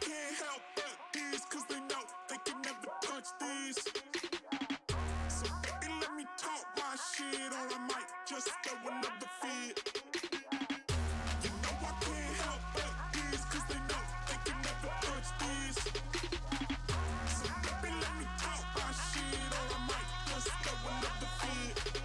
can't help but these, cause they know they can never touch these. So baby, let me talk my shit, or I might just throw another fit. You know I can't help but these, cause they know they can never touch these. So baby, let me talk my shit, or I might just throw another fit.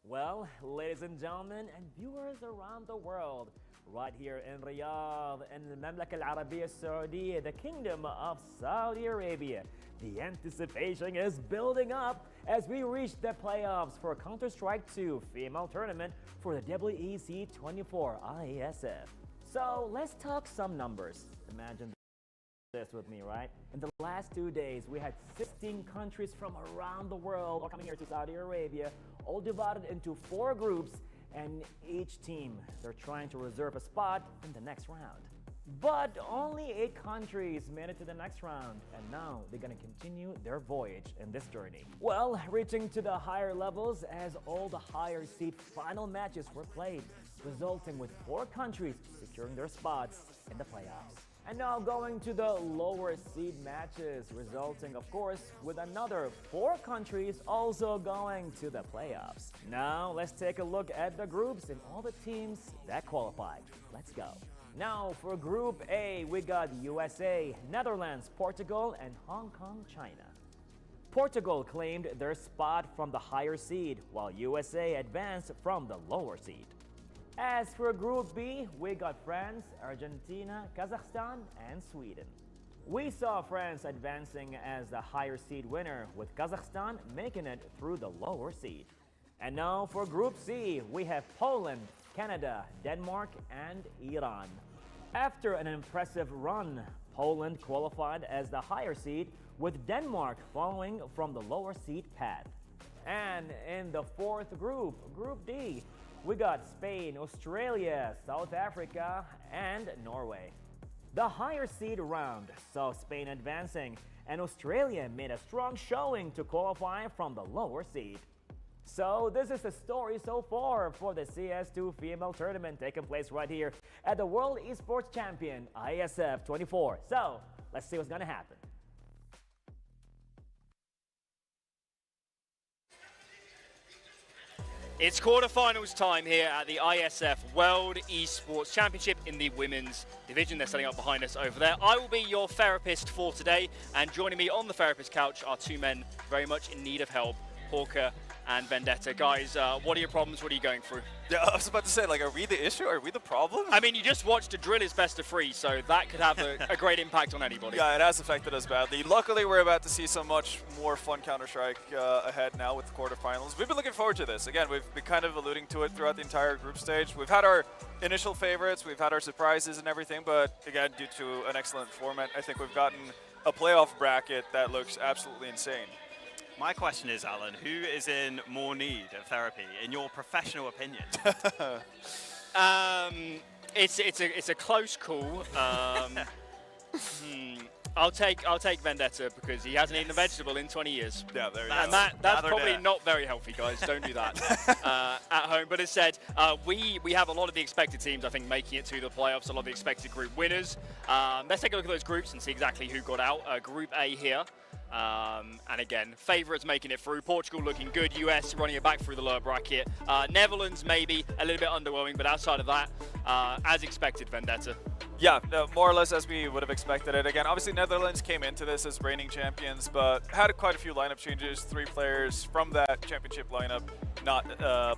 Well, ladies and gentlemen, and viewers around the world, right here in Riyadh, in the Mamlaka Al Arabiya Saudi, the Kingdom of Saudi Arabia, the anticipation is building up as we reach the playoffs for Counter-Strike 2 female tournament for the WEC 24 Iesf. So let's talk some numbers. Imagine this with me, right? In the last 2 days, we had 16 countries from around the world all coming here to Saudi Arabia, all divided into 4 groups, and each team, they're trying to reserve a spot in the next round. But only 8 countries made it to the next round, and now they're gonna continue their voyage in this journey. Well, reaching to the higher levels as all the higher seed final matches were played, resulting with 4 countries securing their spots in the playoffs. And now going to the lower seed matches, resulting of course with another 4 countries also going to the playoffs. Now let's take a look at the groups and all the teams that qualified. Let's go. Now for Group A, we got USA, Netherlands, Portugal, and Hong Kong, China. Portugal claimed their spot from the higher seed, while USA advanced from the lower seed. As for Group B, we got France, Argentina, Kazakhstan, and Sweden. We saw France advancing as the higher seed winner, with Kazakhstan making it through the lower seed. And now for Group C, we have Poland, Canada, Denmark, and Iran. After an impressive run, Poland qualified as the higher seed, with Denmark following from the lower seed path. And in the 4th group, Group D, we got Spain, Australia, South Africa, and Norway. The higher seed round saw Spain advancing, and Australia made a strong showing to qualify from the lower seed. So this is the story so far for the CS2 female tournament taking place right here at the World Esports Champion Iesf 24. So let's see what's gonna happen. It's quarterfinals time here at the ISF World Esports Championship in the women's division. They're setting up behind us over there. I will be your therapist for today, and joining me on the therapist couch are 2 men very much in need of help, Hawker and Vendetta. Guys, what are your problems? What are you going through? Yeah, I was about to say, like, are we the issue? Are we the problem? I mean, you just watched a drill is best of 3, so that could have a great impact on anybody. Yeah, it has affected us badly. Luckily, we're about to see some much more fun Counter-Strike ahead now with the quarterfinals. We've been looking forward to this. Again, we've been kind of alluding to it throughout the entire group stage. We've had our initial favorites, we've had our surprises and everything, but again, due to an excellent format, I think we've gotten a playoff bracket that looks absolutely insane. My question is, Alan, who is in more need of therapy, in your professional opinion? It's a close call. I'll take Vendetta because he hasn't eaten a vegetable in 20 years. Yeah, there you go. And that's probably not very healthy, guys. Don't do that at home. But as said, we have a lot of the expected teams, I think, making it to the playoffs, a lot of the expected group winners. Let's take a look at those groups and see exactly who got out. Group A here. And again, favourites making it through. Portugal looking good. US running it back through the lower bracket. Netherlands maybe a little bit underwhelming, but outside of that, as expected, Vendetta. Yeah, more or less as we would have expected it. Again, obviously Netherlands came into this as reigning champions, but had quite a few lineup changes. 3 players from that championship lineup not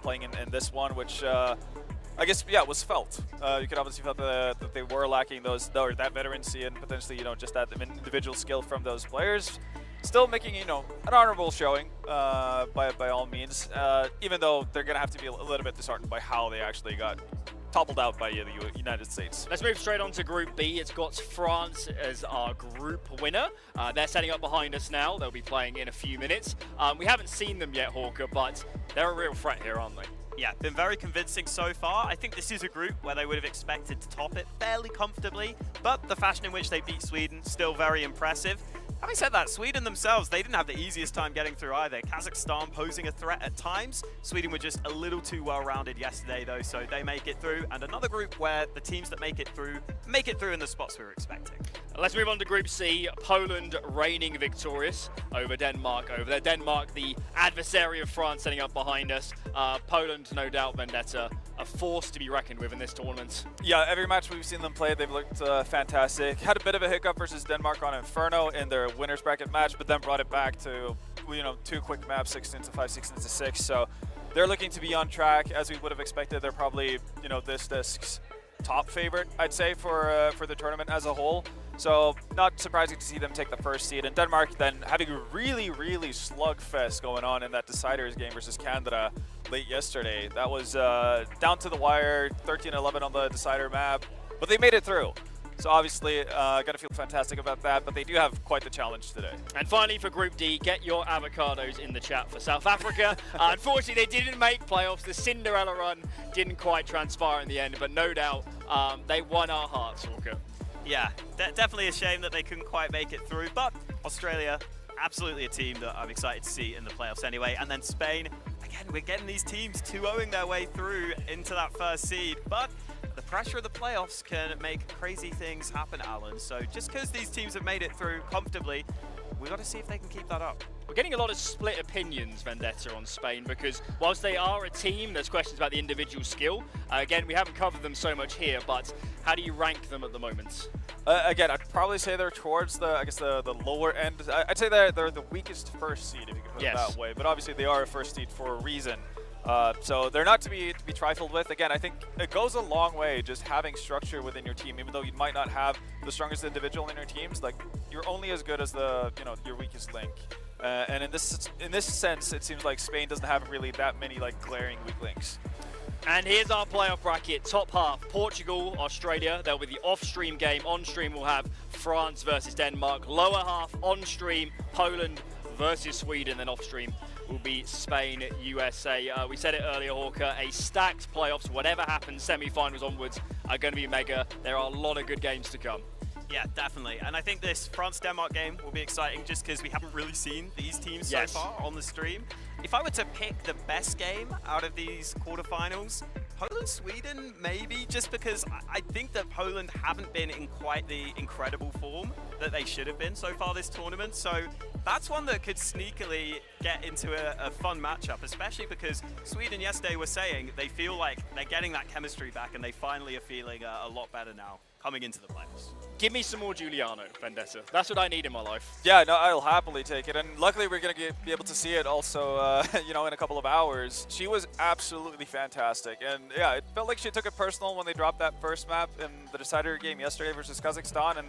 playing in this one, which I guess, yeah, was felt. You could obviously felt that they were lacking that veterancy and potentially, just that individual skill from those players. Still making, an honorable showing by all means, even though they're going to have to be a little bit disheartened by how they actually got toppled out by the United States. Let's move straight on to Group B. It's got France as our group winner. They're setting up behind us now. They'll be playing in a few minutes. We haven't seen them yet, Hawker, but they're a real threat here, aren't they? Yeah, been very convincing so far. I think this is a group where they would have expected to top it fairly comfortably, but the fashion in which they beat Sweden, still very impressive. Having said that, Sweden themselves, they didn't have the easiest time getting through either. Kazakhstan posing a threat at times. Sweden were just a little too well-rounded yesterday though, so they make it through. And another group where the teams that make it through in the spots we were expecting. Let's move on to Group C. Poland reigning victorious over Denmark over there. Denmark, the adversary of France, setting up behind us. Poland, no doubt, Vendetta, a force to be reckoned with in this tournament. Yeah, every match we've seen them play, they've looked fantastic. Had a bit of a hiccup versus Denmark on Inferno in their winners bracket match, but then brought it back to 2 quick maps, 16-5, 16-6. So they're looking to be on track as we would have expected. They're probably, you know, this disc's top favorite, I'd say, for the tournament as a whole. So not surprising to see them take the first seed. And Denmark then having a really, really slugfest going on in that Deciders game versus Canada late yesterday. That was down to the wire, 13-11 on the Decider map, but they made it through. So obviously, gonna feel fantastic about that, but they do have quite the challenge today. And finally for Group D, get your avocados in the chat for South Africa. Unfortunately, they didn't make playoffs. The Cinderella run didn't quite transpire in the end, but no doubt they won our hearts, Walker. Yeah, definitely a shame that they couldn't quite make it through, but Australia, absolutely a team that I'm excited to see in the playoffs anyway. And then Spain, again, we're getting these teams 2-0ing their way through into that first seed, but the pressure of the playoffs can make crazy things happen, Alan. So just because these teams have made it through comfortably, we've got to see if they can keep that up. We're getting a lot of split opinions, Vendetta, on Spain, because whilst they are a team, there's questions about the individual skill. Again, we haven't covered them so much here, but how do you rank them at the moment? Again, I'd probably say they're towards the, I guess, the lower end. I'd say they're the weakest first seed, if you can put it that way. But obviously, they are a first seed for a reason. So they're not to be trifled with. Again, I think it goes a long way just having structure within your team, even though you might not have the strongest individual in your teams. Like, you're only as good as the, you know, your weakest link. And in this sense, it seems like Spain doesn't have really that many like glaring weak links. And here's our playoff bracket. Top half, Portugal, Australia. There'll be the off-stream game. On-stream, we'll have France versus Denmark. Lower half, on-stream, Poland versus Sweden. Then off-stream will be Spain, USA. We said it earlier, Hawker, a stacked playoffs. Whatever happens, semi-finals onwards are going to be mega. There are a lot of good games to come. Yeah, definitely. And I think this France-Denmark game will be exciting just because we haven't really seen these teams so far on the stream. If I were to pick the best game out of these quarterfinals, Poland-Sweden maybe, just because I think that Poland haven't been in quite the incredible form that they should have been so far this tournament. So that's one that could sneakily get into a fun matchup, especially because Sweden yesterday were saying they feel like they're getting that chemistry back and they finally are feeling a lot better now coming into the playoffs. Give me some more Giuliano, Vendetta. That's what I need in my life. Yeah, no, I'll happily take it. And luckily, we're going to be able to see it also, you know, in a couple of hours. She was absolutely fantastic. And yeah, it felt like she took it personal when they dropped that first map in the decider game yesterday versus Kazakhstan, and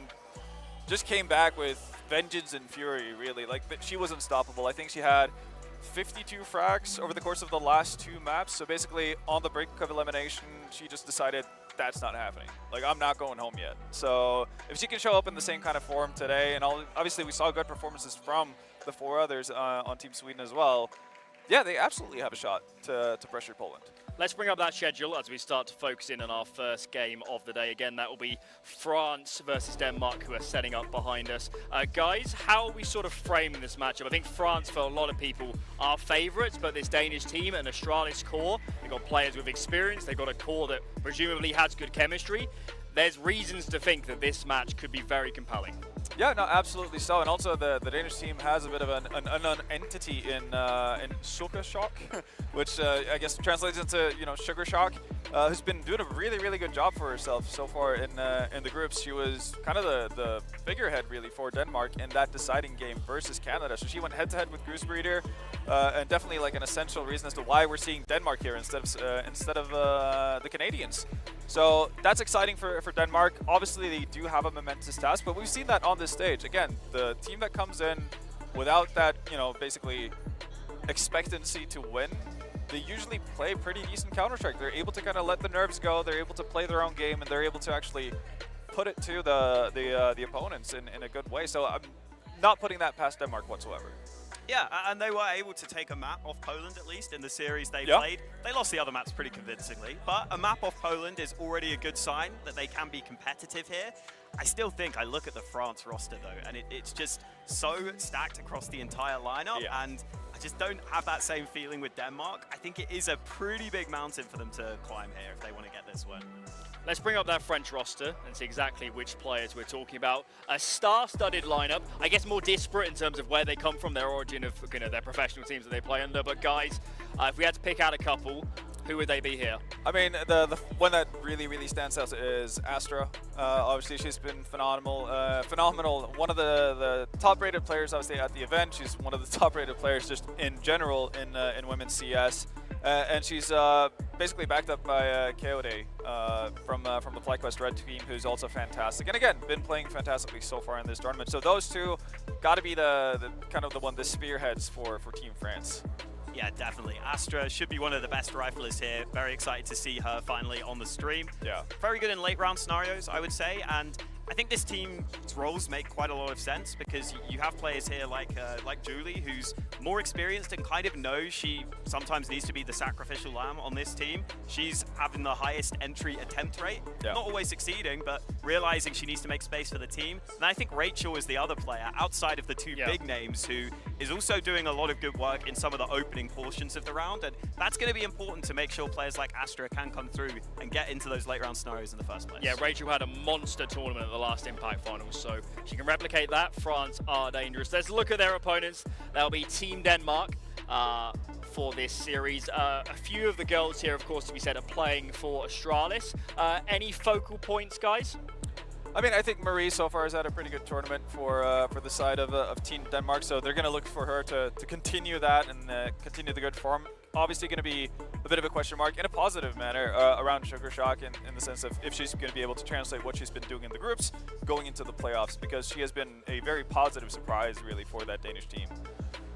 just came back with vengeance and fury, really. Like, she was unstoppable. I think she had 52 frags over the course of the last 2 maps. So basically, on the brink of elimination, she just decided, that's not happening. Like, I'm not going home yet. So if she can show up in the same kind of form today, and obviously we saw good performances from the 4 others on Team Sweden as well, yeah, they absolutely have a shot to pressure Poland. Let's bring up that schedule as we start to focus in on our first game of the day. Again, that will be France versus Denmark, who are setting up behind us. Guys, how are we sort of framing this matchup? I think France, for a lot of people, are favourites, but this Danish team and Astralis core, they've got players with experience, they've got a core that presumably has good chemistry. There's reasons to think that this match could be very compelling. Yeah, no, absolutely so. And also the Danish team has a bit of an unknown entity in Sugar Shock, which I guess translates into, you know, Sugar Shock, who's been doing a really, really good job for herself so far in the groups. She was kind of the figurehead, really, for Denmark in that deciding game versus Canada. So she went head-to-head with Goose Breeder, and definitely like an essential reason as to why we're seeing Denmark here instead of the Canadians. So that's exciting for Denmark. Obviously, they do have a momentous task, but we've seen that on this stage. Again, the team that comes in without that, you know, basically expectancy to win, they usually play pretty decent Counter-Strike. They're able to kind of let the nerves go. They're able to play their own game, and they're able to actually put it to the opponents in a good way. So I'm not putting that past Denmark whatsoever. Yeah, and they were able to take a map off Poland, at least, in the series they played. They lost the other maps pretty convincingly, but a map off Poland is already a good sign that they can be competitive here. I still think, I look at the France roster, though, and it's just so stacked across the entire lineup, and I just don't have that same feeling with Denmark. I think it is a pretty big mountain for them to climb here if they want to get this one. Let's bring up that French roster and see exactly which players we're talking about. A star-studded lineup, I guess more disparate in terms of where they come from, their origin of, you know, their professional teams that they play under. But guys, if we had to pick out a couple, who would they be here? I mean, the one that really stands out is Astra. Obviously, she's been phenomenal. One of the top-rated players, obviously, at the event. She's one of the top-rated players just in general in women's CS. and she's basically backed up by Keode from the FlyQuest Red team, who's also fantastic. And again, been playing fantastically so far in this tournament. So those two got to be the kind of the spearheads for Team France. Yeah, definitely. Astra should be one of the best riflers here. Very excited to see her finally on the stream. Yeah. Very good in late round scenarios, I would say, and I think this team's roles make quite a lot of sense because you have players here like Julie, who's more experienced and kind of knows she sometimes needs to be the sacrificial lamb on this team. She's having the highest entry attempt rate, not always succeeding, but realizing she needs to make space for the team. And I think Rachel is the other player outside of the two big names who is also doing a lot of good work in some of the opening portions of the round, and that's going to be important to make sure players like Astra can come through and get into those late round scenarios in the first place. Yeah, Rachel had a monster tournament at the last Impact Finals, so she can replicate that. France are dangerous. Let's look at their opponents. That'll be Team Denmark for this series. A few of the girls here, of course, to be said, are playing for Astralis. Any focal points, guys? I mean, I think Marie so far has had a pretty good tournament for the side of Team Denmark, so they're going to look for her to continue that and continue the good form. Obviously going to be a bit of a question mark in a positive manner around Sugar Shock in the sense of if she's going to be able to translate what she's been doing in the groups going into the playoffs, because she has been a very positive surprise really for that Danish team.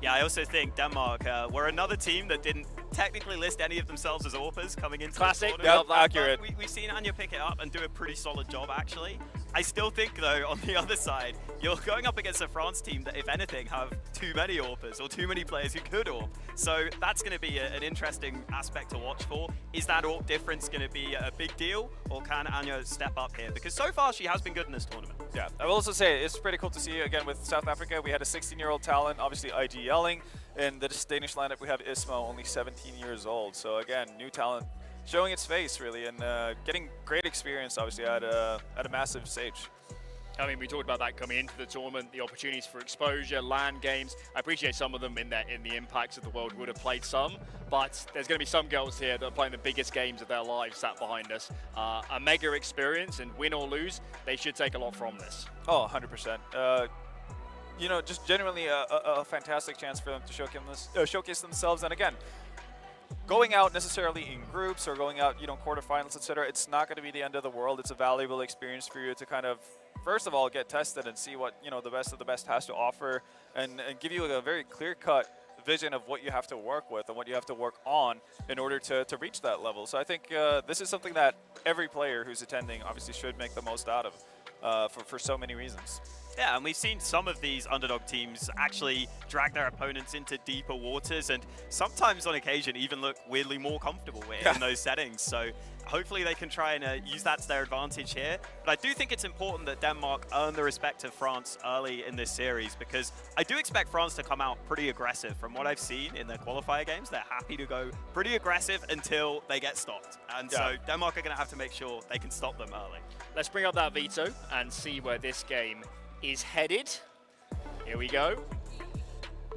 Yeah, I also think Denmark were another team that didn't technically list any of themselves as AWPers coming into Classic. the tournament. Yep, accurate. We've seen Anya pick it up and do a pretty solid job, actually. I still think, though, on the other side, you're going up against a France team that, if anything, have too many AWPers or too many players who could AWP. So that's going to be an interesting aspect to watch for. Is that AWP difference going to be a big deal, or can Anya step up here? Because so far, she has been good in this tournament. Yeah, I will also say it's pretty cool to see, again, with South Africa, we had a 16-year-old talent, obviously IGLing. In the Danish lineup, we have Ismo, only 17 years old. So again, new talent showing its face, really, and getting great experience, obviously, at a massive stage. I mean, we talked about that coming into the tournament, the opportunities for exposure, LAN games. I appreciate some of them in the impacts of the world would have played some, but there's going to be some girls here that are playing the biggest games of their lives sat behind us. A mega experience, and win or lose, they should take a lot from this. Oh, 100%. You know, just genuinely a fantastic chance for them to showcase themselves. And again, going out necessarily in groups or going out, quarterfinals, etc., it's not going to be the end of the world. It's a valuable experience for you to kind of, first of all, get tested and see what, the best of the best has to offer, and give you a very clear-cut vision of what you have to work with and what you have to work on in order to reach that level. So I think this is something that every player who's attending obviously should make the most out of for so many reasons. Yeah, and we've seen some of these underdog teams actually drag their opponents into deeper waters and sometimes on occasion even look weirdly more comfortable in those settings. So hopefully they can try and use that to their advantage here. But I do think it's important that Denmark earn the respect of France early in this series, because I do expect France to come out pretty aggressive. From what I've seen in their qualifier games, they're happy to go pretty aggressive until they get stopped. And so Denmark are going to have to make sure they can stop them early. Let's bring up that veto and see where this game is headed. Here we go.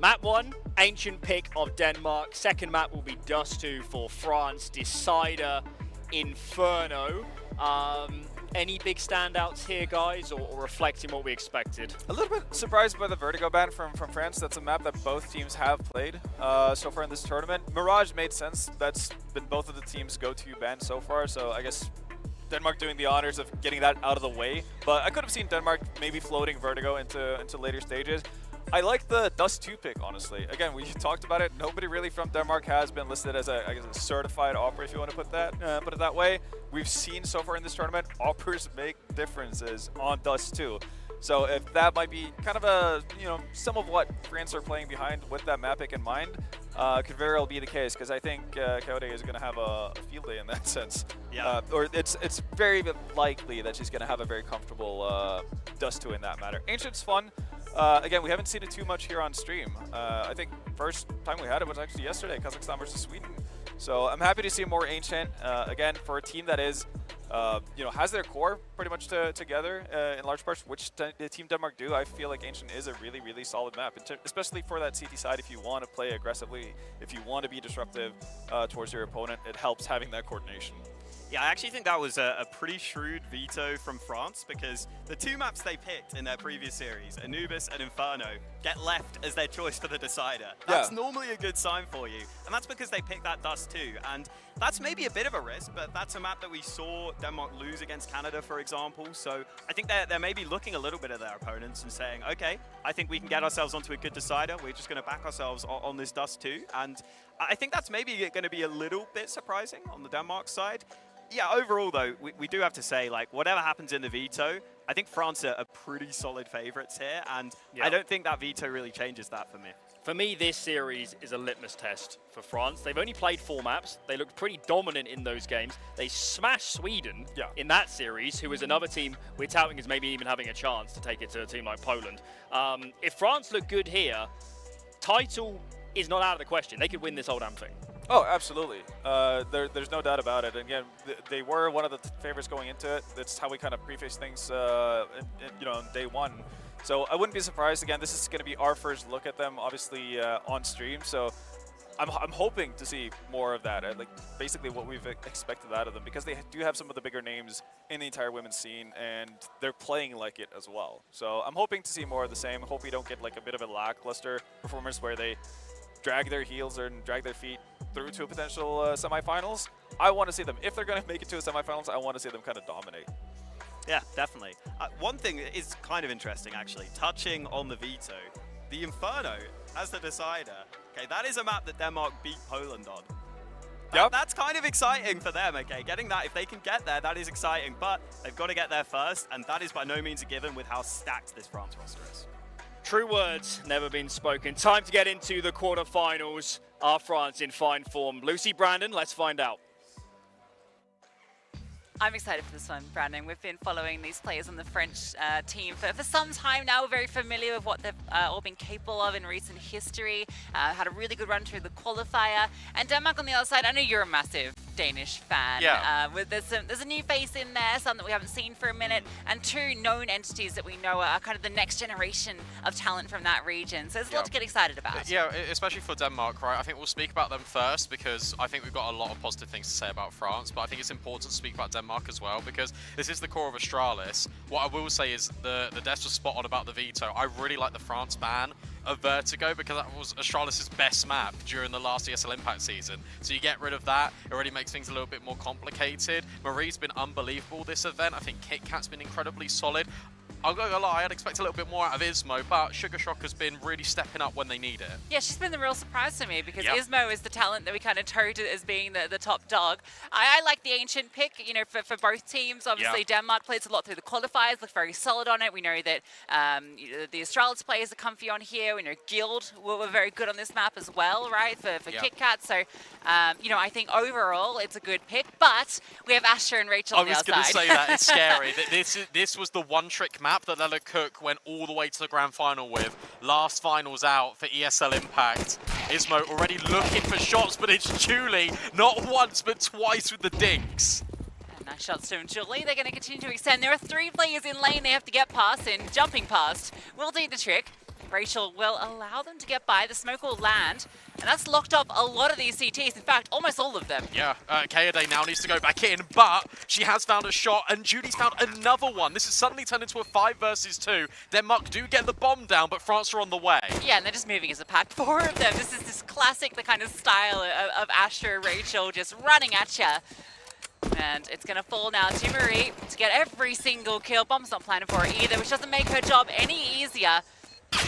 Map 1, Ancient pick of Denmark. Second map will be Dust 2 for France. Decider, Inferno. Any big standouts here, guys, or reflecting what we expected? A little bit surprised by the Vertigo ban from France. That's a map that both teams have played so far in this tournament. Mirage made sense. That's been both of the teams' go-to ban so far, so I guess Denmark doing the honors of getting that out of the way. But I could have seen Denmark maybe floating Vertigo into later stages. I like the Dust 2 pick, honestly. Again, we talked about it. Nobody really from Denmark has been listed as a certified AWPer, if you want to put it that way. We've seen so far in this tournament, AWPers make differences on Dust 2. So if that might be kind of a, some of what France are playing behind with that map pick in mind, could very well be the case, because I think Keode is going to have a field day in that sense. Yeah. Or it's very likely that she's going to have a very comfortable Dust 2 in that matter. Ancient's fun. Again, we haven't seen it too much here on stream. I think first time we had it was actually yesterday, Kazakhstan versus Sweden. So I'm happy to see more Ancient. Again, for a team that is, has their core pretty much together in large parts, which Team Denmark do. I feel like Ancient is a really, really solid map, especially for that CT side. If you want to play aggressively, if you want to be disruptive towards your opponent, it helps having that coordination. Yeah, I actually think that was a pretty shrewd veto from France, because the two maps they picked in their previous series, Anubis and Inferno, get left as their choice for the decider. That's normally a good sign for you, and that's because they picked that Dust 2, and that's maybe a bit of a risk, but that's a map that we saw Denmark lose against Canada, for example, so I think they're maybe looking a little bit at their opponents and saying, okay, I think we can get ourselves onto a good decider, we're just going to back ourselves on this Dust 2, and I think that's maybe going to be a little bit surprising on the Denmark side. Yeah, overall, though, we do have to say, like, whatever happens in the veto, I think France are pretty solid favorites here, and I don't think that veto really changes that for me. For me, this series is a litmus test for France. They've only played 4 maps. They looked pretty dominant in those games. They smashed Sweden in that series, who is another team we're touting as maybe even having a chance to take it to a team like Poland. If France look good here, title is not out of the question. They could win this whole damn thing. Oh, absolutely. There's no doubt about it. And again, they were one of the favorites going into it. That's how we kind of preface things, on day one. So I wouldn't be surprised. Again, this is going to be our first look at them, obviously on stream. So I'm hoping to see more of that, like basically what we've expected out of them, because they do have some of the bigger names in the entire women's scene, and they're playing like it as well. So I'm hoping to see more of the same. I hope we don't get like a bit of a lackluster performance where they drag their heels and drag their feet through to a potential semifinals. I want to see them, if they're going to make it to a semifinals, I want to see them kind of dominate. Yeah, definitely. One thing that is kind of interesting, actually, touching on the veto, the Inferno as the decider. Okay, that is a map that Denmark beat Poland on. That's kind of exciting for them, okay? Getting that, if they can get there, that is exciting, but they've got to get there first, and that is by no means a given with how stacked this France roster is. True words, never been spoken. Time to get into the quarterfinals. Are France in fine form? Lucy, Brandon, let's find out. I'm excited for this one, Brandon. We've been following these players on the French team for some time now. We're very familiar with what they've all been capable of in recent history. Had a really good run through the qualifier. And Denmark on the other side, I know you're a massive Danish fan. Yeah. There's a new face in there, some that we haven't seen for a minute, and 2 known entities that we know are kind of the next generation of talent from that region. So there's a lot to get excited about. Yeah, especially for Denmark, right? I think we'll speak about them first, because I think we've got a lot of positive things to say about France, but I think it's important to speak about Denmark as well, because this is the core of Astralis. What I will say is the Des was spot on about the veto. I really like the France ban of Vertigo, because that was Astralis' best map during the last ESL Impact season. So you get rid of that, it already makes things a little bit more complicated. Marie's been unbelievable this event. I think Kit Kat's been incredibly solid. I'm not gonna lie, I'd expect a little bit more out of Ismo, but Sugar Shock has been really stepping up when they need it. Yeah, she's been the real surprise to me, because Ismo is the talent that we kind of touted as being the top dog. I like the Ancient pick, you know, for both teams. Obviously, Denmark plays a lot through the qualifiers, look very solid on it. We know that the Astralis players are comfy on here. We know Guild were very good on this map as well, right, for Kit Kat. So, you know, I think overall it's a good pick, but we have Astra and Rachel on the outside. I was going to say that, it's scary. This was the one-trick map that Lella Cook went all the way to the grand final with. Last finals out for ESL Impact. Ismo already looking for shots, but it's Julie, not once but twice with the dinks. And nice shots from Julie. They're going to continue to extend. There are 3 players in lane they have to get past, and jumping past will do the trick. Rachel will allow them to get by. The smoke will land, and that's locked off a lot of these CTs. In fact, almost all of them. Yeah, Kaede now needs to go back in, but she has found a shot, and Judy's found another one. This has suddenly turned into a 5 versus 2. Denmark do get the bomb down, but France are on the way. Yeah, and they're just moving as a pack. 4 of them. This is this classic, the kind of style of Astra and Rachel just running at ya. And it's going to fall now to Marie to get every single kill. Bomb's not planning for it either, which doesn't make her job any easier.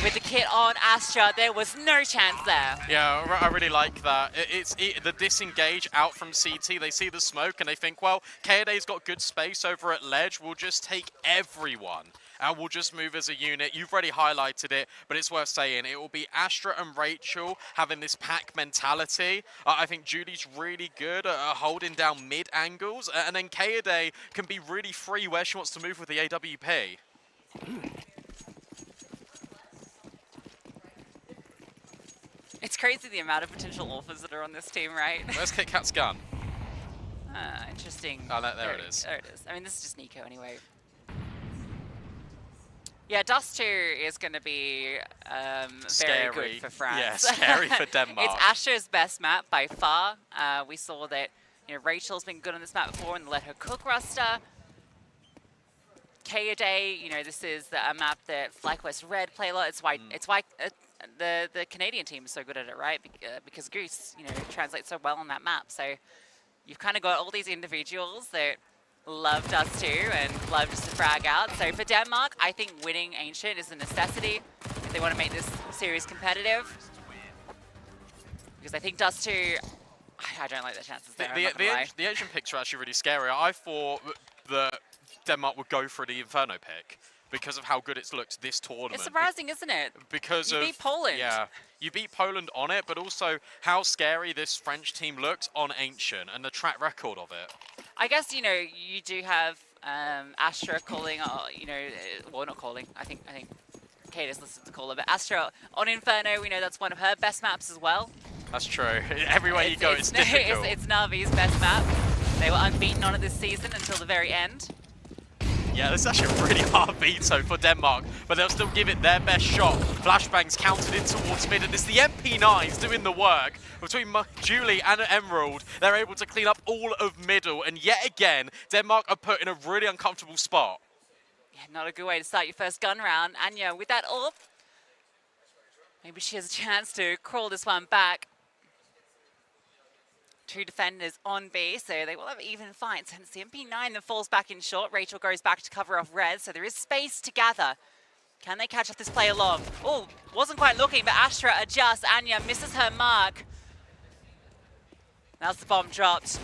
With the kit on Astra, there was no chance there. Yeah, I really like that. It's the disengage out from CT. They see the smoke and they think, well, Kaede's got good space over at ledge. We'll just take everyone. And we'll just move as a unit. You've already highlighted it, but it's worth saying. It will be Astra and Rachel having this pack mentality. I think Judy's really good at holding down mid angles. And then Kaede can be really free where she wants to move with the AWP. It's crazy the amount of potential offers that are on this team, right? Where's Kit Kat's gun? Interesting. Oh, there it is. There it is. I mean, this is just Nico anyway. Yeah, Dust 2 is going to be very good for France. Yeah, scary for Denmark. It's Astra's best map by far. We saw that, You know, Rachel's been good on this map before and let her cook roster. K-A-Day, you know, this is a map that FlyQuest Red play a lot. It's why the Canadian team is so good at it, right? Because Goose, you know, translates so well on that map. So you've kind of got all these individuals that love Dust 2 and love just to frag out. So for Denmark, I think winning Ancient is a necessity if they want to make this series competitive. Because I think Dust 2, I don't like the chances there. The Ancient picks are actually really scary. I thought that Denmark would go for the Inferno pick because of how good it's looked this tournament. It's surprising, isn't it? Because you beat Poland. Yeah, you beat Poland on it, but also how scary this French team looked on Ancient and the track record of it. I guess, you know, you do have Astra calling, you know, well, not calling. I think Kate is listed to call her, but Astra on Inferno, we know that's one of her best maps as well. That's true. Everywhere you go, it's difficult. It's Navi's best map. They were unbeaten on it this season until the very end. Yeah, this is actually a really hard veto for Denmark, but they'll still give it their best shot. Flashbangs counted in towards mid, and it's the MP9s doing the work. Between Julie and Emerald, they're able to clean up all of middle, and yet again, Denmark are put in a really uncomfortable spot. Yeah, not a good way to start your first gun round. Anya with that ult. Maybe she has a chance to crawl this one back. 2 defenders on B, so they will have even fights. And it's the MP9 that falls back in short. Rachel goes back to cover off Red, so there is space to gather. Can they catch up this play along? Oh, wasn't quite looking, but Astra adjusts. Anya misses her mark. Now's the bomb dropped.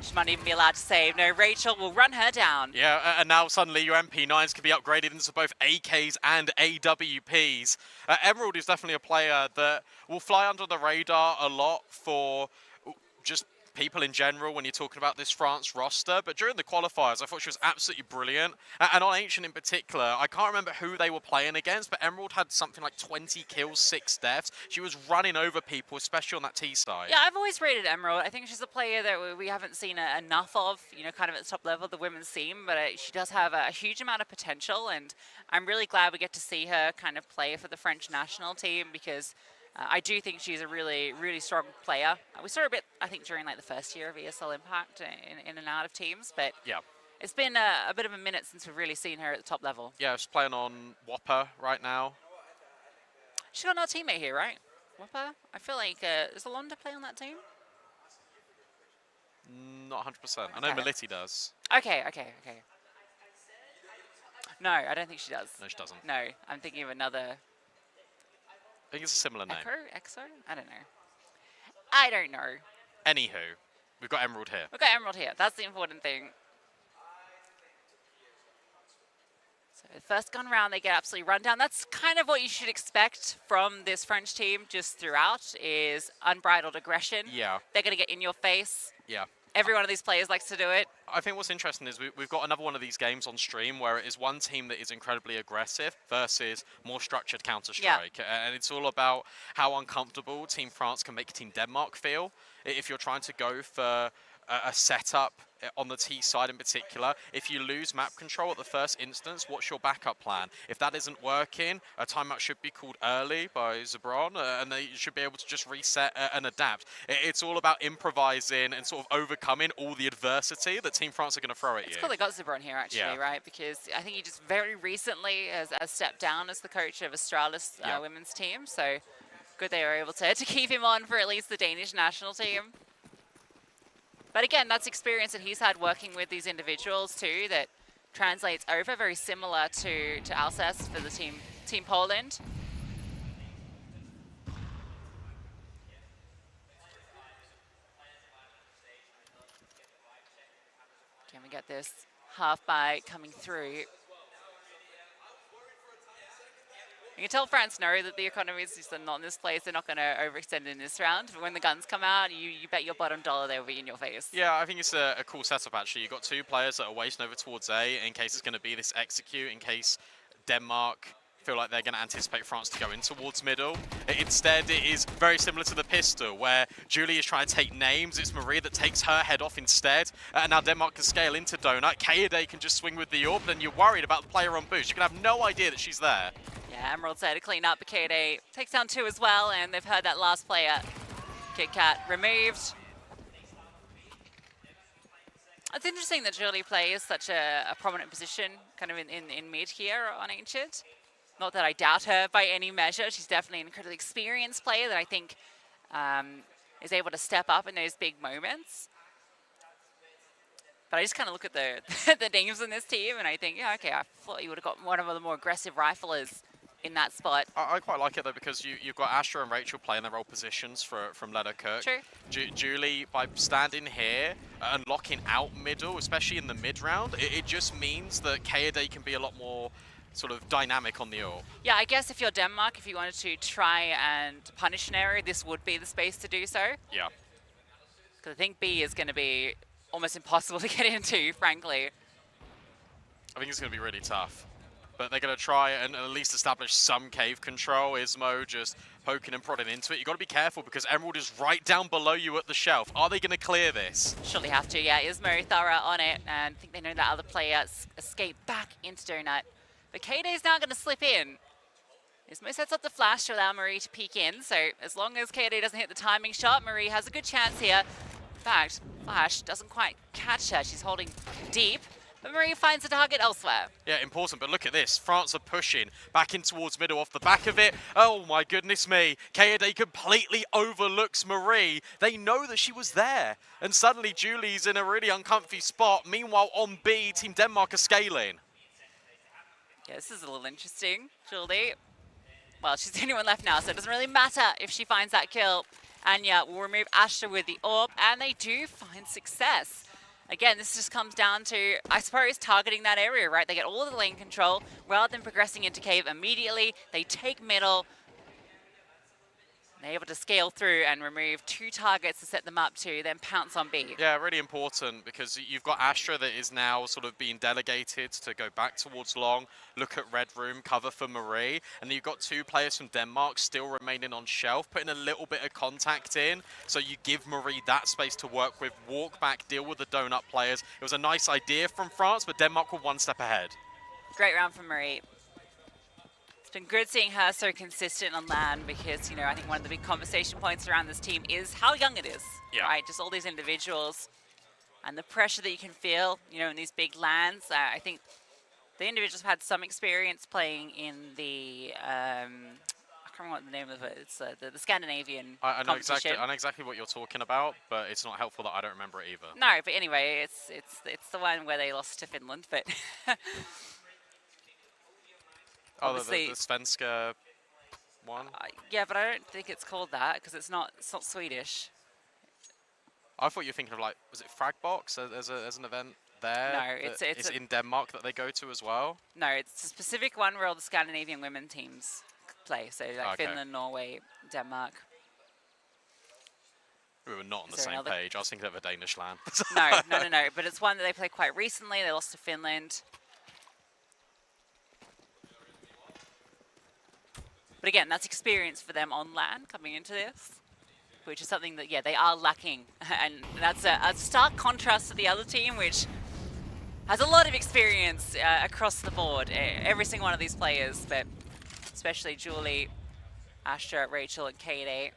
She might even be allowed to save. No, Rachel will run her down. Yeah, and now suddenly your MP9s can be upgraded into both AKs and AWPs. Emerald is definitely a player that will fly under the radar a lot for just people in general when you're talking about this France roster, but during the qualifiers I thought she was absolutely brilliant, and on Ancient in particular, I can't remember who they were playing against, but Emerald had something like 20 kills, 6 deaths. She was running over people, especially on that T side. Yeah, I've always rated Emerald. I think she's a player that we haven't seen enough of, you know, kind of at the top level of the women's team, but she does have a huge amount of potential, and I'm really glad we get to see her kind of play for the French national team, because I do think she's a really, really strong player. We saw her a bit, I think, during like the first year of ESL Impact in and out of teams, but yeah, it's been a bit of a minute since we've really seen her at the top level. Yeah, she's playing on Whopper right now. She's got another teammate here, right? Whopper? I feel like, does Alonda play on that team? Not 100%. I know Meliti does. Okay. No, I don't think she does. No, she doesn't. No, I'm thinking of another... I think it's a similar name. Exo? I don't know. Anywho, we've got Emerald here. We've got Emerald here. That's the important thing. So the first gun round, they get absolutely run down. That's kind of what you should expect from this French team just throughout, is unbridled aggression. Yeah. They're going to get in your face. Yeah. Every one of these players likes to do it. I think what's interesting is we've got another one of these games on stream where it is one team that is incredibly aggressive versus more structured Counter-Strike. Yeah. And it's all about how uncomfortable Team France can make Team Denmark feel. If you're trying to go for a setup on the T side in particular, if you lose map control at the first instance, what's your backup plan? If that isn't working, a timeout should be called early by Zebron, and they should be able to just reset and adapt. It's all about improvising and sort of overcoming all the adversity that Team France are going to throw at you. It's cool they got Zebron here, actually, right? Because I think he just very recently has stepped down as the coach of Astralis women's team, so good they were able to keep him on for at least the Danish national team. But again, that's experience that he's had working with these individuals too that translates over, very similar to Alsace for the Team Poland. Can we get this half bite coming through? You can tell France know that the economy is just not in this place. They're not going to overextend in this round. But when the guns come out, you bet your bottom dollar they'll be in your face. Yeah, I think it's a cool setup, actually. You've got 2 players that are wasting over towards A in case it's going to be this execute, in case Denmark feel like they're going to anticipate France to go in towards middle. Instead, it is very similar to the pistol, where Julie is trying to take names. It's Marie that takes her head off instead. And now Denmark can scale into Donut. Kaede can just swing with the orb, and you're worried about the player on boost. You can have no idea that she's there. Yeah, Emerald's there to clean up. Kaede takes down 2 as well, and they've heard that last player, Kit Kat, removed. It's interesting that Julie plays such a prominent position kind of in mid here on Ancient. Not that I doubt her by any measure. She's definitely an incredibly experienced player that I think is able to step up in those big moments. But I just kind of look at the the names in this team and I think, yeah, okay, I thought you would have got one of the more aggressive riflers in that spot. I quite like it though because you've got Astra and Rachel playing their role positions from Leda Kirk. True. Julie, by standing here and locking out middle, especially in the mid round, it just means that Kaede can be a lot more sort of dynamic on the AWP. Yeah, I guess if you're Denmark, if you wanted to try and punish an area, this would be the space to do so. Yeah. Because I think B is going to be almost impossible to get into, frankly. I think it's going to be really tough. But they're going to try and at least establish some cave control. Iesf just poking and prodding into it. You've got to be careful because Emerald is right down below you at the shelf. Are they going to clear this? Surely have to, yeah. Iesf thorough on it, and I think they know that other player escaped back into Donut. But Kaede is now going to slip in. Iesf sets up the flash to allow Marie to peek in, so as long as Kaede doesn't hit the timing shot, Marie has a good chance here. In fact, Flash doesn't quite catch her. She's holding deep, but Marie finds a target elsewhere. Yeah, important, but look at this. France are pushing back in towards middle off the back of it. Oh my goodness me. Kaede completely overlooks Marie. They know that she was there. And suddenly Julie's in a really uncomfy spot. Meanwhile, on B, Team Denmark are scaling. Yeah, this is a little interesting. Julie, well, she's the only one left now, so it doesn't really matter if she finds that kill. Anya will remove Astra with the AWP, and they do find success. Again, this just comes down to, I suppose, targeting that area, right? They get all of the lane control. Rather than progressing into cave immediately, they take middle. They're able to scale through and remove 2 targets to set them up to then pounce on B. Yeah, really important because you've got Astra that is now sort of being delegated to go back towards long, look at Red Room, cover for Marie, and then you've got 2 players from Denmark still remaining on shelf, putting a little bit of contact in, so you give Marie that space to work with, walk back, deal with the donut players. It was a nice idea from France, but Denmark were 1 step ahead. Great round from Marie. It's been good seeing her so consistent on LAN because, you know, I think one of the big conversation points around this team is how young it is, right? Just all these individuals and the pressure that you can feel, you know, in these big LANs. I think the individuals have had some experience playing in the, I can't remember what the name of it, it's the Scandinavian I know competition. I know exactly what you're talking about, but it's not helpful that I don't remember it either. No, but anyway, it's the one where they lost to Finland, but... Oh, the Svenska one? Yeah, but I don't think it's called that because it's not Swedish. I thought you were thinking of like, was it Fragbox as an event there? No, it's in Denmark that they go to as well? No, it's a specific one where all the Scandinavian women teams play. So like Finland, Norway, Denmark. We were not on the same page. I was thinking of a Danish LAN. No. But it's one that they played quite recently. They lost to Finland. But again, that's experience for them on LAN coming into this, which is something that, yeah, they are lacking. And that's a stark contrast to the other team, which has a lot of experience across the board, every single one of these players, but especially Julie, Astra, Rachel, and Kaede.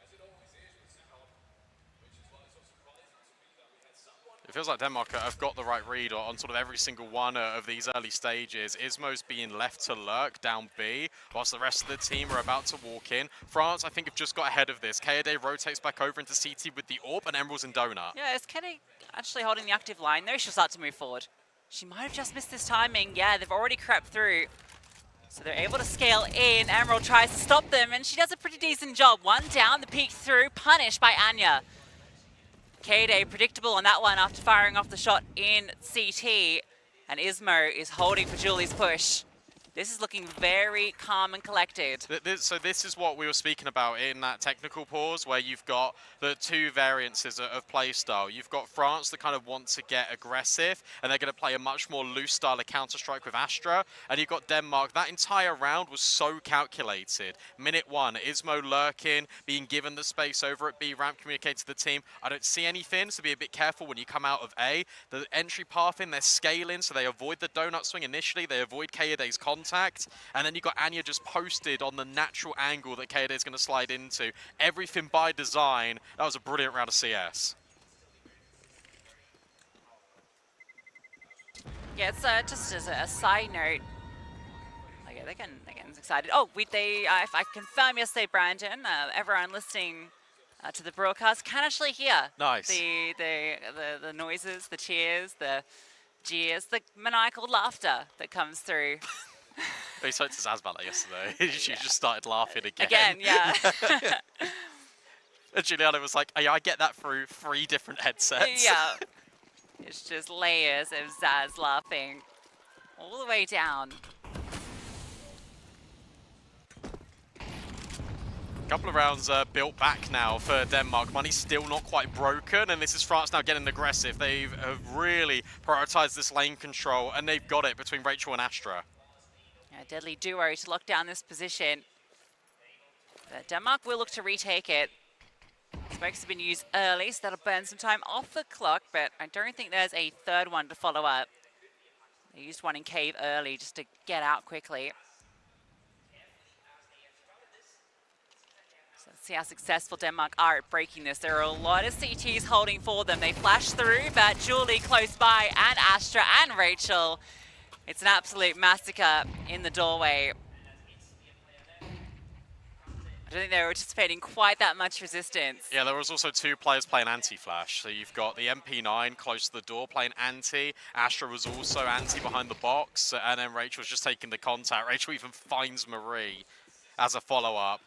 It feels like Denmark have got the right read on sort of every single one of these early stages. Iesf's being left to lurk down B, whilst the rest of the team are about to walk in. France, I think, have just got ahead of this. Kaede rotates back over into CT with the AWP, and Emerald's in Donut. Yeah, is Kaede actually holding the active line, though? She'll start to move forward. She might have just missed this timing. Yeah, they've already crept through. So they're able to scale in. Emerald tries to stop them, and she does a pretty decent job. One down, the peek through, punished by Anya. Kaede predictable on that one after firing off the shot in CT. And Iesf is holding for Julie's push. This is looking very calm and collected. So this is what we were speaking about in that technical pause, where you've got the 2 variances of play style. You've got France that kind of want to get aggressive, and they're going to play a much more loose style of Counter-Strike with Astra. And you've got Denmark. That entire round was so calculated. Minute 1, Iesf lurking, being given the space over at B ramp, communicate to the team. I don't see anything, so be a bit careful when you come out of A. The entry path in, they're scaling, so they avoid the donut swing initially. They avoid Kaede's contact. And then you've got Anya just posted on the natural angle that Kaede is going to slide into. Everything by design. That was a brilliant round of CS. Yeah, it's just as a side note. Okay, they're getting excited. Oh, if I confirm yesterday, Brandon, everyone listening to the broadcast can actually hear Nice. the noises, the cheers, the jeers, the maniacal laughter that comes through. We spoke to Zaz about that yesterday. She just started laughing again. Again, yeah. And Juliana was like, "Yeah, I get that through 3 different headsets." Yeah. It's just layers of Zaz laughing all the way down. Couple of rounds built back now for Denmark. Money's still not quite broken, and this is France now getting aggressive. They've really prioritized this lane control, and they've got it between Rachel and Astra. Yeah, deadly duo to lock down this position. But Denmark will look to retake it. Smokes have been used early, so that'll burn some time off the clock, but I don't think there's a third one to follow up. They used one in cave early just to get out quickly. So let's see how successful Denmark are at breaking this. There are a lot of CTs holding for them. They flash through, but Julie close by, and Astra and Rachel. It's an absolute massacre in the doorway. I don't think they were anticipating quite that much resistance. Yeah, there was also 2 players playing anti-flash. So you've got the MP9 close to the door playing anti. Astra was also anti behind the box, and then Rachel was just taking the contact. Rachel even finds Marie as a follow-up.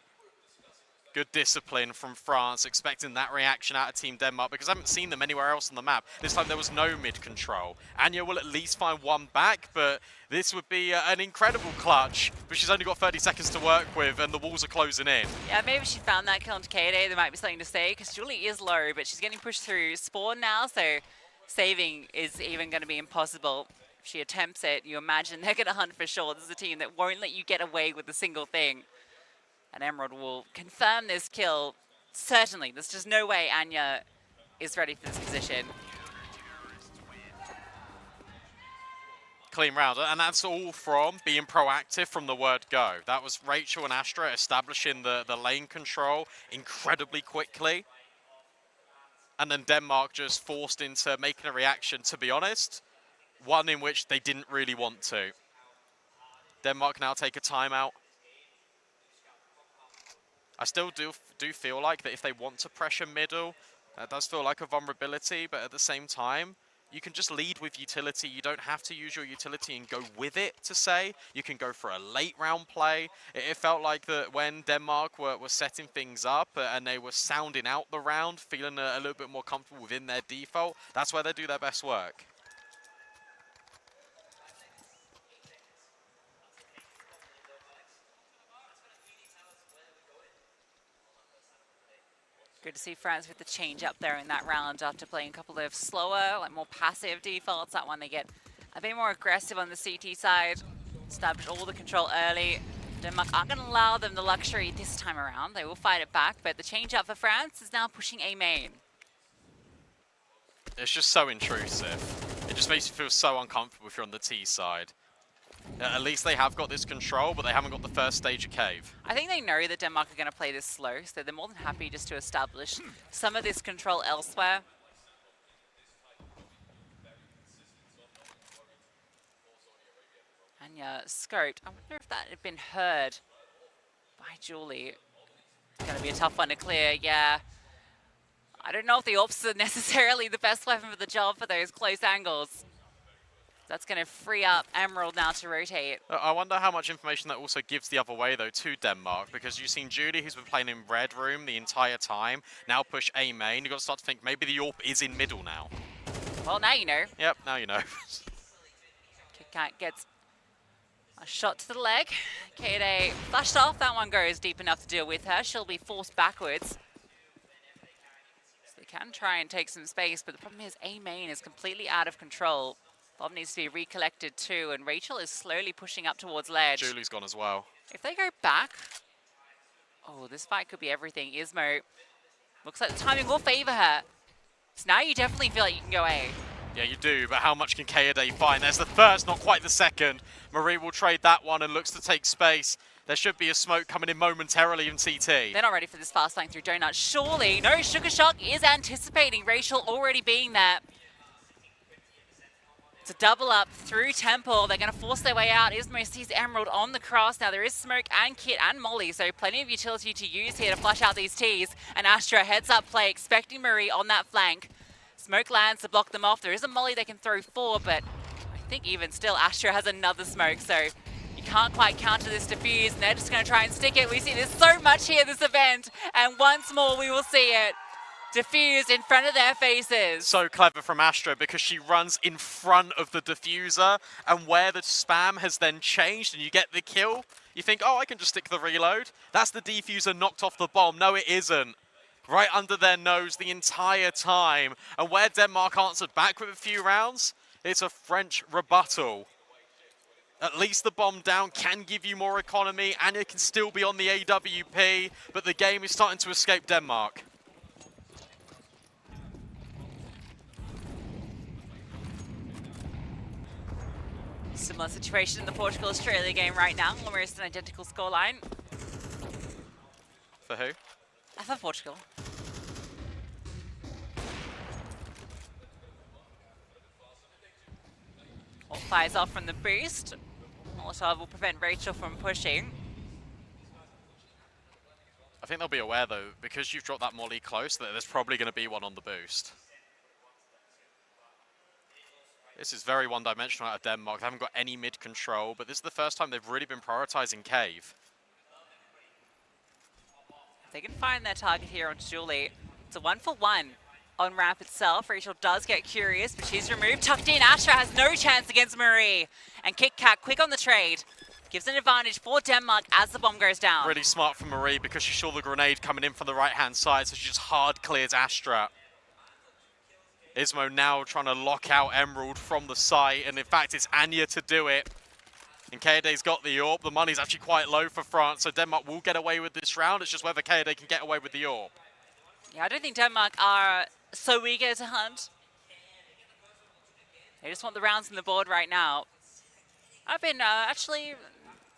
Good discipline from France, expecting that reaction out of Team Denmark, because I haven't seen them anywhere else on the map. This time there was no mid-control. Anya will at least find one back, but this would be an incredible clutch, but she's only got 30 seconds to work with, and the walls are closing in. Yeah, maybe she found that kill into K-Day. There might be something to say, because Julie is low, but she's getting pushed through spawn now, so saving is even going to be impossible. If she attempts it, you imagine they're going to hunt for sure. This is a team that won't let you get away with a single thing. And Emerald will confirm this kill. Certainly, there's just no way Anya is ready for this position. Clean round, and that's all from being proactive from the word go. That was Rachel and Astra establishing the lane control incredibly quickly. And then Denmark just forced into making a reaction, to be honest. One in which they didn't really want to. Denmark now take a timeout. I still do feel like that if they want to pressure middle, that does feel like a vulnerability, but at the same time, you can just lead with utility. You don't have to use your utility and go with it, to say. You can go for a late round play. It felt like that when Denmark were setting things up and they were sounding out the round, feeling a little bit more comfortable within their default, that's where they do their best work. Good to see France with the change up there in that round after playing a couple of slower, like more passive defaults. That one they get a bit more aggressive on the CT side. Establish all the control early. Denmark aren't going to allow them the luxury this time around. They will fight it back, but the change up for France is now pushing A main. It's just so intrusive. It just makes you feel so uncomfortable if you're on the T side. At least they have got this control, but they haven't got the first stage of cave. I think they know that Denmark are going to play this slow, so they're more than happy just to establish some of this control elsewhere. Anya scoped. I wonder if that had been heard by Julie. It's going to be a tough one to clear, yeah. I don't know if the ops are necessarily the best weapon for the job for those close angles. That's going to free up Emerald now to rotate. I wonder how much information that also gives the other way, though, to Denmark, because you've seen Julie, who's been playing in red room the entire time, now push A main. You've got to start to think maybe the AWP is in middle now. Well, now you know. Yep, now you know. KitKat gets a shot to the leg. K-Day flashed off. That one goes deep enough to deal with her. She'll be forced backwards. So they can try and take some space, but the problem is A main is completely out of control. Bob needs to be recollected too, and Rachel is slowly pushing up towards ledge. Julie's gone as well. If they go back, oh, this fight could be everything. Iesf looks like the timing will favor her. So now you definitely feel like you can go A. Yeah, you do, but how much can K-Day find? There's the first, not quite the second. Marie will trade that one and looks to take space. There should be a smoke coming in momentarily in CT. They're not ready for this fast line through Donut. Surely, no, Sugar Shock is anticipating Rachel already being there. It's a double up through Temple. They're going to force their way out. Iesf sees Emerald on the cross. Now there is Smoke and Kit and Molly, so plenty of utility to use here to flush out these Ts. And Astra heads up play, expecting Marie on that flank. Smoke lands to block them off. There is a Molly they can throw for, but I think even still Astra has another Smoke, so you can't quite counter this defuse, and they're just going to try and stick it. We see this so much here this event, and once more we will see it. Diffuse in front of their faces. So clever from Astra because she runs in front of the diffuser, and where the spam has then changed and you get the kill, you think, oh, I can just stick the reload. That's the diffuser knocked off the bomb. No, it isn't. Right under their nose the entire time. And where Denmark answered back with a few rounds, it's a French rebuttal. At least the bomb down can give you more economy, and it can still be on the AWP, but the game is starting to escape Denmark. Similar situation in the Portugal-Australia game right now, almost an identical scoreline. For who? For Portugal. All fires off from the boost. Molotov will prevent Rachel from pushing. I think they'll be aware though, because you've dropped that Molly close, that there's probably going to be one on the boost. This is very one-dimensional out of Denmark. They haven't got any mid control, but this is the first time they've really been prioritizing Cave. If they can find their target here on Julie, it's a 1-for-1 on ramp itself. Rachel does get curious, but she's removed. Tucked in, Astra has no chance against Marie. And Kit Kat, quick on the trade, gives an advantage for Denmark as the bomb goes down. Really smart from Marie because she saw the grenade coming in from the right-hand side, so she just hard clears Astra. Ismo now trying to lock out Emerald from the site, and in fact it's Anya to do it. And Kaede's got the AWP. The money's actually quite low for France, so Denmark will get away with this round. It's just whether Kaede can get away with the AWP. Yeah, I don't think Denmark are so eager to hunt. They just want the rounds on the board right now. I've been actually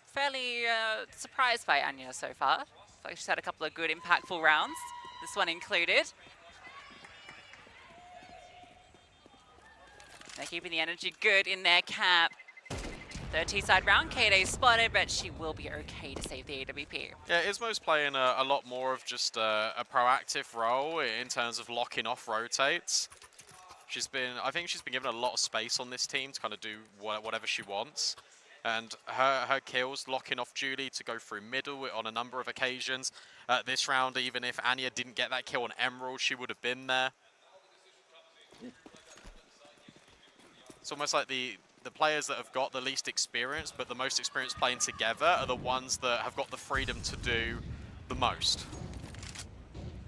fairly surprised by Anya so far. I feel like she's had a couple of good, impactful rounds, this one included. They're keeping the energy good in their cap. Third T-side round, Kaede spotted, but she will be okay to save the AWP. Yeah, Ismo's playing a lot more of just a proactive role in terms of locking off rotates. I think she's been given a lot of space on this team to kind of do whatever she wants. And her kills, locking off Julie to go through middle on a number of occasions. This round, even if Anya didn't get that kill on Emerald, she would have been there. It's almost like the players that have got the least experience, but the most experience playing together are the ones that have got the freedom to do the most.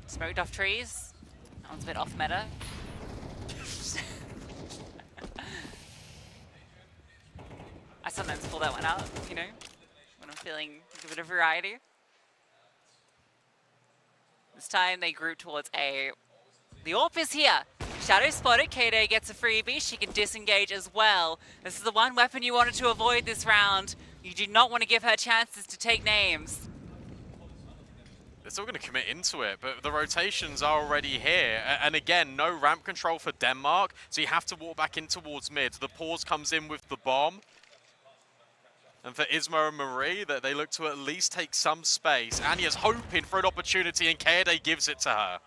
Smoked off trees. That one's a bit off meta. I sometimes pull that one out, you know, when I'm feeling a bit of variety. This time they group towards A. The AWP is here. Shadow spotted. Kaede gets a freebie. She can disengage as well. This is the one weapon you wanted to avoid this round. You do not want to give her chances to take names. They're still going to commit into it, but the rotations are already here. And again, no ramp control for Denmark, so you have to walk back in towards mid. The pause comes in with the bomb. And for Ismo and Marie, that they look to at least take some space. Anya's hoping for an opportunity, and Kaede gives it to her.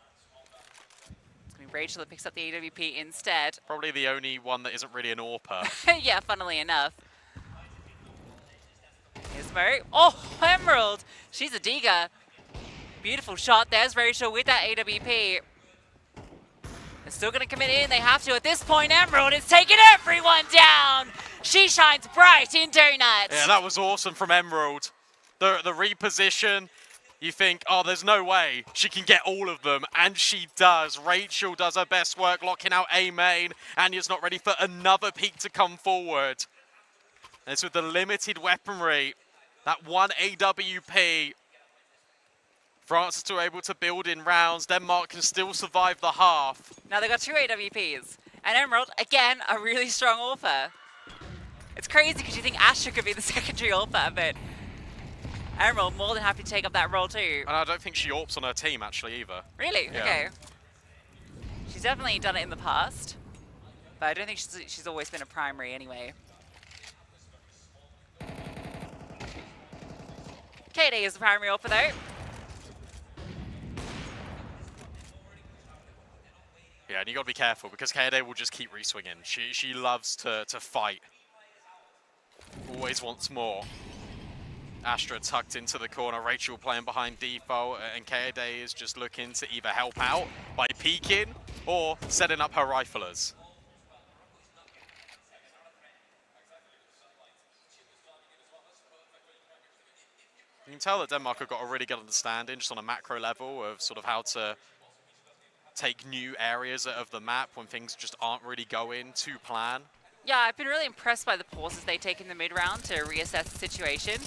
Rachel that picks up the AWP instead. Probably the only one that isn't really an AWPer. Yeah, funnily enough. Ismo. Oh, Emerald! She's a digger. Beautiful shot. There's Rachel with that AWP. They're still going to commit in. They have to at this point. Emerald is taking everyone down. She shines bright in Donut. Yeah, that was awesome from Emerald. The reposition. You think, oh, there's no way she can get all of them, and she does. Rachel does her best work locking out A main. Anya's not ready for another peak to come forward. And it's with the limited weaponry, that one AWP. France is still able to build in rounds. Denmark can still survive the half. Now they've got 2 AWPs. And Emerald, again, a really strong AWPer. It's crazy because you think Astra could be the secondary AWPer, but Emerald more than happy to take up that role too. And I don't think she AWPs on her team actually either. Really? Yeah. Okay. She's definitely done it in the past. But I don't think she's always been a primary anyway. KD is the primary AWPer though. Yeah, and you got to be careful because KD will just keep re-swinging. She loves to fight. Always wants more. Astra tucked into the corner, Rachel playing behind default, and KD is just looking to either help out by peeking or setting up her riflers. You can tell that Denmark have got a really good understanding just on a macro level of sort of how to take new areas of the map when things just aren't really going to plan. Yeah, I've been really impressed by the pauses they take in the mid-round to reassess the situation.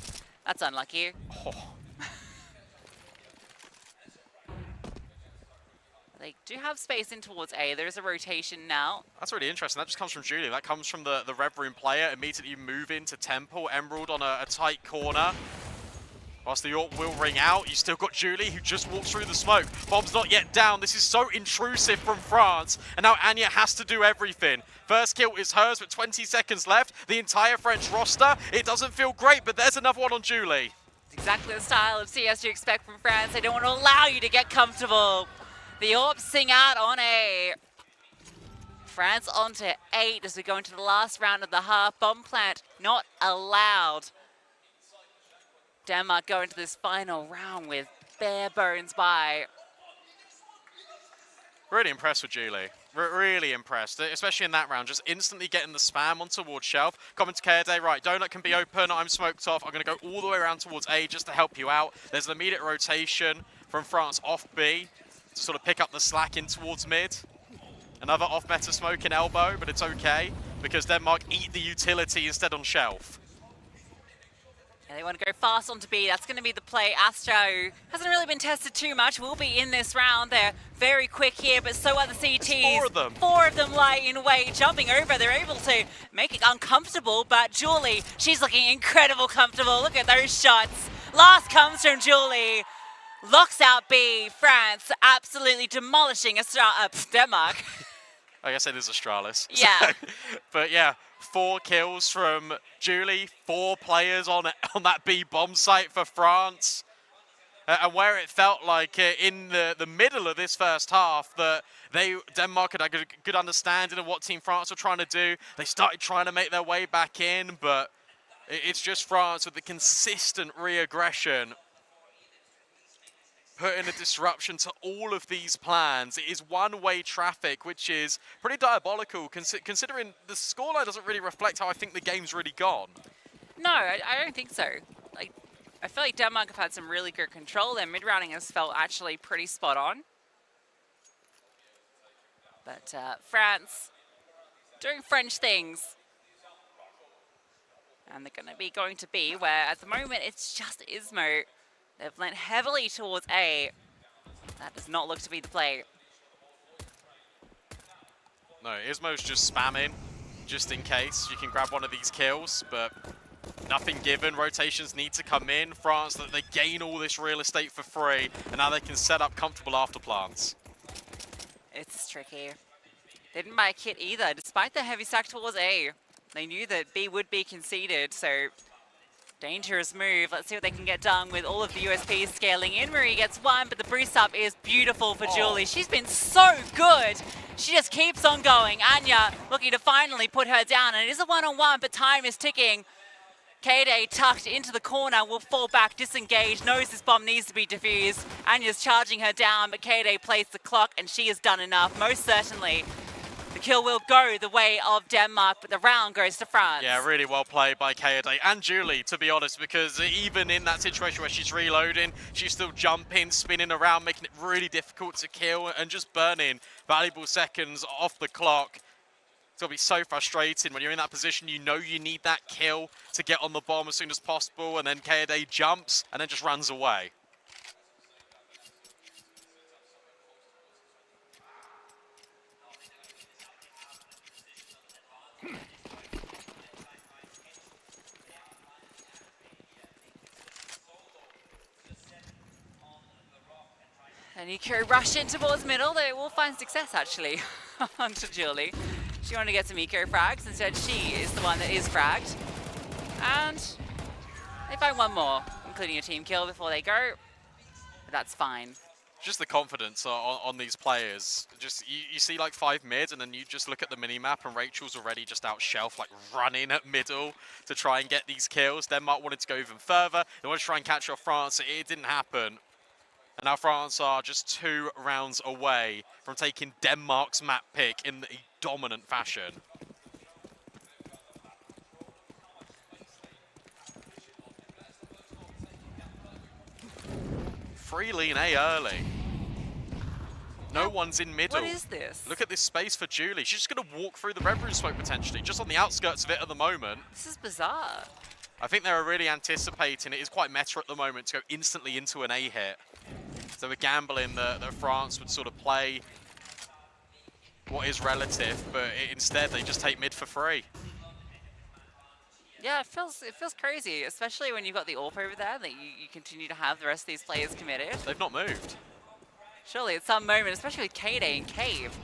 That's unlucky. Oh. They do have space in towards A. There's a rotation now. That's really interesting. That just comes from Julie. That comes from the Red Room player immediately moving to Temple. Emerald on a tight corner. Whilst the AWP will ring out, you still got Julie who just walks through the smoke. Bomb's not yet down. This is so intrusive from France. And now Anya has to do everything. First kill is hers, but 20 seconds left. The entire French roster, it doesn't feel great, but there's another one on Julie. It's exactly the style of CS you expect from France. They don't want to allow you to get comfortable. The AWP sing out on A. France on to 8 as we go into the last round of the half. Bomb plant not allowed. Denmark go into this final round with bare bones by. Really impressed with Julie. Really impressed, especially in that round. Just instantly getting the spam on towards Shelf. Coming to KD, right, Donut can be open. I'm smoked off. I'm going to go all the way around towards A just to help you out. There's an immediate rotation from France off B to sort of pick up the slack in towards mid. Another off-meta smoke in elbow, but it's okay because Denmark eat the utility instead on Shelf. Yeah, they want to go fast onto B. That's going to be the play. Astra, who hasn't really been tested too much, will be in this round. They're very quick here, but so are the CTs. It's 4 of them. 4 of them lie in wait, jumping over. They're able to make it uncomfortable, but Julie, she's looking incredible comfortable. Look at those shots. Last comes from Julie. Locks out B. France absolutely demolishing Denmark. I guess it is Astralis. Yeah. But yeah, 4 kills from Julie, 4 players on that B bomb site for France. And where it felt like in the middle of this first half that Denmark had a good understanding of what Team France were trying to do. They started trying to make their way back in, but it's just France with the consistent re-aggression, putting a disruption to all of these plans. It is one-way traffic, which is pretty diabolical, considering the scoreline doesn't really reflect how I think the game's really gone. No, I don't think so. Like, I feel like Denmark have had some really good control. Their mid-rounding has felt actually pretty spot on. But France doing French things. And they're going to be going to B, where at the moment it's just Ismo. They've lent heavily towards A. That does not look to be the play. No, Ismo's just spamming, just in case you can grab one of these kills, but nothing given. Rotations need to come in. France, that they gain all this real estate for free, and now they can set up comfortable afterplants. It's tricky. They didn't buy a kit either, despite the heavy stack towards A. They knew that B would be conceded, so dangerous move. Let's see what they can get done with all of the USPs scaling in. Marie gets 1, but the boost up is beautiful for Julie. She's been so good. She just keeps on going. Anya looking to finally put her down, and it is a one-on-one, but time is ticking. KD tucked into the corner, will fall back, disengage, knows this bomb needs to be defused. Anya's charging her down, but KD plays the clock, and she has done enough, most certainly. The kill will go the way of Denmark, but the round goes to France. Yeah, really well played by KD and Julie, to be honest, because even in that situation where she's reloading, she's still jumping, spinning around, making it really difficult to kill and just burning valuable seconds off the clock. It's going to be so frustrating when you're in that position. You know you need that kill to get on the bomb as soon as possible, and then KD jumps and then just runs away. And Nico rush in towards middle. They will find success, actually, onto Julie. She wanted to get some eco frags. Instead, she is the one that is fragged. And they find one more, including a team kill before they go. But that's fine. Just the confidence on these players. Just you see like 5 mid, and then you just look at the mini-map, and Rachel's already just out shelf, like running at middle to try and get these kills. Denmark wanted to go even further. They wanted to try and catch off France. It didn't happen. And now France are just 2 rounds away from taking Denmark's map pick in a dominant fashion. Free lean A early. No one's in middle. What is this? Look at this space for Julie. She's just going to walk through the Red Room smoke potentially, just on the outskirts of it at the moment. This is bizarre. I think they're really anticipating, it is quite meta at the moment, to go instantly into an A hit. So we're gambling that France would sort of play what is relative, but instead they just take mid for free. Yeah, it feels crazy, especially when you've got the AWP over there, that you continue to have the rest of these players committed. They've not moved. Surely at some moment, especially with K-Day and Cave,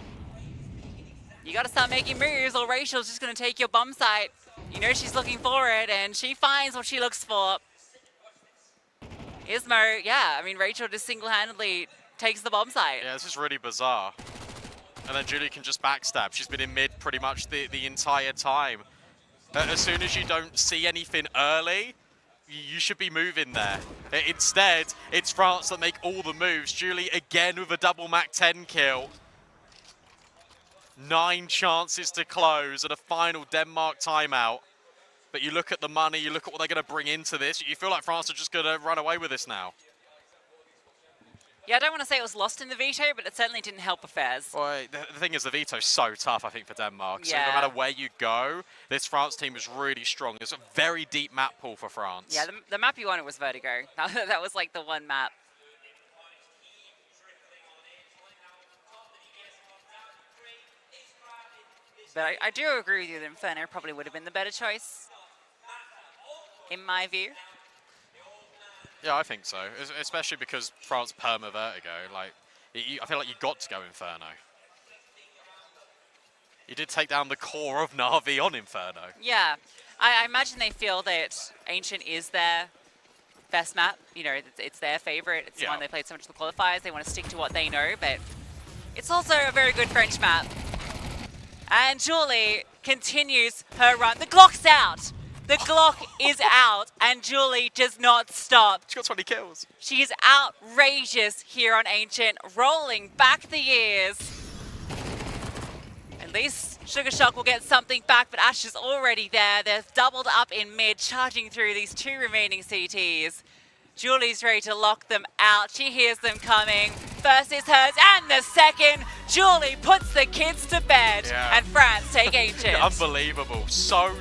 you got to start making moves, or Rachel's just going to take your bomb site. You know she's looking for it, and she finds what she looks for. Ismo, yeah, I mean, Rachel just single-handedly takes the bomb site. Yeah, this is really bizarre. And then Julie can just backstab. She's been in mid pretty much the entire time. As soon as you don't see anything early, you should be moving there. Instead, it's France that make all the moves. Julie again with a double Mac 10 kill. 9 chances to close and a final Denmark timeout. But you look at the money, you look at what they're going to bring into this, you feel like France are just going to run away with this now. Yeah, I don't want to say it was lost in the veto, but it certainly didn't help affairs. Well, the thing is, the veto's so tough, I think, for Denmark. So Yeah. no matter where you go, this France team is really strong. There's a very deep map pool for France. Yeah, the map you wanted was Vertigo. That was like the one map. But I do agree with you that Inferno probably would have been the better choice, in my view. Yeah, I think so. Especially because France perma Vertigo. Like, I feel like you got to go Inferno. You did take down the core of Na'Vi on Inferno. Yeah, I imagine they feel that Ancient is their best map. You know, it's their favorite. It's the one they played so much in the qualifiers. They want to stick to what they know, but it's also a very good French map. And Julie continues her run. The Glock's out. The Glock is out, and Julie does not stop. She got 20 kills. She is outrageous here on Ancient, rolling back the years. At least Sugar Shock will get something back, but Ash is already there. They're doubled up in mid, charging through these 2 remaining CTs. Julie's ready to lock them out. She hears them coming. First is hers, and the second. Julie puts the kids to bed, and France take Ancient. Unbelievable. So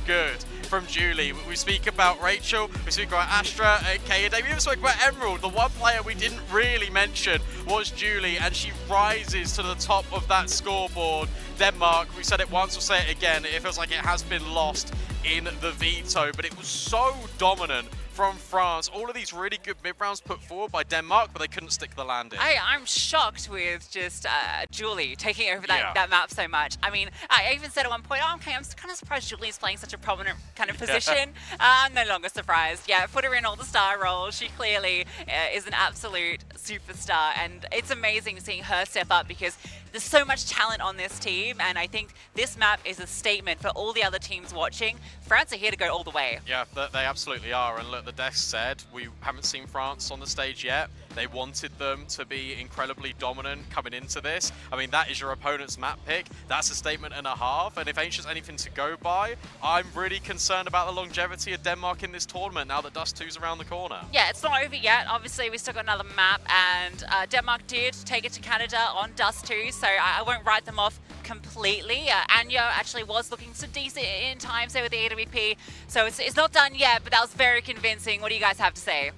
good from Julie. We speak about Rachel, we speak about Astra, Kaede, we even spoke about Emerald. The one player we didn't really mention was Julie, and she rises to the top of that scoreboard. Denmark, we said it once, we'll say it again, it feels like it has been lost in the veto, but it was so dominant from France. All of these really good mid-rounds put forward by Denmark, but they couldn't stick the landing. I'm shocked with just Julie taking over that map so much. I mean, I even said at one point, oh, okay, I'm kind of surprised Julie's playing such a prominent kind of position. I'm no longer surprised. Yeah, put her in all the star roles. She clearly is an absolute superstar, and it's amazing seeing her step up because there's so much talent on this team, and I think this map is a statement for all the other teams watching. France are here to go all the way. Yeah, they absolutely are, and look, the desk said we haven't seen France on the stage yet. They wanted them to be incredibly dominant coming into this. I mean, that is your opponent's map pick. That's a statement and a half, and if Ancient's anything to go by, I'm really concerned about the longevity of Denmark in this tournament now that Dust 2's around the corner. Yeah, it's not over yet. Obviously, we still got another map, and Denmark did take it to Canada on Dust 2, so I won't write them off completely. Anya actually was looking some decent in times there with the AWP, so it's not done yet, but that was very convincing. What do you guys have to say?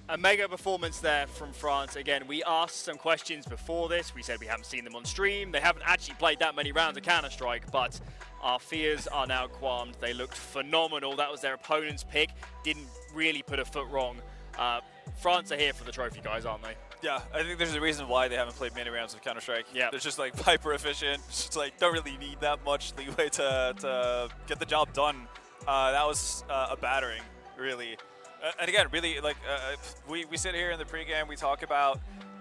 A mega performance there from France. Again, we asked some questions before this. We said we haven't seen them on stream. They haven't actually played that many rounds of Counter-Strike, but our fears are now qualmed. They looked phenomenal. That was their opponent's pick. Didn't really put a foot wrong. France are here for the trophy, guys, aren't they? Yeah, I think there's a reason why they haven't played many rounds of Counter-Strike. Yeah. They're just like hyper efficient. Just like don't really need that much leeway to get the job done. That was a battering, really. And again, really, like we sit here in the pregame, we talk about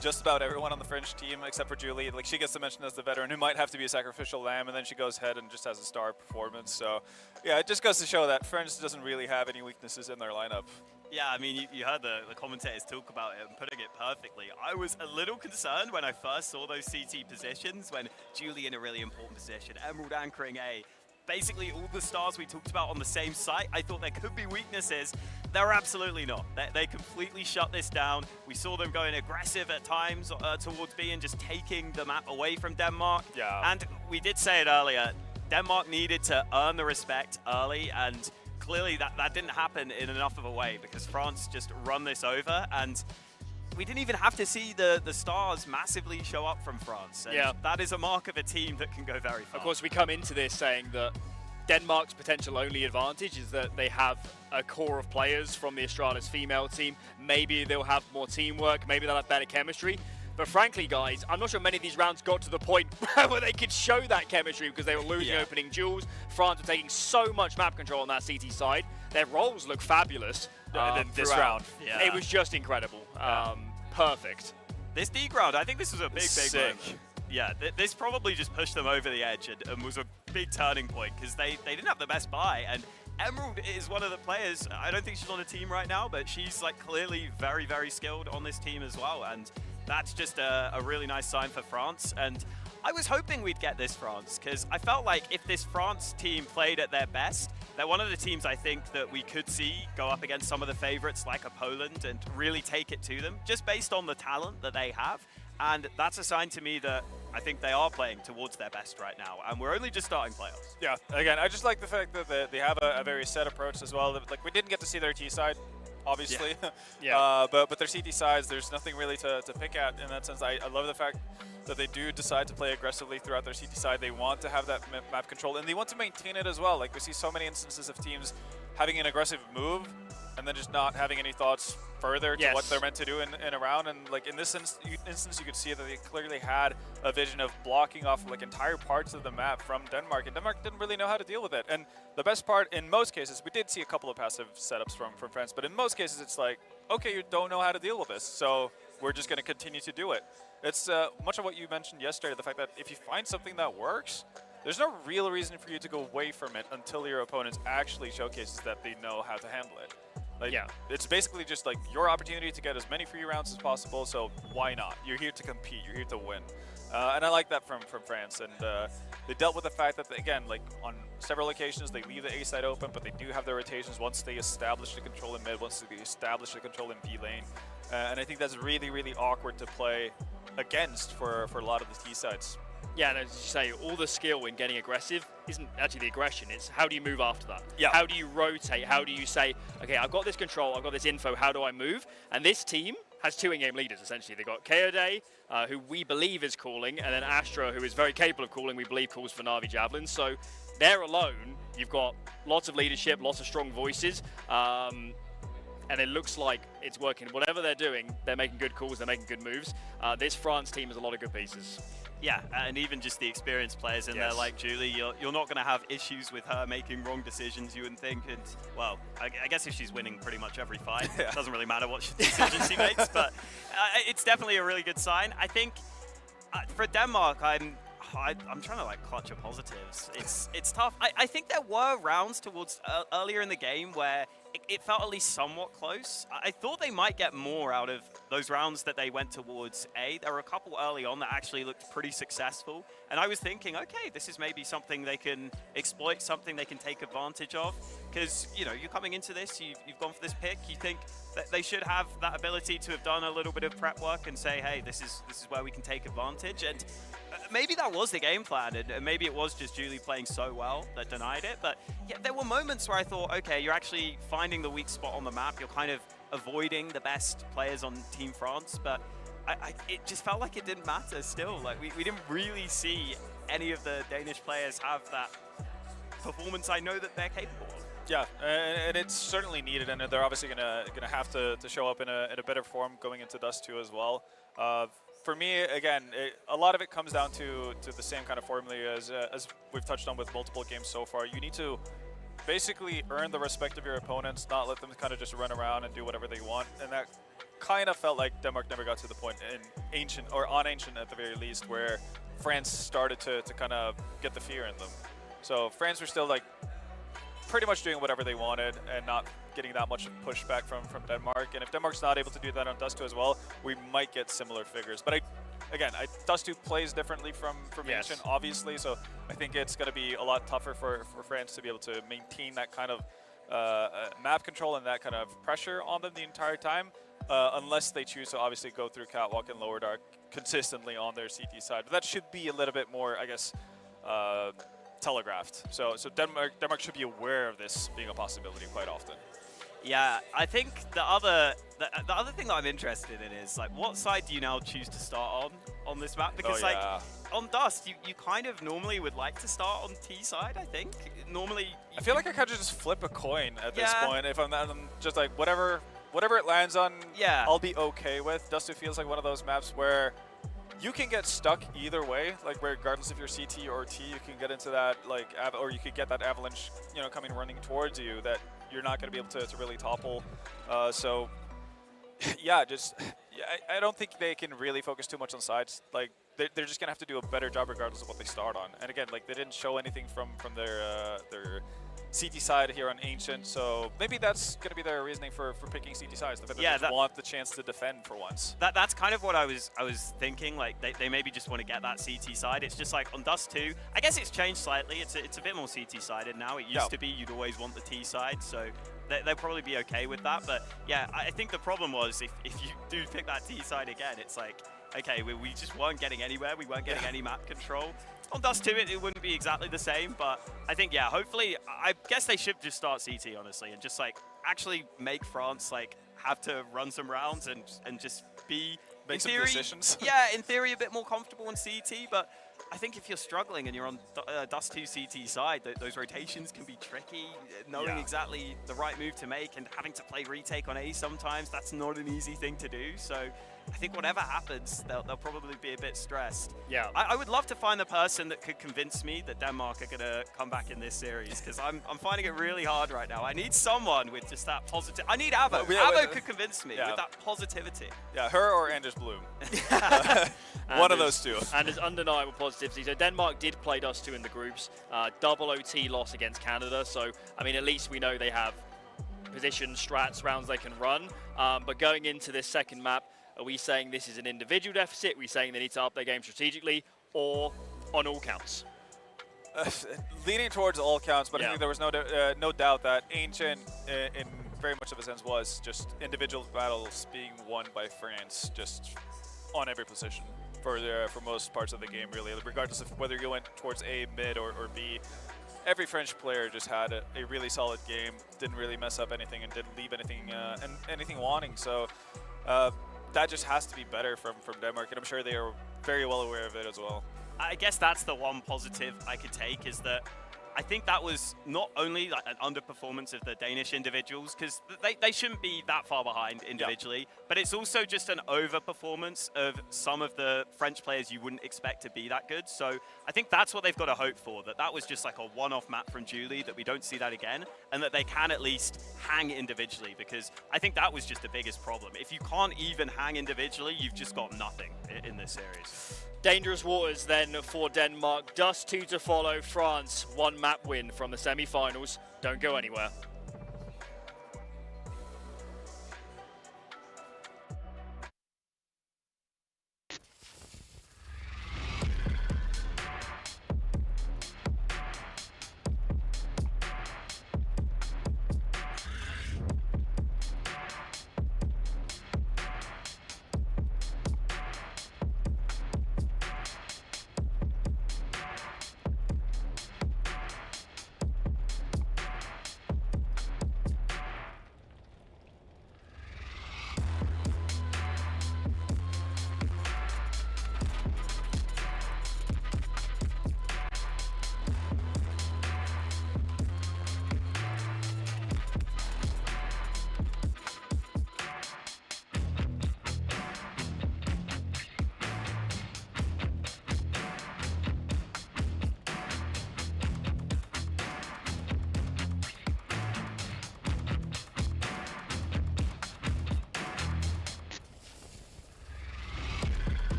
just about everyone on the French team except for Julie. Like she gets to mention as the veteran who might have to be a sacrificial lamb, and then she goes ahead and just has a star performance. So yeah, it just goes to show that France doesn't really have any weaknesses in their lineup. Yeah, I mean, you heard the commentators talk about it and putting it perfectly. I was a little concerned when I first saw those CT positions, when Julie in a really important position, Emerald anchoring A, basically all the stars we talked about on the same site. I thought there could be weaknesses. There are absolutely not. They completely shut this down. We saw them going aggressive at times towards B and just taking the map away from Denmark. Yeah. And we did say it earlier, Denmark needed to earn the respect early, and clearly that didn't happen in enough of a way because France just run this over, and we didn't even have to see the stars massively show up from France. And yeah. That is a mark of a team that can go very far. Of course, we come into this saying that Denmark's potential only advantage is that they have a core of players from the Astralis female team. Maybe they'll have more teamwork, maybe they'll have better chemistry. But frankly, guys, I'm not sure many of these rounds got to the point where they could show that chemistry because they were losing opening duels. France were taking so much map control on that CT side. Their roles look fabulous this throughout. round. Yeah. It was just incredible. Perfect. This D ground, I think this was a big Sick. move. Yeah, this probably just pushed them over the edge and was a big turning point because they didn't have the best buy. And Emerald is one of the players, I don't think she's on a team right now, but she's like clearly very, very skilled on this team as well. And that's just a really nice sign for France. And I was hoping we'd get this France because I felt like if this France team played at their best, they're one of the teams I think that we could see go up against some of the favorites like a Poland and really take it to them just based on the talent that they have. And that's a sign to me that I think they are playing towards their best right now. And we're only just starting playoffs. Yeah, again, I just like the fact that they have a very set approach as well. Like we didn't get to see their T side, obviously. Yeah. But their CT sides, there's nothing really to pick at in that sense. I love the fact that they do decide to play aggressively throughout their CT side. They want to have that map control, and they want to maintain it as well. Like we see so many instances of teams having an aggressive move and then just not having any thoughts further to what they're meant to do in a round. And like in this instance, you could see that they clearly had a vision of blocking off like entire parts of the map from Denmark, and Denmark didn't really know how to deal with it. And the best part, in most cases, we did see a couple of passive setups from France, but in most cases it's like, okay, you don't know how to deal with this, so we're just going to continue to do it. It's much of what you mentioned yesterday, the fact that if you find something that works, there's no real reason for you to go away from it until your opponent actually showcases that they know how to handle it. Like, Yeah. It's basically just like your opportunity to get as many free rounds as possible, so why not? You're here to compete, you're here to win. And I like that from France. And they dealt with the fact that, again, like on several occasions, they leave the A side open, but they do have their rotations once they establish the control in mid, once they establish the control in B lane. And I think that's really, really awkward to play against for a lot of the T sides. Yeah, and as you say, all the skill in getting aggressive isn't actually the aggression, it's how do you move after that? Yeah. How do you rotate? How do you say, okay, I've got this control, I've got this info, how do I move? And this team has two in-game leaders, essentially. They've got Kaode, who we believe is calling, and then Astra, who is very capable of calling, we believe calls for Na'Vi Javelin. So there alone, you've got lots of leadership, lots of strong voices, and it looks like it's working. Whatever they're doing, they're making good calls, they're making good moves. This France team has a lot of good pieces. Yeah, and even just the experienced players in there like Julie, you're not going to have issues with her making wrong decisions, you wouldn't think. And, well, I guess if she's winning pretty much every fight, it doesn't really matter what decision she makes. But it's definitely a really good sign. I think for Denmark, I'm trying to like clutch at positives. It's tough. I think there were rounds towards earlier in the game where it felt at least somewhat close. I thought they might get more out of those rounds that they went towards A. There were a couple early on that actually looked pretty successful. And I was thinking, okay, this is maybe something they can exploit, something they can take advantage of. Because, you know, you're coming into this, you've gone for this pick, you think that they should have that ability to have done a little bit of prep work and say, hey, this is where we can take advantage. And maybe that was the game plan, and maybe it was just Julie playing so well that denied it. But yeah, there were moments where I thought, okay, you're actually finding the weak spot on the map. You're kind of avoiding the best players on Team France. But it just felt like it didn't matter still. Like we didn't really see any of the Danish players have that performance I know that they're capable of. Yeah, and it's certainly needed, and they're obviously gonna have to show up in a better form going into Dust 2 as well. For me, again, a lot of it comes down to the same kind of formula as we've touched on with multiple games so far. You need to basically earn the respect of your opponents, not let them kind of just run around and do whatever they want, and that kind of felt like Denmark never got to the point in Ancient, or on Ancient at the very least, where France started to kind of get the fear in them. So France were still like pretty much doing whatever they wanted and not getting that much pushback from Denmark. And if Denmark's not able to do that on Dust 2 as well, we might get similar figures. But Dust 2 plays differently from Yes. Ancient, obviously, so I think it's going to be a lot tougher for France to be able to maintain that kind of map control and that kind of pressure on them the entire time, unless they choose to obviously go through Catwalk and Lower Dark consistently on their CT side. But that should be a little bit more, I guess, telegraphed. So Denmark should be aware of this being a possibility quite often. Yeah, I think the other thing that I'm interested in is like, what side do you now choose to start on this map? Because like on Dust, you kind of normally would like to start on T side. I think normally. I feel like I kind of just flip a coin at this point. If I'm just like whatever it lands on, I'll be okay with. Dust 2 feels like one of those maps where you can get stuck either way, like regardless if you're CT or T, you can get into that like, or you could get that avalanche, coming running towards you that you're not going to be able to really topple. So, yeah, I don't think they can really focus too much on sides. Like they're just going to have to do a better job regardless of what they start on. And again, like they didn't show anything from their CT side here on Ancient, so maybe that's going to be their reasoning for picking CT sides. The fact that they want the chance to defend for once. That's kind of what I was thinking. Like they maybe just want to get that CT side. It's just like on Dust 2, I guess it's changed slightly. It's a bit more CT sided now. It used to be you'd always want the T side, so they'll probably be okay with that. But yeah, I think the problem was if you do pick that T side again, it's like, okay, we just weren't getting anywhere. We weren't getting any map control. On Dust 2, it wouldn't be exactly the same, but I think, yeah, hopefully, I guess they should just start CT, honestly, and just, like, actually make France, like, have to run some rounds and just be, make some decisions. Yeah, in theory, a bit more comfortable in CT, but I think if you're struggling and you're on Dust 2 CT side, those rotations can be tricky, knowing exactly the right move to make and having to play retake on A sometimes, that's not an easy thing to do, so I think whatever happens, they'll probably be a bit stressed. Yeah. I would love to find the person that could convince me that Denmark are going to come back in this series, because I'm finding it really hard right now. I need someone with just that positive. I need Avo. Avo could convince me with that positivity. Yeah, her or Anders Bloom. One of those two. And there's undeniable positivity. So Denmark did play Dust 2 in the groups. Double OT loss against Canada. So, I mean, at least we know they have position, strats, rounds they can run. But going into this second map, are we saying this is an individual deficit? Are we saying they need to up their game strategically, or on all counts? Leaning towards all counts, but I think there was no doubt that Ancient, in very much of a sense, was just individual battles being won by France, just on every position for most parts of the game, really, regardless of whether you went towards A, mid, or B. Every French player just had a really solid game, didn't really mess up anything, and didn't leave anything wanting. So. That just has to be better from Denmark, and I'm sure they are very well aware of it as well. I guess that's the one positive I could take, is that I think that was not only like an underperformance of the Danish individuals, because they shouldn't be that far behind individually, but it's also just an overperformance of some of the French players you wouldn't expect to be that good. So I think that's what they've got to hope for, that was just like a one-off map from Julie, that we don't see that again, and that they can at least hang individually, because I think that was just the biggest problem. If you can't even hang individually, you've just got nothing in this series. Dangerous waters then for Denmark. Dust 2 to follow. France, one map win from the semi-finals. Don't go anywhere.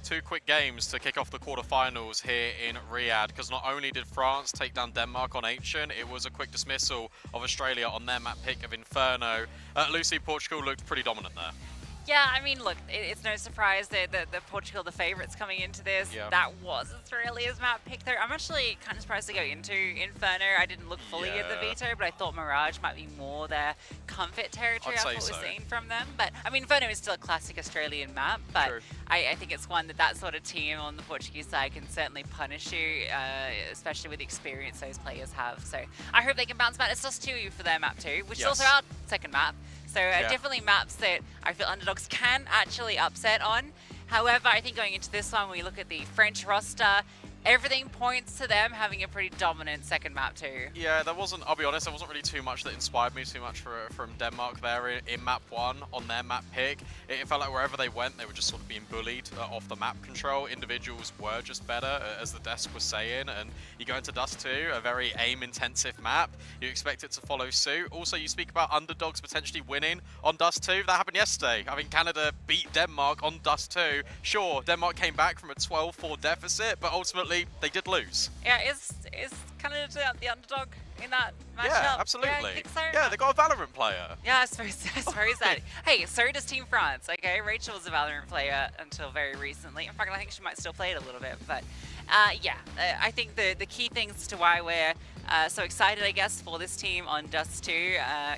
two quick games to kick off the quarterfinals here in Riyadh, because not only did France take down Denmark on Ancient, it was a quick dismissal of Australia on their map pick of Inferno. Lucy, Portugal looked pretty dominant there. Yeah, I mean, look, it's no surprise that the Portugal, the favourites coming into this, that was Australia's map pick there. I'm actually kind of surprised to go into Inferno. I didn't look fully at the veto, but I thought Mirage might be more their comfort territory after what we're seeing from them. But, I mean, Inferno is still a classic Australian map, but I think it's one that sort of team on the Portuguese side can certainly punish you, especially with the experience those players have. So I hope they can bounce back. It's just 2 for their map too, which is also our second map. So definitely maps that I feel underdogs can actually upset on. However, I think going into this one, when we look at the French roster, everything points to them having a pretty dominant second map too. Yeah, I'll be honest, there wasn't really too much that inspired me too much from Denmark there in map 1 on their map pick. It felt like wherever they went, they were just sort of being bullied off the map control. Individuals were just better, as the desk was saying, and you go into Dust 2, a very aim-intensive map. You expect it to follow suit. Also, you speak about underdogs potentially winning on Dust 2. That happened yesterday. I mean, Canada beat Denmark on Dust 2. Sure, Denmark came back from a 12-4 deficit, but ultimately, they did lose. Yeah, is Canada the underdog in that matchup? Yeah, absolutely. Yeah, you think so? Yeah, they got a Valorant player. Yeah, I suppose that. Hey, so does Team France, okay? Rachel was a Valorant player until very recently. In fact, I think she might still play it a little bit, but I think the key things to why we're so excited, I guess, for this team on Dust 2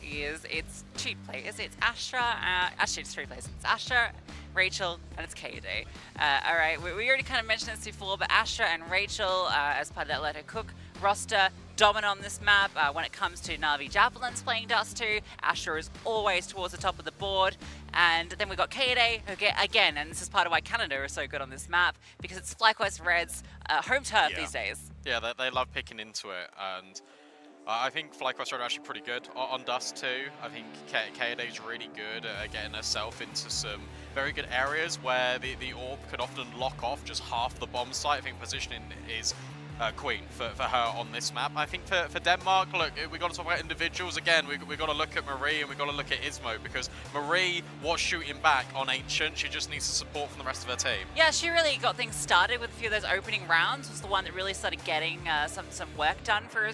is it's 2 players. It's Astra, actually it's 3 players. It's Astra, Rachel, and it's Kaede. All right, we already kind of mentioned this before, but Astra and Rachel, as part of that Let Her Cook roster, dominant on this map. When it comes to Na'Vi Javelins playing Dust 2, Astra is always towards the top of the board. And then we've got Kaede, who again, and this is part of why Canada is so good on this map, because it's FlyQuest Red's home turf these days. Yeah, they love picking into it, and I think FlyQuest are actually pretty good on Dust 2. I think Kaede's really good at getting herself into some very good areas where the orb could often lock off just half the bomb site. I think positioning is queen for her on this map. I think for Denmark, look, we've got to talk about individuals again. We've got to look at Marie and we've got to look at Ismo, because Marie was shooting back on Ancient. She just needs the support from the rest of her team. Yeah, she really got things started with a few of those opening rounds. Was the one that really started getting some work done for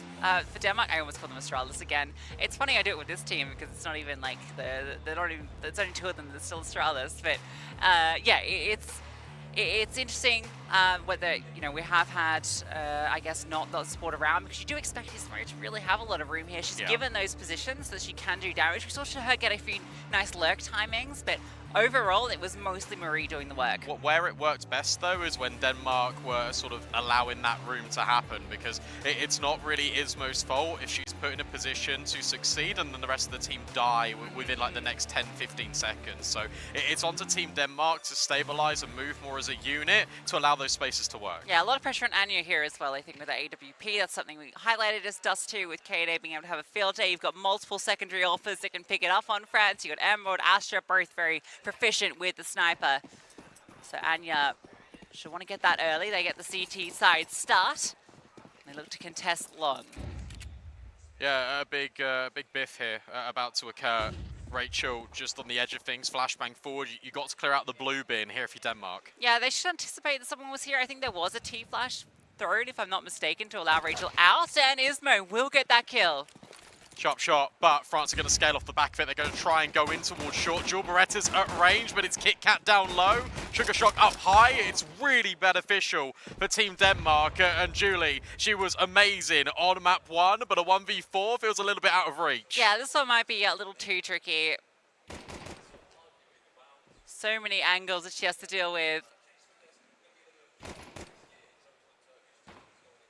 Denmark. I almost call them Astralis again. It's funny I do it with this team because it's not even like they're not even. It's only 2 of them that's still Astralis. But yeah, it's interesting whether, we have had, I guess, not the support around, because you do expect Ismo to really have a lot of room here. She's given those positions so that she can do damage. We saw her get a few nice lurk timings, but overall, it was mostly Marie doing the work. Where it worked best, though, is when Denmark were sort of allowing that room to happen, because it's not really Ismo's fault if she's put in a position to succeed and then the rest of the team die within like the next 10-15 seconds. So it's onto Team Denmark to stabilize and move more as a unit to allow those spaces to work. Yeah, a lot of pressure on Anya here as well, I think, with that AWP. That's something we highlighted as Dust 2 with Kaede being able to have a field day. You've got multiple secondary offers that can pick it up on France. You've got Emerald, Astra, both very proficient with the sniper. So Anya should want to get that early. They get the CT side start. They look to contest long. Yeah, a big biff here about to occur. Rachel just on the edge of things, flashbang forward. You got to clear out the blue bin here if you're Denmark. Yeah, they should anticipate that someone was here. I think there was a T-flash thrown, if I'm not mistaken, to allow Rachel out, and Ismo will get that kill. Sharp shot, but France are going to scale off the back of it. They're going to try and go in towards short. Jewel Beretta's at range, but it's Kit Kat down low. Sugar Shock up high. It's really beneficial for Team Denmark. And Julie, she was amazing on map 1, but a 1v4 feels a little bit out of reach. Yeah, this one might be a little too tricky. So many angles that she has to deal with.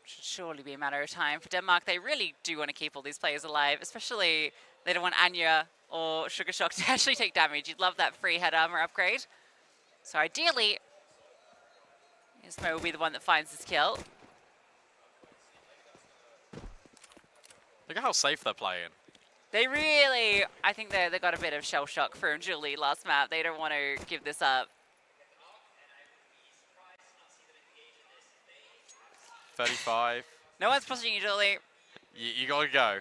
Surely be a matter of time for Denmark. They really do want to keep all these players alive, especially they don't want Anya or Sugar Shock to actually take damage. You'd love that free head armor upgrade. So ideally, Ismo will be the one that finds this kill. Look at how safe they're playing. They really, I think they got a bit of shell shock from Julie last map. They don't want to give this up. 35. No one's pushing you, Julie. You gotta go.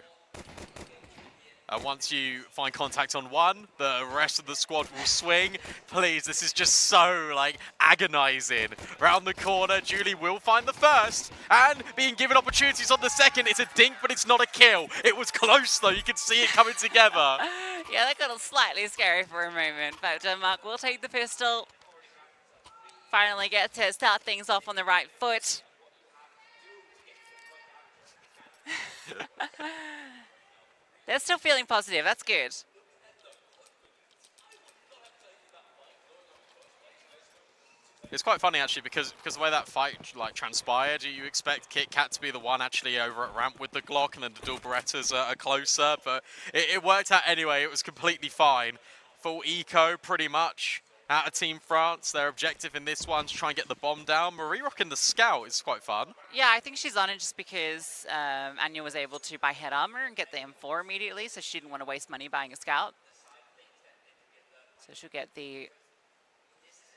And once you find contact on one, the rest of the squad will swing. Please, this is just so, like, agonizing. Round the corner, Julie will find the first. And being given opportunities on the second. It's a dink, but it's not a kill. It was close, though. You can see it coming together. Yeah, that got slightly scary for a moment. But Denmark will take the pistol. Finally get to start things off on the right foot. They're still feeling positive. That's good. It's quite funny actually because the way that fight like transpired, you expect Kit Kat to be the one actually over at ramp with the Glock, and then the dual Berettas are closer, but it worked out anyway. It was completely fine. Full eco pretty much out of Team France. Their objective in this one is to try and get the bomb down. Marie rocking the scout is quite fun. Yeah, I think she's on it just because Anya was able to buy head armor and get the M4 immediately, so she didn't want to waste money buying a scout. So she'll get the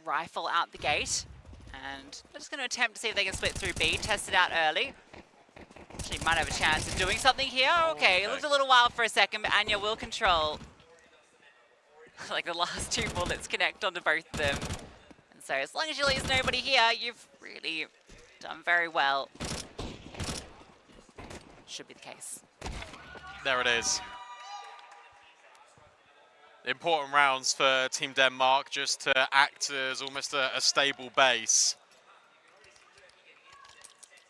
rifle out the gate, and they're just going to attempt to see if they can split through B, test it out early. She might have a chance of doing something here. Okay, it looked a little wild for a second, but Anya will control. Like the last two bullets connect onto both of them. And so as long as you lose nobody here, you've really done very well. Should be the case. There it is. Important rounds for Team Denmark, just to act as almost a stable base.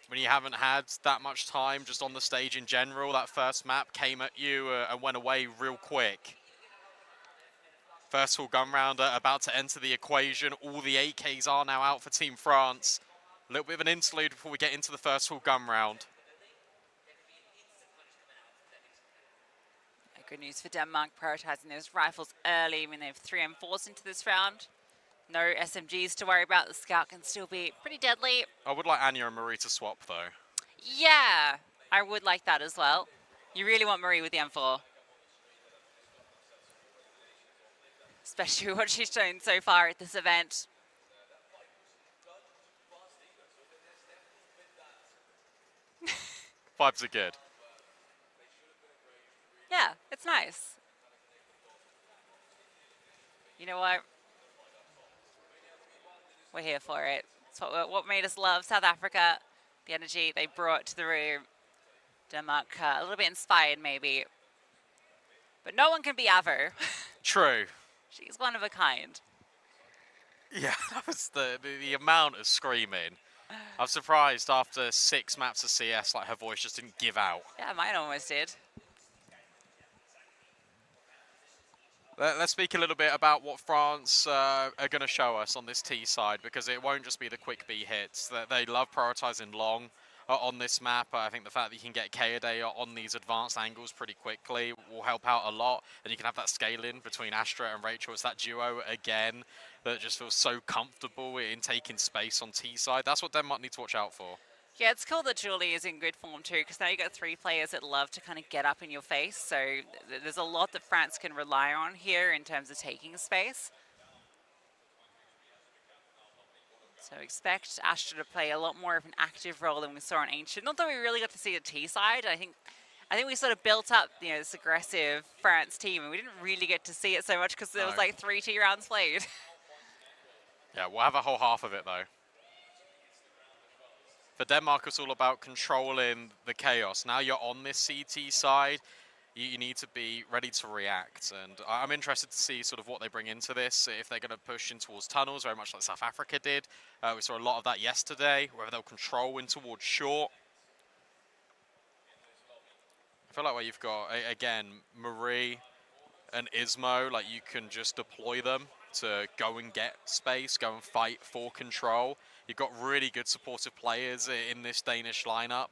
When you haven't had that much time just on the stage in general, that first map came at you and went away real quick. First full gun round about to enter the equation. All the AKs are now out for Team France. A little bit of an interlude before we get into the first full gun round. Good news for Denmark, prioritizing those rifles early. I mean, they have 3 M4s into this round. No SMGs to worry about. The scout can still be pretty deadly. I would like Anya and Marie to swap, though. Yeah, I would like that as well. You really want Marie with the M4. Especially what she's shown so far at this event. Vibes are good. Yeah, it's nice. You know what? We're here for it. It's what made us love South Africa. The energy they brought to the room. Denmark, a little bit inspired maybe. But no one can be Avo. True. She's one of a kind. Yeah, that was the amount of screaming. I'm surprised after 6 maps of CS, like her voice just didn't give out. Yeah, mine almost did. Let's speak a little bit about what France are going to show us on this T side, because it won't just be the quick B hits. They love prioritizing long on this map. I think the fact that you can get K-A-Day on these advanced angles pretty quickly will help out a lot, and you can have that scaling between Astra and Rachel. It's that duo again that just feels so comfortable in taking space on T side. That's what Denmark need to watch out for. Yeah, it's cool that Julie is in good form too, because now you've got 3 players that love to kind of get up in your face. So there's a lot that France can rely on here in terms of taking space. So expect Astra to play a lot more of an active role than we saw on Ancient. Not that we really got to see the T side. I think we sort of built up, you know, this aggressive France team, and we didn't really get to see it so much because there was like 3 T rounds played. Yeah, we'll have a whole half of it though. For Denmark, it's all about controlling the chaos. Now you're on this CT side, you need to be ready to react. And I'm interested to see sort of what they bring into this, if they're going to push in towards tunnels, very much like South Africa did. We saw a lot of that yesterday, whether they'll control in towards short. I feel like where you've got, again, Marie and Ismo, like you can just deploy them to go and get space, go and fight for control. You've got really good supportive players in this Danish lineup.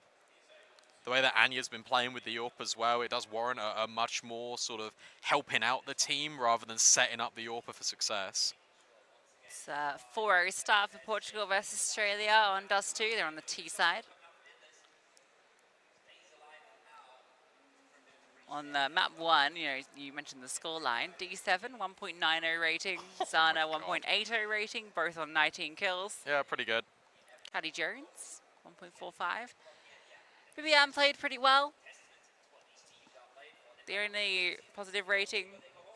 The way that Anya's been playing with the AWP as well, it does warrant a much more sort of helping out the team rather than setting up the AWP for success. It's 4-0 start for Portugal versus Australia on Dust 2. They're on the T side. On map 1, you know, you mentioned the scoreline. D7, 1.90 rating. Zana, 1.80 rating, both on 19 kills. Yeah, pretty good. Caddy Jones, 1.45. BBM played pretty well. the only positive rating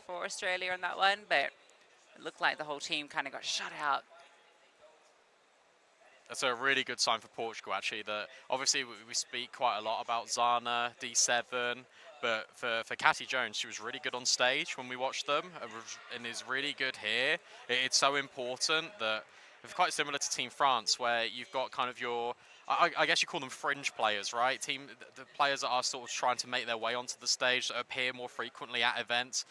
for Australia on that one, but it looked like the whole team kind of got shut out. That's a really good sign for Portugal, actually. That obviously we speak quite a lot about Zana, D7, but for Catty Jones, she was really good on stage when we watched them, and is really good here. It's so important that it's quite similar to Team France, where you've got kind of your, I guess you call them fringe players, right? The players that are sort of trying to make their way onto the stage, that appear more frequently at events.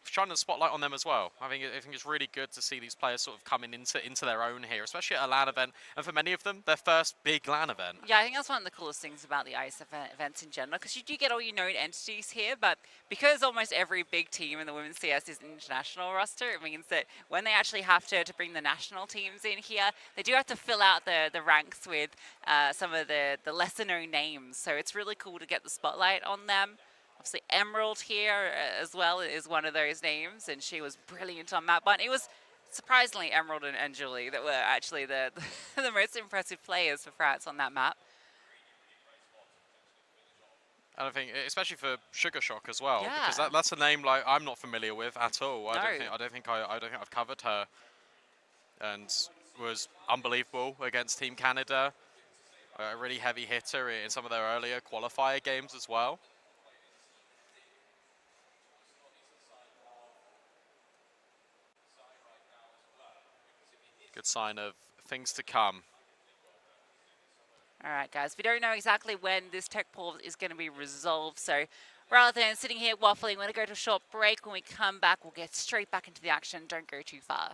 Shining the spotlight on them as well. I think it's really good to see these players sort of coming into their own here, especially at a LAN event, and for many of them, their first big LAN event. Yeah, I think that's one of the coolest things about the Iesf events in general, because you do get all your known entities here, but because almost every big team in the women's CS is an international roster, it means that when they actually have to bring the national teams in here, they do have to fill out the ranks with some of the lesser known names. So it's really cool to get the spotlight on them. Obviously, Emerald here as well is one of those names, and she was brilliant on map. But it was surprisingly Emerald and Julie that were actually the most impressive players for France on that map. And I think, especially for Sugar Shock as well, Yeah. because that's a name like I'm not familiar with at all. No. I don't think I've covered her, and was unbelievable against Team Canada. A really heavy hitter in some of their earlier qualifier games as well. Good sign of things to come. All right, guys, we don't know exactly when this tech pool is going to be resolved, so rather than sitting here waffling, we're going to go to a short break. When we come back, we'll get straight back into the action. Don't go too far.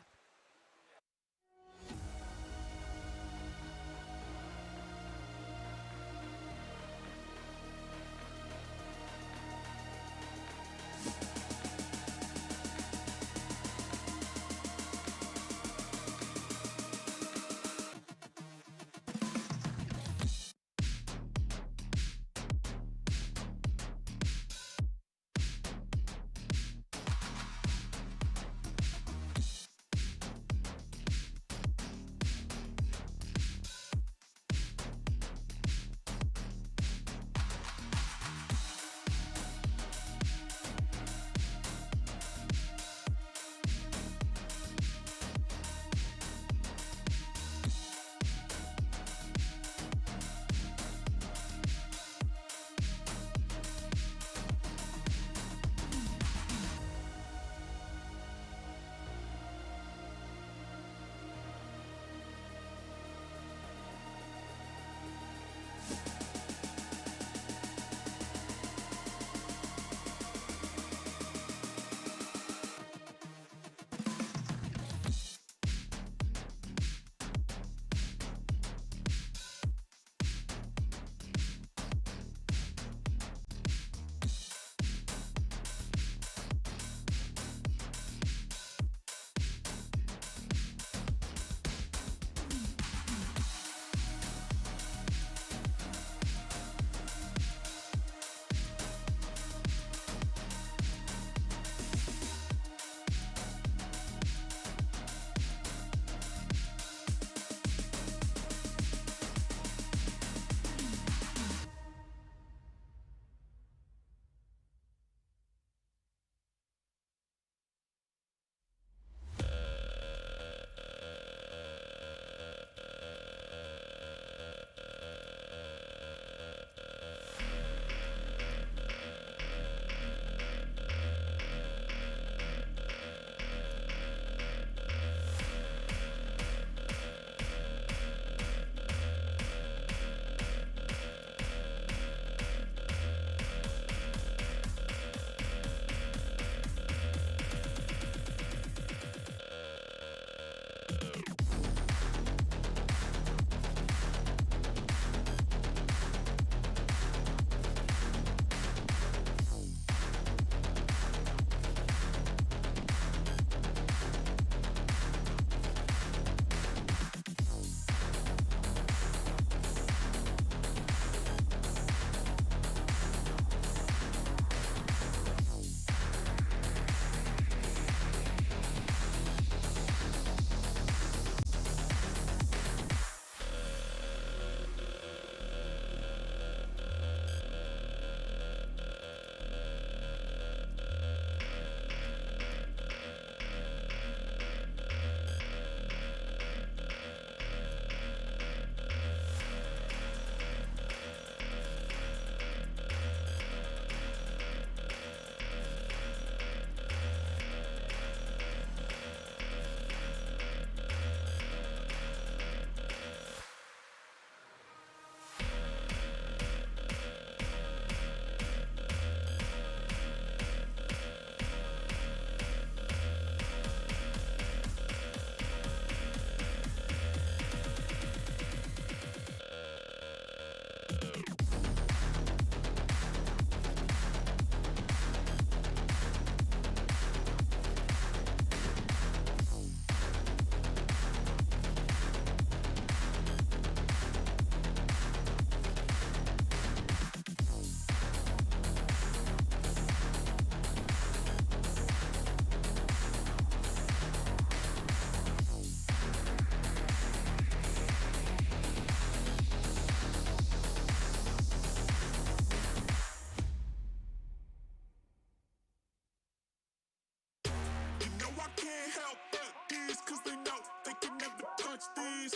these.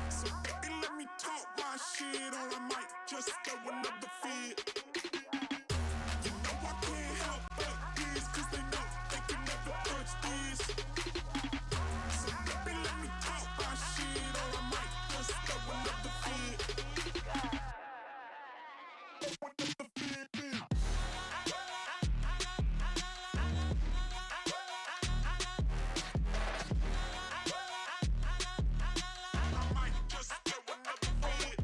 So baby, let me talk my shit, or I might just throw another fit. You know I can't help but these, cause they know they can never touch these. So baby, let me talk my shit, or I might just throw another fit. I might just throw another fit. Just throw another fit.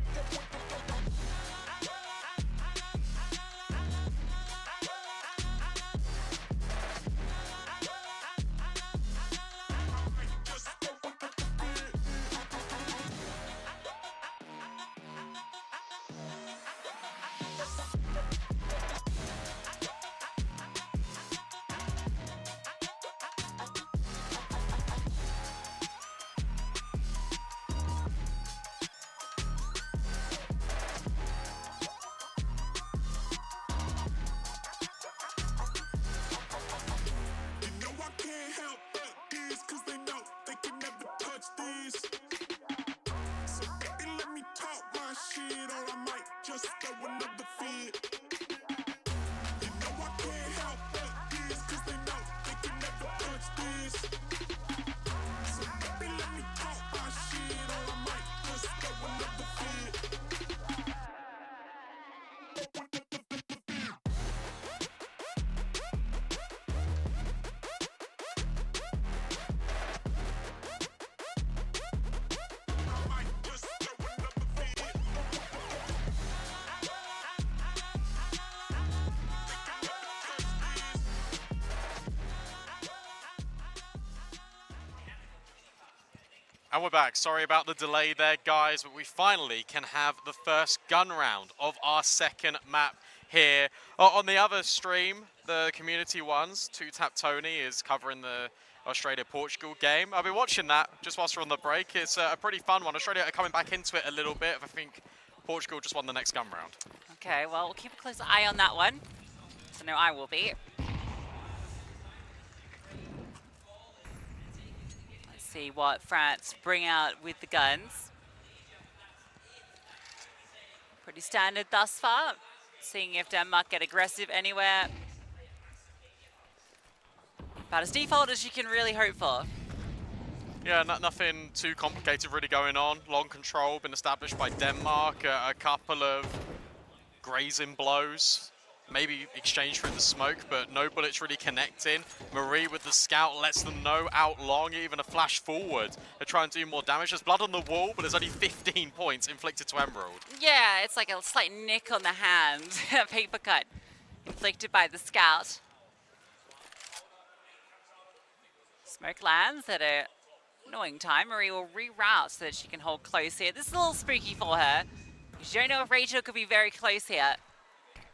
You know I can't help but these, cause they know they can never touch these. So baby, let me talk my shit, or I might just throw another fit. You know I can't help but these, cause they know they can never touch these. So baby, let me talk my shit, or I might just throw another fit. I might just throw another fit. And we're back. Sorry about the delay there, guys, but we finally can have the first gun round of our second map here. On the other stream, the community ones, 2Tap Tony is covering the Australia-Portugal game. I've been watching that just whilst we're on the break. It's a pretty fun one. Australia are coming back into it a little bit. I think Portugal just won the next gun round. Okay, well, we'll keep a close eye on that one. So no, I will be. Let's see what France bring out with the guns. Pretty standard thus far. Seeing if Denmark get aggressive anywhere. About as default as you can really hope for. Yeah, nothing too complicated really going on. Long control been established by Denmark. A couple of grazing blows. Maybe exchange for the smoke, but no bullets really connecting. Marie with the scout lets them know out long, even a flash forward to try and do more damage. There's blood on the wall, but there's only 15 points inflicted to Emerald. Yeah, it's like a slight nick on the hand. A paper cut inflicted by the scout. Smoke lands at an annoying time. Marie will reroute so that she can hold close here. This is a little spooky for her. You don't know if Rachel could be very close here.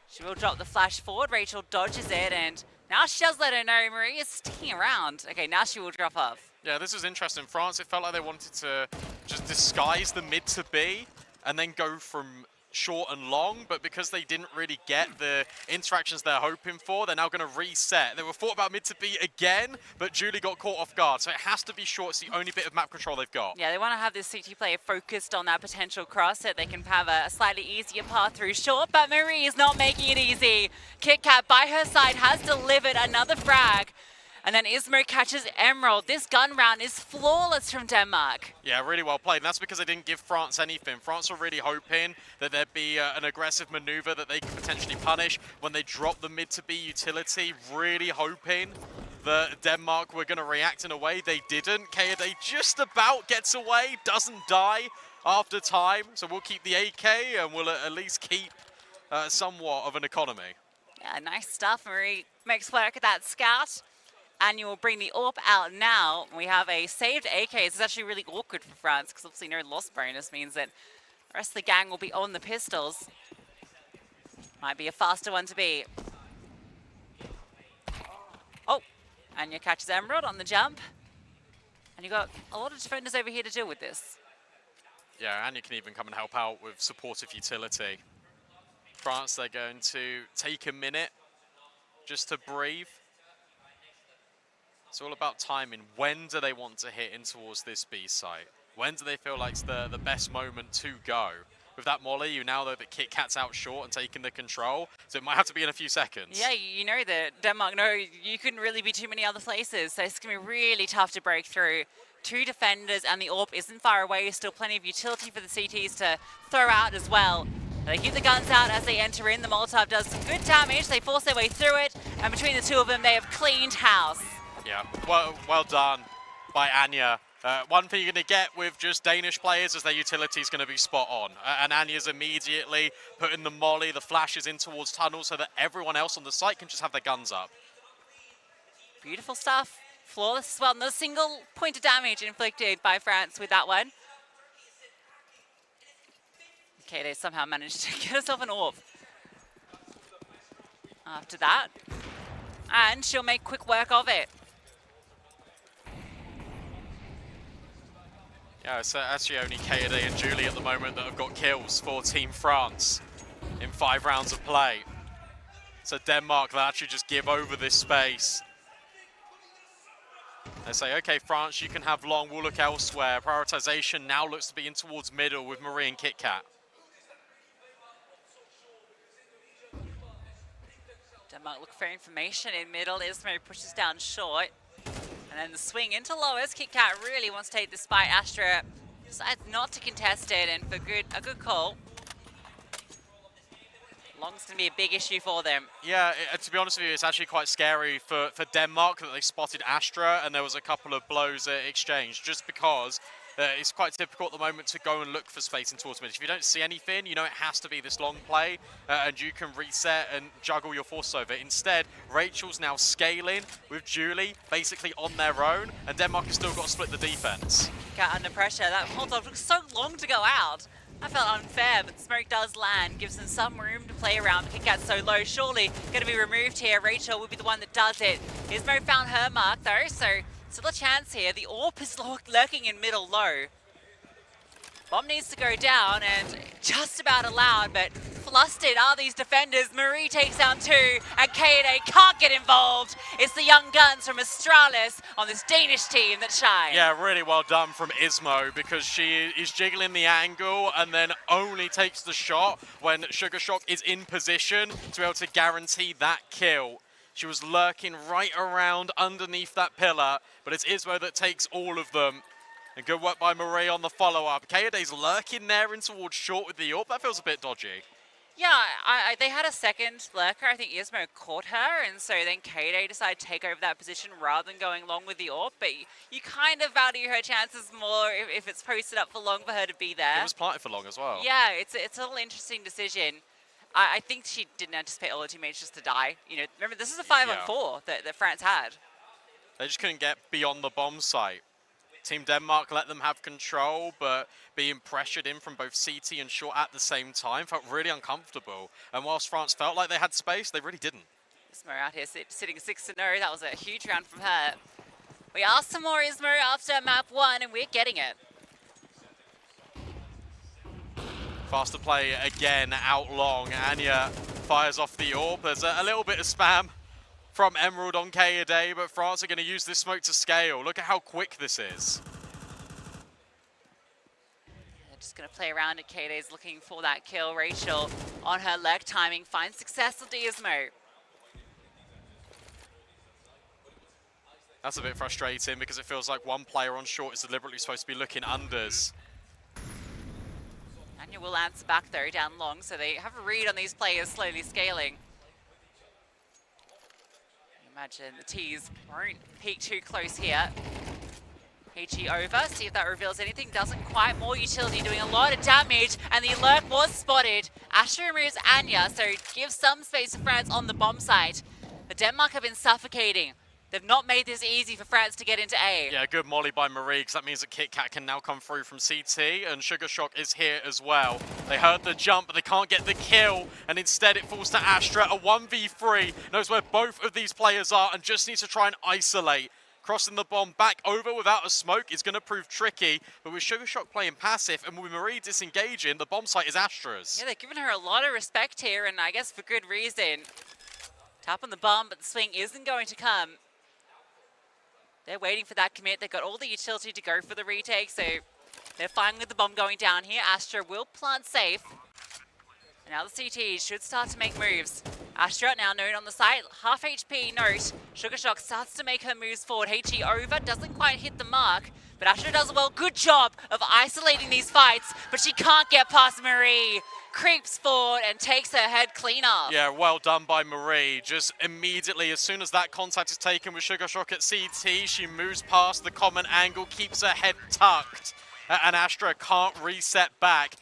She will drop the flash forward. Rachel dodges it, and now she does let her know Marie is sticking around. Okay, now she will drop off. Yeah, this is interesting. France, it felt like they wanted to just disguise the mid to B and then go from short and long, but because they didn't really get the interactions they're hoping for, they're now going to reset. They were thought about mid to B again, but Julie got caught off guard, so it has to be short. It's the only bit of map control they've got. Yeah, they want to have this CT player focused on that potential cross so they can have a slightly easier path through short, but Marie is not making it easy. KitKat by her side has delivered another frag. And then Ismo catches Emerald. This gun round is flawless from Denmark. Yeah, really well played. And that's because they didn't give France anything. France were really hoping that there'd be an aggressive maneuver that they could potentially punish when they dropped the mid-to-B utility. Really hoping that Denmark were going to react in a way they didn't. Kaede just about gets away, doesn't die after time. So we'll keep the AK and we'll at least keep somewhat of an economy. Yeah, nice stuff. Marie makes work of that scout. And you will bring the AWP out now. We have a saved AK. This is actually really awkward for France because obviously no loss bonus means that the rest of the gang will be on the pistols. Might be a faster one to beat. Oh, Anya catches Emerald on the jump. And you've got a lot of defenders over here to deal with this. Yeah, Anya can even come and help out with supportive utility. France, they're going to take a minute just to breathe. It's all about timing. When do they want to hit in towards this B site? When do they feel like it's the best moment to go? With that molly, you now know that Kit Kat's out short and taking the control, so it might have to be in a few seconds. Yeah, you know that Denmark, no, you couldn't really be too many other places, so it's going to be really tough to break through. 2 defenders and the AWP isn't far away, still plenty of utility for the CTs to throw out as well. They keep the guns out as they enter in. The Molotov does some good damage, they force their way through it, and between the two of them, they have cleaned house. Yeah, well done by Anya. One thing you're going to get with just Danish players is their utility is going to be spot on. And Anya's immediately putting the molly, the flashes in towards tunnels so that everyone else on the site can just have their guns up. Beautiful stuff. Flawless as well. Not a single point of damage inflicted by France with that one. Okay, they somehow managed to get herself an AWP after that. And she'll make quick work of it. Yeah, it's actually only Kaede and Julie at the moment that have got kills for Team France in 5 rounds of play. So Denmark, they'll actually just give over this space. They say, okay, France, you can have long, we'll look elsewhere. Prioritization now looks to be in towards middle with Marie and Kit Kat. Denmark look for information in middle. Ismo pushes down short. And then the swing into lowest. Kit Kat really wants to take this fight. Astra decides not to contest it, and for a good call. Long's going to be a big issue for them. Yeah, to be honest with you, it's actually quite scary for Denmark that they spotted Astra and there was a couple of blows exchanged, just because it's quite typical at the moment to go and look for space in towards mid. If you don't see anything, you know it has to be this long play, and you can reset and juggle your force over. Instead, Rachel's now scaling with Julie basically on their own, and Denmark has still got to split the defense. Got under pressure. That Molotov took so long to go out. I felt unfair, but smoke does land, gives them some room to play around. Kit Kat's so low, surely going to be removed here. Rachel will be the one that does it. Ismo found her mark though, so still a chance here. The AWP is lurking in middle low. Bomb needs to go down, and just about allowed, but flustered are these defenders. Marie takes down 2, and Kaede can't get involved. It's the young guns from Astralis on this Danish team that shine. Yeah, really well done from Ismo, because she is jiggling the angle and then only takes the shot when Sugar Shock is in position to be able to guarantee that kill. She was lurking right around underneath that pillar, but it's Ismo that takes all of them. And good work by Marie on the follow-up. Kaede's lurking there in towards short with the AWP. That feels a bit dodgy. Yeah, they had a second lurker. I think Iesf caught her, and so then Kaede decided to take over that position rather than going long with the AWP. But you kind of value her chances more if it's posted up for long for her to be there. It was planted for long as well. Yeah, it's a little interesting decision. I think she didn't anticipate all her teammates just to die. You know, remember, this is a 5-on-4 that France had. They just couldn't get beyond the bomb site. Team Denmark let them have control, but being pressured in from both CT and short at the same time felt really uncomfortable. And whilst France felt like they had space, they really didn't. Ismo out here sitting 6-0. That was a huge round from her. We asked some more Ismo after map 1, and we're getting it. Faster play again out long. Anya fires off the AWP. There's a little bit of spam from Emerald on Kaede, but France are going to use this smoke to scale. Look at how quick this is. They're just going to play around it. Kaede's looking for that kill. Rachel on her leg timing finds success with Iesmo. That's a bit frustrating because it feels like one player on short is deliberately supposed to be looking unders. Anya will answer back though down long, so they have a read on these players slowly scaling. Imagine the T's won't peek too close here. HE over, see if that reveals anything. Doesn't quite. More utility doing a lot of damage, and the alert was spotted. Astra removes Anya, so gives some space for France on the bomb site. But Denmark have been suffocating. They've not made this easy for France to get into A. Yeah, good molly by Marie, because that means that Kit Kat can now come through from CT, and Sugar Shock is here as well. They heard the jump, but they can't get the kill, and instead it falls to Astra. A 1v3, knows where both of these players are, and just needs to try and isolate. Crossing the bomb back over without a smoke is going to prove tricky, but with Sugar Shock playing passive, and with Marie disengaging, the bomb site is Astra's. Yeah, they're giving her a lot of respect here, and I guess for good reason. Tap on the bomb, but the swing isn't going to come. They're waiting for that commit. They've got all the utility to go for the retake, so they're fine with the bomb going down here. Astra will plant safe. And now the CT should start to make moves. Astra now known on the site, half HP note. Sugar Shock starts to make her moves forward. HE over, doesn't quite hit the mark, but Astra does a good job of isolating these fights, but she can't get past Marie. Creeps forward and takes her head clean off. Yeah, well done by Marie. Just immediately, as soon as that contact is taken with Sugar Shock at CT, she moves past the common angle, keeps her head tucked, and Astra can't reset back.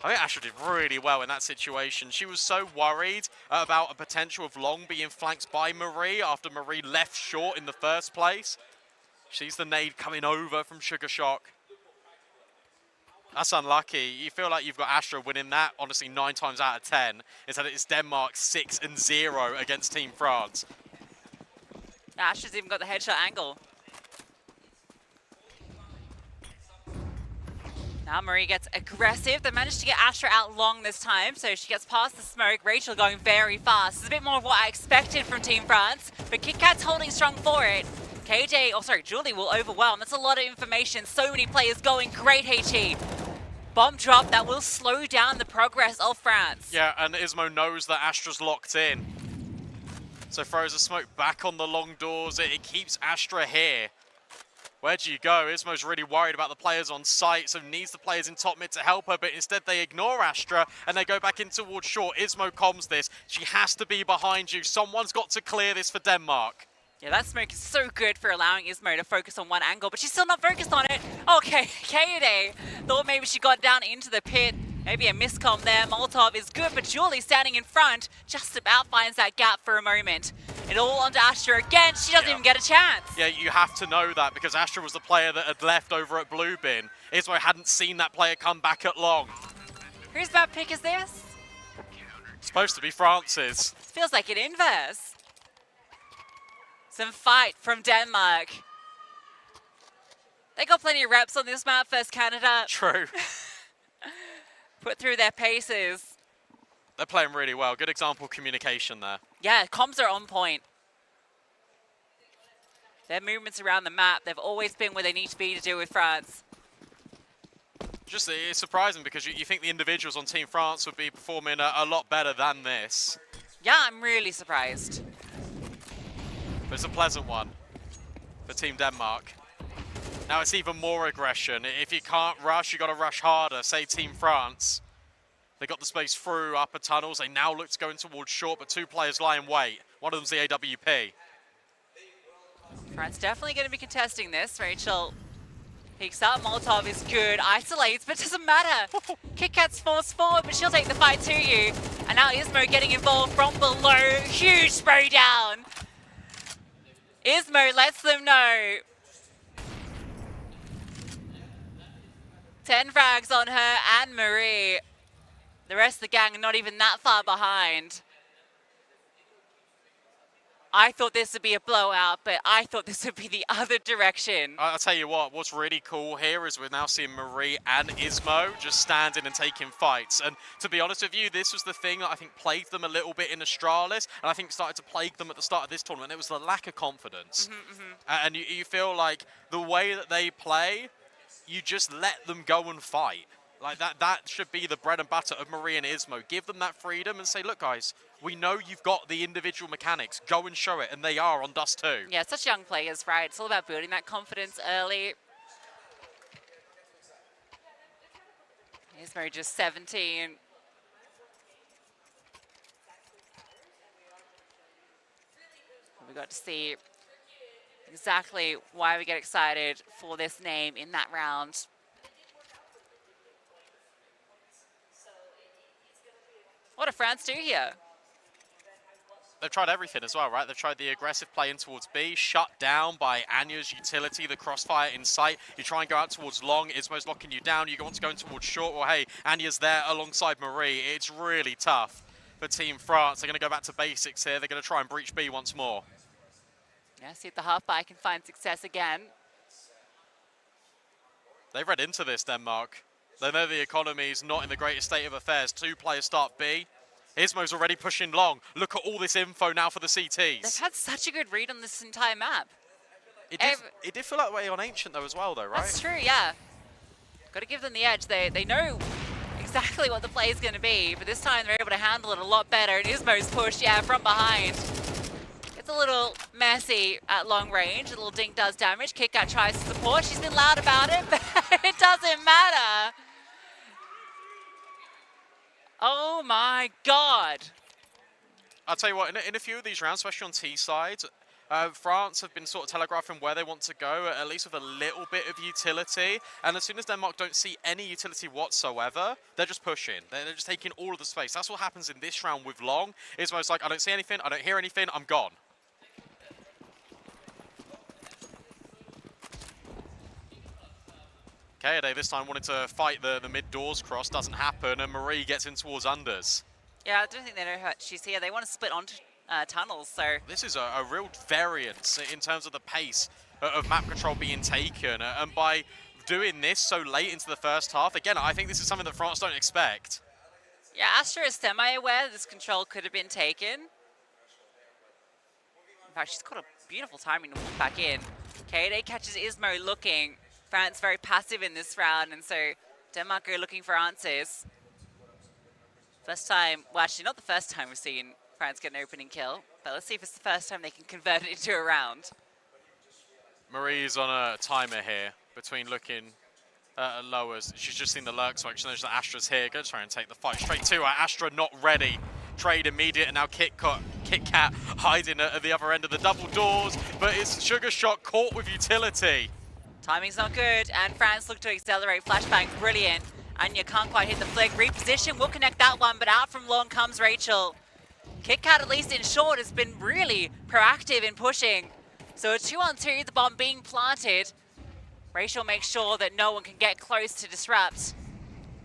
I think Astra did really well in that situation. She was so worried about a potential of Long being flanked by Marie after Marie left short in the first place. She's the nade coming over from Sugar Shock. That's unlucky. You feel like you've got Astra winning that, honestly, 9 times out of 10. Instead, it's Denmark 6-0 against Team France. Astra's even got the headshot angle. Now Marie gets aggressive. They managed to get Astra out long this time, so she gets past the smoke. Rachel going very fast. It's a bit more of what I expected from Team France, but KitKat's holding strong for it. Julie will overwhelm. That's a lot of information. So many players going. Great HE. Bomb drop that will slow down the progress of France. Yeah, and Ismo knows that Astra's locked in. So throws a smoke back on the long doors. It keeps Astra here. Where do you go? Ismo's really worried about the players on site, so needs the players in top mid to help her, but instead they ignore Astra and they go back in towards short. Ismo comms this. She has to be behind you. Someone's got to clear this for Denmark. Yeah, that smoke is so good for allowing Ismo to focus on one angle, but she's still not focused on it. Okay, Kaede thought maybe she got down into the pit. Maybe a miscomm there. Molotov is good, but Julie standing in front just about finds that gap for a moment. It all onto Astra again. She doesn't even get a chance. Yeah, you have to know that because Astra was the player that had left over at Blue Bin. Ismo hadn't seen that player come back at long. Whose map pick is this? It's supposed to be France's. Feels like an inverse. Some fight from Denmark. They got plenty of reps on this map versus Canada. True. Put through their paces. They're playing really well. Good example of communication there. Yeah, comms are on point. Their movements around the map, they've always been where they need to be to deal with France. Just it's surprising because you think the individuals on Team France would be performing a lot better than this. Yeah, I'm really surprised. But it's a pleasant one for Team Denmark. Now it's even more aggression. If you can't rush, you got to rush harder. Say Team France. They got the space through upper tunnels. They now look to go in towards short, but 2 players lie in wait. One of them's the AWP. France definitely going to be contesting this. Rachel peeks up. Molotov is good. Isolates, but it doesn't matter. KitKat's forced forward, but she'll take the fight to you. And now Ismo getting involved from below. Huge spray down. Ismo lets them know. 10 frags on her and Marie. The rest of the gang are not even that far behind. I thought this would be a blowout, but I thought this would be the other direction. I'll tell you what, what's really cool here is we're now seeing Marie and Ismo just standing and taking fights. And to be honest with you, this was the thing that I think plagued them a little bit in Astralis, and I think started to plague them at the start of this tournament. It was the lack of confidence. And you feel like the way that they play, you just let them go and fight. Like that should be the bread and butter of Marie and Ismo. Give them that freedom and say, look, guys, we know you've got the individual mechanics. Go and show it, and they are on Dust 2. Yeah, such young players, right? It's all about building that confidence early. Ismo just 17. We got to see exactly why we get excited for this name in that round. What did France do here? They've tried everything as well, right? They've tried the aggressive play in towards B, shut down by Anya's utility, the crossfire in sight. You try and go out towards long, Ismo's locking you down. You want to go in towards short, well, hey, Anya's there alongside Marie. It's really tough for Team France. They're going to go back to basics here. They're going to try and breach B once more. Yeah, see if the half-by can find success again. They've read into this, Denmark. They know the economy's not in the greatest state of affairs. 2 players start B. Ismo's already pushing long. Look at all this info now for the CTs. They've had such a good read on this entire map. It did feel that way on Ancient though as well though, right? That's true, yeah. Got to give them the edge. They know exactly what the play is going to be, but this time they're able to handle it a lot better. And Ismo's push, yeah, from behind. It's a little messy at long range. A little dink does damage. KitKat tries to support. She's been loud about it, but it doesn't matter. Oh my god. I'll tell you what, in a few of these rounds, especially on T side, France have been sort of telegraphing where they want to go, at least with a little bit of utility. And as soon as Denmark don't see any utility whatsoever, they're just pushing. They're just taking all of the space. That's what happens in this round with Long. It's almost like, I don't see anything, I don't hear anything, I'm gone. Kaede this time wanted to fight the mid-doors cross, doesn't happen, and Marie gets in towards unders. Yeah, I don't think they know how she's here. They want to split onto tunnels, so... This is a real variance in terms of the pace of map control being taken, and by doing this so late into the first half, again, I think this is something that France don't expect. Yeah, Astra is semi-aware this control could have been taken. In fact, she's got a beautiful timing to walk back in. Kaede catches Ismo looking. France very passive in this round, and so Denmark are looking for answers. First time, well actually not the first time we've seen France get an opening kill, but let's see if it's the first time they can convert it into a round. Marie's on a timer here between looking at lowers. She's just seen the lurk, so she knows that Astra's here. Go try and take the fight straight to her. Astra not ready. Trade immediate, and now KitKat hiding at the other end of the double doors, but it's Sugar Shot caught with utility. Timing's not good, and France look to accelerate. Flashbang, brilliant. Anya can't quite hit the flick. Reposition will connect that one, but out from long comes Rachel. KitKat, at least in short, has been really proactive in pushing. So a 2-on-2, the bomb being planted. Rachel makes sure that no one can get close to disrupt.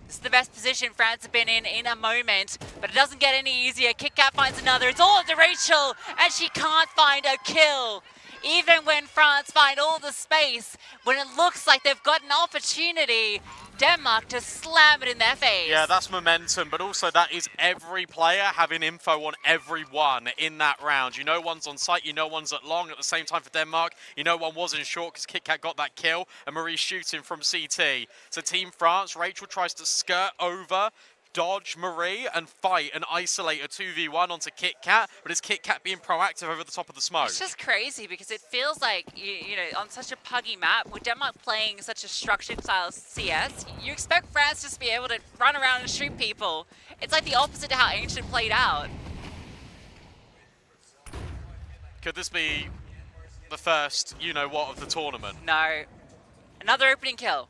This is the best position France have been in a moment, but it doesn't get any easier. KitKat finds another. It's all up to Rachel, and she can't find a kill. Even when France find all the space, when it looks like they've got an opportunity, Denmark to slam it in their face. Yeah, that's momentum, but also that is every player having info on everyone in that round. You know one's on site, you know one's at long. At the same time for Denmark, you know one was in short because KitKat got that kill, and Marie's shooting from CT. So Team France, Rachel tries to skirt over, dodge Marie, and fight and isolate a 2v1 onto KitKat, but it's KitKat being proactive over the top of the smoke. It's just crazy because it feels like, you know, on such a puggy map, with Denmark playing such a structured style CS, you expect France just to be able to run around and shoot people. It's like the opposite to how Ancient played out. Could this be the first you-know-what of the tournament? No. Another opening kill.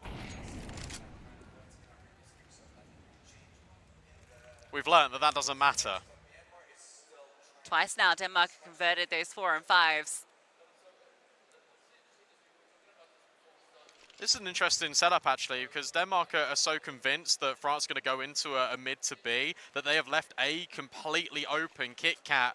We've learned that doesn't matter. Twice now, Denmark converted those 4 and 5s. This is an interesting setup, actually, because Denmark are so convinced that France is going to go into a mid to B that they have left A completely open. KitKat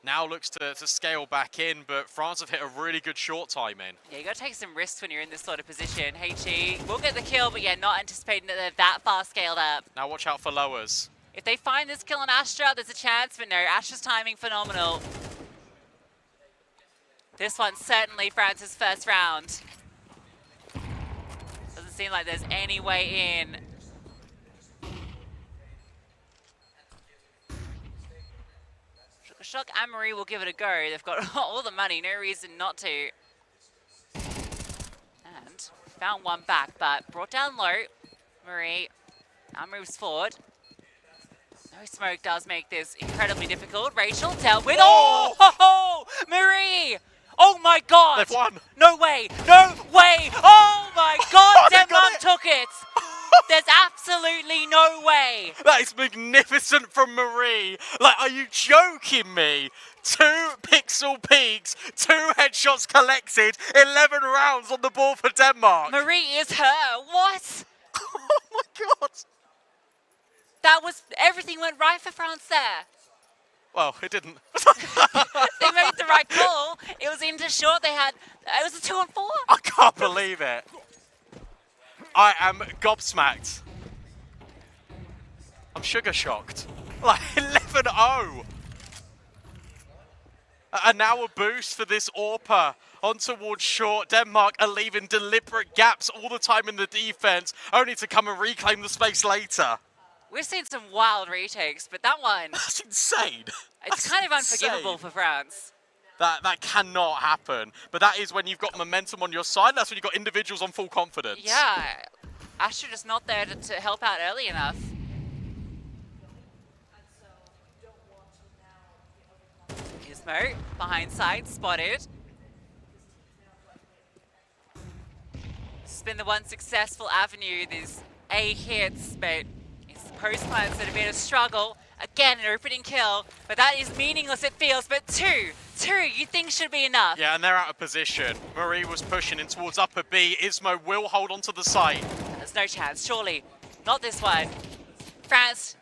now looks to scale back in, but France have hit a really good short time in. Yeah, you got to take some risks when you're in this sort of position. HE will get the kill, but yeah, not anticipating that they're that far scaled up. Now watch out for lowers. If they find this kill on Astra, there's a chance, but no, Astra's timing phenomenal. This one's certainly France's first round. Doesn't seem like there's any way in. Shock and Marie will give it a go. They've got all the money, no reason not to. And found one back, but brought down low. Marie now moves forward. No smoke does make this incredibly difficult. Rachel dealt with. Oh, Marie! Oh my God! They've won. No way! No way! Oh my God! Denmark took it. There's absolutely no way. That is magnificent from Marie. Like, are you joking me? 2 pixel peaks, 2 headshots collected, 11 rounds on the board for Denmark. Marie is her. What? Oh my God. That was, everything went right for France there. Well, it didn't. They made the right call. It was into short. They had, it was a 2 on 4. I can't believe it. I am gobsmacked. I'm sugar shocked. Like 11-0. And now a boost for this AWPer on towards short. Denmark are leaving deliberate gaps all the time in the defense, only to come and reclaim the space later. We've seen some wild retakes, but that one, That's insane. it's kind of unforgivable for France. That cannot happen. But that is when you've got momentum on your side. That's when you've got individuals on full confidence. Yeah, Astra just not there to help out early enough. Iesf behind side, spotted. This has been the one successful avenue, these A hits, but it's post plants that have been a struggle. Again, an opening kill, but that is meaningless it feels, but two you think should be enough. Yeah, and they're out of position. Marie was pushing in towards upper B. Ismo will hold onto the site. There's no chance, surely. Not this one. France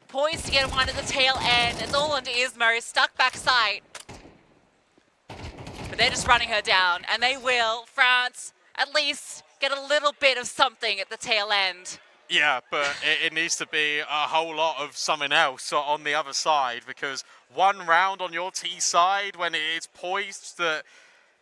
poised to get one at the tail end. It's all onto Iesf, stuck backside. But they're just running her down, and they will. France at least get a little bit of something at the tail end. Yeah, but it needs to be a whole lot of something else on the other side, because one round on your T side, when it's poised, that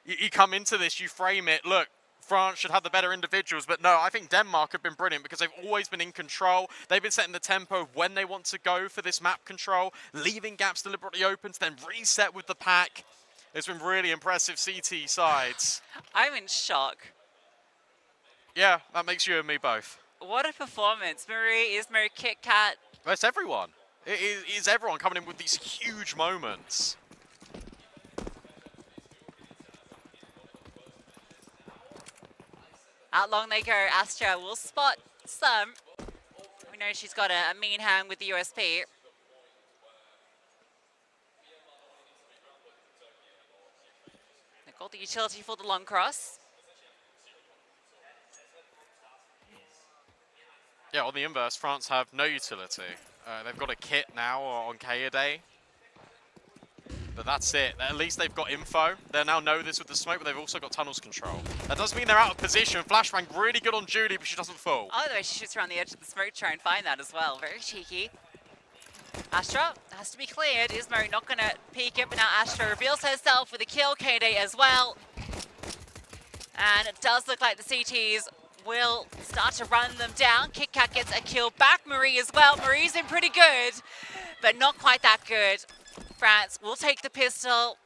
you come into this, you frame it, look, France should have the better individuals, but no, I think Denmark have been brilliant because they've always been in control. They've been setting the tempo when they want to go for this map control, leaving gaps deliberately open to then reset with the pack. It's been really impressive CT sides. I'm in shock. Yeah, that makes you and me both. What a performance. Marie, Iesf, Kit Kat. It's everyone. It is everyone coming in with these huge moments. Out long they go. Astra will spot some. We know she's got a mean hand with the USP. They've got the utility for the long cross. Yeah, on the inverse, France have no utility. They've got a kit now on Kaede. But that's it. At least they've got info. They now know this with the smoke, but they've also got tunnels control. That does mean they're out of position. Flashbang really good on Julie, but she doesn't fall. Oh, the way she shoots around the edge of the smoke to try and find that as well. Very cheeky. Astra has to be cleared. Iesf not going to peek it, but now Astra reveals herself with a kill. Kaede as well. And it does look like the CTs will start to run them down. Kit Kat gets a kill back. Marie as well. Marie's been pretty good, but not quite that good. France will take the pistol.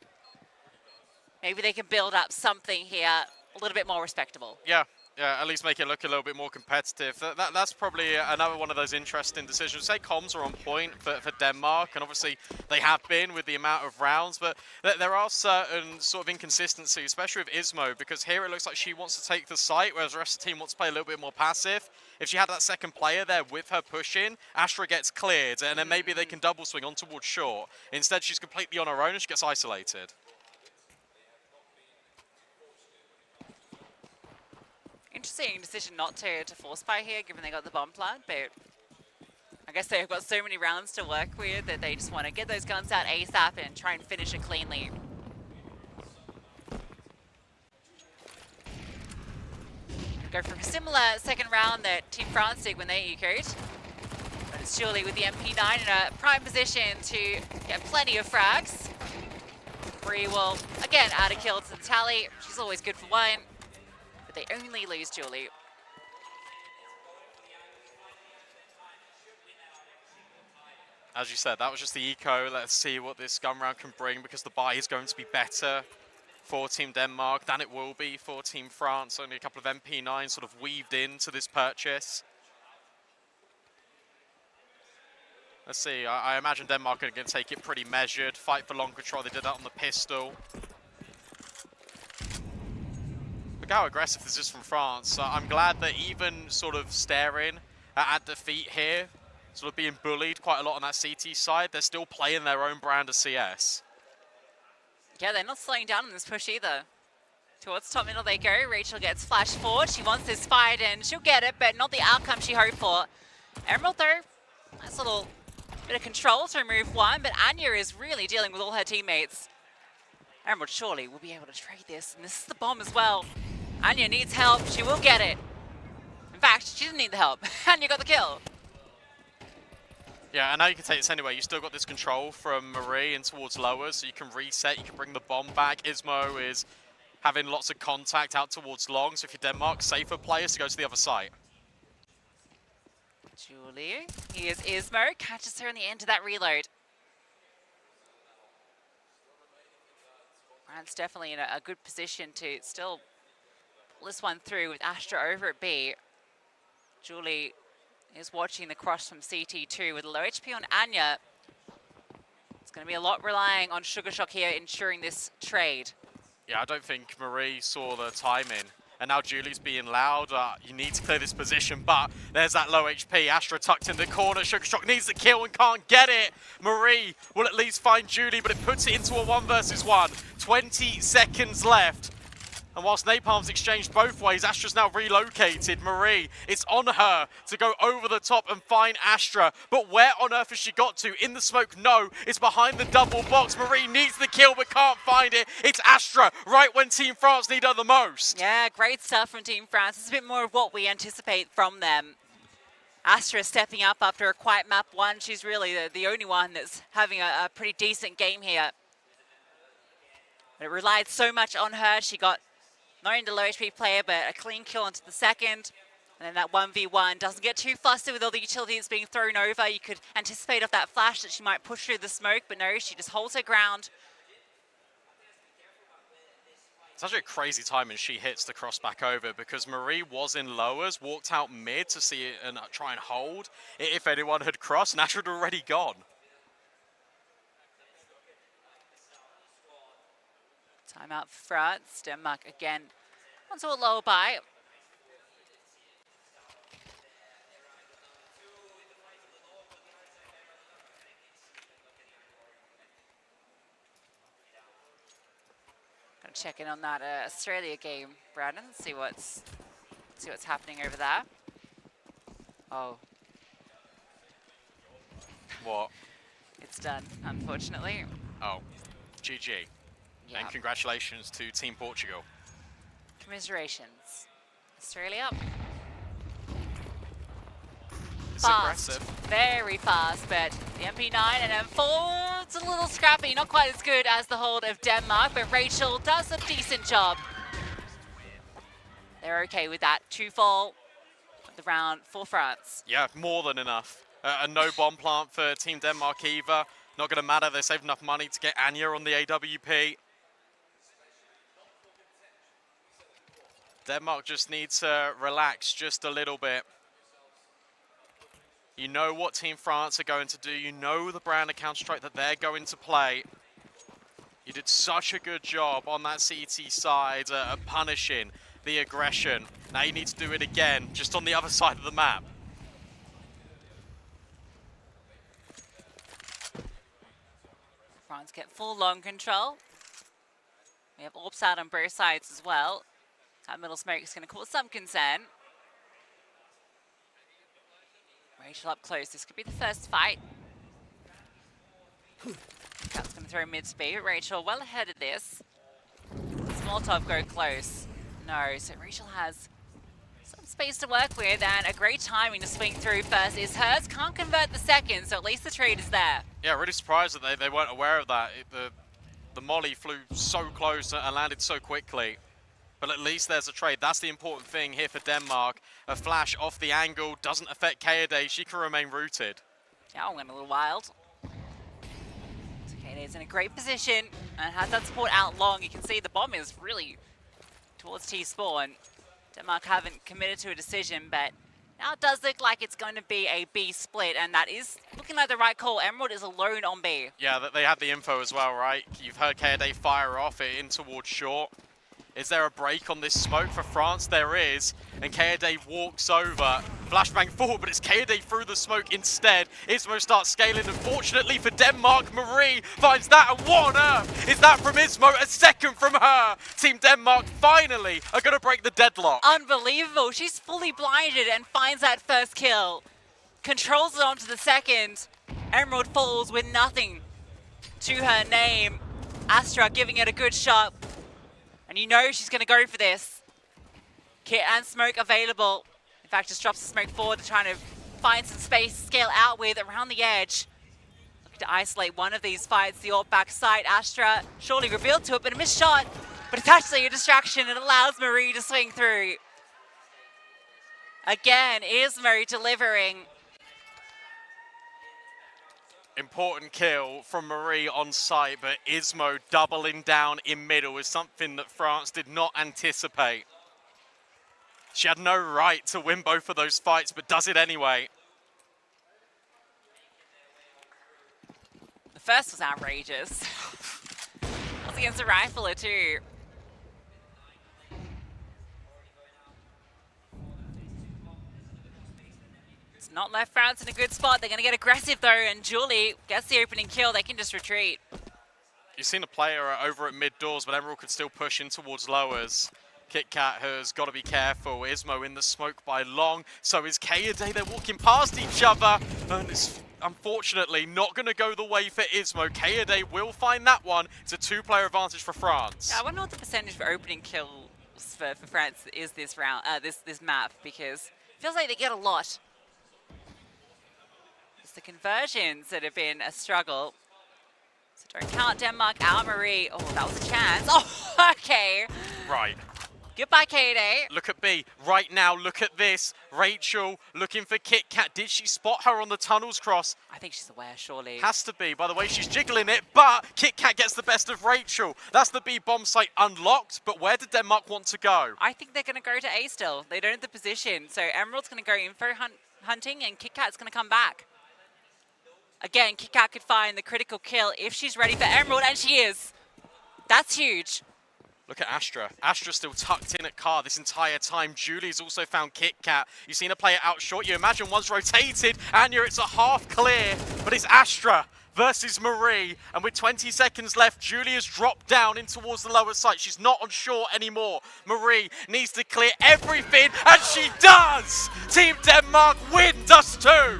Maybe they can build up something here a little bit more respectable. Yeah, at least make it look a little bit more competitive. That's probably another one of those interesting decisions. Say comms are on point for Denmark, and obviously they have been with the amount of rounds, but there are certain sort of inconsistencies, especially with Iesf, because here it looks like she wants to take the site, whereas the rest of the team wants to play a little bit more passive. If she had that second player there with her pushing, Astra gets cleared, and then maybe they can double swing on towards short. Instead, she's completely on her own and she gets isolated. Interesting decision not to force fire here, given they got the bomb plant, but I guess they've got so many rounds to work with that they just want to get those guns out ASAP and try and finish it cleanly. Go for a similar second round that Team France did when they ecoed. But it's Julie with the MP9 in a prime position to get plenty of frags. Bree will, again, add a kill to the tally. She's always good for one. But they only lose Julie. As you said, that was just the eco. Let's see what this gun round can bring, because the buy is going to be better for Team Denmark than it will be for Team France. Only a couple of MP9s sort of weaved into this purchase. Let's see, I imagine Denmark are going to take it pretty measured, fight for long control. They did that on the pistol. Look how aggressive this is from France. I'm glad that even sort of staring at defeat here, sort of being bullied quite a lot on that CT side, they're still playing their own brand of CS. Yeah, they're not slowing down on this push either. Towards top middle they go. Rachel gets flashed forward. She wants this fight and she'll get it, but not the outcome she hoped for. Emerald though, nice little bit of control to remove one, but Anya is really dealing with all her teammates. Emerald surely will be able to trade this, and this is the bomb as well. Anya needs help. She will get it. In fact, she didn't need the help. Anya got the kill. Yeah, and now you can take this anyway. You still got this control from Marie in towards lower, so you can reset, you can bring the bomb back. Ismo is having lots of contact out towards long. So if you're Denmark, safer players to go to the other side. Julie, here's Iesf, catches her in the end of that reload. Brand's definitely in a good position to still pull this one through with Astra over at B. Julie is watching the cross from CT2 with low HP on Anya. It's going to be a lot relying on Sugar Shock here, ensuring this trade. Yeah, I don't think Marie saw the timing. And now Julie's being loud. You need to clear this position, but there's that low HP. Astra tucked in the corner. Sugar Shock needs the kill and can't get it. Marie will at least find Julie, but it puts it into a 1 versus 1. 20 seconds left. And whilst Napalm's exchanged both ways, Astra's now relocated. Marie, it's on her to go over the top and find Astra. But where on earth has she got to? In the smoke? No, it's behind the double box. Marie needs the kill but can't find it. It's Astra right when Team France need her the most. Yeah, great stuff from Team France. It's a bit more of what we anticipate from them. Astra stepping up after a quiet map 1. She's really the only one that's having a pretty decent game here. But it relied so much on her. She got not only the low HP player, but a clean kill into the second. And then that 1v1 doesn't get too flustered with all the utilities being thrown over. You could anticipate off that flash that she might push through the smoke, but no, she just holds her ground. It's actually a crazy time when she hits the cross back over because Marie was in lowers, walked out mid to see it and try and hold if anyone had crossed, and Astra had already gone. Timeout for France. Denmark again onto a lower buy. Gonna check in on that Australia game, Brandon. See what's happening over there. Oh, What? it's done, unfortunately. Oh, GG. Yeah. And congratulations to Team Portugal. Commiserations. Australia. It's Fast, aggressive. very fast, but the MP9 and M4, it's a little scrappy, not quite as good as the hold of Denmark, but Rachel does a decent job. They're okay with that. 2-fall of the round for France. Yeah, more than enough. A no bomb plant for Team Denmark either. Not going to matter. They saved enough money to get Anya on the AWP. Denmark just needs to relax just a little bit. You know what Team France are going to do. You know the brand of Counter-Strike that they're going to play. You did such a good job on that CT side of punishing the aggression. Now you need to do it again, just on the other side of the map. France get full long control. We have AWPs out on both sides as well. That middle smoke is going to cause some concern. Rachel up close. This could be the first fight. That's going to throw mid-speed. Rachel well ahead of this. Molotov go close. No, so Rachel has some space to work with and a great timing to swing through first is hers. Can't convert the second, so at least the trade is there. Yeah, really surprised that they weren't aware of that. The molly flew so close and landed so quickly. But at least there's a trade. That's the important thing here for Denmark. A flash off the angle doesn't affect Kaede. She can remain rooted. Yeah, I went a little wild. So Kaede's in a great position and has that support out long. You can see the bomb is really towards T-spawn. Denmark haven't committed to a decision, but now it does look like it's going to be a B split, and that is looking like the right call. Emerald is alone on B. Yeah, they have the info as well, right? You've heard Kaede fire off it in towards short. Is there a break on this smoke for France? There is. And Kaede walks over. Flashbang forward, but it's Kaede through the smoke instead. Ismo starts scaling. Unfortunately for Denmark, Marie finds that. And what on earth is that from Ismo? A second from her. Team Denmark finally are going to break the deadlock. Unbelievable. She's fully blinded and finds that first kill. Controls it onto the second. Emerald falls with nothing to her name. Astra giving it a good shot. And you know she's going to go for this. Kit and smoke available. In fact, just drops the smoke forward to try to find some space, scale out with around the edge. Looking to isolate one of these fights. The AWP backside. Astra surely revealed to it, but a missed shot. but it's actually a distraction. It allows Marie to swing through. Again, Iesf delivering. Important kill from Marie on site, but Iesf doubling down in middle is something that France did not anticipate. She had no right to win both of those fights, but does it anyway. The first was outrageous. That was against a rifler too. It's not left France in a good spot. They're going to get aggressive though, and Julie gets the opening kill. They can just retreat. You've seen a player over at mid doors, but Emerald could still push in towards lowers. KitKat has got to be careful. Iesf in the smoke by long. So is Kaede. They're walking past each other. And it's unfortunately not going to go the way for Iesf. Kaede will find that one. It's a 2-player advantage for France. Yeah, I wonder what the percentage for opening kills for France is this round, this map, because it feels like they get a lot. It's the conversions that have been a struggle. So don't count Denmark out, Marie. Oh, that was a chance. Oh, okay. Right. Goodbye, Kaede. Look at B. Right now, look at this. Rachel looking for KitKat. Did she spot her on the tunnels cross? I think she's aware, surely. Has to be, by the way she's jiggling it, but KitKat gets the best of Rachel. That's the B bomb site unlocked, but where did Denmark want to go? I think they're going to go to A still. They don't have the position. So Emerald's going to go info hunting, and KitKat's going to come back. Again, KitKat could find the critical kill if she's ready for Emerald, and she is. That's huge. Look at Astra. Astra still tucked in at car this entire time. Julie's also found KitKat. You've seen her play it out short. You imagine one's rotated. Anya, it's a half clear, but it's Astra versus Marie. And with 20 seconds left, Julie has dropped down in towards the lower site. She's not on short anymore. Marie needs to clear everything, and she does! Team Denmark win Dust 2!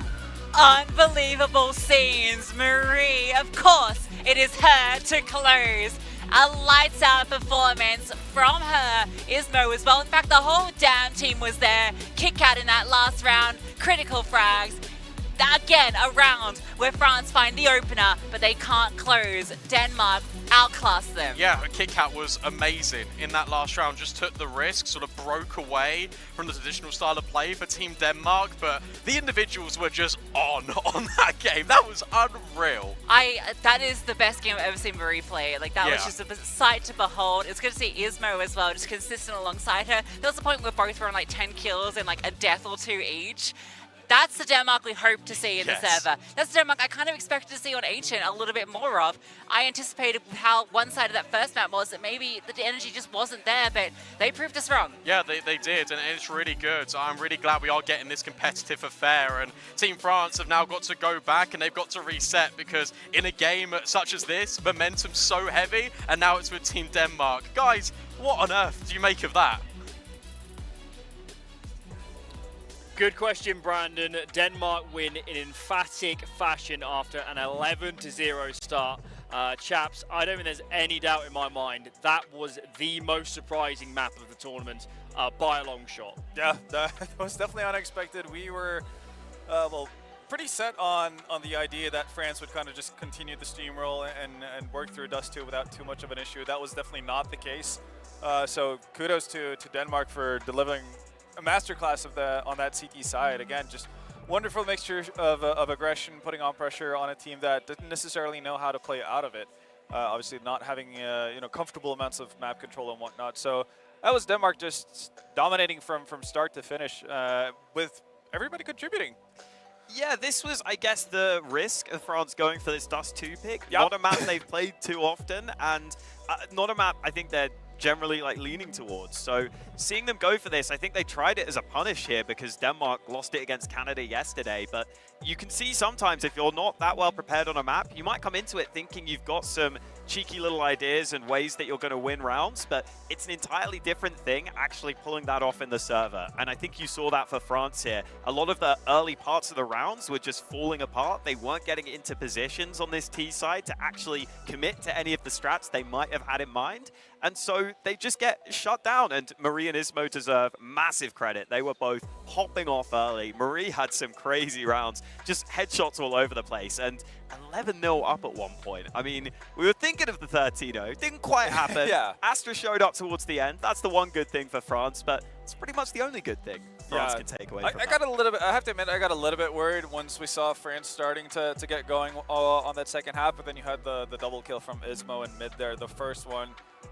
Unbelievable scenes. Marie, of course, it is her to close. A lights out performance from her. Iesf as well. In fact, the whole damn team was there. KitKat in that last round. Critical frags. Again, a round where France find the opener, but they can't close. Denmark outclassed them. Yeah, KitKat was amazing in that last round. Just took the risk, sort of broke away from the traditional style of play for Team Denmark, but the individuals were just on that game. That was unreal. That is the best game I've ever seen Marie play. Like, that was just a sight to behold. It's good to see Iesf as well, just consistent alongside her. There was a point where both were on like 10 kills and like a death or two each. That's the Denmark we hope to see in the server. That's the Denmark I kind of expected to see on Ancient a little bit more of. I anticipated how one-sided that first map was, that maybe the energy just wasn't there, but they proved us wrong. Yeah, they did, and it's really good. So I'm really glad we are getting this competitive affair, and Team France have now got to go back and they've got to reset, because in a game such as this, momentum's so heavy, and now it's with Team Denmark. Guys, what on earth do you make of that? Good question, Brandon. Denmark win in emphatic fashion after an 11-0 start. Chaps, I don't think there's any doubt in my mind that was the most surprising map of the tournament by a long shot. Yeah, that was definitely unexpected. We were, well, pretty set on the idea that France would kind of just continue the steamroll and work through Dust 2 without too much of an issue. That was definitely not the case. So kudos to Denmark for delivering a masterclass on that CT side. Again, just wonderful mixture of aggression, putting on pressure on a team that didn't necessarily know how to play out of it. Obviously, not having comfortable amounts of map control and whatnot. So that was Denmark just dominating from start to finish, with everybody contributing. Yeah, this was, I guess, the risk of France going for this Dust 2 pick. Yep. Not a map they've played too often, and not a map I think they're generally like leaning towards. So seeing them go for this, I think they tried it as a punish here because Denmark lost it against Canada yesterday. But you can see sometimes if you're not that well prepared on a map, you might come into it thinking you've got some cheeky little ideas and ways that you're going to win rounds, but it's an entirely different thing actually pulling that off in the server. And I think you saw that for France here. A lot of the early parts of the rounds were just falling apart. They weren't getting into positions on this T side to actually commit to any of the strats they might have had in mind. And so they just get shut down, and Marie and Ismo deserve massive credit. They were both popping off early. Marie had some crazy rounds, just headshots all over the place, and 11-0 up at one point. I mean, we were thinking of the 13-0. Didn't quite happen. Yeah. Astra showed up towards the end. That's the one good thing for France, but it's pretty much the only good thing France can take away from I got a little bit, I have to admit, I got a little bit worried once we saw France starting to get going on that second half, but then you had the double kill from Ismo in mid there. The first one,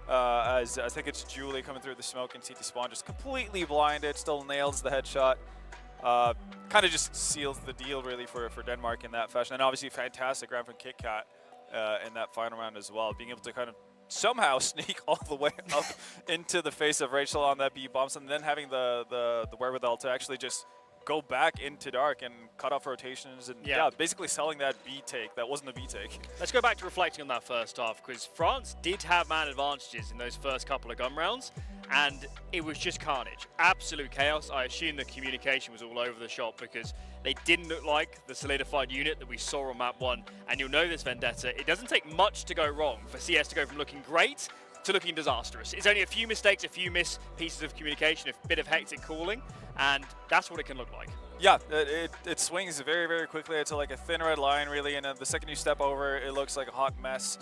as I think it's Julie coming through the smoke and CT spawn, just completely blinded, still nails the headshot. Kind of just seals the deal really for Denmark in that fashion. And obviously fantastic round from KitKat in that final round as well, being able to kind of somehow sneak all the way up into the face of Rachel on that B bombs, and then having the wherewithal to actually just go back into dark and cut off rotations and basically selling that B take that wasn't a B take. Let's go back to reflecting on that first half, because France did have man advantages in those first couple of gun rounds, and it was just carnage, absolute chaos. I assume the communication was all over the shop because they didn't look like the solidified unit that we saw on map 1, and you'll know this, Vendetta, it doesn't take much to go wrong for CS to go from looking great to looking disastrous. It's only a few mistakes, a few missed pieces of communication, a bit of hectic calling, and that's what it can look like. Yeah, it swings very, very quickly. It's like a thin red line, really, and the second you step over, it looks like a hot mess,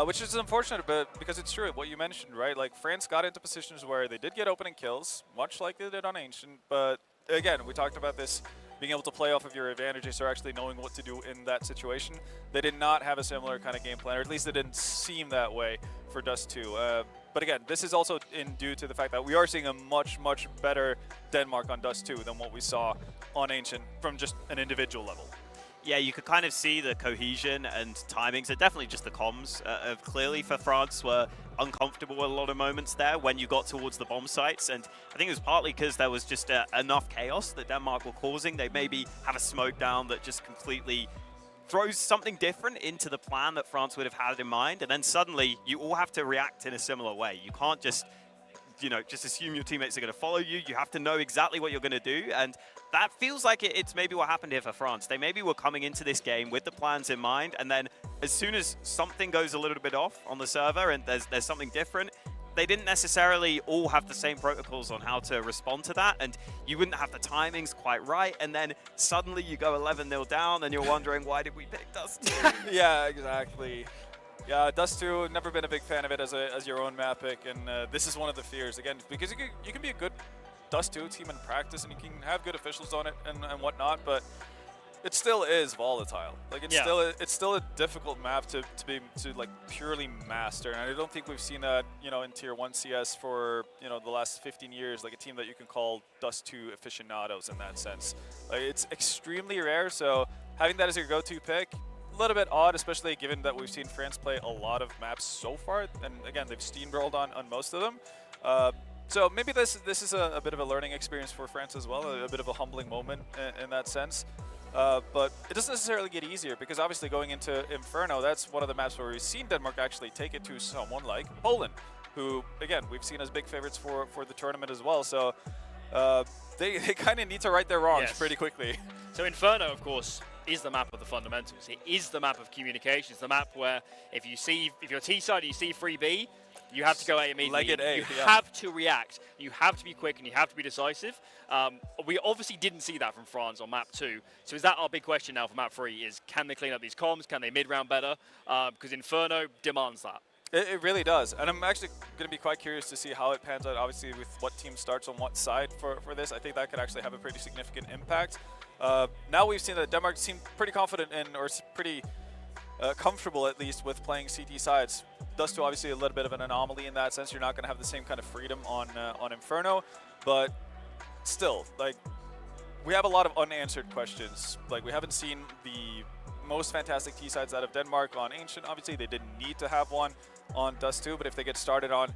which is unfortunate, but because it's true, what you mentioned, right? Like, France got into positions where they did get opening kills, much like they did on Ancient, but again, we talked about this, being able to play off of your advantages or actually knowing what to do in that situation. They did not have a similar kind of game plan, or at least it didn't seem that way for Dust 2. But again, this is also due to the fact that we are seeing a much, much better Denmark on Dust 2 than what we saw on Ancient from just an individual level. Yeah, you could kind of see the cohesion and timings, and definitely just the comms clearly for France were uncomfortable a lot of moments there when you got towards the bomb sites, and I think it was partly because there was just enough chaos that Denmark were causing. They maybe have a smoke down that just completely throws something different into the plan that France would have had in mind, and then suddenly you all have to react in a similar way. You can't just, you know, just assume your teammates are going to follow you. You have to know exactly what you're going to do, and that feels like it's maybe what happened here for France. They maybe were coming into this game with the plans in mind, and then as soon as something goes a little bit off on the server and there's something different, they didn't necessarily all have the same protocols on how to respond to that, and you wouldn't have the timings quite right, and then suddenly you go 11-0 down, and you're wondering, why did we pick Dust 2? Yeah, exactly. Yeah, Dust 2, never been a big fan of it as your own map pick, and this is one of the fears, again, because you can be a good Dust 2 team in practice, and you can have good officials on it and whatnot, but it still is volatile. Like, it's still a difficult map to like purely master, and I don't think we've seen that, you know, in Tier 1 CS for, you know, the last 15 years, like a team that you can call Dust 2 aficionados in that sense. Like, it's extremely rare, so having that as your go-to pick, a little bit odd, especially given that we've seen France play a lot of maps so far, and again, they've steamrolled on most of them. So maybe this is a bit of a learning experience for France as well, a bit of a humbling moment in that sense. But it doesn't necessarily get easier, because obviously going into Inferno, that's one of the maps where we've seen Denmark actually take it to someone like Poland, who, again, we've seen as big favorites for the tournament as well. So they kind of need to right their wrongs pretty quickly. So Inferno, of course, is the map of the fundamentals. It is the map of communication. It's the map where if you're T side and you see free B, you have to go A immediately. Leg it A, you have to react. You have to be quick and you have to be decisive. We obviously didn't see that from France on map 2. So is that our big question now for map 3? Is can they clean up these comms? Can they mid-round better? Because Inferno demands that. It really does, and I'm actually going to be quite curious to see how it pans out, obviously, with what team starts on what side for this. I think that could actually have a pretty significant impact. Now we've seen that Denmark seem pretty confident in, or pretty comfortable at least, with playing CT sides. Dust 2 obviously a little bit of an anomaly in that sense. You're not going to have the same kind of freedom on Inferno, but still, like, we have a lot of unanswered questions. Like, we haven't seen the most fantastic T sides out of Denmark on Ancient. Obviously, they didn't need to have one on Dust 2, but if they get started on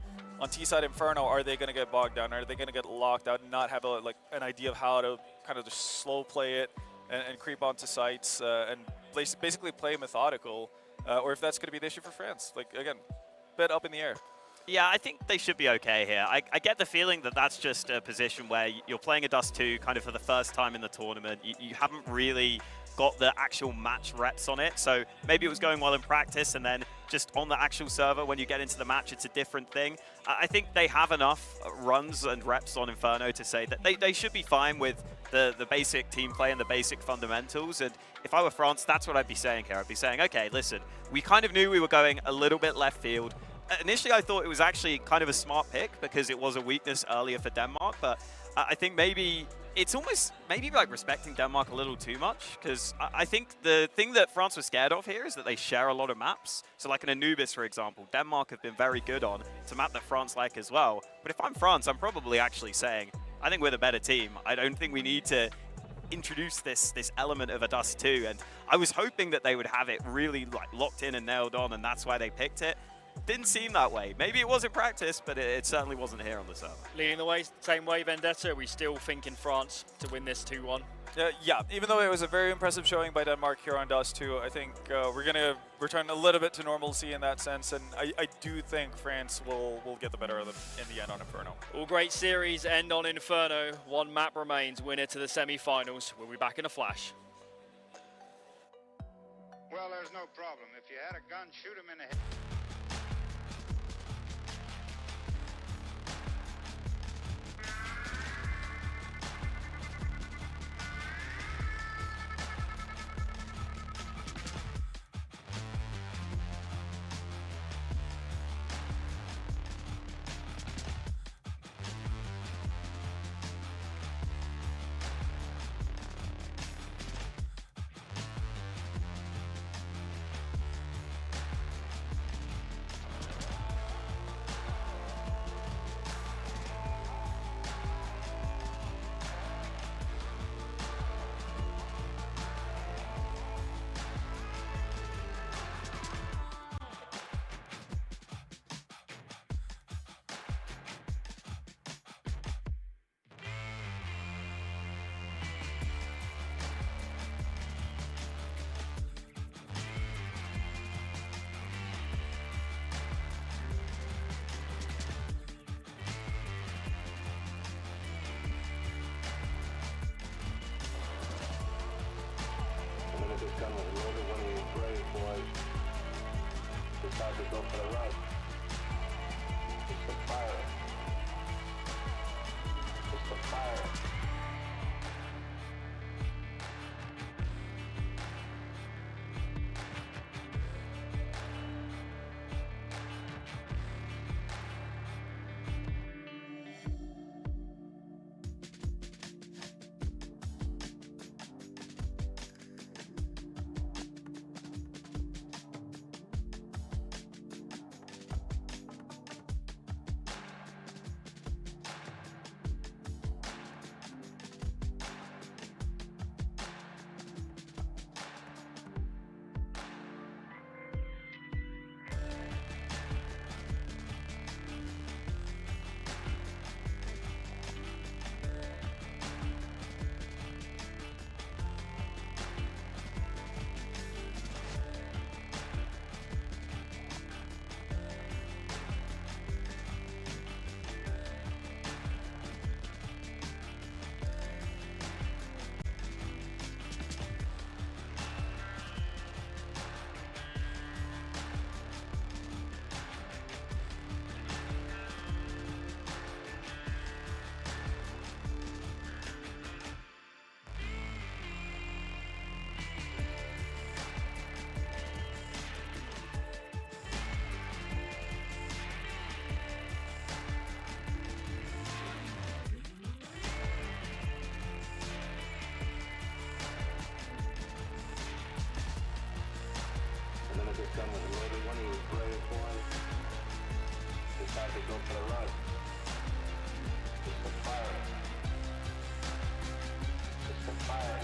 T side Inferno, are they going to get bogged down? Are they going to get locked out and not have an idea of how to kind of just slow play it and creep onto sites and basically play methodical? Or if that's going to be the issue for France. Like, again, bit up in the air. Yeah, I think they should be okay here. I get the feeling that that's just a position where you're playing a Dust 2 kind of for the first time in the tournament. You haven't really got the actual match reps on it, so maybe it was going well in practice, and then just on the actual server, when you get into the match, it's a different thing. I think they have enough runs and reps on Inferno to say that they should be fine with the basic team play and the basic fundamentals. And if I were France, that's what I'd be saying here. I'd be saying, okay, listen, we kind of knew we were going a little bit left field. Initially, I thought it was actually kind of a smart pick because it was a weakness earlier for Denmark, but I think maybe it's almost maybe like respecting Denmark a little too much, because I think the thing that France was scared of here is that they share a lot of maps. So like in Anubis, for example, Denmark have been very good on. It's a map that France like as well. But if I'm France, I'm probably actually saying, I think we're the better team. I don't think we need to introduce this element of a Dust 2. And I was hoping that they would have it really like locked in and nailed on, and that's why they picked it. Didn't seem that way. Maybe it was in practice, but it certainly wasn't here on the server. Leading the way, same way, Vendetta. Are we still thinking France to win this 2-1? Yeah, even though it was a very impressive showing by Denmark here on Dust 2, I think we're going to return a little bit to normalcy in that sense, and I do think France will get the better of them in the end on Inferno. All great series end on Inferno. One map remains, winner to the semi-finals. We'll be back in a flash. Well, there's no problem. If you had a gun, shoot him in the head. This gun was loaded when we brave boys decided to go for the run. It's the fire. It's the fire. This gun was loaded when he was brave boy decided to go for the run. It's the fire. It's the fire.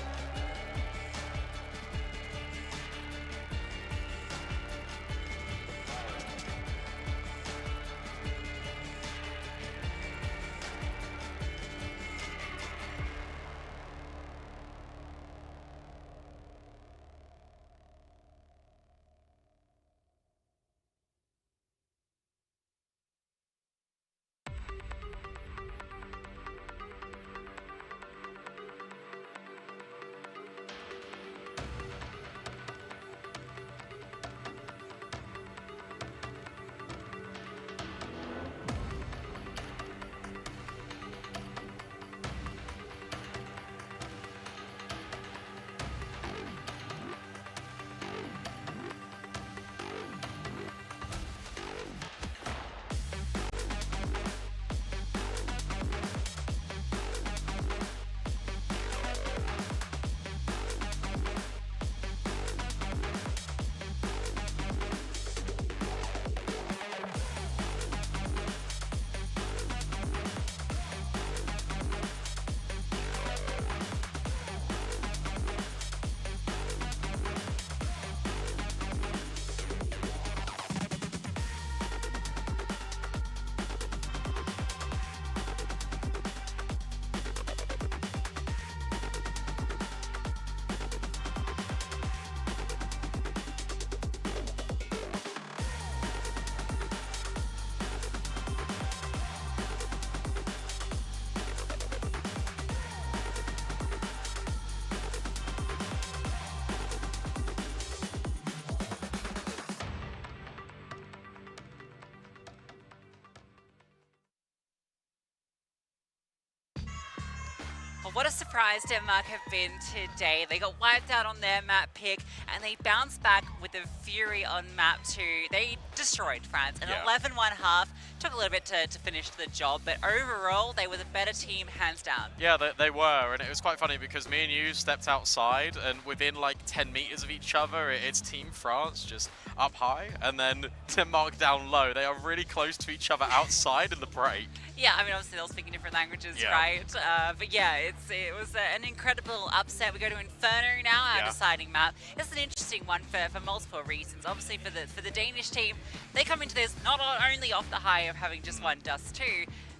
What a surprise Denmark have been today. They got wiped out on their map pick and they bounced back with a fury on map 2. They destroyed France. An 11-1 half. Took a little bit to finish the job, but overall they were the better team hands down. Yeah, they were, and it was quite funny because me and you stepped outside and within like 10 meters of each other, it's Team France just up high and then Denmark down low. They are really close to each other outside in the break. Yeah, I mean, obviously they're all speaking different languages, Yeah. right? But yeah, it was an incredible upset. We go to Inferno now, our deciding map. It's an interesting one for multiple reasons. Obviously, for the Danish team, they come into this not only off the high of having just won Dust 2,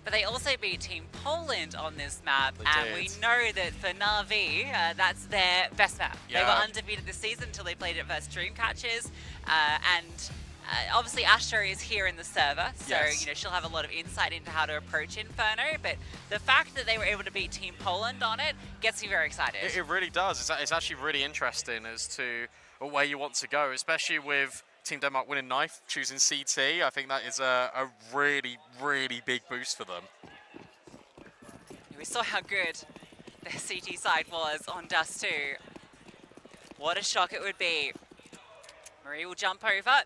but they also beat Team Poland on this map. They We did. know that for Na'Vi, that's their best map. They Yeah. were undefeated this season until they played it versus Dreamcatchers. Obviously, Astra is here in the server, so Yes. you know she'll have a lot of insight into how to approach Inferno. But the fact that they were able to beat Team Poland on it gets me very excited. It really does. It's actually really interesting as to where you want to go, especially with Team Denmark winning knife, choosing CT. I think that is a really, really big boost for them. We saw how good their CT side was on Dust 2. What a shock it would be. Marie will jump over.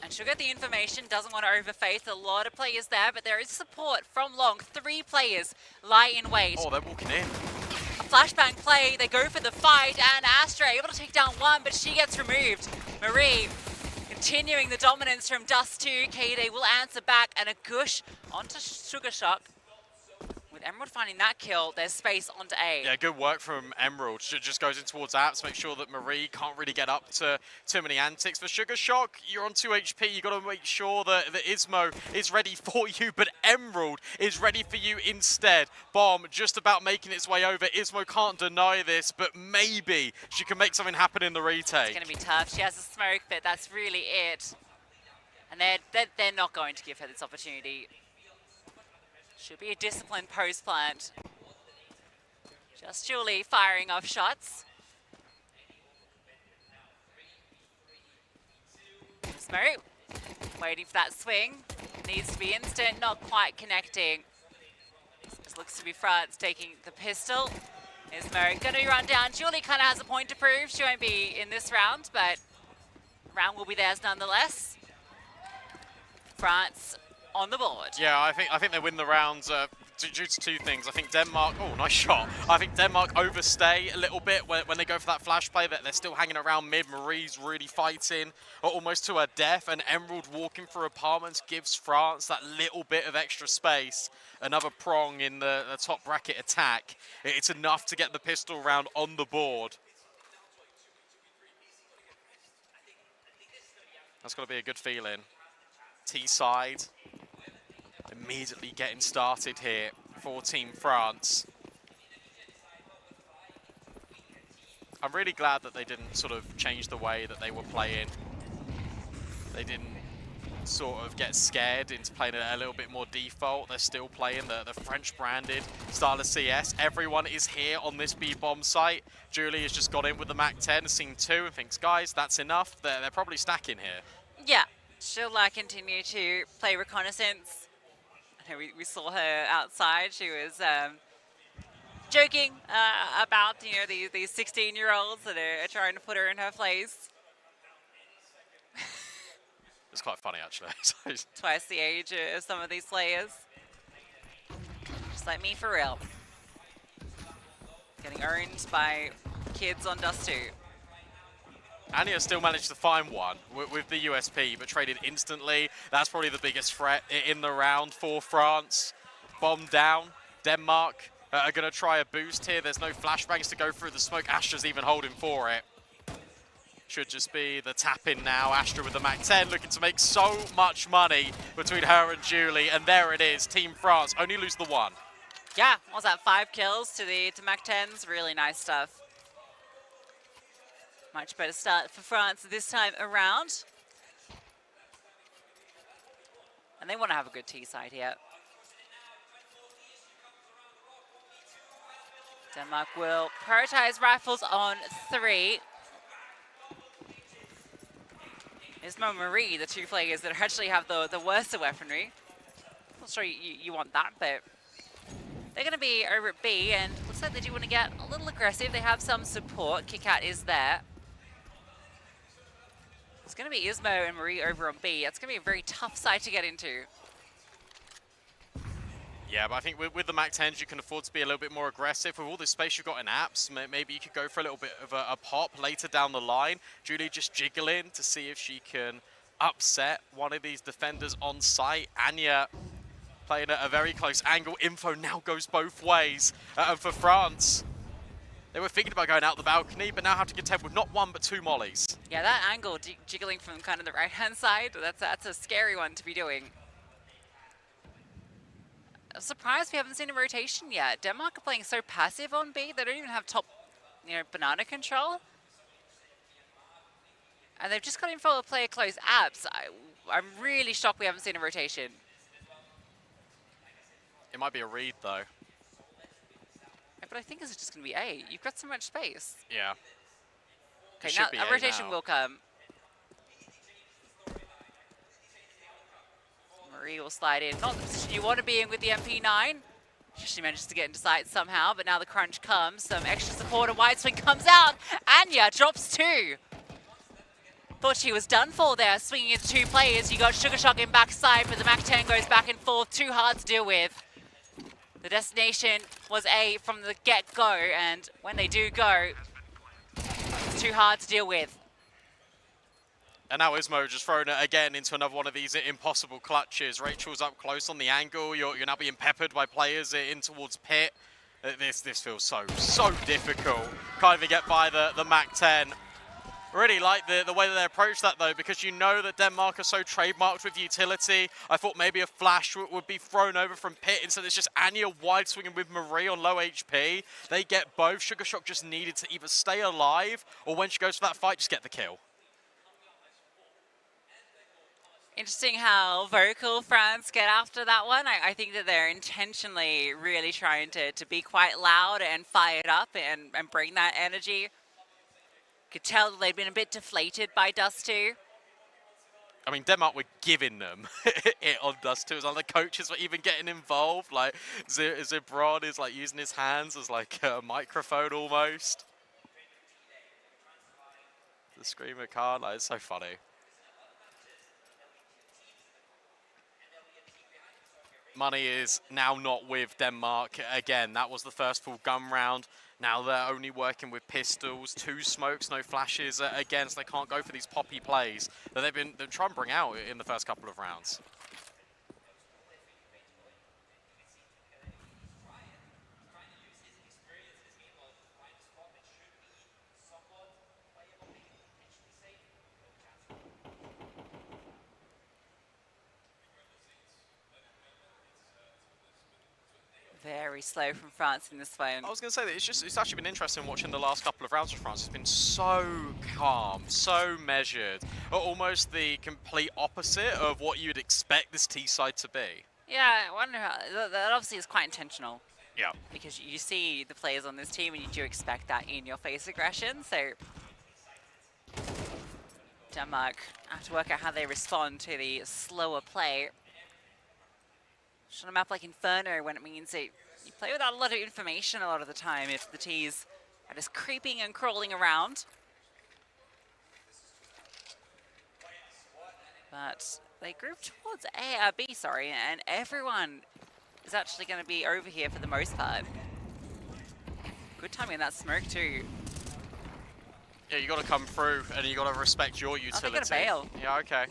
And she'll get the information, doesn't want to overface. A lot of players there, but there is support from Long. 3 players lie in wait. Oh, they're walking in. A flashbang play, they go for the fight, and Astra able to take down one, but she gets removed. Marie continuing the dominance from Dust 2. Kayde will answer back, and a gush onto Sugar Shock. With Emerald finding that kill, there's space onto A. Yeah, good work from Emerald. Just goes in towards apps, make sure that Marie can't really get up to too many antics. For Sugar Shock, you're on 2 HP. You got to make sure that Ismo is ready for you, but Emerald is ready for you instead. Bomb just about making its way over. Ismo can't deny this, but maybe she can make something happen in the retake. It's going to be tough. She has a smoke, but that's really it. And they're not going to give her this opportunity. Should be a disciplined post plant. Just Julie firing off shots. Smo waiting for that swing. Needs to be instant, not quite connecting. This looks to be France taking the pistol. Ismo going to run down. Julie kind of has a point to prove. She won't be in this round, but round will be theirs nonetheless. France on the board. Yeah, I think they win the rounds due to 2 things. I think Denmark, oh, nice shot. I think Denmark overstay a little bit when they go for that flash play, that they're still hanging around mid. Marie's really fighting, almost to her death, and Emerald walking through apartments gives France that little bit of extra space. Another prong in the top bracket attack. It's enough to get the pistol round on the board. That's got to be a good feeling. T-side. Immediately getting started here for Team France. I'm really glad that they didn't sort of change the way that they were playing. They didn't sort of get scared into playing a little bit more default. They're still playing the French branded style of CS. Everyone is here on this B-bomb site. Julie has just got in with the MAC-10, seen 2 and thinks, guys, that's enough. They're probably stacking here. Yeah, she'll continue to play reconnaissance. I know we saw her outside. She was joking about these 16-year-olds that are trying to put her in her place. It's quite funny, actually. Twice the age of some of these players. Just like me, for real. Getting owned by kids on Dust 2. Anya still managed to find one with the USP, but traded instantly. That's probably the biggest threat in the round for France. Bomb down. Denmark are going to try a boost here. There's no flashbangs to go through the smoke. Astra's even holding for it. Should just be the tap-in now. Astra with the MAC-10 looking to make so much money between her and Julie. And there it is. Team France only lose the 1. Yeah, what was that? 5 kills to MAC-10s. Really nice stuff. Much better start for France this time around. And they want to have a good T-side here. Denmark will prioritize rifles on 3. Ismo Marie, the 2 players that actually have the worst of weaponry. Not sure you want that, but they're going to be over at B, and looks looks like they do want to get a little aggressive. They have some support. Kick-out is there. It's going to be Iesf and Marie over on B. That's going to be a very tough side to get into. Yeah, but I think with the MAC-10s, you can afford to be a little bit more aggressive. With all the space you've got in apps, maybe you could go for a little bit of a pop later down the line. Julie just jiggling to see if she can upset one of these defenders on site. Anya playing at a very close angle. Info now goes both ways. And for France, they were thinking about going out the balcony, but now have to contend with not one, but two mollies. Yeah, that angle jiggling from kind of the right-hand side, that's a scary one to be doing. I'm surprised we haven't seen a rotation yet. Denmark are playing so passive on B, they don't even have top, banana control. And they've just got info of player close apps. I'm really shocked we haven't seen a rotation. It might be a read, though. But I think it's just going to be A. You've got so much space. Yeah. Okay, now a rotation will come. Marie will slide in. Not the position you want to be in with the MP9. She manages to get into sight somehow, but now the crunch comes. Some extra support, a wide swing comes out. Anya drops 2. Thought she was done for there, swinging into 2 players. You got Sugar Shock in backside, but the MAC-10 goes back and forth. Too hard to deal with. The destination was A from the get-go, and when they do go, it's too hard to deal with. And now Iesf just thrown it again into another one of these impossible clutches. Rachel's up close on the angle. You're now being peppered by players in towards pit. This feels so difficult. Can't even get by the MAC-10. Really like the way that they approach that, though, because you know that Denmark are so trademarked with utility. I thought maybe a flash would be thrown over from pit. Instead, it's just Anya wide swinging with Marie on low HP. They get both. Sugar Shock just needed to either stay alive or when she goes for that fight, just get the kill. Interesting how vocal France get after that one. I think that they're intentionally really trying to be quite loud and fired up and bring that energy. Could tell that they'd been a bit deflated by Dust 2. I mean, Denmark were giving them it on Dust 2. The coaches were even getting involved. Like, Zebron is like using his hands as like a microphone almost. The Screamer card, like, it's so funny. Money is now not with Denmark. Again, that was the first full gun round. Now they're only working with pistols, 2 smokes, no flashes again, so they can't go for these poppy plays that they're trying to bring out in the first couple of rounds. Very slow from France in this one. I was going to say that it's actually been interesting watching the last couple of rounds for France. It's been so calm, so measured, almost the complete opposite of what you'd expect this T side to be. Yeah, I wonder how, that obviously is quite intentional. Yeah. Because you see the players on this team and you do expect that in your face aggression, so Denmark have to work out how they respond to the slower play. On a map like Inferno, when it means that you play without a lot of information a lot of the time if the T's are just creeping and crawling around. But they group towards B, and everyone is actually going to be over here for the most part. Good timing in that smoke too. Yeah, you got to come through and you got to respect your utility. Oh, they got to bail. Yeah, okay.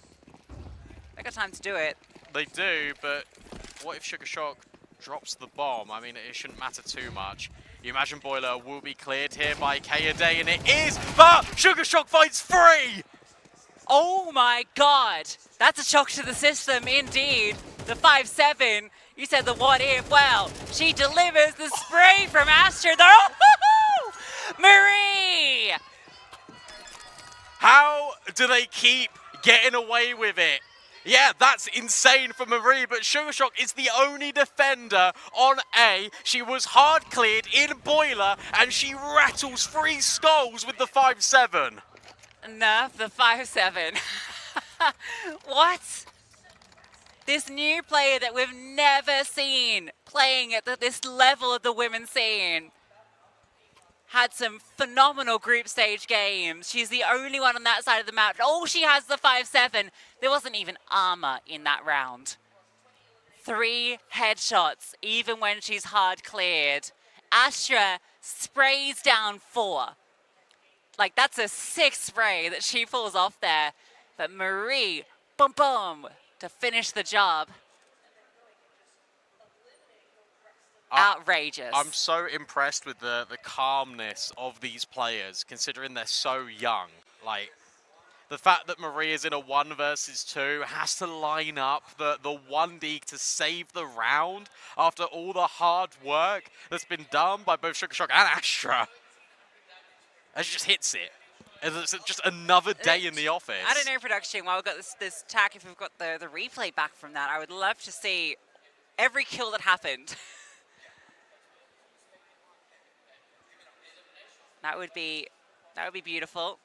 They got time to do it. They do, but what if Sugar Shock drops the bomb? I mean, it shouldn't matter too much. You imagine Boiler will be cleared here by K-A-Day, and it is, but Sugar Shock finds 3! Oh my god! That's a shock to the system, indeed. The 5-7, you said the what if, well, she delivers the spray from Astra. Oh, Marie! How do they keep getting away with it? Yeah, that's insane for Marie, but Sugar Shock is the only defender on A. She was hard cleared in Boiler, and she rattles 3 skulls with the 5-7. Enough, the 5-7. What? This new player that we've never seen playing at this level of the women's scene. had some phenomenal group stage games. She's the only one on that side of the map. Oh, she has the 5-7. There wasn't even armor in that round. 3 headshots, even when she's hard cleared. Astra sprays down 4. Like, that's a 6 spray that she pulls off there. But Marie, boom, boom, to finish the job. Outrageous. I'm so impressed with the calmness of these players, considering they're so young. Like, the fact that Marie is in a 1 versus 2, has to line up the 1D to save the round after all the hard work that's been done by both Sugar Shock and Astra. And she just hits it. And it's just another day in the office. I don't know, production, while we've got this tack, if we've got the replay back from that, I would love to see every kill that happened. That would be beautiful.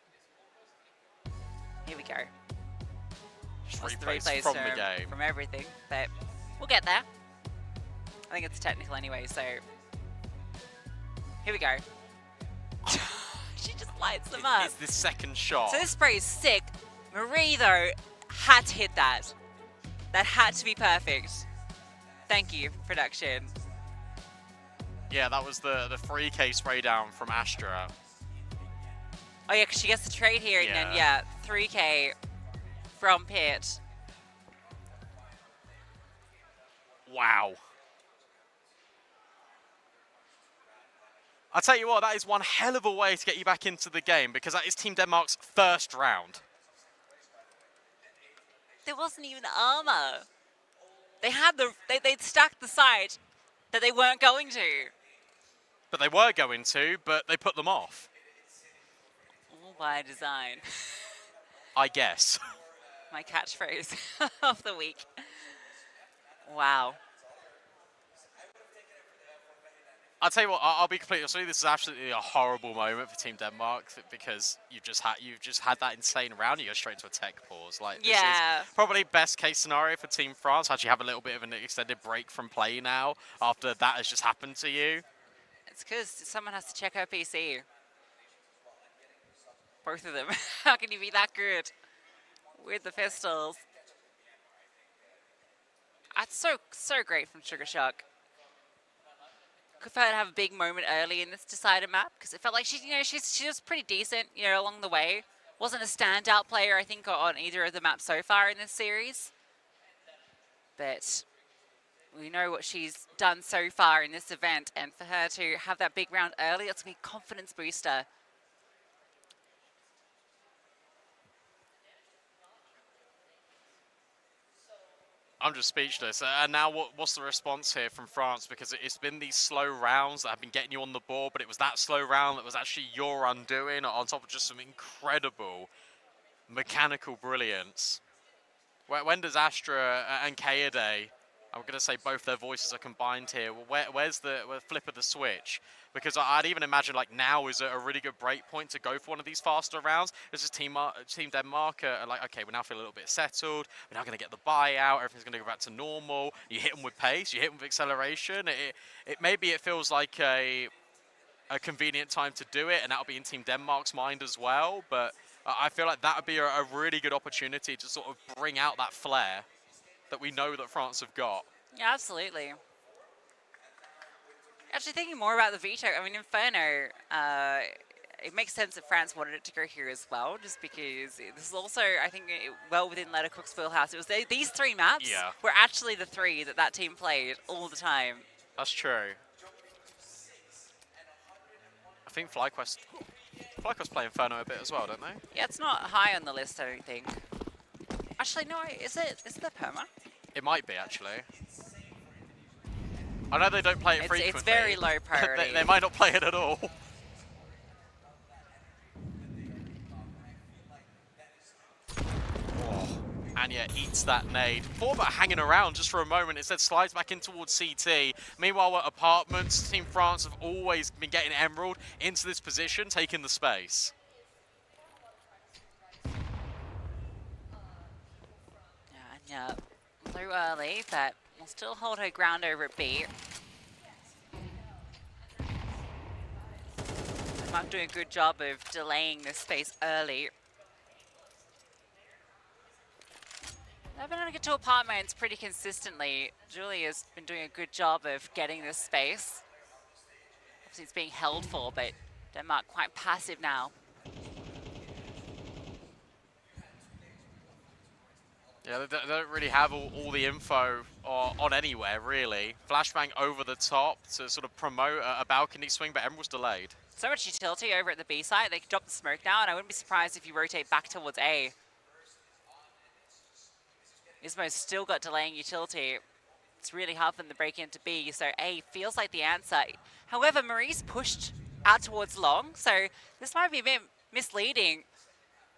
Here we go. Just That's the replays replays from the game. from everything, but we'll get there. I think it's technical anyway, so here we go. She just lights them up. It's the second shot. So this spray is sick. Marie, though, had to hit that. That had to be perfect. Thank you, production. Yeah, that was the 3K spray down from Astra. Oh yeah, because she gets the trade here, and then, yeah, 3K from Pit. Wow. I'll tell you what, that is one hell of a way to get you back into the game, because that is Team Denmark's first round. There wasn't even armor. They had they'd stacked the site that they weren't going to. But they were going to, but they put them off. All by design. I guess. My catchphrase of the week. Wow. I'll tell you what, I'll be completely honest with you, this is absolutely a horrible moment for Team Denmark, because you've just had that insane round, you go straight into a tech pause. Like, this is probably best case scenario for Team France, actually have a little bit of an extended break from play now, after that has just happened to you. It's because someone has to check her PC. Both of them. How can you be that good with the pistols? That's so great from Sugar Shock. Could prefer to have a big moment early in this decided map, because it felt like she was pretty decent, along the way. Wasn't a standout player, I think, on either of the maps so far in this series. But we know what she's done so far in this event, and for her to have that big round early, that's going to be a confidence booster. I'm just speechless. And now what's the response here from France? Because it's been these slow rounds that have been getting you on the board, but it was that slow round that was actually your undoing, on top of just some incredible mechanical brilliance. When does Astra and Kaede, I'm going to say both their voices are combined here, where's the flip of the switch? Because I'd even imagine like now is a really good break point to go for one of these faster rounds. This is Team Denmark are like, okay, we now feel a little bit settled. We're now going to get the buyout. Everything's going to go back to normal. You hit them with pace. You hit them with acceleration. Maybe it feels like a convenient time to do it, and that'll be in Team Denmark's mind as well. But I feel like that would be a really good opportunity to sort of bring out that flair that we know that France have got. Yeah, absolutely. Actually, thinking more about the veto, I mean, Inferno, it makes sense that France wanted it to go here as well, just because this is also, I think, well within Lettercook's wheelhouse. It was these 3 maps were actually the 3 that team played all the time. That's true. I think FlyQuest play Inferno a bit as well, don't they? Yeah, it's not high on the list, I don't think. Actually, no, is it the perma? It might be, actually. I know they don't play it frequently. It's very low priority. they might not play it at all. Oh, Anya eats that nade. Thought about hanging around just for a moment. Instead slides back in towards CT. Meanwhile, at Apartments, Team France have always been getting Emerald into this position, taking the space. Yeah, Anya low early, but will still hold her ground over at B. Denmark doing a good job of delaying this space early. They've been able to get to apartments pretty consistently. Julie has been doing a good job of getting this space. Obviously it's being held for, but Denmark quite passive now. Yeah, they don't really have all the info on anywhere, really. Flashbang over the top to sort of promote a balcony swing, but Emerald's delayed. So much utility over at the B site. They can drop the smoke now, and I wouldn't be surprised if you rotate back towards A. Ismo's still got delaying utility. It's really hard for them to break into B, so A feels like the answer. However, Marie's pushed out towards long, so this might be a bit misleading.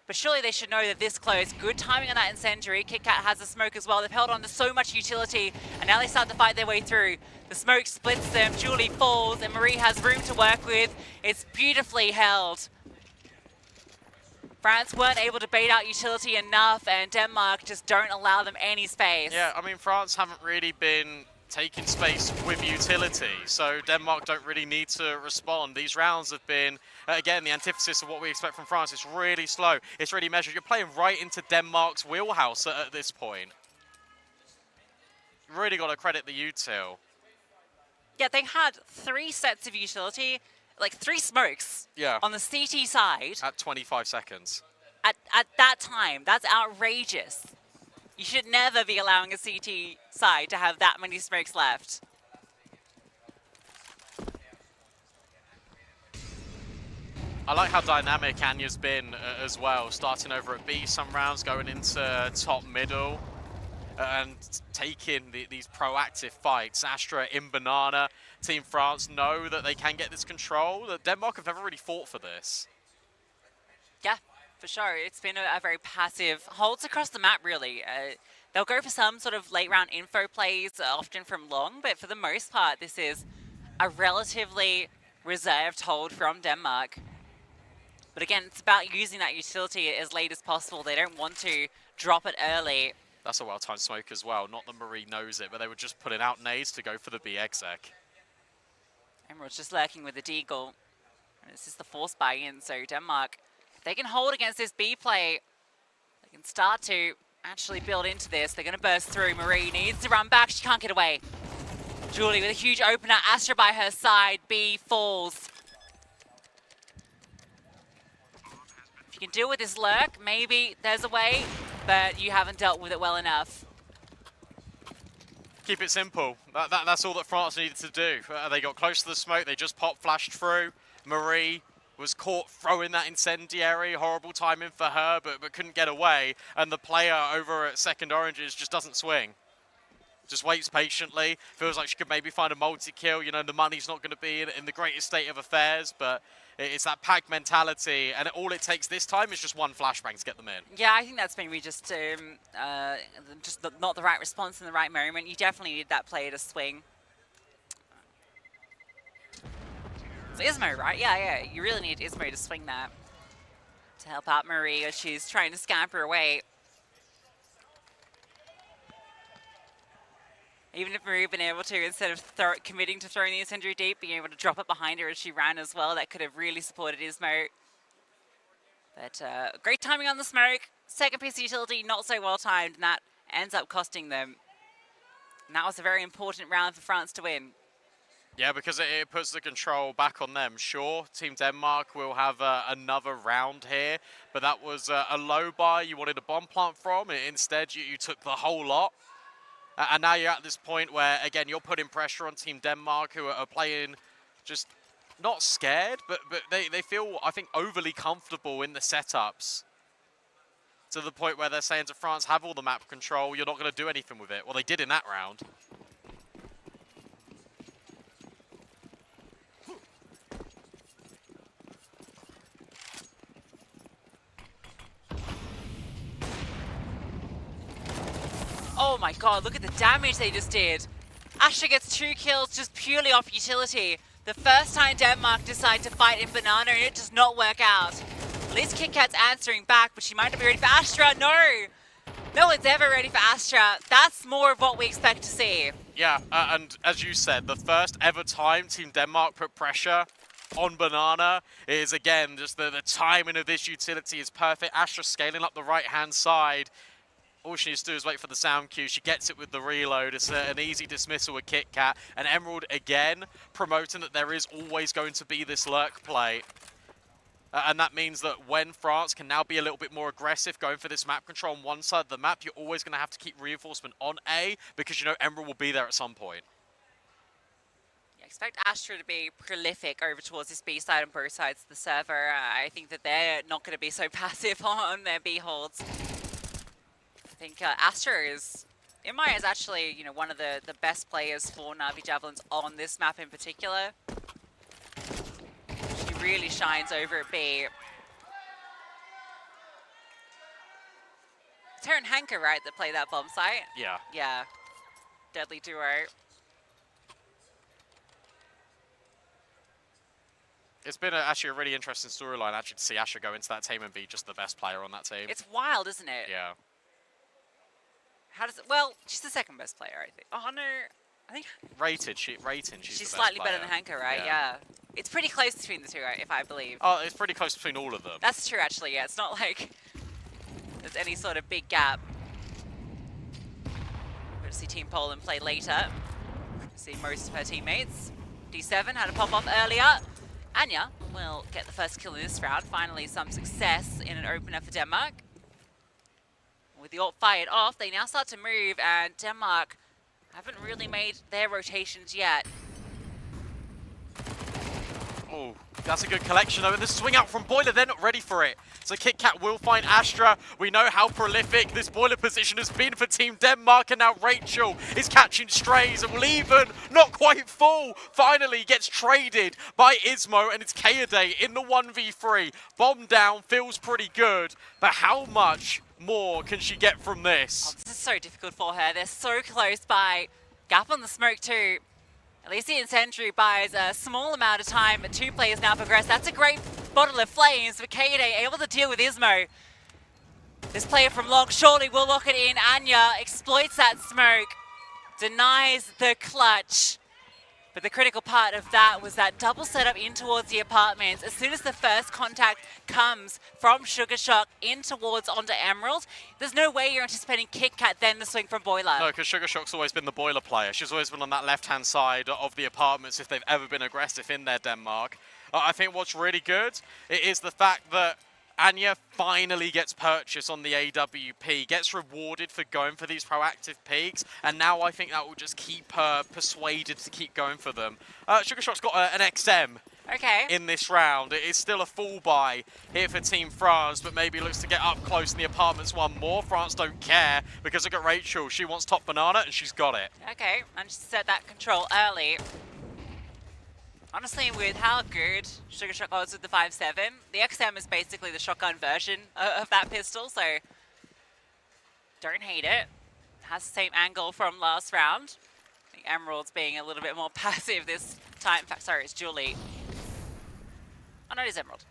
But surely they should know that this close. Good timing on that incendiary. KitKat has a smoke as well. They've held on to so much utility, and now they start to fight their way through. The smoke splits them. Julie falls, and Marie has room to work with. It's beautifully held. France weren't able to bait out utility enough, and Denmark just don't allow them any space. Yeah, I mean, France haven't really been taking space with utility, so Denmark don't really need to respond. These rounds have been, again, the antithesis of what we expect from France. It's really slow. It's really measured. You're playing right into Denmark's wheelhouse at this point. Really got to credit the util. Yeah, they had 3 sets of utility, like 3 smokes on the CT side. At 25 seconds. At that time, that's outrageous. You should never be allowing a CT side to have that many smokes left. I like how dynamic Anya's been as well, starting over at B some rounds, going into top middle, and taking these proactive fights. Astra in banana, Team France know that they can get this control. Denmark have never really fought for this. Yeah, for sure. It's been a very passive holds across the map, really. They'll go for some sort of late round info plays, often from long, but for the most part, this is a relatively reserved hold from Denmark. But again, it's about using that utility as late as possible. They don't want to drop it early. That's a well-timed smoke as well. Not that Marie knows it, but they were just putting out nades to go for the B exec. Emerald's just lurking with the deagle. And this is the force buy-in, so Denmark, if they can hold against this B play, they can start to actually build into this. They're going to burst through. Marie needs to run back. She can't get away. Julie with a huge opener. Astra by her side. B falls. If you can deal with this lurk, maybe there's a way, but you haven't dealt with it well enough. Keep it simple. That's all that France needed to do. They got close to the smoke. They just pop flashed through. Marie was caught throwing that incendiary. Horrible timing for her, but couldn't get away. And the player over at Second Oranges just doesn't swing. Just waits patiently. Feels like she could maybe find a multi-kill. You know, the money's not going to be in the greatest state of affairs, but it's that pack mentality, and all it takes this time is just one flashbang to get them in. Yeah, I think that's maybe just not the right response in the right moment. You definitely need that player to swing. So Ismo, right? Yeah, you really need Ismo to swing that to help out Marie as she's trying to scamper away. Even if Marie had been able to, instead of committing to throwing the incendiary deep, being able to drop it behind her as she ran as well, that could have really supported Ismo. But great timing on the smoke. Second piece of utility, not so well timed, and that ends up costing them. And that was a very important round for France to win. Yeah, because it puts the control back on them. Sure, Team Denmark will have another round here, but that was a low buy you wanted a bomb plant from. Instead, you took the whole lot. And now you're at this point where, again, you're putting pressure on Team Denmark, who are playing just not scared, but they feel, I think, overly comfortable in the setups. To the point where they're saying to France, have all the map control, you're not going to do anything with it. Well, they did in that round. Oh my god, look at the damage they just did. Astra gets 2 kills just purely off utility. The first time Denmark decide to fight in Banana, and it does not work out. At least KitKat's answering back, but she might not be ready for Astra. No one's ever ready for Astra. That's more of what we expect to see. Yeah, and as you said, the first ever time Team Denmark put pressure on Banana is, again, just the timing of this utility is perfect. Astra scaling up the right-hand side. All she needs to do is wait for the sound cue. She gets it with the reload. It's an easy dismissal with KitKat. And Emerald, again, promoting that there is always going to be this lurk play. And that means that when France can now be a little bit more aggressive, going for this map control on one side of the map, you're always going to have to keep reinforcement on A, because you know Emerald will be there at some point. Yeah, expect Astra to be prolific over towards this B side and both sides of the server. I think that they're not going to be so passive on their B holds. I think Astra is, in my eyes, actually, you know, one of the best players for Na'Vi Javelins on this map in particular. She really shines over at B. It's her and Hanka, right, that play that bomb site? Yeah. Yeah. Deadly duo. It's been actually a really interesting storyline, actually, to see Astra go into that team and be just the best player on that team. It's wild, isn't it? Yeah. How does it? Well, she's the second best player, I think. Oh no, I think Rating, she's slightly better than Hanka, right? Yeah. It's pretty close between the two, right, if I believe. Oh, it's pretty close between all of them. That's true, actually. Yeah, it's not like there's any sort of big gap. We'll see Team Poland play later. See most of her teammates. D7 had a pop off earlier. Anya will get the first kill in this round. Finally, some success in an opener for Denmark. With the ult fired off, they now start to move, and Denmark haven't really made their rotations yet. Oh, that's a good collection though. And the swing out from Boiler, they're not ready for it. So KitKat will find Astra. We know how prolific this Boiler position has been for Team Denmark, and now Rachel is catching strays and will even, not quite full, finally gets traded by Ismo, and it's Kaede in the 1v3. Bomb down, feels pretty good, but how much more can she get from this? Oh, this is so difficult for her. They're so close by. Gap on the smoke too. At least the Incendiary buys a small amount of time, but two players now progress. That's a great bottle of flames for Kaede, able to deal with Ismo. This player from Long surely will lock it in. Anya exploits that smoke, denies the clutch. But the critical part of that was that double setup in towards the apartments. As soon as the first contact comes from Sugar Shock in towards onto Emerald, there's no way you're anticipating KitKat then the swing from Boiler. No, because Sugar Shock's always been the Boiler player. She's always been on that left-hand side of the apartments if they've ever been aggressive in their Denmark. I think what's really good is the fact that Anya finally gets purchased on the AWP, gets rewarded for going for these proactive peaks, and now I think that will just keep her persuaded to keep going for them. Sugar Shock's got an XM in this round. It is still a full buy here for Team France, but maybe looks to get up close in the apartments one more. France don't care, because look at Rachel. She wants top banana, and she's got it. Okay, managed to set that control early. Honestly, with how good Sugar Shock was with the 5.7, the XM is basically the shotgun version of that pistol, so don't hate it. Has the same angle from last round. I think Emerald's being a little bit more passive this time. In fact, sorry, it's Julie. Oh no, it is Emerald.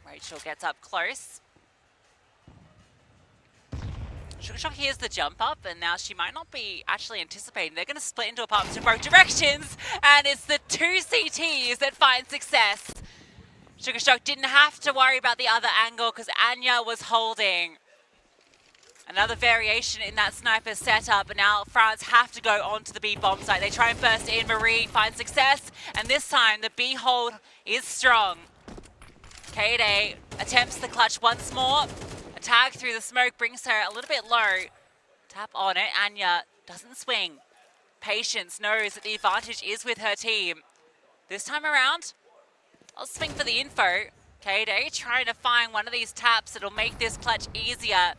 Rachel gets up close. Sugar Shock hears the jump up, and now she might not be actually anticipating. They're going to split into apartments in both directions, and it's the two CTs that find success. Sugar Shock didn't have to worry about the other angle because Anya was holding. Another variation in that sniper setup, but now France have to go onto the B bomb site. They try and burst in, Marie finds success, and this time the B hold is strong. Kaede attempts the clutch once more. A tag through the smoke brings her a little bit low. Tap on it, Anya doesn't swing. Patience knows that the advantage is with her team. This time around, I'll swing for the info. Kaede trying to find one of these taps that'll make this clutch easier.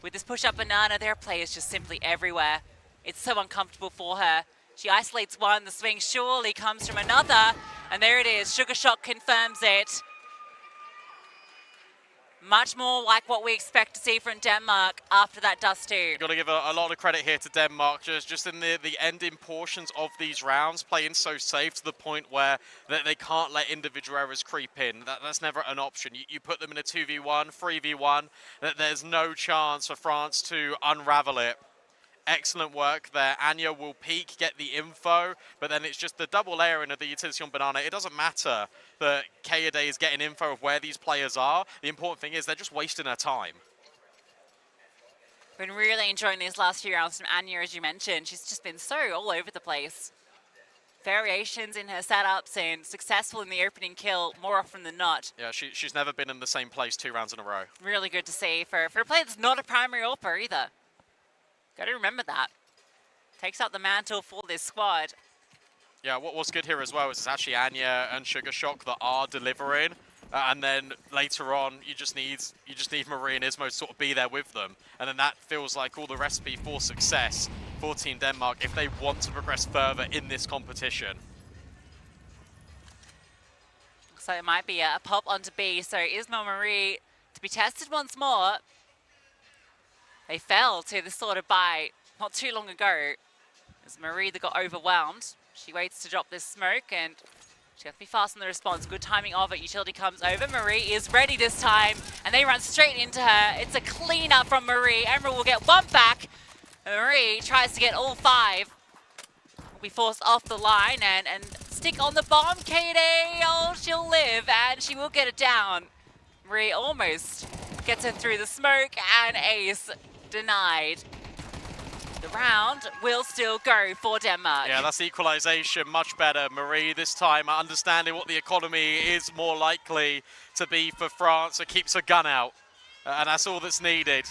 With this push-up banana, there are players just simply everywhere. It's so uncomfortable for her. She isolates one, the swing surely comes from another, and there it is. Sugar Shock confirms it. Much more like what we expect to see from Denmark after that dust too. Got to give a lot of credit here to Denmark, just in the ending portions of these rounds, playing so safe to the point where they can't let individual errors creep in. That's never an option. You put them in a 2v1, 3v1, there's no chance for France to unravel it. excellent work there. Anya will peek, get the info, but then it's just the double layering of the utility on Banana. It doesn't matter that Kaede is getting info of where these players are. The important thing is they're just wasting their time. Been really enjoying these last few rounds from Anya, as you mentioned. She's just been so all over the place. Variations in her setups and successful in the opening kill more often than not. Yeah, she's never been in the same place 2 rounds in a row. Really good to see for a player that's not a primary AWPer either. Got to remember that. Takes up the mantle for this squad. Yeah, what's good here as well is it's actually Anya and Sugar Shock that are delivering, and then later on you just need Marie and Ismo to sort of be there with them, and then that feels like all the recipe for success for Team Denmark if they want to progress further in this competition. So it might be a pop onto B. So Ismo Marie to be tested once more. They fell to this sort of buy not too long ago. It's Marie that got overwhelmed. She waits to drop this smoke and she has to be fast in the response. Good timing of it. Utility comes over. Marie is ready this time and they run straight into her. It's a clean up from Marie. Emerald will get one back. And Marie tries to get all 5. Will be forced off the line and stick on the bomb. Kaede, oh, she'll live and she will get it down. Marie almost gets her through the smoke and ace denied. The round will still go for Denmark. Yeah, that's the equalization, much better. Marie this time understanding what the economy is more likely to be for France, so keeps her gun out. And that's all that's needed.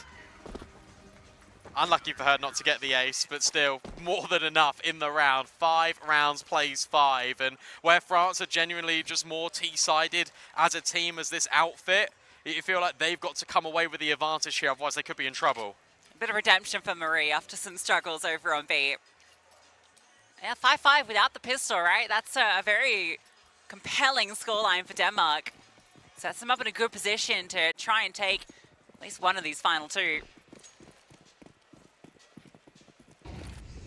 Unlucky for her not to get the ace, but still more than enough in the round. 5 rounds plays 5, and where France are genuinely just more T-sided as a team as this outfit, you feel like they've got to come away with the advantage here, otherwise they could be in trouble. Bit of redemption for Marie after some struggles over on B. Yeah, 5-5 without the pistol, right? That's a very compelling scoreline for Denmark. Sets them up in a good position to try and take at least one of these final 2.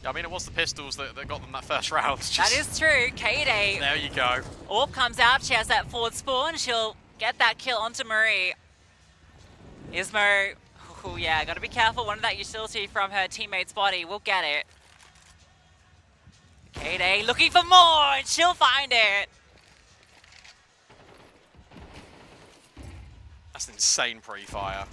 I mean, it was the pistols that got them that first round. That is true. Kaede. There you go. Orb comes out. She has that forward spawn. She'll get that kill onto Marie. Ismo. Oh, yeah, got to be careful. One of that utility from her teammate's body. We'll get it. Kaede looking for more, and she'll find it. That's an insane pre-fire.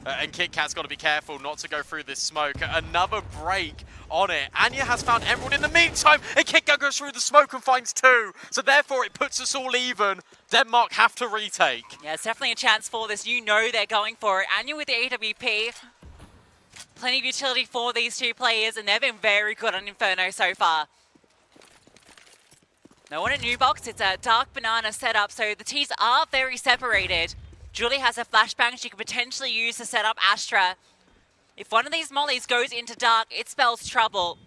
And KitKat's got to be careful not to go through this smoke. Another break on it. Anya has found Emerald in the meantime, and KitKat goes through the smoke and finds 2. So therefore it puts us all even. Denmark have to retake. Yeah, it's definitely a chance for this. You know they're going for it. Anya with the AWP. Plenty of utility for these 2 players, and they've been very good on Inferno so far. No one at New Box. It's a Dark Banana setup, so the teams are very separated. Julie has a flashbang she could potentially use to set up Astra. If one of these mollies goes into Dark, it spells trouble.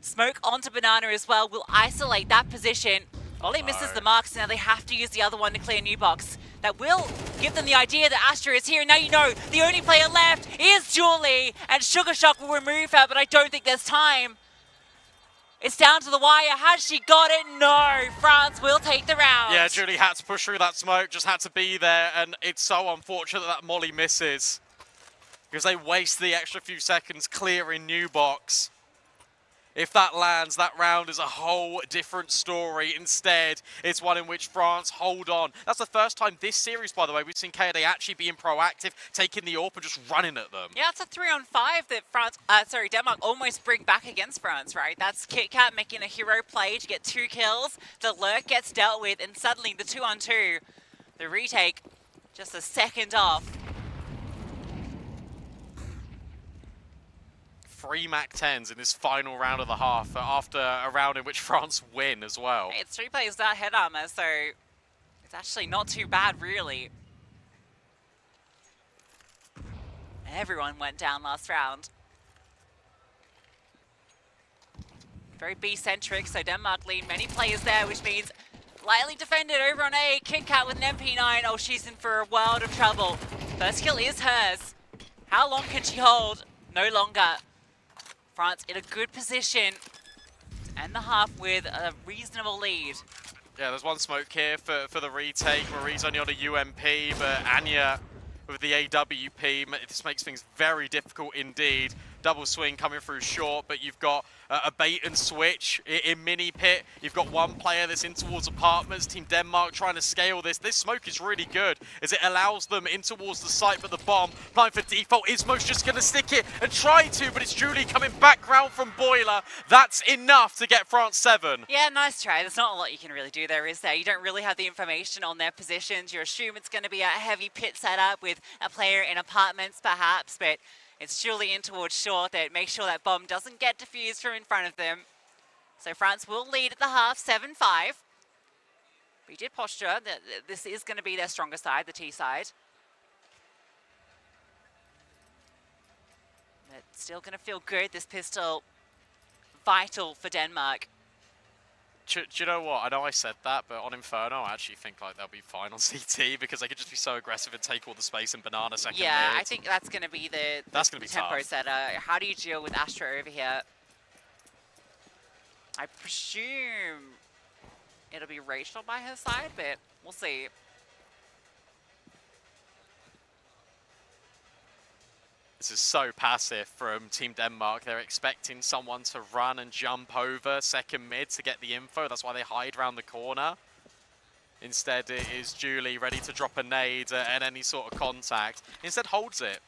Smoke onto Banana as well will isolate that position. Ollie misses the mark, so now they have to use the other one to clear New Box. That will give them the idea that Astra is here. Now you know the only player left is Julie, and Sugar Shock will remove her, but I don't think there's time. It's down to the wire. Has she got it? No. France will take the round. Yeah, Julie had to push through that smoke, just had to be there, and it's so unfortunate that Molly misses. Because they waste the extra few seconds clearing New Box. If that lands, that round is a whole different story. Instead, it's one in which France hold on. That's the first time this series, by the way, we've seen Kaede actually being proactive, taking the AWP and just running at them. Yeah, it's a 3-on-5 that Denmark almost bring back against France, right? That's KitKat making a hero play to get 2 kills. The lurk gets dealt with, and suddenly the 2-on-2, the retake, just a second off. 3 MAC-10s in this final round of the half after a round in which France win as well. It's 3 players without head armor, so it's actually not too bad, really. Everyone went down last round. Very B-centric, so Denmark lead many players there, which means lightly defended over on A. KitKat with an MP9. Oh, she's in for a world of trouble. First kill is hers. How long can she hold? No longer. France in a good position to end the half with a reasonable lead. Yeah, there's one smoke here for the retake. Marie's only on a UMP, but Anya with the AWP. This makes things very difficult indeed double swing coming through short, but you've got a bait and switch in mini pit. You've got one player that's in towards apartments. Team Denmark trying to scale this. This smoke is really good as it allows them in towards the site, but the bomb applying for default. Ismo's just going to stick it and try to, but it's Julie coming back round from Boiler. That's enough to get France 7. Yeah, nice try. There's not a lot you can really do there, is there? You don't really have the information on their positions. You assume it's going to be a heavy pit setup with a player in apartments, perhaps, but it's Julie in towards short that makes sure that bomb doesn't get defused from in front of them. So France will lead at the half, 7-5. We did posture that this is going to be their stronger side, the T side. But still going to feel good, this pistol. Vital for Denmark. Do you know what? I know I said that, but on Inferno, I actually think like they'll be fine on CT because they could just be so aggressive and take all the space in Banana second Yeah, mid. I think that's going to be the tempo tough. setter. How do you deal with Astra over here? I presume it'll be Rachel by her side, but we'll see. This is so passive from Team Denmark. They're expecting someone to run and jump over second mid to get the info. That's why they hide around the corner. Instead, it is Julie ready to drop a nade at any sort of contact. Instead, holds it.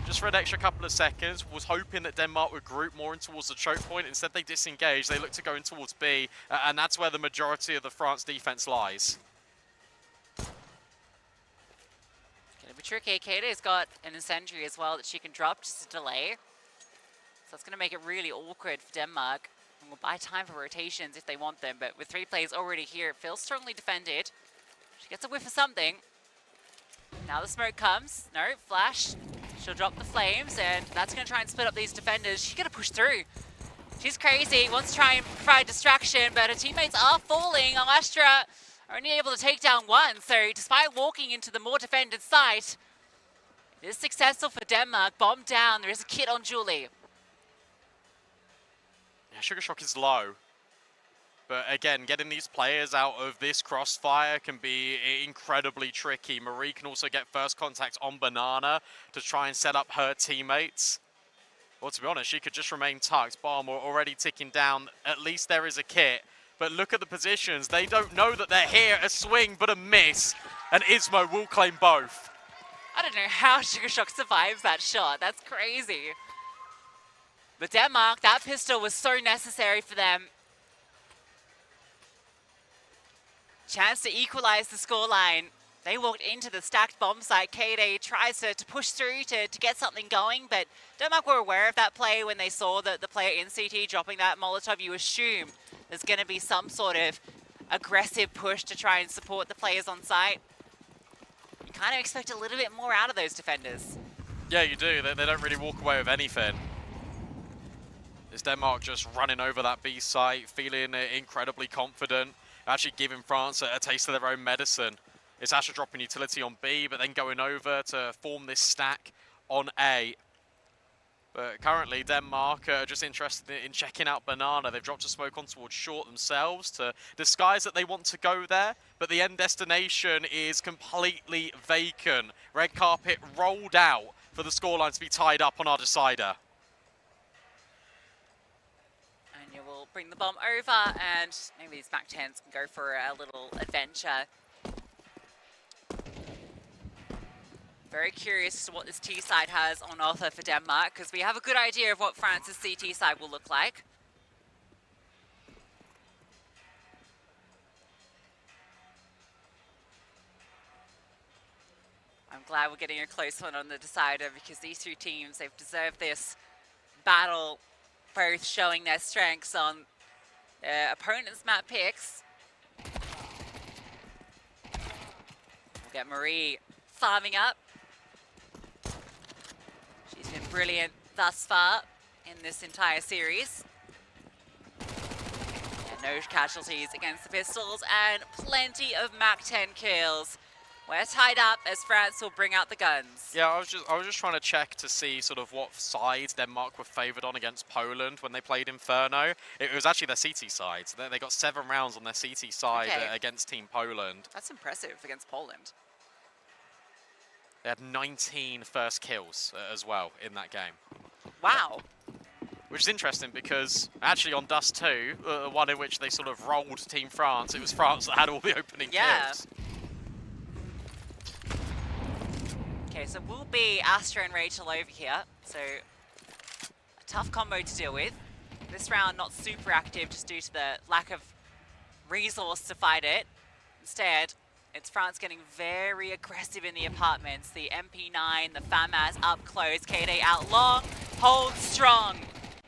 Just for an extra couple of seconds. Was hoping that Denmark would group more in towards the choke point. Instead, they disengage. They look to go in towards B. And that's where the majority of the France defense lies. Gonna be tricky. Kata's got an incendiary as well that she can drop just to delay. So that's gonna make it really awkward for Denmark. And we'll buy time for rotations if they want them, but with 3 players already here, it feels strongly defended. She gets a whiff of something. Now the smoke comes. No, flash. She'll drop the flames, and that's gonna try and split up these defenders. She's gonna push through. She's crazy, wants to try and provide distraction, but her teammates are falling. Astra only able to take down one, so despite walking into the more defended site, it is successful for Denmark. Bomb down, there is a kit on Julie. Yeah, Sugar Shock is low. But again, getting these players out of this crossfire can be incredibly tricky. Marie can also get first contact on Banana to try and set up her teammates. Well, to be honest, she could just remain tucked. Bomb already ticking down. At least there is a kit. But look at the positions. They don't know that they're here. A swing, but a miss. And Ismo will claim both. I don't know how Sugar Shock survives that shot. That's crazy. But Denmark, that pistol was so necessary for them. Chance to equalize the scoreline. They walked into the stacked bomb site. Kade tries to push through to get something going, but Denmark were aware of that play when they saw the player in CT dropping that Molotov. You assume there's going to be some sort of aggressive push to try and support the players on site. You kind of expect a little bit more out of those defenders. Yeah, you do. They don't really walk away with anything. Is Denmark just running over that B site, feeling incredibly confident, actually giving France a taste of their own medicine. It's Astra dropping utility on B, but then going over to form this stack on A. But currently, Denmark are just interested in checking out Banana. They've dropped a smoke on towards short themselves to disguise that they want to go there, but the end destination is completely vacant. Red carpet rolled out for the scoreline to be tied up on our decider. And you will bring the bomb over, and maybe these MAC 10s can go for a little adventure. Very curious as to what this T side has on offer for Denmark, because we have a good idea of what France's CT side will look like. I'm glad we're getting a close one on the decider, because these two teams, they've deserved this battle, both showing their strengths on their opponents' map picks. We'll get Marie farming up. She's been brilliant thus far in this entire series. And no casualties against the pistols, and plenty of MAC 10 kills. We're tied up as France will bring out the guns. Yeah, I was just trying to check to see sort of what side Denmark were favoured on against Poland when they played Inferno. It was actually their CT side. So they got 7 rounds on their CT side against Team Poland. That's impressive against Poland. They had 19 first kills as well in that game. Wow. Which is interesting because actually on Dust 2, the one in which they sort of rolled Team France, it was France that had all the opening kills. Okay, so we'll be Astra and Rachel over here. So a tough combo to deal with. This round not super active just due to the lack of resource to fight it. Instead, it's France getting very aggressive in the apartments. The MP9, the FAMAS up close, KD out long, hold strong.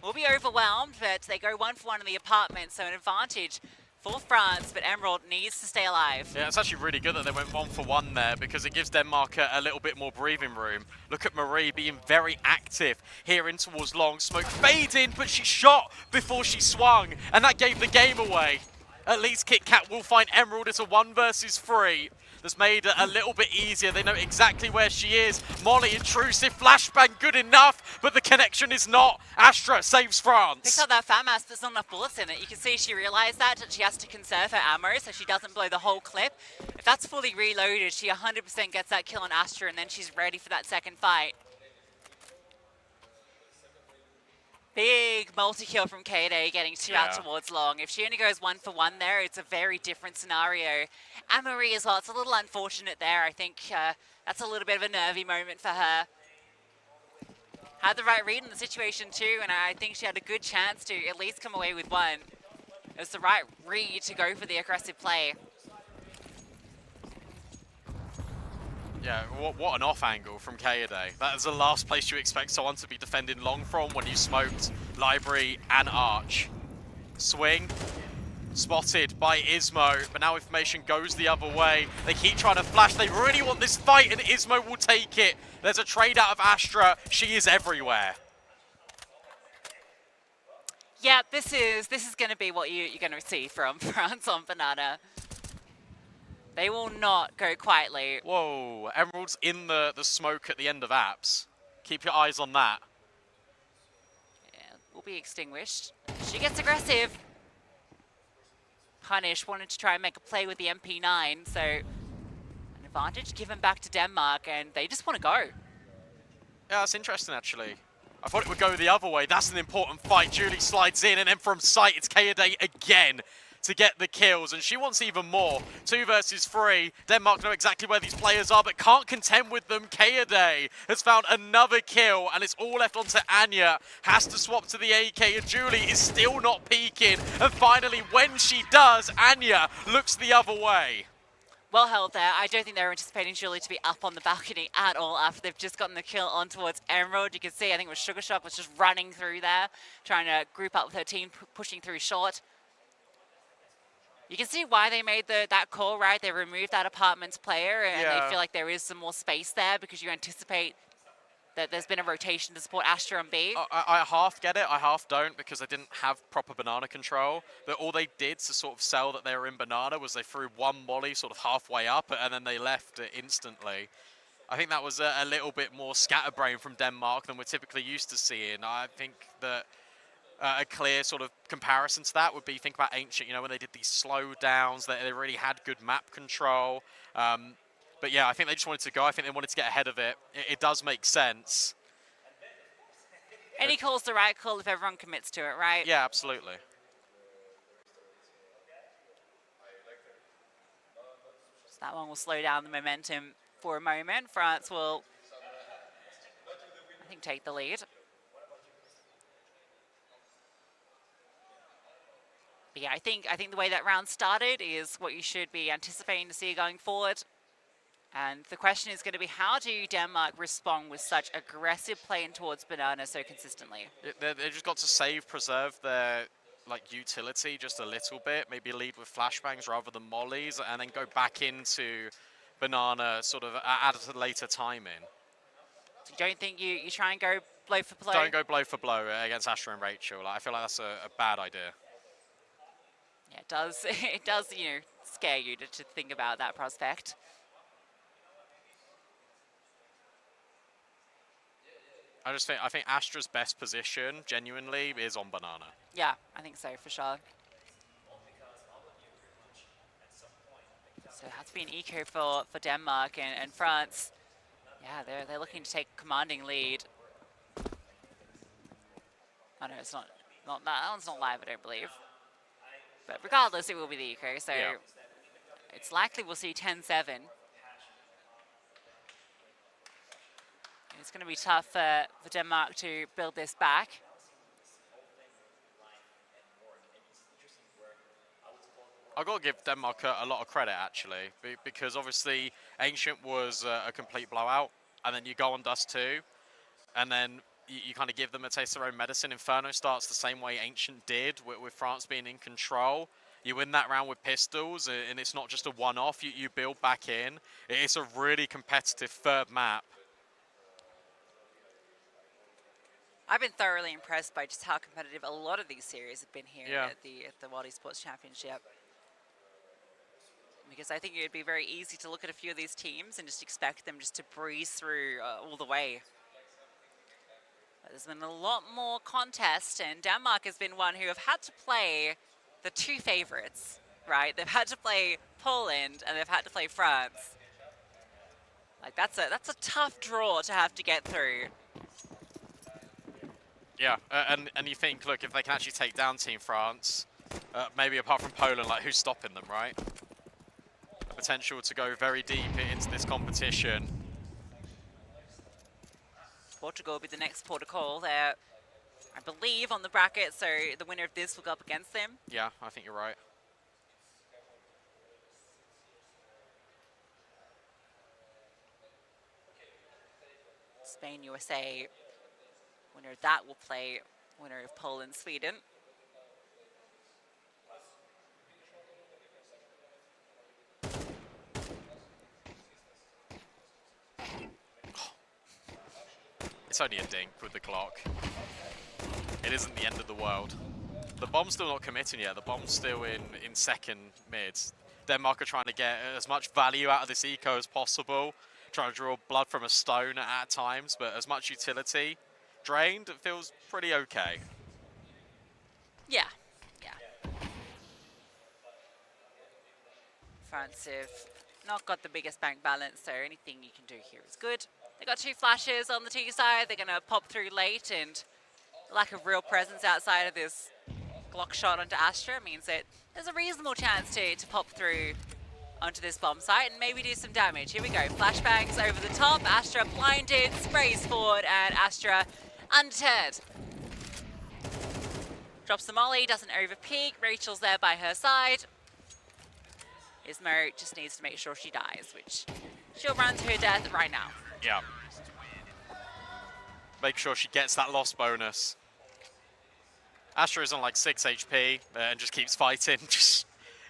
Will be overwhelmed, but they go 1-for-1 in the apartments, so an advantage for France, but Emerald needs to stay alive. Yeah, it's actually really good that they went 1-for-1 there because it gives Denmark a little bit more breathing room. Look at Marie being very active here in towards long. Smoke fading, but she shot before she swung, and that gave the game away. At least Kit Kat will find Emerald. It's a 1 versus 3. That's made it a little bit easier. They know exactly where she is. Molly, intrusive, flashbang, good enough, but the connection is not. Astra saves France. Picks up that FAMAS, there's not enough bullets in it. You can see she realized that she has to conserve her ammo so she doesn't blow the whole clip. If that's fully reloaded, she 100% gets that kill on Astra and then she's ready for that second fight. Big multi-kill from KD, getting 2 out towards long. If she only goes 1-for-1 there, it's a very different scenario. And Marie as well, it's a little unfortunate there. I think that's a little bit of a nervy moment for her. Had the right read in the situation too, and I think she had a good chance to at least come away with 1. It was the right read to go for the aggressive play. Yeah, what an off angle from Kaede. That is the last place you expect someone to be defending long from when you smoked Library and Arch. Swing, spotted by Ismo, but now information goes the other way. They keep trying to flash, they really want this fight and Ismo will take it. There's a trade out of Astra, she is everywhere. Yeah, this is going to be what you're going to see from France on Banana. They will not go quietly. Whoa, Emerald's in the smoke at the end of apps. Keep your eyes on that. Yeah, will be extinguished. She gets aggressive. Punish wanted to try and make a play with the MP9, so an advantage given back to Denmark, and they just want to go. Yeah, that's interesting actually. I thought it would go the other way. That's an important fight. Julie slides in, and then from sight, it's Kaede again to get the kills, and she wants even more. 2 versus 3. Denmark know exactly where these players are, but can't contend with them. Kaede has found another kill, and it's all left onto Anya. Has to swap to the AK, and Julie is still not peeking. And finally, when she does, Anya looks the other way. Well held there. I don't think they were anticipating Julie to be up on the balcony at all after they've just gotten the kill on towards Emerald. You can see, I think it was Sugar Shock was just running through there, trying to group up with her team, pushing through short. You can see why they made that call, right? They removed that apartments player, and they feel like there is some more space there because you anticipate that there's been a rotation to support Astra and B. I half get it, I half don't, because they didn't have proper banana control. But all they did to sort of sell that they were in banana was they threw 1 molly sort of halfway up, and then they left it instantly. I think that was a little bit more scatterbrain from Denmark than we're typically used to seeing. I think that a clear sort of comparison to that would be, think about Ancient, you know, when they did these slow downs, they really had good map control. But yeah, I think they just wanted to go. I think they wanted to get ahead of it. It does make sense. Any call's the right call if everyone commits to it, right? Yeah, absolutely. So that one will slow down the momentum for a moment. France will, I think, take the lead. But yeah, I think the way that round started is what you should be anticipating to see going forward. And the question is going to be, how do Denmark respond with such aggressive playing towards banana so consistently? They just got to preserve their utility just a little bit. Maybe lead with flashbangs rather than mollies, and then go back into banana sort of at a later timing. So you don't think you try and go blow for blow? Don't go blow for blow against Astra and Rachel. I feel like that's a bad idea. Yeah, it does. It does, you know, scare you to think about that prospect. I think Astra's best position, genuinely, is on banana. Yeah, I think so, for sure. So that's been eco for Denmark and France. Yeah, they're looking to take a commanding lead. Oh no, it's not that one's not live, I don't believe. But regardless, it will be the eco, so Yeah. it's likely we'll see 10-7. It's going to be tough for Denmark to build this back. I've got to give Denmark a lot of credit, actually, because obviously Ancient was a complete blowout, and then you go on Dust 2, and then you kind of give them a taste of their own medicine. Inferno starts the same way Ancient did, with France being in control. You win that round with pistols, and it's not just a one-off. You build back in. It's a really competitive third map. I've been thoroughly impressed by just how competitive a lot of these series have been here at the World Esports Championship. Because I think it would be very easy to look at a few of these teams and just expect them just to breeze through all the way. But there's been a lot more contest, and Denmark has been one who have had to play the two favorites, right? They've had to play Poland and they've had to play France. Like that's a tough draw to have to get through. Yeah, and you think, look, if they can actually take down Team France, maybe apart from Poland, like who's stopping them, right? Potential to go very deep into this competition. Portugal will be the next port of call. They're, I believe, on the bracket, so the winner of this will go up against them. Yeah, I think you're right. Spain, USA, winner of that will play winner of Poland, Sweden. It's only a dink with the clock. It isn't the end of the world. The bomb's still not committing yet. The bomb's still in second mid. Denmark are trying to get as much value out of this eco as possible. Trying to draw blood from a stone at times, but as much utility drained, it feels pretty okay. Yeah. France have not got the biggest bank balance, so anything you can do here is good. They got two flashes on the T side. They're going to pop through late, and the lack of real presence outside of this Glock shot onto Astra means that there's a reasonable chance to pop through onto this bomb site and maybe do some damage. Here we go. Flashbangs over the top. Astra blinded, sprays forward, and Astra undeterred. Drops the molly, doesn't overpeak. Rachel's there by her side. Iesf just needs to make sure she dies, which she'll run to her death right now. Yeah. Make sure she gets that loss bonus. Astra is on like 6 HP and just keeps fighting.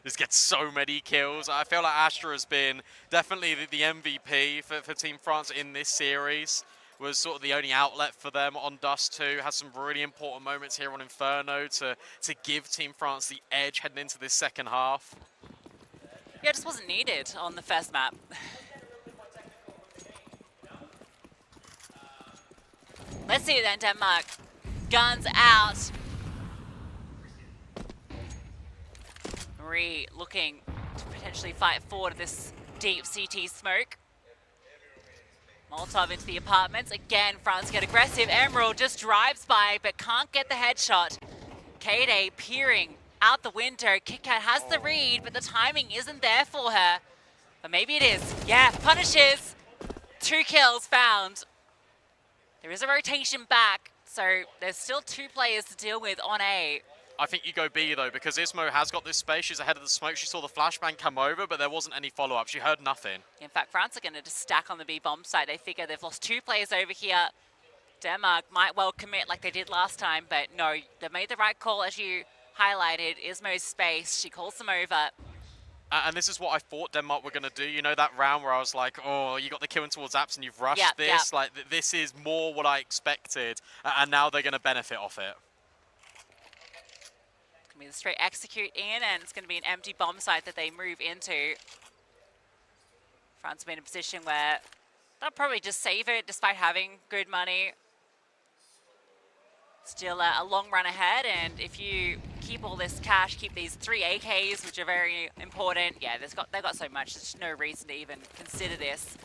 just gets so many kills. I feel like Astra has been definitely the MVP for Team France in this series. Was sort of the only outlet for them on Dust 2. Has some really important moments here on Inferno to give Team France the edge heading into this second half. Yeah, it just wasn't needed on the first map. Let's see it then, Denmark. Guns out. Marie looking to potentially fight forward to this deep CT smoke. Molotov into the apartments. Again, France get aggressive. Emerald just drives by, but can't get the headshot. Kade peering out the window. KitKat has the read, but the timing isn't there for her. But maybe it is. Yeah, punishes. 2 kills found. There is a rotation back, so there's still 2 players to deal with on A. I think you go B though, because Iesf has got this space. She's ahead of the smoke. She saw the flashbang come over, but there wasn't any follow-up. She heard nothing. In fact, France are going to just stack on the B bomb site. They figure they've lost 2 players over here. Denmark might well commit like they did last time, but no, they made the right call as you highlighted. Iesf's space, she calls them over. And this is what I thought Denmark were going to do. You know, that round where I was like, oh, you got the kill in towards Apps and you've rushed this. Yep. Like, this is more what I expected. And now they're going to benefit off it. It's going to be the straight execute in, and it's going to be an empty bomb site that they move into. France will be in a position where they'll probably just save it despite having good money. Still a long run ahead, and if you keep all this cash, keep these 3 AKs, which are very important. Yeah, they've got so much. There's no reason to even consider this.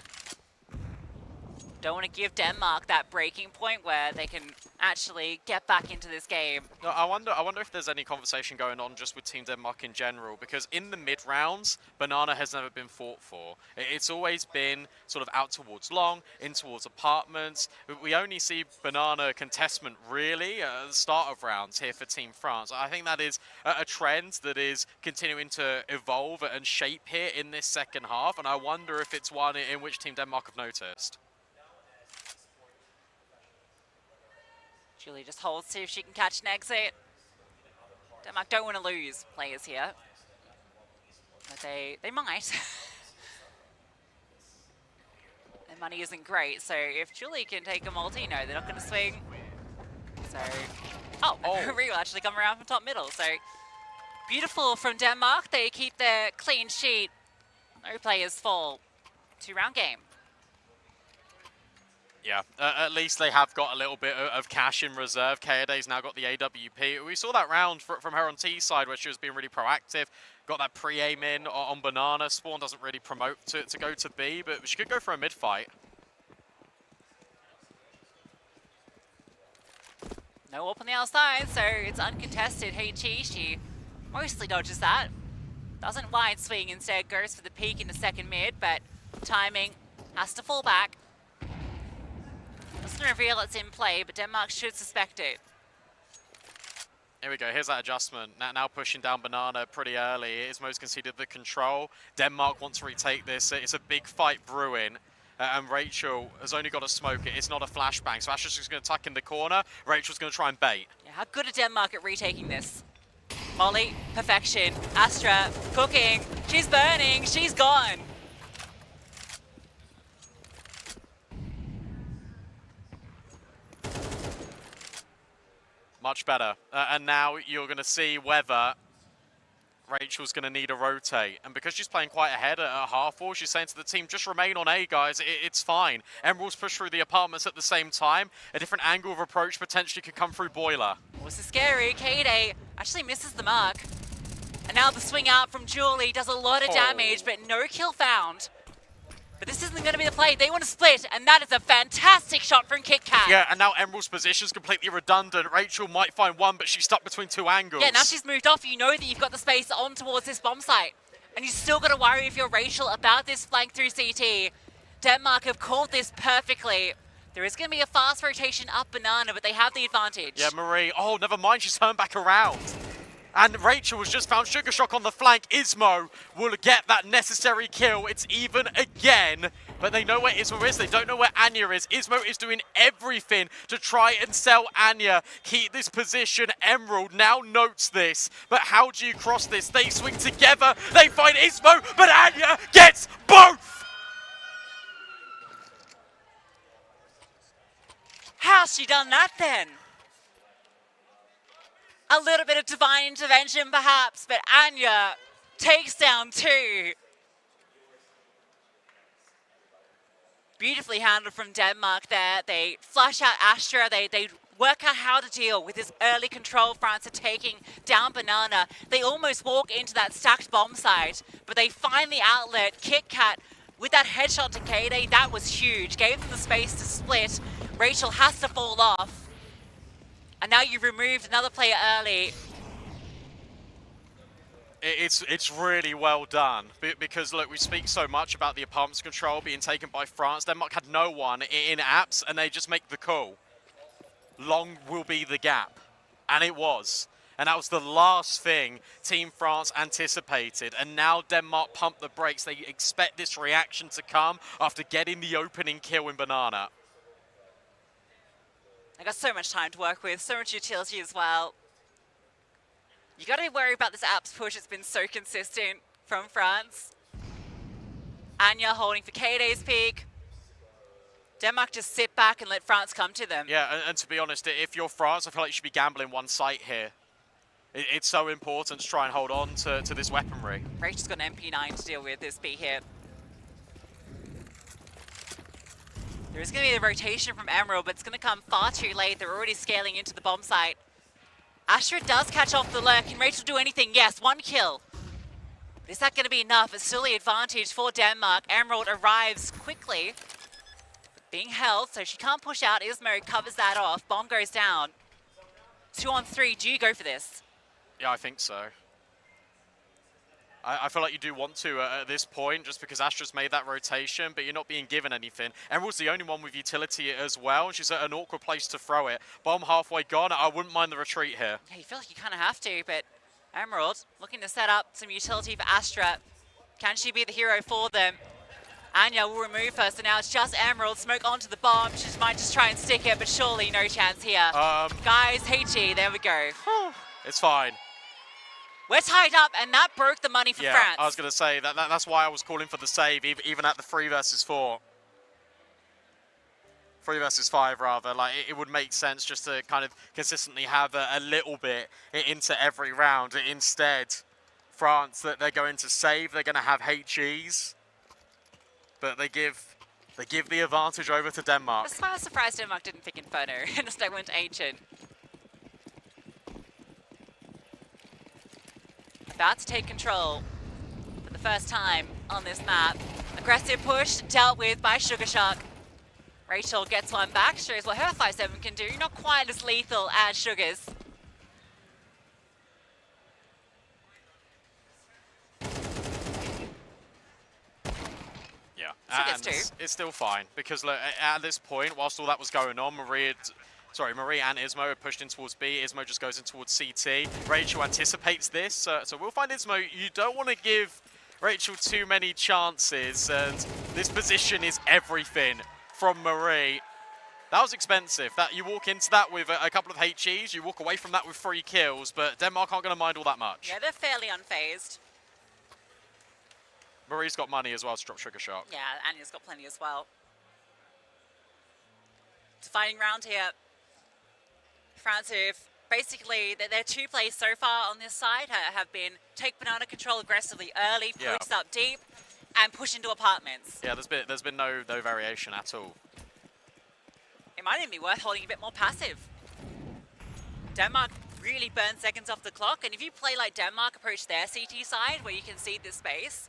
Don't want to give Denmark that breaking point where they can actually get back into this game. No, I wonder if there's any conversation going on just with Team Denmark in general, because in the mid-rounds, Banana has never been fought for. It's always been sort of out towards long, in towards apartments. We only see Banana contestment really at the start of rounds here for Team France. I think that is a trend that is continuing to evolve and shape here in this second half, and I wonder if it's one in which Team Denmark have noticed. Julie just holds to see if she can catch an exit. Denmark don't want to lose players here. But they might. Their money isn't great, so if Julie can take a multi, no, they're not going to swing. So, oh. Marie will actually come around from top middle. So, beautiful from Denmark. They keep their clean sheet. No players fall. 2-round game. Yeah, at least they have got a little bit of cash in reserve. Kaede's now got the AWP. We saw that round from her on T's side where she was being really proactive. Got that pre-aim in on Banana. Spawn doesn't really promote to go to B, but she could go for a mid-fight. No up on the outside, so it's uncontested. HE, she mostly dodges that. Doesn't wide swing, instead goes for the peek in the second mid, but timing has to fall back. Doesn't reveal it's in play, but Denmark should suspect it. Here we go, here's that adjustment. Now pushing down Banana pretty early. Ismo's conceded the control. Denmark wants to retake this. It's a big fight brewing. And Rachel has only got to smoke it. It's not a flashbang. So Astra's just going to tuck in the corner. Rachel's going to try and bait. Yeah, how good are Denmark at retaking this? Molly, perfection. Astra, cooking. She's burning. She's gone. Much better. And now you're going to see whether Rachel's going to need a rotate. And because she's playing quite ahead at half wall, she's saying to the team, just remain on A, guys. It's fine. Emerald's push through the apartments at the same time. A different angle of approach potentially could come through Boiler. Oh, this is scary. Kaede actually misses the mark. And now the swing out from Julie does a lot of damage, but no kill found. But this isn't going to be the play. They want to split, and that is a fantastic shot from KitKat. Yeah, and now Emerald's position is completely redundant. Rachel might find one, but she's stuck between two angles. Yeah, now she's moved off. You know that you've got the space on towards this bomb site. And you still got to worry if you're Rachel about this flank through CT. Denmark have called this perfectly. There is going to be a fast rotation up Banana, but they have the advantage. Yeah, Marie. Oh, never mind. She's turned back around. And Rachel has just found Sugar Shock on the flank. Ismo will get that necessary kill. It's even again, but they know where Ismo is. They don't know where Anya is. Ismo is doing everything to try and sell Anya. Keep this position. Emerald now notes this, but how do you cross this? They swing together. They find Ismo, but Anya gets both. How's she done that then? A little bit of divine intervention perhaps, but Anya takes down 2. Beautifully handled from Denmark there. They flush out Astra. They work out how to deal with this early control. France are taking down Banana. They almost walk into that stacked bomb site, but they find the outlet. KitKat with that headshot to Kaede, that was huge. Gave them the space to split. Rachel has to fall off. And now you've removed another player early. It's really well done because look, we speak so much about the apartments control being taken by France. Denmark had no one in apps and they just make the call. Long will be the gap. And it was. And that was the last thing Team France anticipated. And now Denmark pump the brakes. They expect this reaction to come after getting the opening kill in Banana. I got so much time to work with, so much utility as well. You got to worry about this apps push. It's been so consistent from France. Anya holding for Kaede's peak. Denmark just sit back and let France come to them. Yeah, and to be honest, if you're France, I feel like you should be gambling one site here. It's so important to try and hold on to this weaponry. Rachel's got an MP9 to deal with this B here. There is going to be a rotation from Emerald, but it's going to come far too late. They're already scaling into the bomb site. Astra does catch off the lurk. Can Rachel do anything? Yes, 1 kill. But is that going to be enough? It's still the advantage for Denmark. Emerald arrives quickly. being held, so she can't push out. Iesf covers that off. Bomb goes down. 2 on 3. Do you go for this? Yeah, I think so. I feel like you do want to at this point, just because Astra's made that rotation, but you're not being given anything. Emerald's the only one with utility as well, and she's at an awkward place to throw it. Bomb halfway gone. I wouldn't mind the retreat here. Yeah, you feel like you kind of have to, but Emerald looking to set up some utility for Astra. Can she be the hero for them? Anya will remove her, so now it's just Emerald. Smoke onto the bomb. She might just try and stick it, but surely no chance here. Guys, HE, there we go. It's fine. We're tied up, and that broke the money for France. I was going to say, that's why I was calling for the save, even at the 3 versus 4. 3 versus 5, rather. Like, it would make sense just to kind of consistently have a little bit into every round. Instead, France, that they're going to save, they're going to have HEs, but they give the advantage over to Denmark. That's why I was surprised Denmark didn't pick Inferno and instead went to Ancient. About to take control for the first time on this map. Aggressive push dealt with by Sugar Shark. Rachel gets one back, shows what her 5-7 can do. Not quite as lethal as Sugar's. Yeah, and it's still fine, because look, at this point, whilst all that was going on, Marie and Iesf had pushed in towards B. Iesf just goes in towards CT. Rachel anticipates this, so we'll find Iesf. You don't want to give Rachel too many chances, and this position is everything from Marie. That was expensive. That you walk into that with a couple of HEs, you walk away from that with 3 kills, but Denmark aren't going to mind all that much. Yeah, they're fairly unfazed. Marie's got money as well to drop Sugar Shark. Yeah, Anya's got plenty as well. It's a fighting round here. France have basically, their 2 plays so far on this side have been take banana control aggressively early, push up deep, and push into apartments. Yeah, there's been no variation at all. It might even be worth holding a bit more passive. Denmark really burn seconds off the clock, and if you play like Denmark, approach their CT side where you can see this space,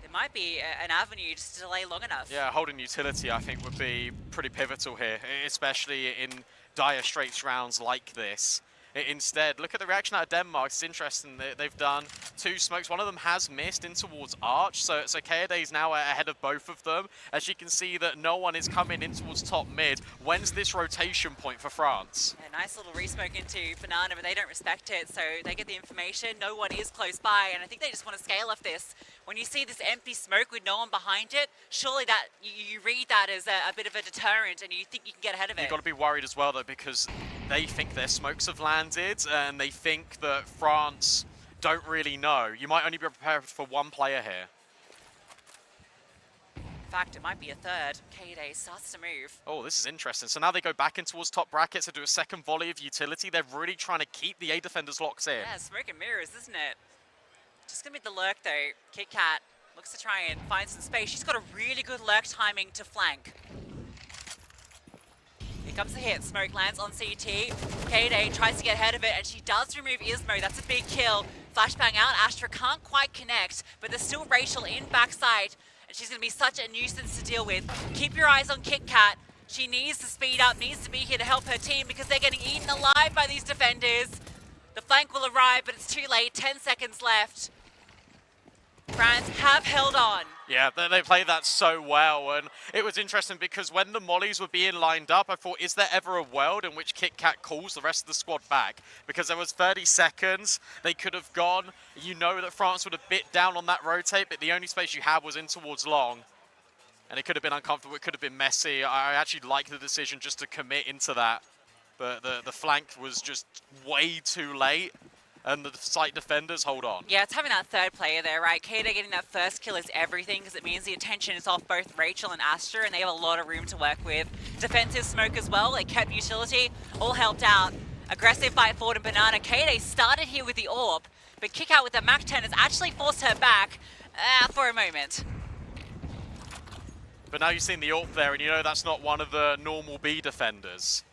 there might be an avenue just to delay long enough. Yeah, holding utility I think would be pretty pivotal here, especially in dire straits rounds like this. Instead, look at the reaction out of Denmark. It's interesting that they've done 2 smokes. One of them has missed in towards Arch, so Kaede is now ahead of both of them. As you can see that no one is coming in towards top mid. When's this rotation point for France? A nice little resmoke into Banana, but they don't respect it, so they get the information. No one is close by, and I think they just want to scale off this. When you see this empty smoke with no one behind it, surely that you read that as a bit of a deterrent, and you think you can get ahead of it. You've got to be worried as well, though, because they think their smokes have landed, and they think that France don't really know. You might only be prepared for 1 player here. In fact, it might be a third. Kaede starts to move. Oh, this is interesting. So now they go back in towards top brackets to do a second volley of utility. They're really trying to keep the A defenders locked in. Yeah, smoke and mirrors, isn't it? Just gonna be the lurk though. Kit Kat looks to try and find some space. She's got a really good lurk timing to flank. Here comes the hit. Smoke lands on CT. Kaede tries to get ahead of it, and she does remove Iesf. That's a big kill. Flashbang out. Astra can't quite connect, but there's still Rachel in backside, and she's going to be such a nuisance to deal with. Keep your eyes on Kit Kat. She needs to speed up, needs to be here to help her team because they're getting eaten alive by these defenders. The flank will arrive, but it's too late. 10 seconds left. France have held on. Yeah, they played that so well, and it was interesting because when the mollies were being lined up, I thought, is there ever a world in which Kit Kat calls the rest of the squad back? Because there was 30 seconds, they could have gone. You know that France would have bit down on that rotate, but the only space you had was in towards long. And it could have been uncomfortable, it could have been messy. I actually like the decision just to commit into that. But the flank was just way too late. And the site defenders hold on. Yeah, it's having that third player there, right? Kaede getting that first kill is everything because it means the attention is off both Rachel and Astra, and they have a lot of room to work with. Defensive smoke as well. They kept utility, all helped out. Aggressive fight forward in Banana. Kaede started here with the orb, but kick out with the Mach 10 has actually forced her back for a moment. But now you've seen the orb there, and you know that's not one of the normal B defenders.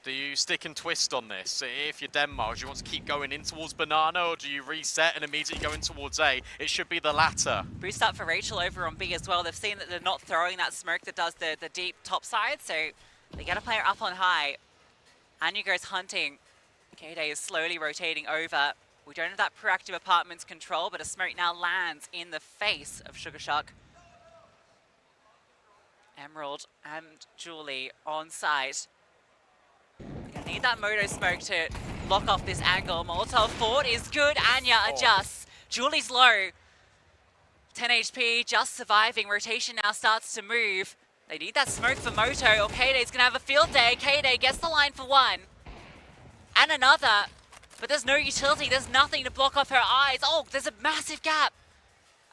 Do you stick and twist on this? If you're Denmark, do you want to keep going in towards Banana, or do you reset and immediately go in towards A? It should be the latter. Boost up for Rachel over on B as well. They've seen that they're not throwing that smoke that does the deep top side, so they get a player up on high. Anya goes hunting. K-Day is slowly rotating over. We don't have that proactive apartments control, but a smoke now lands in the face of Sugar Shock. Emerald and Julie on site. We're gonna need that Moto smoke to lock off this angle. Molotov fort is good. Anya adjusts. Julie's low. 10 HP, just surviving. Rotation now starts to move. They need that smoke for Moto, or K-Day's gonna have a field day. K-Day gets the line for one. And another. But there's no utility. There's nothing to block off her eyes. Oh, there's a massive gap.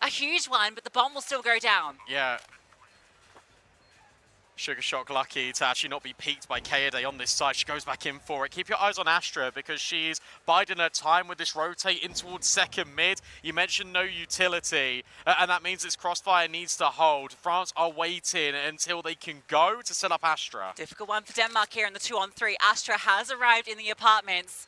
A huge one, but the bomb will still go down. Yeah. Sugar Shock lucky to actually not be peaked by Kaede on this side. She goes back in for it. Keep your eyes on Astra because she's biding her time with this rotate in towards second mid. You mentioned no utility, and that means this crossfire needs to hold. France are waiting until they can go to set up Astra. Difficult one for Denmark here in the 2-on-3. Astra has arrived in the apartments.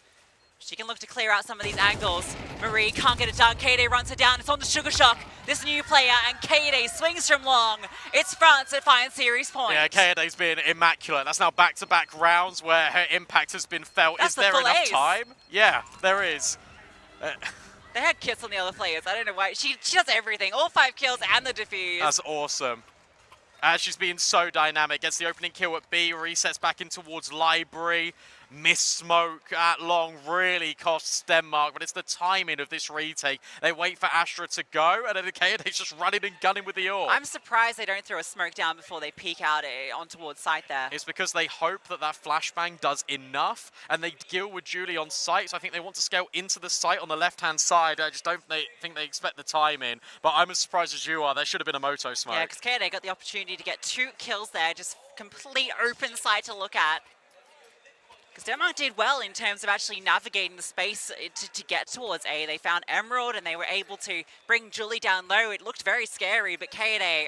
She can look to clear out some of these angles. Marie can't get it done. Kaede runs her down. It's on the Sugar Shock. This new player, and Kaede swings from long. It's France that finds series point. Yeah, Kaede's been immaculate. That's now back-to-back rounds where her impact has been felt. That's is there enough ace. time? Yeah, there is. They had kits on the other players. I don't know why. She does everything. All 5 kills and the defuse. That's awesome. She's been so dynamic. Gets the opening kill at B, resets back in towards Library. Miss smoke at long really costs Denmark, but it's the timing of this retake. They wait for Astra to go, and then Kaede's just running and gunning with the AWP. I'm surprised they don't throw a smoke down before they peek out on towards site there. It's because they hope that that flashbang does enough, and they deal with Julie on site, so I think they want to scale into the site on the left-hand side. I just don't think they expect the timing, but I'm as surprised as you are. There should have been a Moto smoke. Yeah, because Kaede got the opportunity to get 2 kills there, just complete open site to look at. Because Denmark did well in terms of actually navigating the space to get towards A. They found Emerald and they were able to bring Julie down low. It looked very scary, but Kaede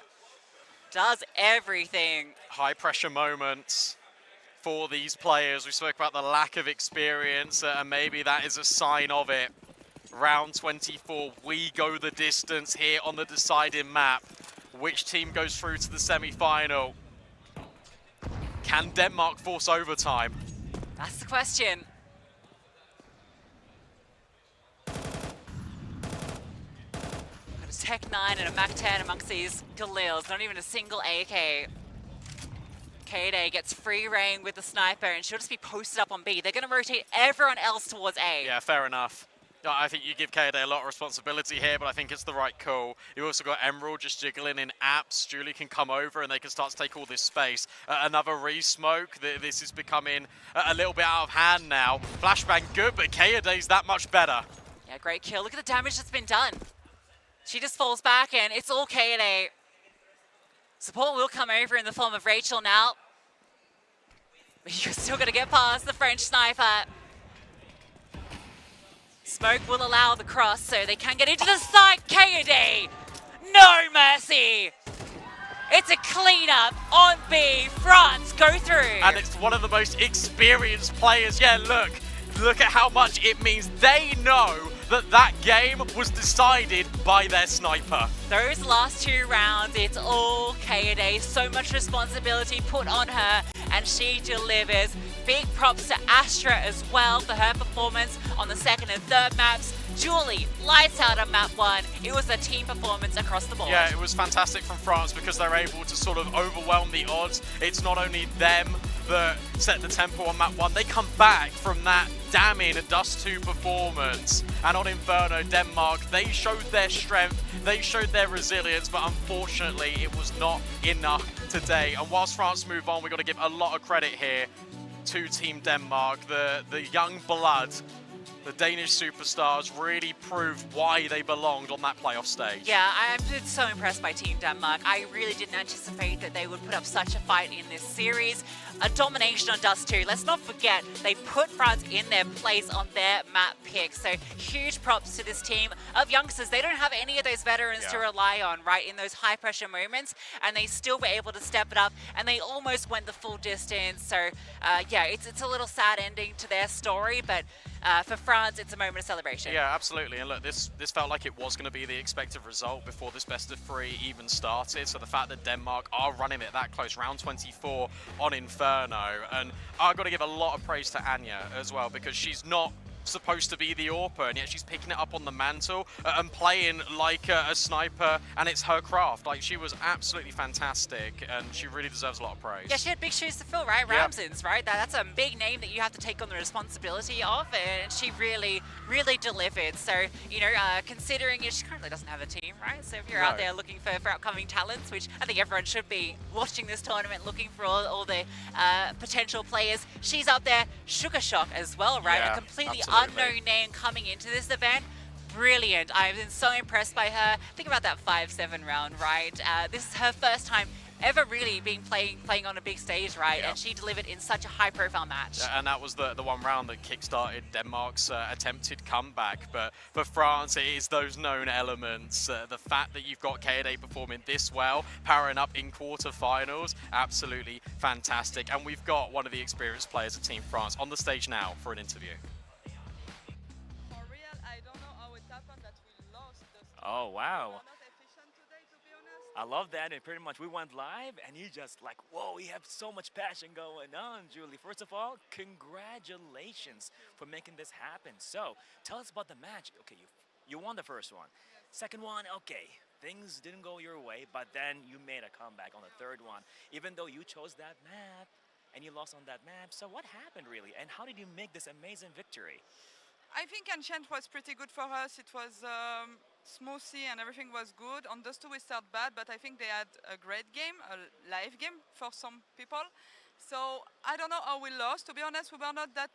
does everything. High pressure moments for these players. We spoke about the lack of experience, and maybe that is a sign of it. Round 24, we go the distance here on the deciding map. Which team goes through to the semi-final? Can Denmark force overtime? That's the question. Got a Tech 9 and a Mac 10 amongst these Galils. Not even a single AK. Kaede gets free reign with the sniper and she'll just be posted up on B. They're going to rotate everyone else towards A. Yeah, fair enough. I think you give Kaede a lot of responsibility here, but I think it's the right call. You also got Emerald just jiggling in apps. Julie can come over and they can start to take all this space. Another re-smoke. This is becoming a little bit out of hand now. Flashbang good, but Kaede's that much better. Yeah, great kill. Look at the damage that's been done. She just falls back and it's all Kaede. Support will come over in the form of Rachel now. But you're still going to get past the French sniper. Smoke will allow the cross so they can get into the site. Kaede, no mercy. It's a cleanup on B. France go through. And it's one of the most experienced players. Yeah, look at how much it means. They know that that game was decided by their sniper. Those last 2 rounds, it's all Kaede. So much responsibility put on her, and she delivers. Big props to Astra as well for her performance on the 2nd and 3rd maps. Julie, lights out on map 1. It was a team performance across the board. Yeah, it was fantastic from France because they're able to sort of overwhelm the odds. It's not only them that set the tempo on map 1, they come back from that damning Dust 2 performance. And on Inferno, Denmark, they showed their strength, they showed their resilience, but unfortunately it was not enough today. And whilst France move on, we've got to give a lot of credit here to Team Denmark, the young blood the Danish superstars really proved why they belonged on that playoff stage. Yeah, I'm just so impressed by Team Denmark. I really didn't anticipate that they would put up such a fight in this series. A domination on Dust 2. Let's not forget, they put France in their place on their map pick. So huge props to this team of youngsters. They don't have any of those veterans to rely on, right, in those high pressure moments. And they still were able to step it up. And they almost went the full distance. So yeah, it's a little sad ending to their story. But for France, it's a moment of celebration. Yeah, absolutely. And look, this felt like it was going to be the expected result before this best of 3 even started. So the fact that Denmark are running it that close, round 24 on Inferno, and I've got to give a lot of praise to Anya as well, because she's not supposed to be the AWPer, and yet she's picking it up on the mantle and playing like a sniper, and it's her craft. Like, she was absolutely fantastic, and she really deserves a lot of praise. Yeah, she had big shoes to fill, right? Yeah. Ramsons, right? That's a big name that you have to take on the responsibility of, and she really, really delivered. So, you know, considering she currently doesn't have a team, right? So if you're out there looking for upcoming talents, which I think everyone should be watching this tournament, looking for all the potential players, she's up there. Sugar Shock as well, right? Yeah, A completely absolutely. unknown name coming into this event. Brilliant. I've been so impressed by her. Think about that 5-7 round, right? This is her first time ever really being playing on a big stage, right? Yeah. And she delivered in such a high-profile match. And that was the one round that kick-started Denmark's attempted comeback. But for France, it is those known elements. The fact that you've got KD performing this well, powering up in quarterfinals, absolutely fantastic. And we've got one of the experienced players of Team France on the stage now for an interview. For real, I don't know how it happened that we lost the streak. Oh, wow. We were not efficient today, to be honest. I love that, and pretty much we went live, and you just like, whoa, we have so much passion going on, Julie. First of all, congratulations for making this happen. So, tell us about the match. Okay, you won the first one. Second one, okay, things didn't go your way, but then you made a comeback on the third one, even though you chose that map, and you lost on that map. So what happened, really, and how did you make this amazing victory? I think Enchant was pretty good for us. It was smoothie and everything was good. On those two we started bad, but I think they had a great game, a live game for some people. So I don't know how we lost. To be honest, we were not that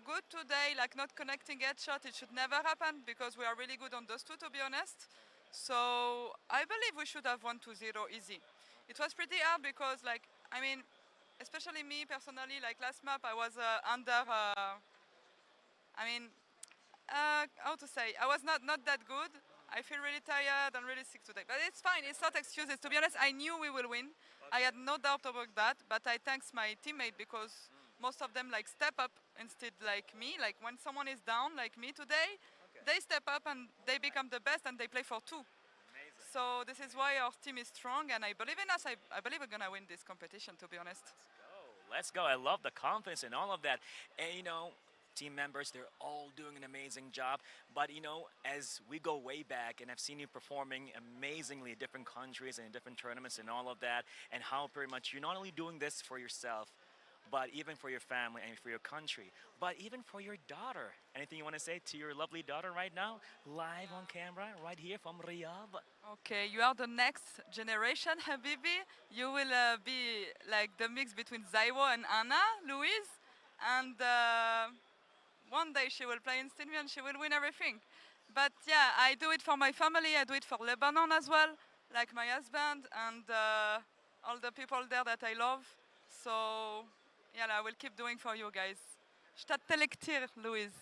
good today, like not connecting headshot. It should never happen because we are really good on those two, to be honest. So I believe we should have won 2-0 easy. It was pretty hard because, like, I mean, especially me personally, like last map I was under, how to say, I was not that good. I feel really tired and really sick today. But it's fine, it's not excuses. To be honest, I knew we will win. I had no doubt about that, but I thanks my teammate because most of them like step up instead like me. Like when someone is down like me today, they step up and they become the best and they play for 2. So this is why our team is strong, and I believe in us. I believe we're gonna win this competition, to be honest. Let's go. I love the confidence and all of that. And, you know, team members, they're all doing an amazing job. But, you know, as we go way back, and I've seen you performing amazingly in different countries and in different tournaments and all of that, and how pretty much you're not only doing this for yourself, but even for your family and for your country, but even for your daughter. Anything you want to say to your lovely daughter right now, live on camera, right here from Riyadh? Okay, you are the next generation, Habibi. You will be like the mix between Zaiwo and Anna, Louise, and one day she will play in Stynvi and she will win everything. But yeah, I do it for my family, I do it for Lebanon as well, like my husband and all the people there that I love. So yeah, I will keep doing for you guys. Shtatele ktir, Louise.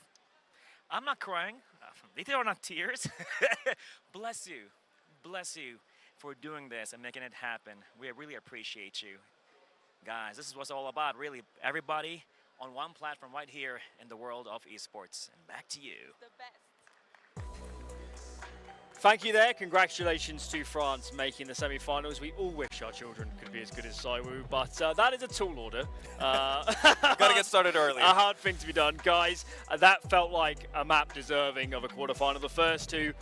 I'm not crying. These are not tears. Bless you. Bless you for doing this and making it happen. We really appreciate you. Guys, this is what it's all about, really. Everybody on one platform right here in the world of esports. And back to you. The best. Thank you there. Congratulations to France making the semi-finals. We all wish our children could be as good as Saiwu, but that is a tall order. Gotta get started early. A hard thing to be done. Guys, that felt like a map deserving of a quarterfinal. The first two,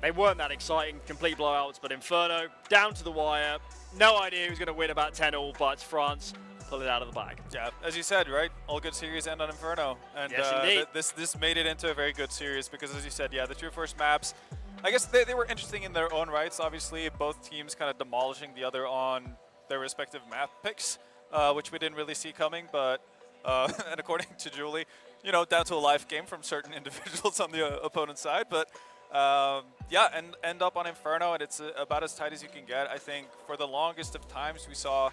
they weren't that exciting, complete blowouts, but Inferno, down to the wire. No idea who's going to win, about 10-all, but France pull it out of the bag. Yeah, as you said, right? All good series end on Inferno. And Yes, indeed. this made it into a very good series because, as you said, yeah, the two first maps, I guess they were interesting in their own rights. Obviously, both teams kind of demolishing the other on their respective map picks, which we didn't really see coming. But and according to Julie, you know, down to a live game from certain individuals on the opponent's side. But yeah, and end up on Inferno, and it's about as tight as you can get. I think for the longest of times we saw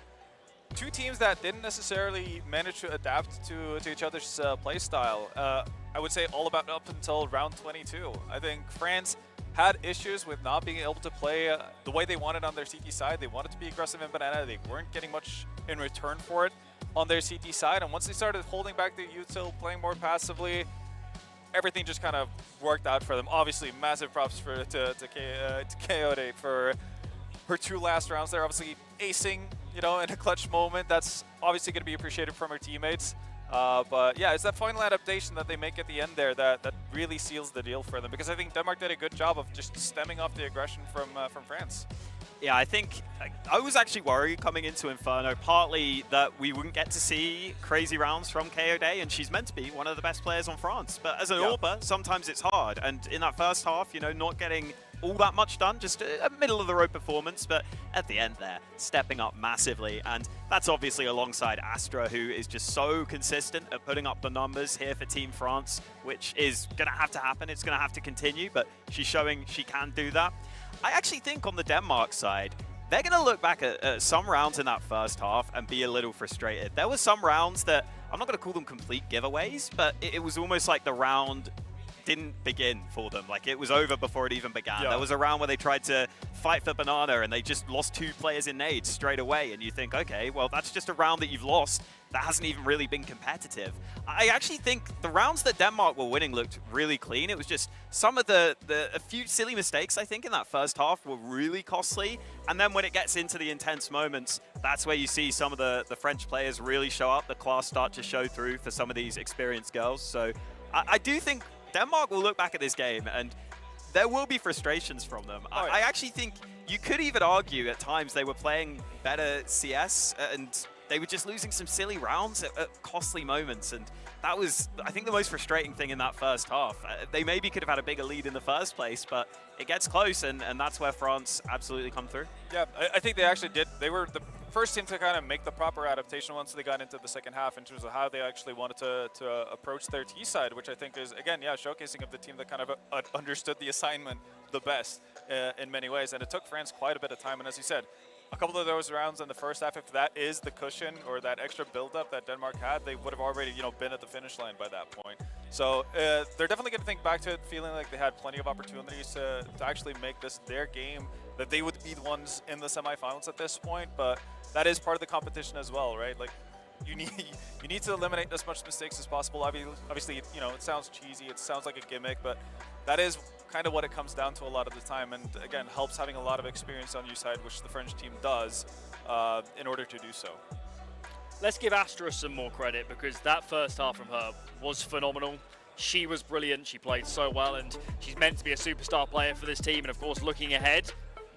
two teams that didn't necessarily manage to adapt to each other's play style. I would say all about up until round 22. I think France had issues with not being able to play the way they wanted on their CT side. They wanted to be aggressive in Banana. They weren't getting much in return for it on their CT side. And once they started holding back the util, playing more passively, everything just kind of worked out for them. Obviously, massive props to Coyote for her 2 last rounds there. Obviously, acing, you know, in a clutch moment. That's obviously going to be appreciated from her teammates. But yeah, it's that final adaptation that they make at the end there that really seals the deal for them, because I think Denmark did a good job of just stemming off the aggression from France. Yeah, I think I was actually worried coming into Inferno, partly that we wouldn't get to see crazy rounds from KO Day, and she's meant to be one of the best players on France. But as an AWPer, sometimes it's hard. And in that first half, you know, not getting all that much done, just a middle-of-the-road performance, but at the end there, stepping up massively. And that's obviously alongside Astra, who is just so consistent at putting up the numbers here for Team France, which is going to have to happen. It's going to have to continue, but she's showing she can do that. I actually think on the Denmark side, they're going to look back at some rounds in that first half and be a little frustrated. There were some rounds that, I'm not going to call them complete giveaways, but it was almost like the round didn't begin for them. Like, it was over before it even began. Yeah. There was a round where they tried to fight for Banana and they just lost 2 players in nades straight away. And you think, okay, well, that's just a round that you've lost. That hasn't even really been competitive. I actually think the rounds that Denmark were winning looked really clean. It was just some of a few silly mistakes, I think, in that first half were really costly. And then when it gets into the intense moments, that's where you see some of the French players really show up, the class start to show through for some of these experienced girls. So I do think Denmark will look back at this game and there will be frustrations from them. Oh, yeah. I actually think you could even argue at times they were playing better CS and they were just losing some silly rounds at costly moments. And that was, I think, the most frustrating thing in that first half. They maybe could have had a bigger lead in the first place, but it gets close, and that's where France absolutely come through. Yeah, I think they actually did. They were the first team to kind of make the proper adaptation once they got into the second half in terms of how they actually wanted to approach their T side, which I think is, again, yeah, showcasing of the team that kind of understood the assignment the best in many ways. And it took France quite a bit of time. And as you said, a couple of those rounds in the first half, if that is the cushion or that extra build-up that Denmark had, they would have already, you know, been at the finish line by that point. So they're definitely going to think back to it, feeling like they had plenty of opportunities to actually make this their game, that they would be the ones in the semifinals at this point. But that is part of the competition as well, right? Like, you need to eliminate as much mistakes as possible. Obviously, you know, it sounds cheesy, it sounds like a gimmick, but that is kind of what it comes down to a lot of the time, and again, helps having a lot of experience on your side, which the French team does, in order to do so. Let's give Astra some more credit, because that first half from her was phenomenal. She was brilliant, she played so well, and she's meant to be a superstar player for this team, and of course, looking ahead,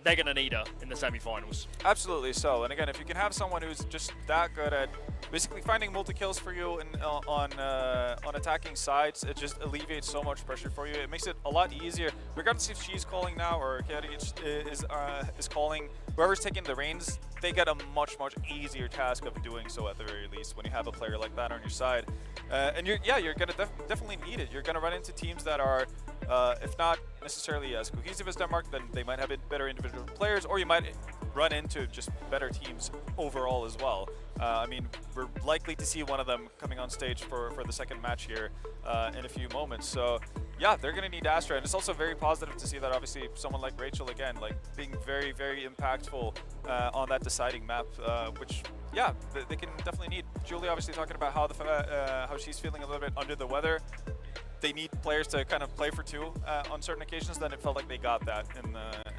they're going to need her in the semi-finals. Absolutely so. And again, if you can have someone who's just that good at basically finding multi-kills for you on attacking sides, it just alleviates so much pressure for you. It makes it a lot easier, regardless if she's calling now or Katie is calling. Whoever's taking the reins, they get a much easier task of doing so at the very least when you have a player like that on your side. And you're going to definitely need it. You're going to run into teams that are, if not necessarily as cohesive as Denmark, then they might have better individual players, or you might run into just better teams overall as well. I mean, we're likely to see one of them coming on stage for the second match here in a few moments. So yeah, they're going to need Astra, and it's also very positive to see that obviously someone like Rachel, again, like being very impactful on that deciding map, which yeah, they can definitely need. Julie obviously talking about how she's feeling a little bit under the weather. They need players to kind of play for two on certain occasions. Then it felt like they got that in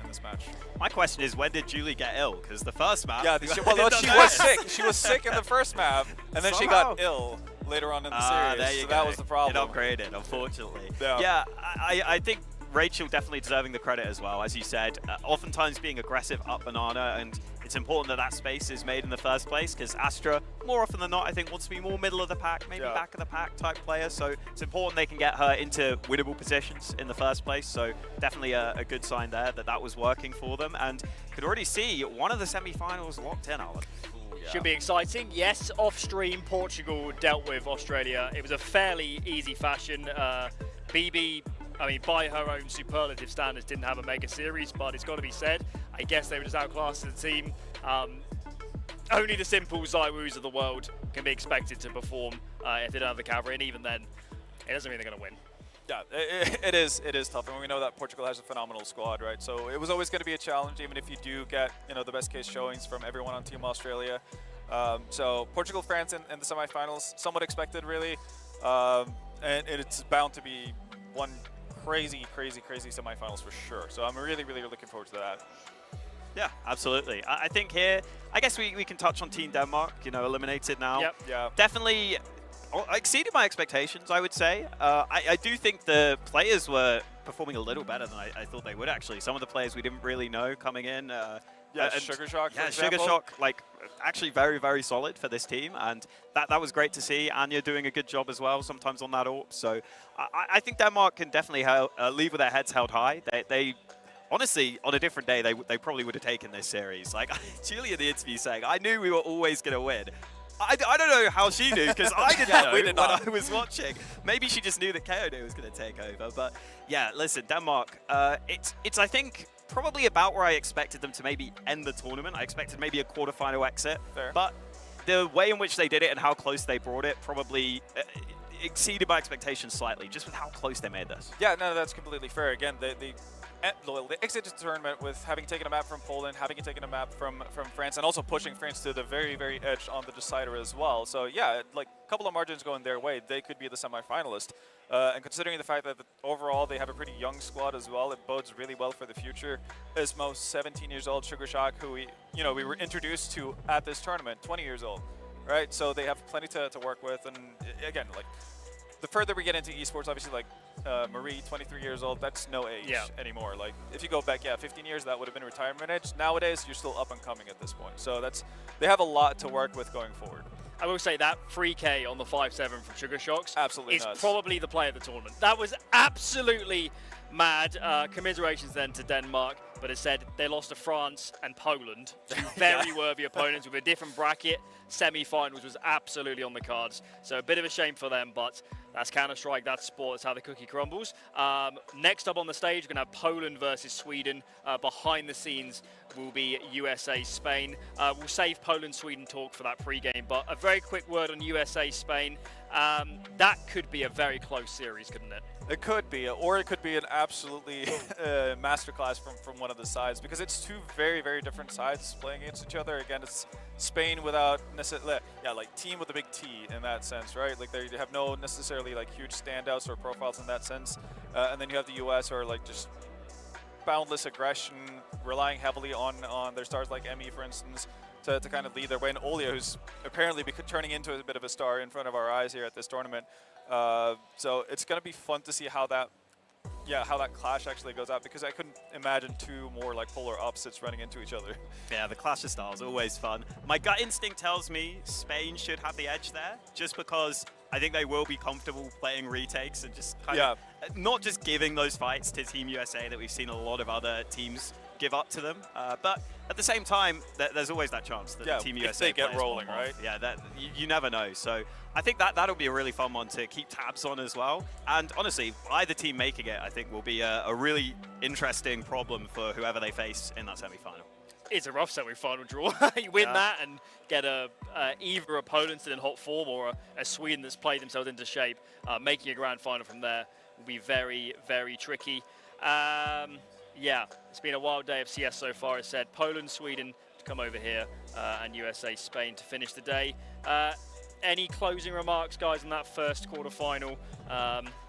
this match. My question is, when did Julie get ill? Because the first map, yeah, she was sick. She was sick in the first map, and then she got ill later on in the series. There you so go. That was the problem. It upgraded, unfortunately. Yeah, I think Rachel definitely deserving the credit as well. As you said, oftentimes being aggressive up Banana, and it's important that space is made in the first place, because Astra, more often than not, I think wants to be more middle of the pack, maybe back of the pack type player. So it's important they can get her into winnable positions in the first place. So definitely a good sign there that was working for them, and could already see one of the semi-finals locked in, Alan. Should be exciting. Yes, off-stream, Portugal dealt with Australia. It was a fairly easy fashion. BB, I mean, by her own superlative standards, didn't have a mega series, but it's got to be said, I guess they were just outclassed as a team. Only the simple Zywus of the world can be expected to perform if they don't have the cavalry, and even then, it doesn't mean they're going to win. Yeah, it is tough, and we know that Portugal has a phenomenal squad, right? So it was always going to be a challenge, even if you do get the best case showings from everyone on Team Australia. So Portugal, France in the semifinals, somewhat expected, really, and it's bound to be one crazy semifinals for sure. So I'm really looking forward to that. Yeah, absolutely. I think here, I guess we can touch on Team Denmark. Eliminated now. Yep. Yeah. Definitely exceeded my expectations, I would say. I do think the players were performing a little better than I thought they would, actually. Some of the players we didn't really know coming in. Sugar Shock, for yeah, example. Sugar Shock, actually very solid for this team, and that was great to see. Anya doing a good job as well, sometimes on that AWP. So I think Denmark can definitely leave with their heads held high. They honestly, on a different day, they probably would have taken this series. Julia in the interview saying, I knew we were always going to win. I don't know how she knew, because I didn't know when I was watching. Maybe she just knew that KOD was going to take over. But yeah, listen, Denmark, it's I think, probably about where I expected them to maybe end the tournament. I expected maybe a quarterfinal exit. Fair. But the way in which they did it and how close they brought it probably exceeded my expectations slightly, just with how close they made this. Yeah, no, that's completely fair. Again, they exited the tournament with having taken a map from Poland, having taken a map from France, and also pushing France to the very edge on the decider as well. So yeah, a couple of margins going their way, they could be the semifinalist. And considering the fact that overall they have a pretty young squad as well, it bodes really well for the future. Ismo, 17 years old, Sugar Shock, who we were introduced to at this tournament, 20 years old, right? So they have plenty to work with, and again, the further we get into esports, obviously, Marie, 23 years old, that's no age anymore. If you go back, 15 years, that would have been retirement age. Nowadays, you're still up and coming at this point. So they have a lot to work with going forward. I will say that 3K on the 5-7 from Sugar Shocks Absolutely is nuts. probably the play of the tournament. That was absolutely mad. Commiserations then to Denmark, but as said, they lost to France and Poland, two very worthy opponents with a different bracket. Semi-finals was absolutely on the cards, so a bit of a shame for them, but that's Counter-Strike, that's sport, that's how the cookie crumbles. Next up on the stage, we're going to have Poland versus Sweden. Behind the scenes will be USA, Spain. We'll save Poland-Sweden talk for that pre-game, but a very quick word on USA, Spain. That could be a very close series, couldn't it? It could be, or it could be an absolutely masterclass from one of the sides, because it's two very different sides playing against each other. Again, it's Spain without necessarily, team with a big T in that sense, right? They have no necessarily huge standouts or profiles in that sense, and then you have the US, who are just boundless aggression, relying heavily on their stars like Emmy, for instance, to kind of lead their way, and Olia, who's apparently turning into a bit of a star in front of our eyes here at this tournament. So it's going to be fun to see how that clash actually goes out, because I couldn't imagine two more polar opposites running into each other. Yeah, the clash of styles, always fun. My gut instinct tells me Spain should have the edge there, just because I think they will be comfortable playing retakes and just kind of not just giving those fights to Team USA that we've seen a lot of other teams give up to them. But at the same time, there's always that chance that the Team USA if they get rolling, right? Yeah, you never know. So I think that'll be a really fun one to keep tabs on as well. And honestly, either team making it, I think, will be a really interesting problem for whoever they face in that semi-final. It's a rough semi-final draw. You win that and get either opponents in hot form or a Sweden that's played themselves into shape. Making a grand final from there will be very tricky. Yeah, it's been a wild day of CS so far. As said, Poland, Sweden to come over here, and USA, Spain to finish the day. Any closing remarks, guys, in that first quarterfinal?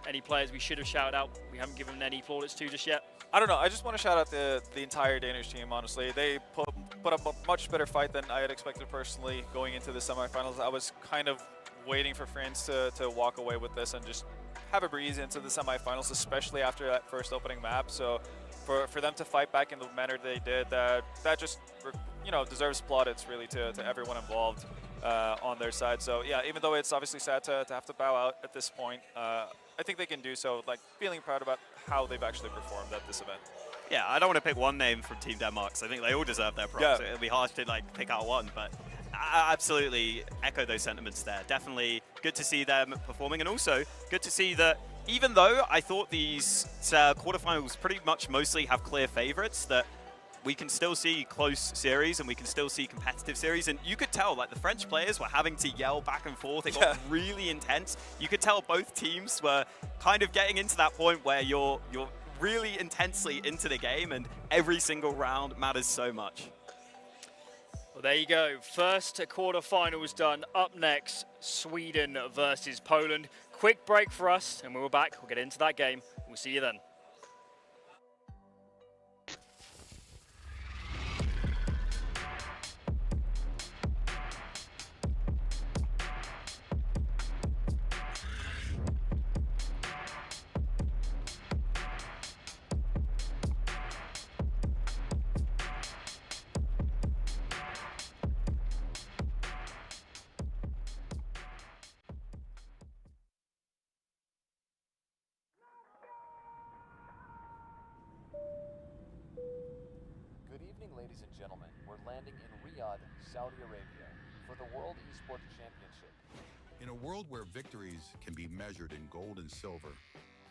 Any players we should have shouted out? We haven't given any plaudits to just yet. I don't know. I just want to shout out the entire Danish team, honestly. They put up a much better fight than I had expected personally going into the semifinals. I was kind of waiting for France to walk away with this and just have a breeze into the semifinals, especially after that first opening map. So for them to fight back in the manner they did, that just deserves plaudits really to everyone involved on their side. So yeah, even though it's obviously sad to have to bow out at this point, I think they can do so, feeling proud about how they've actually performed at this event. Yeah, I don't want to pick one name from Team Denmark, so I think they all deserve their props. Yeah. It'll be hard to pick out one, but I absolutely echo those sentiments there. Definitely good to see them performing, and also good to see that even though I thought these quarterfinals pretty much mostly have clear favorites, that we can still see close series and we can still see competitive series. And you could tell, like, the French players were having to yell back and forth. It got really intense. You could tell both teams were kind of getting into that point where you're really intensely into the game and every single round matters so much. Well, there you go. First quarterfinals done. Up next, Sweden versus Poland. Quick break for us, and when we're back, we'll get into that game. We'll see you then. Good evening, ladies and gentlemen. We're landing in Riyadh, Saudi Arabia, for the World Esports Championship. In a world where victories can be measured in gold and silver,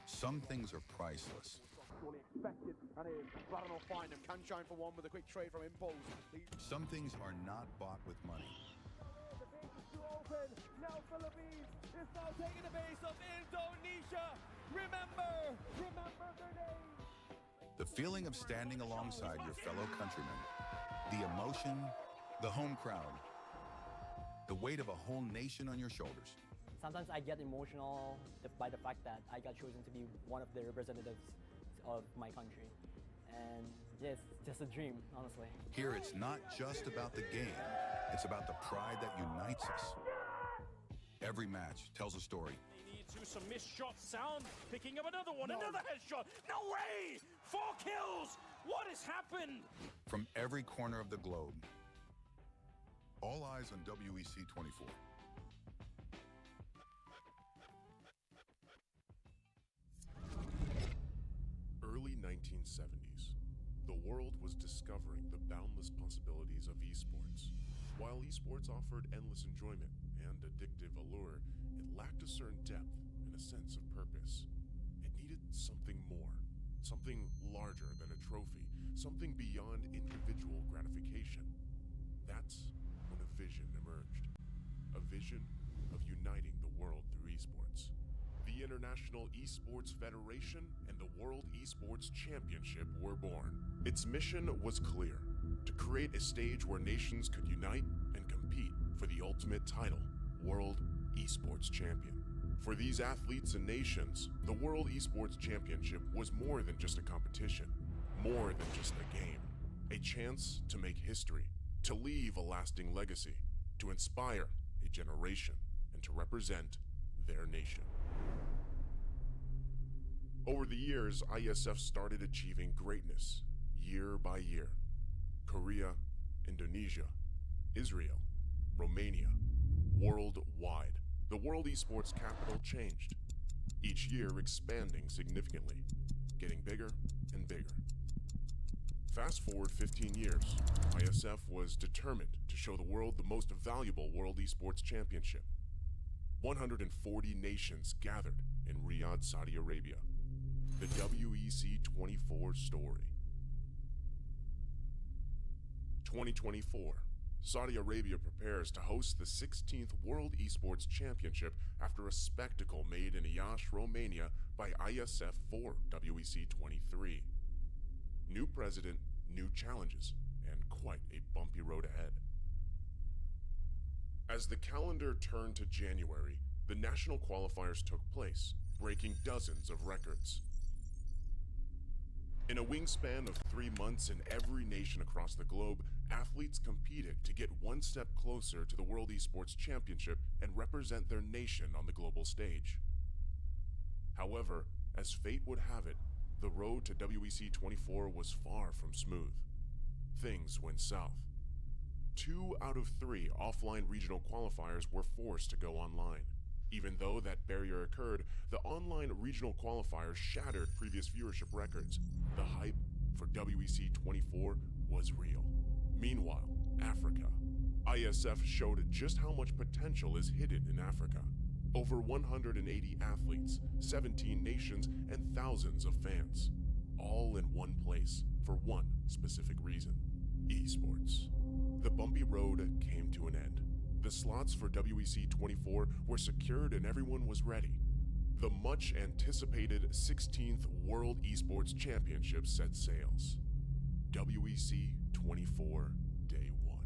some things are priceless. Some things are not bought with money. The feeling of standing alongside your fellow countrymen, the emotion, the home crowd, the weight of a whole nation on your shoulders. Sometimes I get emotional by the fact that I got chosen to be one of the representatives of my country. And yeah, it's just a dream, honestly. Here it's not just about the game, it's about the pride that unites us. Every match tells a story. Some missed shots sound, picking up another one, another headshot. No way! 4 kills! What has happened? From every corner of the globe. All eyes on WEC 24. Early 1970s. The world was discovering the boundless possibilities of esports. While esports offered endless enjoyment and addictive allure, it lacked a certain depth and a sense of purpose. It needed something more, something larger than a trophy, something beyond individual gratification. That's when a vision emerged. A vision of uniting the world through esports. The International Esports Federation and the World Esports Championship were born. Its mission was clear: to create a stage where nations could unite and compete for the ultimate title, World Esports Champion. For these athletes and nations, the World Esports Championship was more than just a competition, more than just a game. A chance to make history, to leave a lasting legacy, to inspire a generation, and to represent their nation. Over the years, Iesf started achieving greatness, year by year. Korea, Indonesia, Israel, Romania, worldwide. The World Esports capital changed, each year expanding significantly, getting bigger and bigger. Fast forward 15 years, Iesf was determined to show the world the most valuable World Esports Championship. 140 nations gathered in Riyadh, Saudi Arabia. The WEC 24 story. 2024. Saudi Arabia prepares to host the 16th World Esports Championship after a spectacle made in Iesf, Romania by Iesf for WEC 23. New president, new challenges, and quite a bumpy road ahead. As the calendar turned to January, the national qualifiers took place, breaking dozens of records. In a wingspan of 3 months in every nation across the globe, athletes competed to get one step closer to the World Esports Championship and represent their nation on the global stage. However, as fate would have it, the road to WEC 24 was far from smooth. Things went south. 2 out of 3 offline regional qualifiers were forced to go online. Even though that barrier occurred, the online regional qualifiers shattered previous viewership records. The hype for WEC 24 was real. Meanwhile, Africa, Iesf showed just how much potential is hidden in Africa. Over 180 athletes, 17 nations, and thousands of fans. All in one place for one specific reason: esports. The bumpy road came to an end. The slots for WEC 24 were secured and everyone was ready. The much anticipated 16th World Esports Championship set sails. WEC 24 Day 1.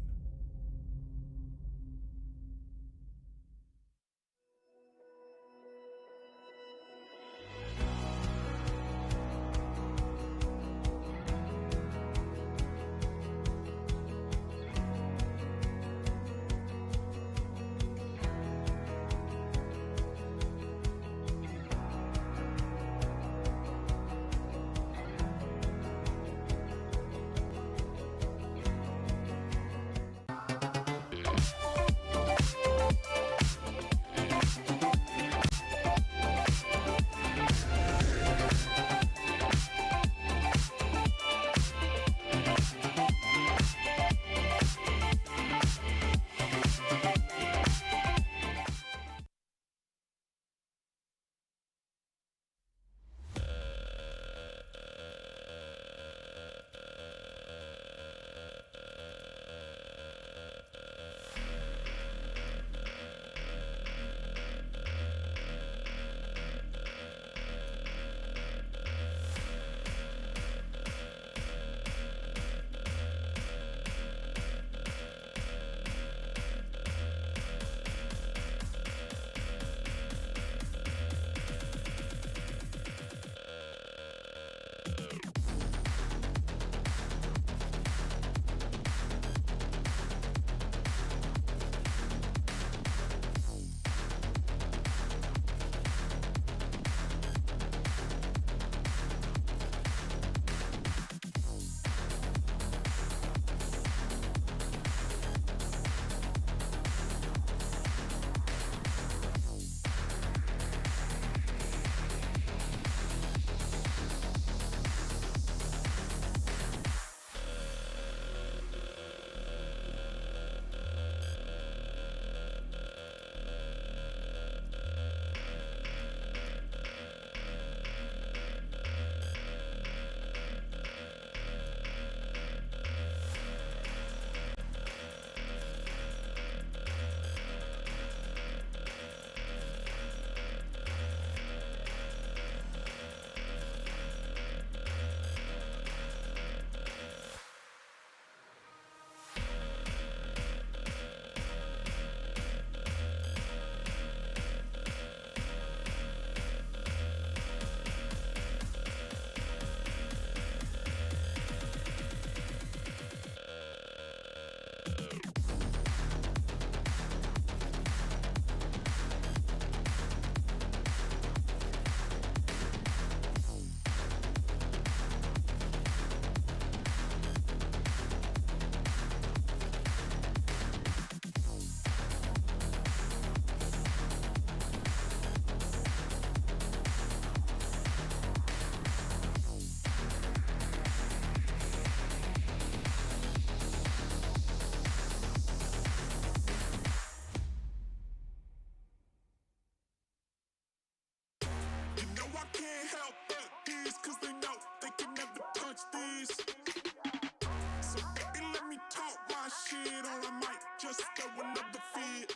can't help but these, cause they know they can never touch these. So baby, let me talk my shit, or I might just throw another fit.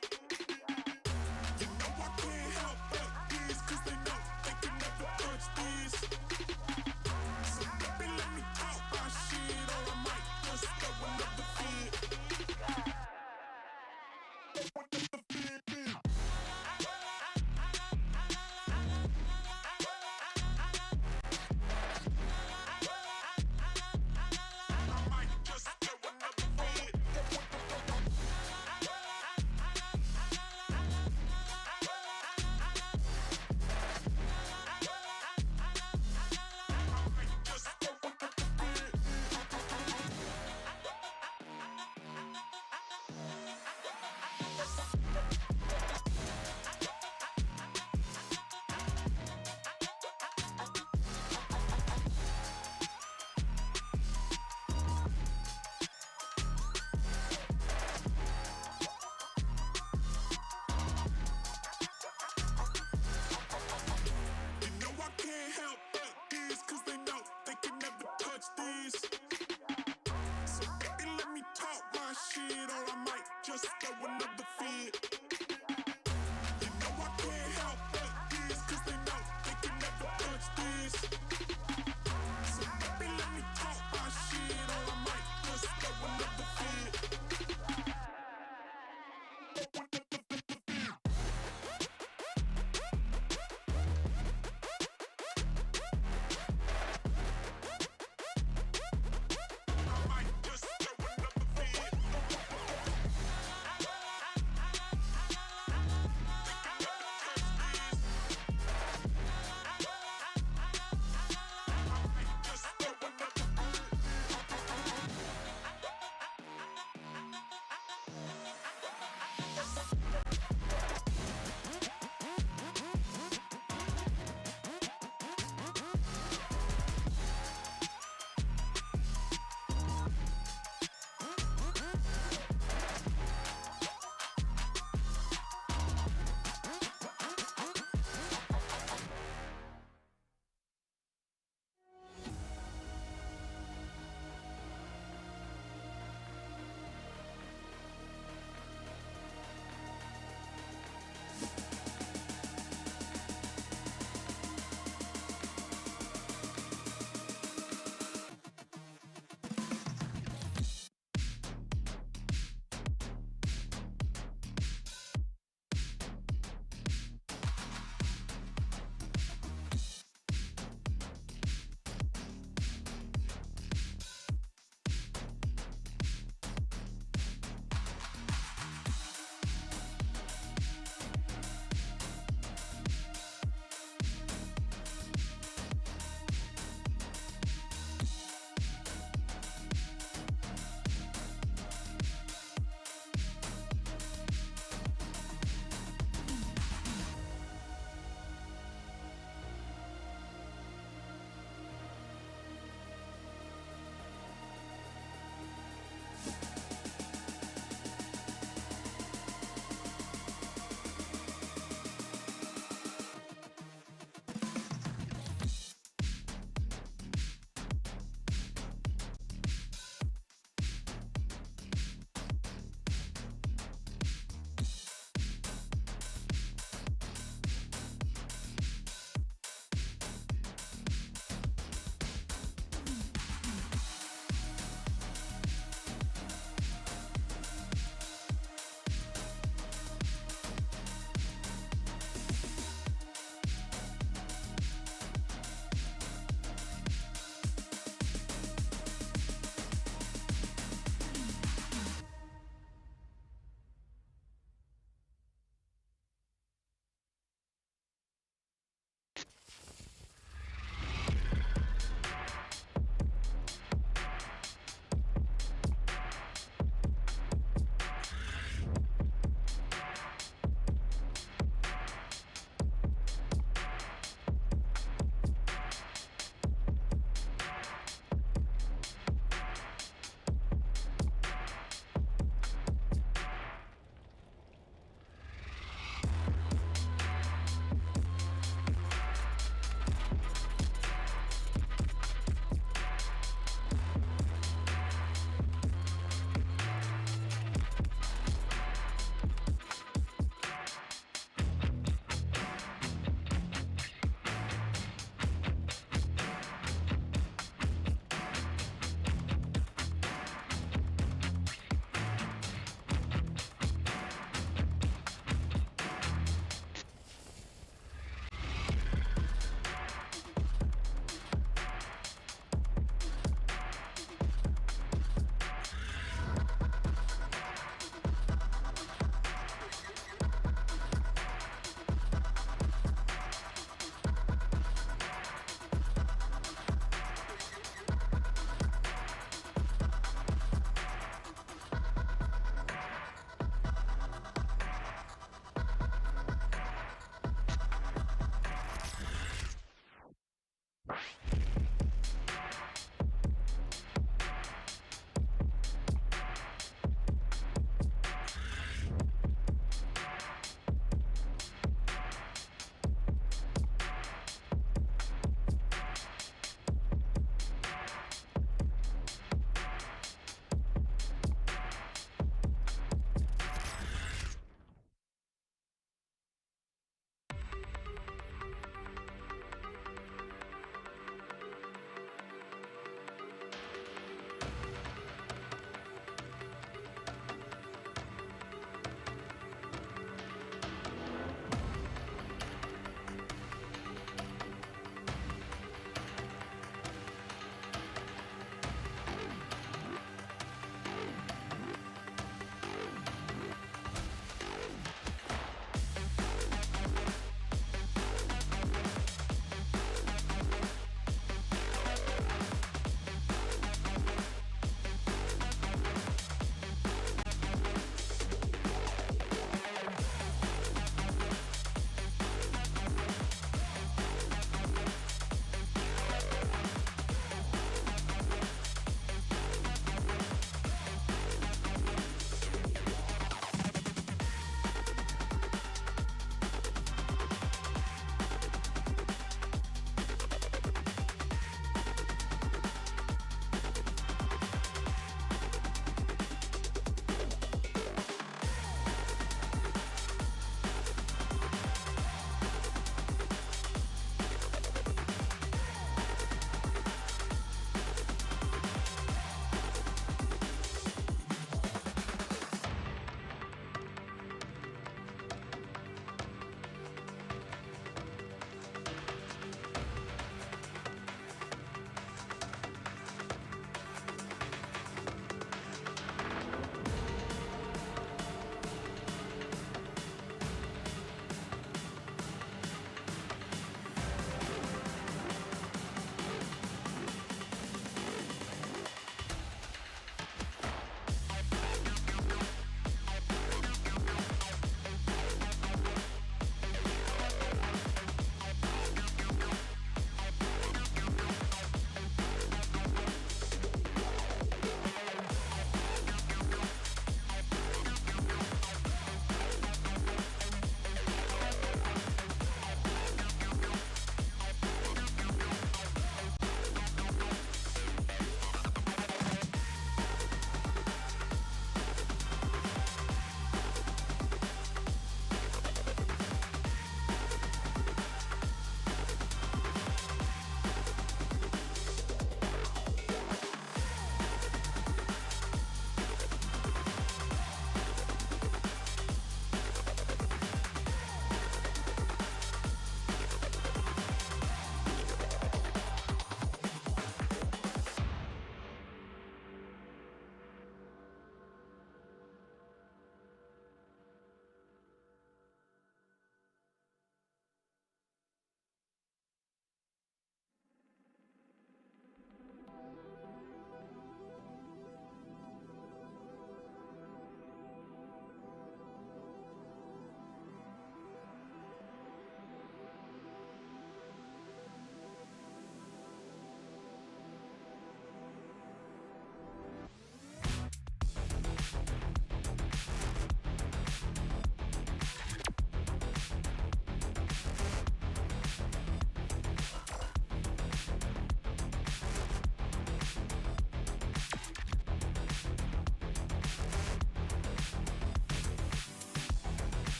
You know I can't help but these, cause they know they can never touch these. So baby, let me talk my shit, or I might just throw another fit. another fit. You know I can't help but this, cause they know they can never touch this. So baby, let me talk my shit, or I might just throw another fit.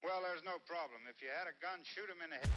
Well, there's no problem. If you had a gun, shoot him in the head.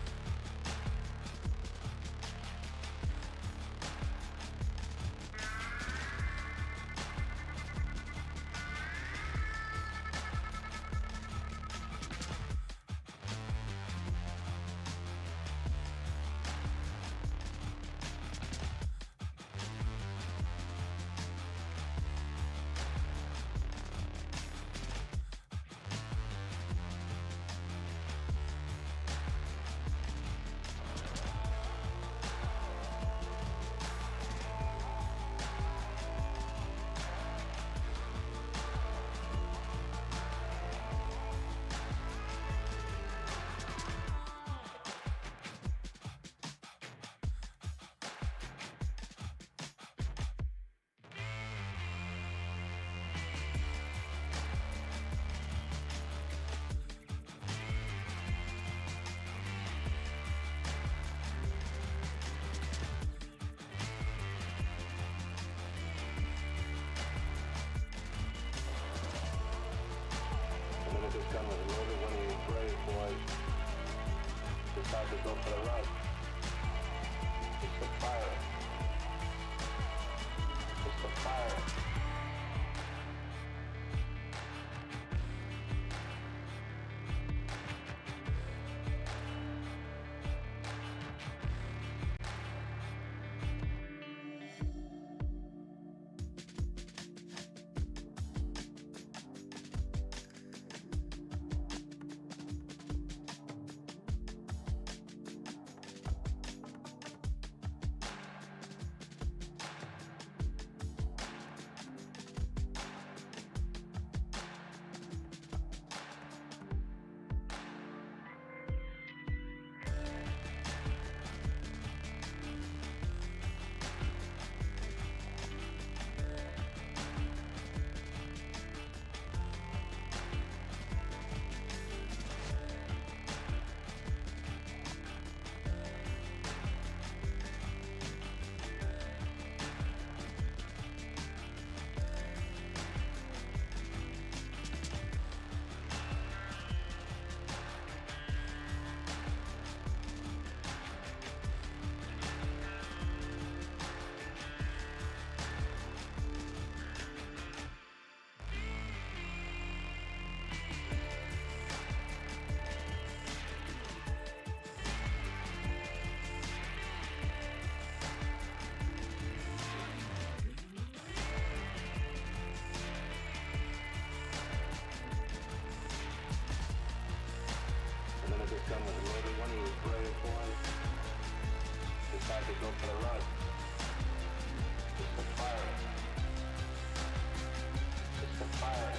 This gun was loaded when you brave boys decide to go for the run. It's the fire. It's the fire. This gun was loaded when he was brave boys decide to go for the run. It's the fire. It's the fire.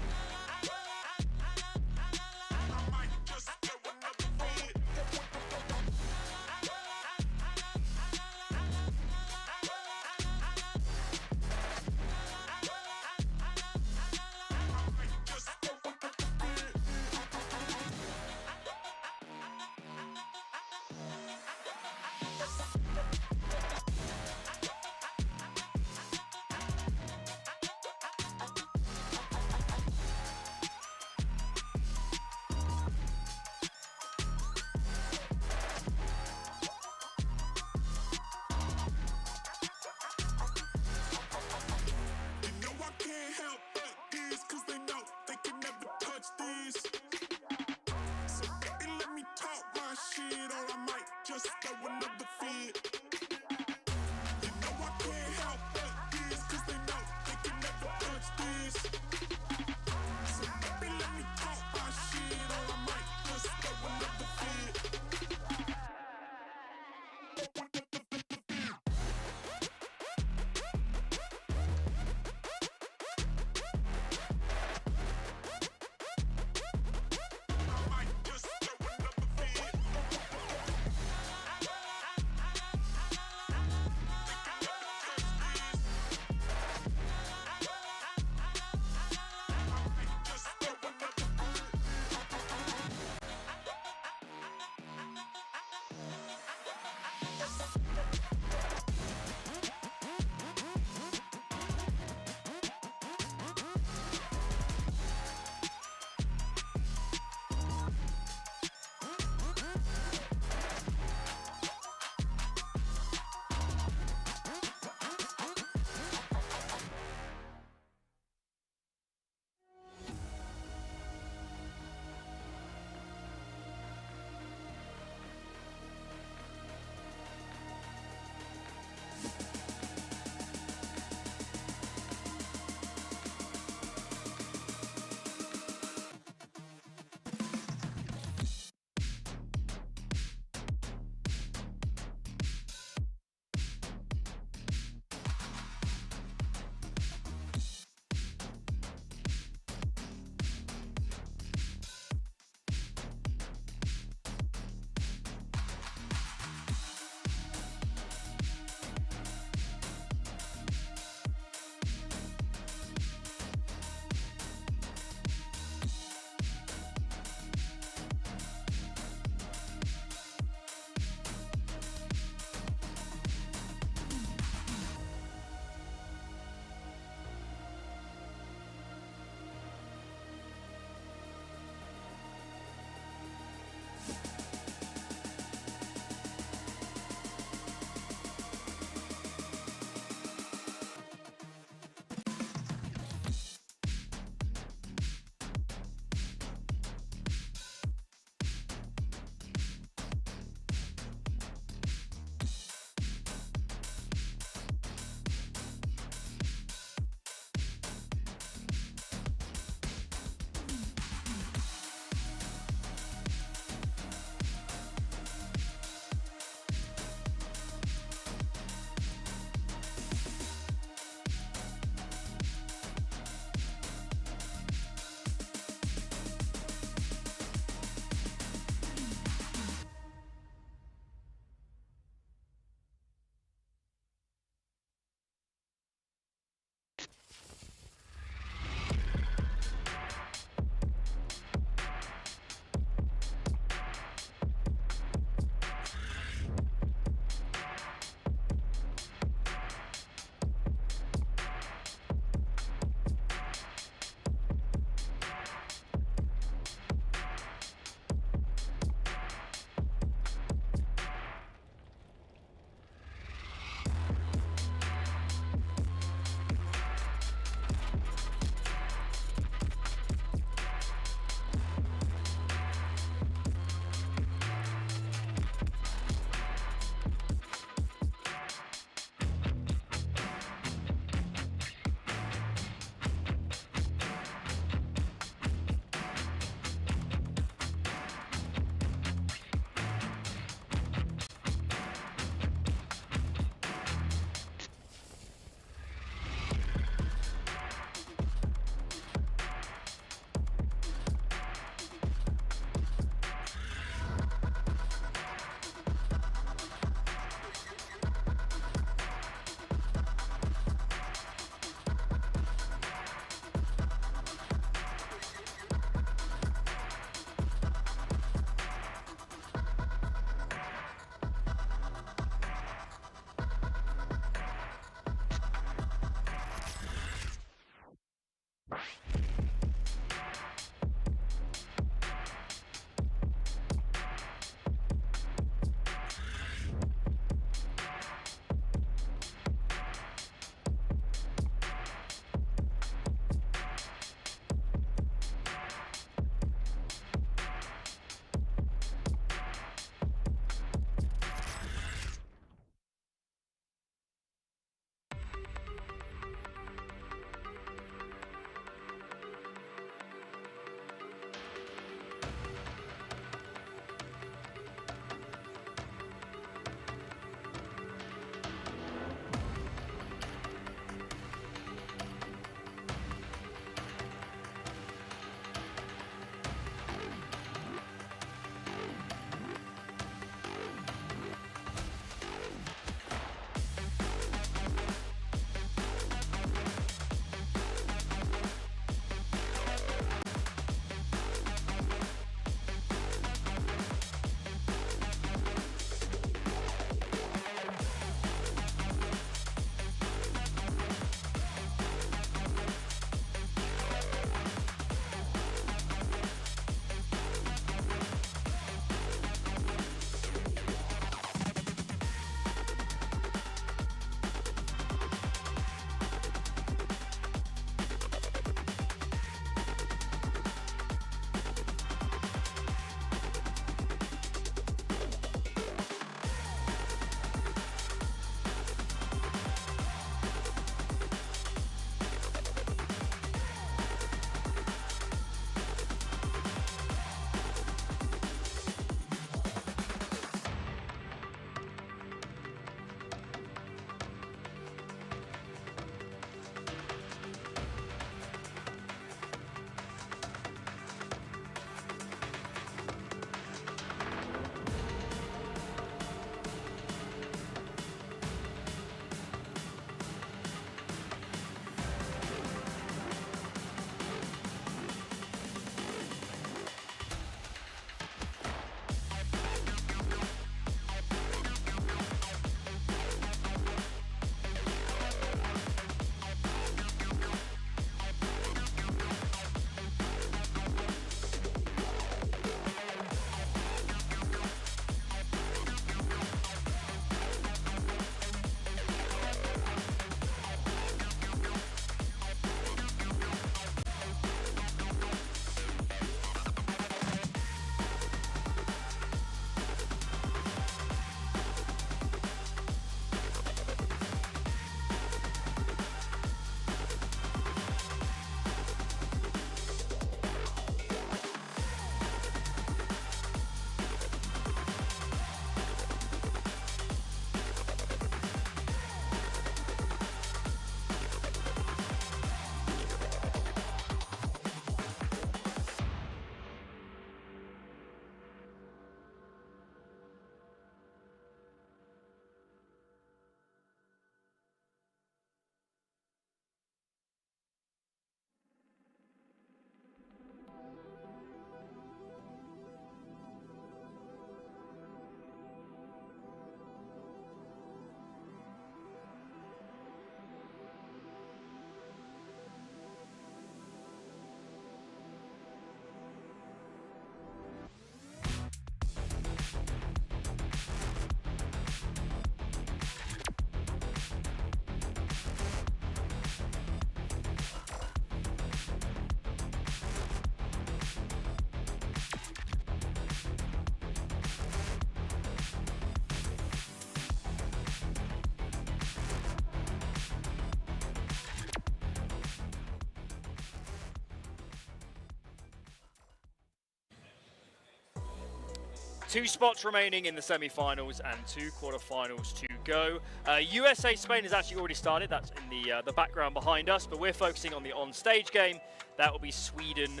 2 spots remaining in the semi-finals and 2 quarter-finals to go. USA-Spain has actually already started. That's in the background behind us, but we're focusing on the on-stage game. That will be Sweden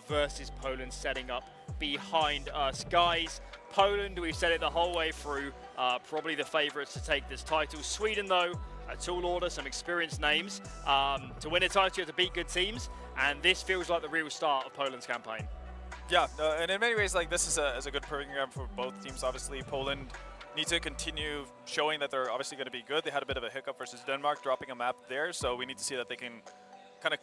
versus Poland setting up behind us. Guys, Poland, we've said it the whole way through, probably the favourites to take this title. Sweden, though, a tall order, some experienced names. To win a title, you have to beat good teams, and this feels like the real start of Poland's campaign. Yeah, and in many ways, like, this is a good program for both teams. Obviously, Poland need to continue showing that they're obviously going to be good. They had a bit of a hiccup versus Denmark, dropping a map there, so we need to see that they can kind of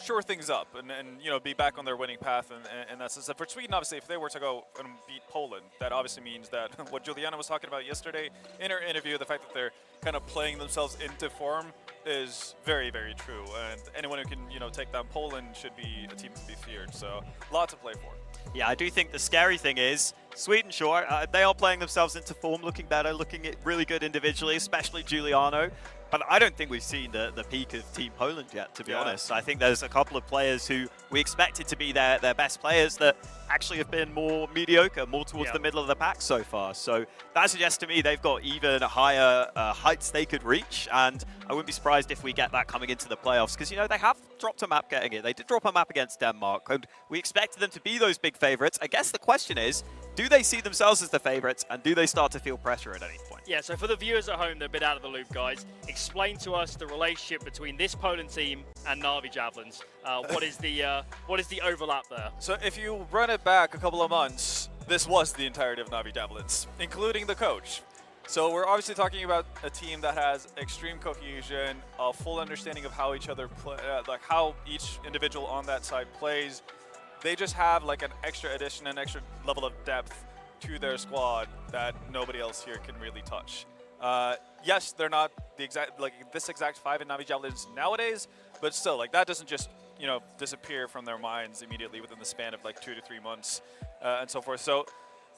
shore things up and be back on their winning path and that's it. For Sweden, obviously, if they were to go and beat Poland, that obviously means that what Juliana was talking about yesterday in her interview, the fact that they're kind of playing themselves into form, is very, very true. And anyone who can take down Poland should be a team to be feared. So a lot to play for. Yeah, I do think the scary thing is Sweden, sure, they are playing themselves into form, looking better, looking really good individually, especially Giuliano. But I don't think we've seen the peak of Team Poland yet, to be honest. I think there's a couple of players who we expected to be their best players that actually have been more mediocre, more towards the middle of the pack so far. So that suggests to me they've got even higher heights they could reach, and I wouldn't be surprised if we get that coming into the playoffs, because, they have dropped a map getting it. They did drop a map against Denmark, and we expected them to be those big favorites. I guess the question is, do they see themselves as the favorites, and do they start to feel pressure at any point? Yeah, so for the viewers at home, they're a bit out of the loop, guys. Explain to us the relationship between this Poland team and Na'Vi Javelins. What is the overlap there? So if you run it back a couple of months, this was the entirety of Na'Vi Javelins, including the coach. So we're obviously talking about a team that has extreme cohesion, a full understanding of how each other play, like how each individual on that side plays. They just have like an extra addition, an extra level of depth to their squad that nobody else here can really touch. Yes, they're not the this exact 5 in Na'Vi Javelins nowadays, but still, like, that doesn't just disappear from their minds immediately within the span of like 2 to 3 months and so forth. So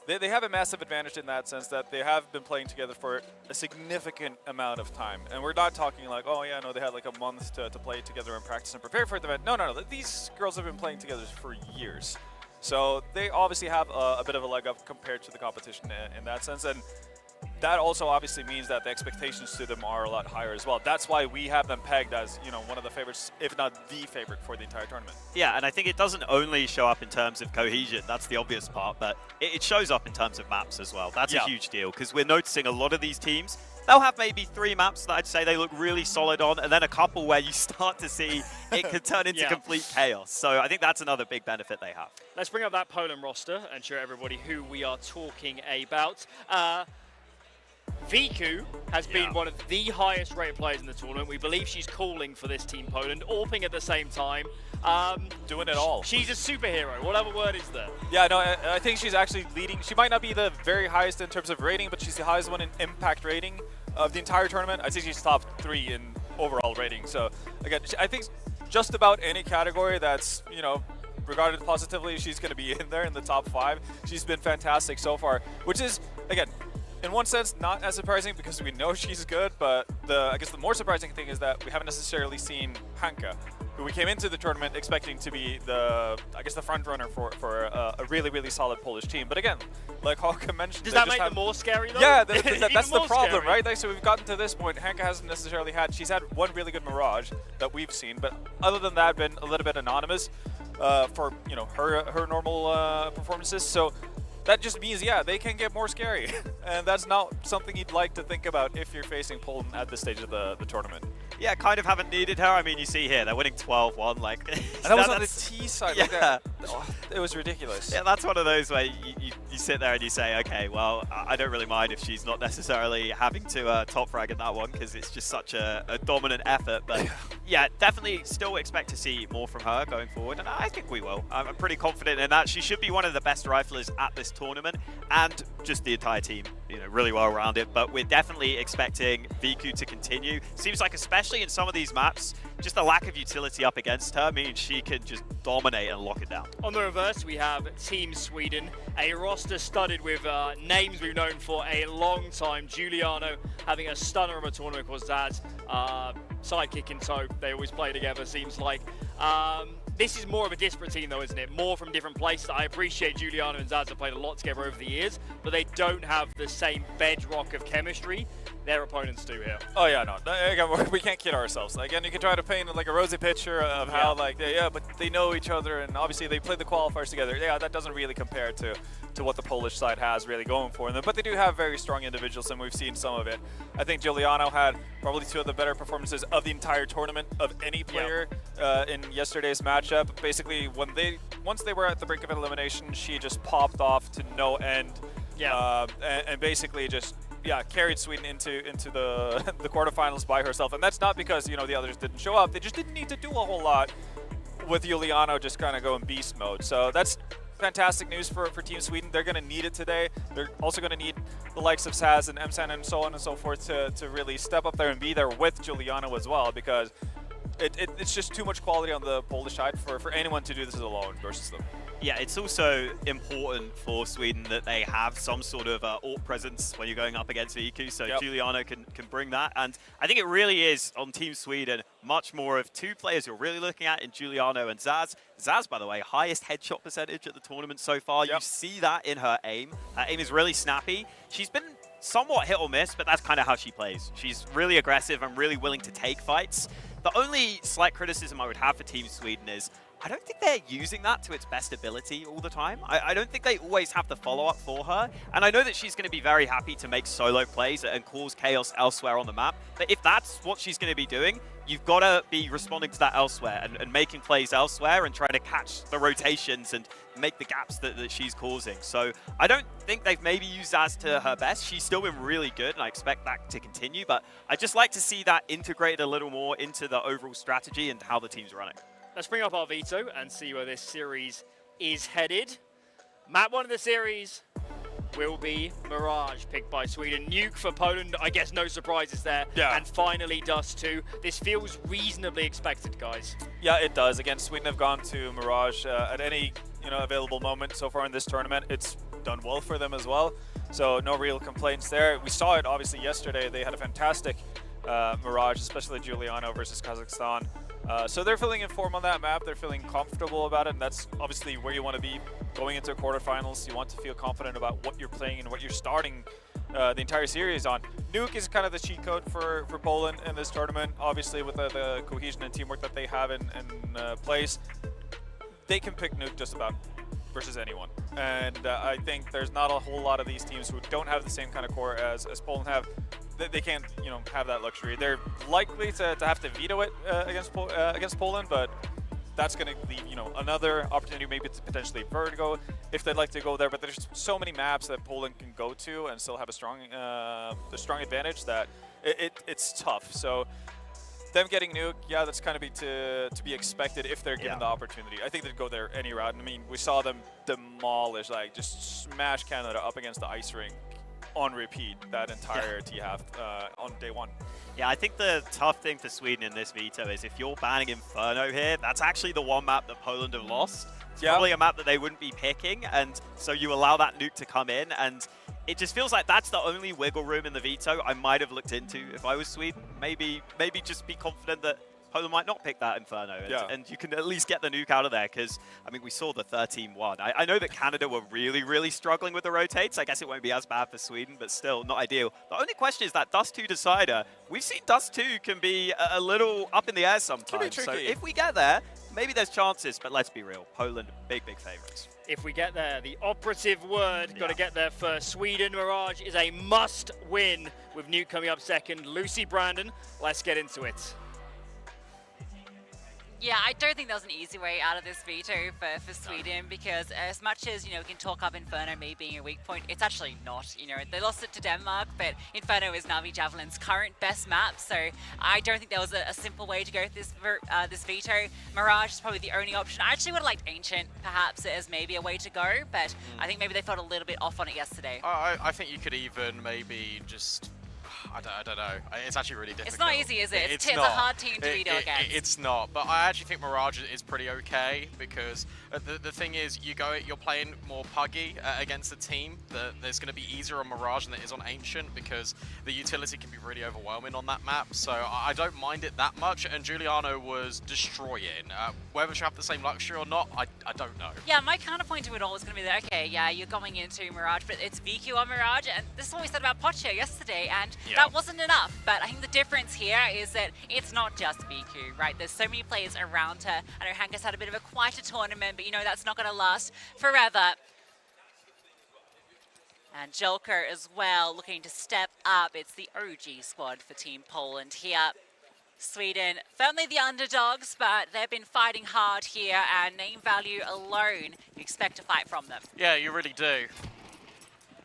they have a massive advantage in that sense, that they have been playing together for a significant amount of time. And we're not talking like, oh yeah, no, they had like a month to play together and practice and prepare for the event. No. These girls have been playing together for years. So they obviously have a bit of a leg up compared to the competition in that sense. And that also obviously means that the expectations to them are a lot higher as well. That's why we have them pegged as, one of the favorites, if not the favorite for the entire tournament. Yeah, and I think it doesn't only show up in terms of cohesion, that's the obvious part, but it shows up in terms of maps as well. That's a huge deal, because we're noticing a lot of these teams, they'll have maybe 3 maps that I'd say they look really solid on, and then a couple where you start to see it could turn into complete chaos. So I think that's another big benefit they have. Let's bring up that Poland roster and show everybody who we are talking about. Viku has been one of the highest rated players in the tournament. We believe she's calling for this Team Poland, AWPing at the same time. Doing it all. She's a superhero. What other word is there? Yeah, no, I think she's actually leading. She might not be the very highest in terms of rating, but she's the highest one in impact rating of the entire tournament. I think she's top 3 in overall rating. So again, I think just about any category that's, regarded positively, she's going to be in there in the top 5. She's been fantastic so far, which is, again, in one sense, not as surprising because we know she's good, but I guess the more surprising thing is that we haven't necessarily seen Hanka, who we came into the tournament expecting to be the front runner for a really, really solid Polish team. But again, like Hawka mentioned, does that make them more scary though? Yeah, that's the problem, right? Like, so we've gotten to this point. Hanka hasn't necessarily she's had one really good Mirage that we've seen, but other than that, been a little bit anonymous for her normal performances. So that just means, they can get more scary. And that's not something you'd like to think about if you're facing Poland at this stage of the tournament. Yeah, kind of haven't needed her. I mean, you see here, they're winning 12-1. Like, and that was on the T side. Yeah. It was ridiculous. Yeah, that's one of those where you sit there and you say, okay, well, I don't really mind if she's not necessarily having to top frag in that one, because it's just such a dominant effort. But yeah, definitely still expect to see more from her going forward, and I think we will. I'm pretty confident in that. She should be one of the best riflers at this tournament, and just the entire team, really well rounded. But we're definitely expecting Viku to continue. Seems like, especially in some of these maps, just the lack of utility up against her means she can just dominate and lock it down. On the reverse, we have Team Sweden, a roster studded with names we've known for a long time. Giuliano having a stunner of a tournament, was Zaz, sidekick in tow. They always play together, seems like. this is more of a disparate team though, isn't it? More from different places. I appreciate Giuliano and Zaz have played a lot together over the years, but they don't have the same bedrock of chemistry their opponents do here. Oh yeah, no, again, we can't kid ourselves. Again, you can try to paint like a rosy picture of how like, but they know each other, and obviously they played the qualifiers together. Yeah, that doesn't really compare to what the Polish side has really going for them. But they do have very strong individuals, and we've seen some of it. I think Giuliano had probably 2 of the better performances of the entire tournament of any player in yesterday's matchup. Basically, once they were at the brink of elimination, she just popped off to no end. Yeah. And basically just carried Sweden into the the quarterfinals by herself. And that's not because the others didn't show up. They just didn't need to do a whole lot with Giuliano just kind of going beast mode. So that's fantastic news for Team Sweden. They're going to need it today. They're also going to need the likes of Saz and Emsan and so on and so forth to really step up there and be there with Giuliano as well, because it's just too much quality on the Polish side for anyone to do this alone versus them. Yeah, it's also important for Sweden that they have some sort of AWP presence when you're going up against Viku, so Giuliano can bring that. And I think it really is, on Team Sweden, much more of 2 players you're really looking at in Giuliano and Zaz. Zaz, by the way, highest headshot percentage at the tournament so far. You see that in her aim. Her aim is really snappy. She's been somewhat hit or miss, but that's kind of how she plays. She's really aggressive and really willing to take fights. The only slight criticism I would have for Team Sweden is I don't think they're using that to its best ability all the time. I don't think they always have the follow-up for her. And I know that she's going to be very happy to make solo plays and cause chaos elsewhere on the map. But if that's what she's going to be doing, you've got to be responding to that elsewhere and making plays elsewhere and trying to catch the rotations and make the gaps that she's causing. So I don't think they've maybe used Zaz to her best. She's still been really good, and I expect that to continue. But I'd just like to see that integrated a little more into the overall strategy and how the team's running. Let's bring up our veto and see where this series is headed. Map 1 of the series will be Mirage, picked by Sweden. Nuke for Poland, I guess no surprises there. Yeah. And finally Dust 2. This feels reasonably expected, guys. Yeah, it does. Again, Sweden have gone to Mirage at any available moment so far in this tournament. It's done well for them as well. So no real complaints there. We saw it obviously yesterday. They had a fantastic Mirage, especially Giuliano versus Kazakhstan. So they're feeling in form on that map. They're feeling comfortable about it, and that's obviously where you want to be going into quarterfinals. You want to feel confident about what you're playing and what you're starting the entire series on. Nuke is kind of the cheat code for Poland in this tournament. Obviously, with the cohesion and teamwork that they have in place, they can pick Nuke just about versus anyone. And I think there's not a whole lot of these teams who don't have the same kind of core as Poland have. They can't, have that luxury. They're likely to have to veto it against Poland, but that's going to leave, another opportunity, maybe it's potentially Vertigo if they'd like to go there. But there's so many maps that Poland can go to and still have a strong advantage that it's tough. So them getting Nuke, yeah, that's kind of to be expected if they're given the opportunity. I think they'd go there any route. I mean, we saw them demolish, like just smash Canada up against the ice rink on repeat that entire T-half on day 1. Yeah, I think the tough thing for Sweden in this veto is if you're banning Inferno here, that's actually the one map that Poland have lost. It's probably a map that they wouldn't be picking, and so you allow that nuke to come in, and it just feels like that's the only wiggle room in the veto I might have looked into if I was Sweden. Maybe just be confident that Poland might not pick that Inferno, and you can at least get the nuke out of there, because, I mean, we saw the 13-1. I know that Canada were really, really struggling with the rotates. I guess it won't be as bad for Sweden, but still not ideal. The only question is that Dust 2 decider. We've seen Dust 2 can be a little up in the air sometimes. So if we get there, maybe there's chances, but let's be real. Poland, big, big favorites. If we get there, the operative word, got to get there first. Sweden Mirage is a must-win with Nuke coming up second. Lucy, Brandon, let's get into it. Yeah, I don't think there was an easy way out of this veto for Sweden, because as much as, we can talk up Inferno maybe being a weak point, it's actually not. They lost it to Denmark, but Inferno is Na'Vi Javelin's current best map, so I don't think there was a simple way to go with this veto. Mirage is probably the only option. I actually would have liked Ancient, perhaps, as maybe a way to go, but I think maybe they felt a little bit off on it yesterday. I think you could even maybe just... I don't know. It's actually really difficult. It's not easy, is it? It's a hard team to beat against. It's not, but I actually think Mirage is pretty okay because the thing is, you're playing more puggy against a team that's going to be easier on Mirage than it is on Ancient because the utility can be really overwhelming on that map. So I don't mind it that much. And Giuliano was destroying. Whether she'll have the same luxury or not, I don't know. Yeah, my counterpoint to it all is going to be that, okay, yeah, you're going into Mirage, but it's VQ on Mirage, and this is what we said about Pocha yesterday, and that wasn't enough. But I think the difference here is that it's not just VQ, right? There's so many players around her. I know Hanka's had a bit of a quieter tournament, but you know that's not going to last forever. And Joker as well, looking to step up. It's the OG squad for Team Poland here. Sweden, firmly the underdogs, but they've been fighting hard here, and name value alone, you expect to fight from them. Yeah, you really do.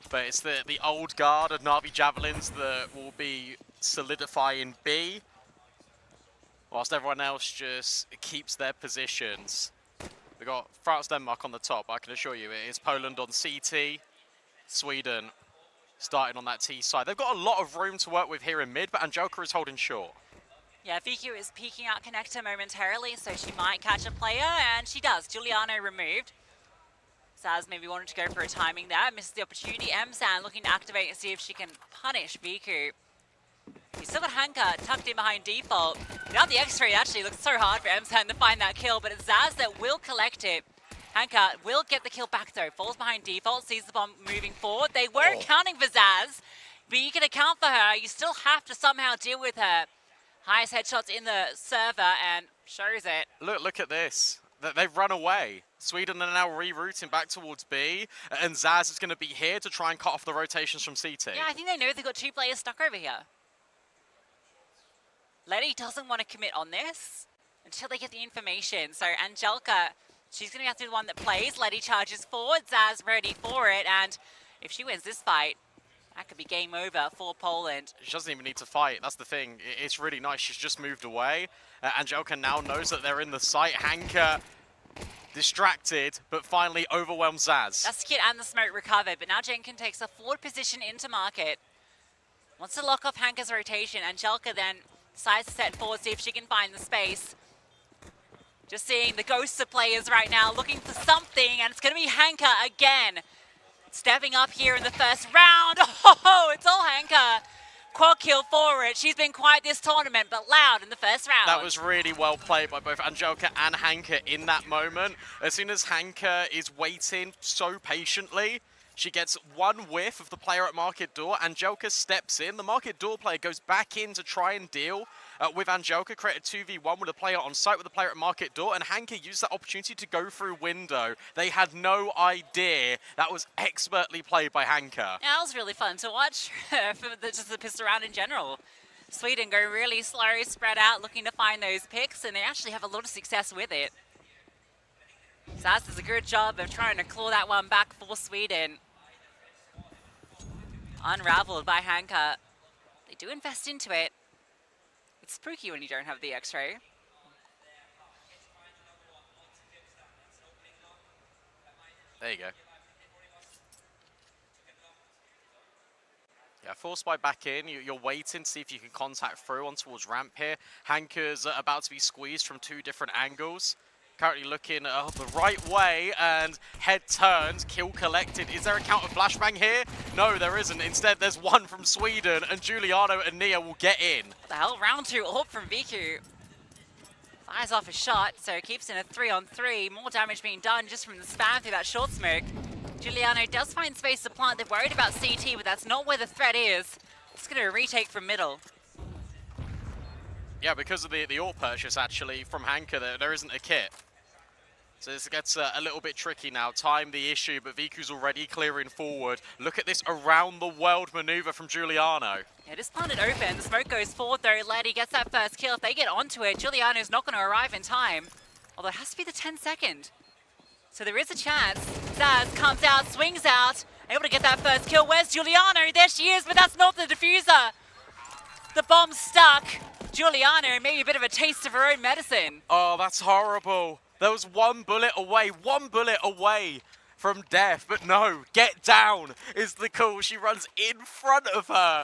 But it's the old guard of Na'Vi Javelins that will be solidifying B, whilst everyone else just keeps their positions. We've got France-Denmark on the top, I can assure you. It is Poland on CT, Sweden starting on that T side. They've got a lot of room to work with here in mid, but Angelka is holding short. Yeah, VQ is peeking out Connector momentarily, so she might catch a player, and she does. Giuliano removed. Zaz maybe wanted to go for a timing there, misses the opportunity. Mzan looking to activate and see if she can punish VQ. You still got Hanka tucked in behind default. Now the X-ray actually looks so hard for Mzan to find that kill, but it's Zaz that will collect it. Hanka will get the kill back though, falls behind default, sees the bomb moving forward. They were accounting for Zaz, but you can account for her. You still have to somehow deal with her. Highest headshots in the server and shows it. Look at this. They've run away. Sweden are now rerouting back towards B, and Zaz is going to be here to try and cut off the rotations from CT. Yeah, I think they know they've got two players stuck over here. Letty doesn't want to commit on this until they get the information. So Angelka, she's going to have to be the one that plays. Letty charges forward, Zaz ready for it, and if she wins this fight, that could be game over for Poland. She doesn't even need to fight. That's the thing. It's really nice. She's just moved away. Angelka now knows that they're in the site. Hanka distracted, but finally overwhelmed Zaz. That's the kit and the smoke recovered, but now Jenkin takes a forward position into market. Wants to lock off Hanka's rotation. Angelka then decides to set forward, see if she can find the space. Just seeing the ghosts of players right now, looking for something, and it's going to be Hanka again. Stepping up here in the first round. Oh, it's all Hanka. Quad kill for it. She's been quiet this tournament, but loud in the first round. That was really well played by both Angelka and Hanka in that moment. As soon as Hanka is waiting so patiently, she gets one whiff of the player at market door. Angelka steps in. The market door player goes back in to try and deal with Angelka, create a 2v1 with a player on site with a player at market door, and Hanka used that opportunity to go through window. They had no idea. That was expertly played by Hanka. Yeah, that was really fun to watch for just the pistol round in general. Sweden go really slow, spread out, looking to find those picks, and they actually have a lot of success with it. Zaz does a good job of trying to claw that one back for Sweden. Unraveled by Hanka. They do invest into it. It's spooky when you don't have the X-ray. There you go. Yeah, force buy back in. You're waiting to see if you can contact through on towards ramp here. Hanka's about to be squeezed from two different angles. Currently looking the right way, and head turns, kill collected. Is there a counter flashbang here? No, there isn't. Instead, there's one from Sweden, and Giuliano and Nia will get in. What the hell? Round 2 ult from VQ. Fires off a shot, so keeps in a 3-on-3. More damage being done just from the spam through that short smoke. Giuliano does find space to plant. They're worried about CT, but that's not where the threat is. It's going to retake from middle. Yeah, because of the ult purchase, actually, from Hanka, there isn't a kit. So this gets a little bit tricky now. Time the issue, but VQ's already clearing forward. Look at this around-the-world maneuver from Giuliano. Yeah, just planted open. The smoke goes forward, though. Letty gets that first kill. If they get onto it, Giuliano's not going to arrive in time. Although it has to be the 10-second. So there is a chance. Zaz comes out, swings out, able to get that first kill. Where's Giuliano? There she is, but that's not the diffuser. The bomb's stuck. Giuliano, maybe a bit of a taste of her own medicine. Oh, that's horrible. There was one bullet away from death, but no, get down is the call. She runs in front of her.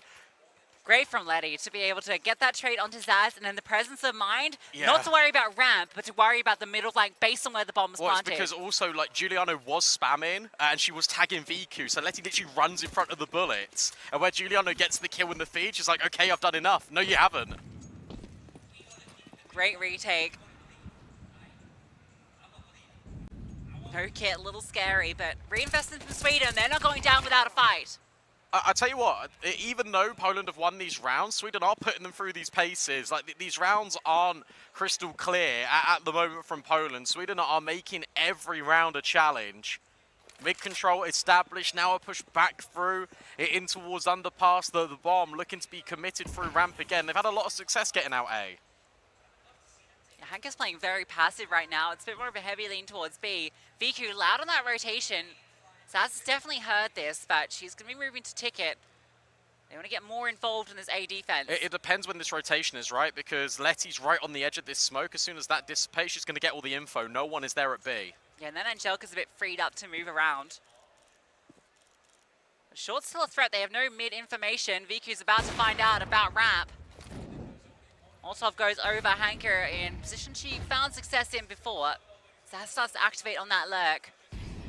Great from Letty to be able to get that trade onto Zaz, and then the presence of mind, not to worry about ramp, but to worry about the middle flank based on where the bomb was planted. It's because also, like, Giuliano was spamming, and she was tagging VQ, so Letty literally runs in front of the bullets, and where Giuliano gets the kill in the feed, she's like, okay, I've done enough. No, you haven't. Great retake. No kit, a little scary, but reinvestment from Sweden, they're not going down without a fight. I tell you what, even though Poland have won these rounds, Sweden are putting them through these paces. Like, these rounds aren't crystal clear at the moment from Poland. Sweden are making every round a challenge. Mid control established, now a push back through in towards underpass. The bomb looking to be committed through ramp again. They've had a lot of success getting out A. Yeah, Hank is playing very passive right now. It's a bit more of a heavy lean towards B. VQ loud on that rotation. Zaz has definitely heard this, but she's going to be moving to Ticket. They want to get more involved in this A defense. It depends when this rotation is, right? Because Letty's right on the edge of this smoke. As soon as that dissipates, she's going to get all the info. No one is there at B. Yeah, and then Angelica's a bit freed up to move around. But Short's still a threat. They have no mid information. VQ's about to find out about ramp. Molotov goes over Hanker in position she found success in before. Zaz starts to activate on that lurk.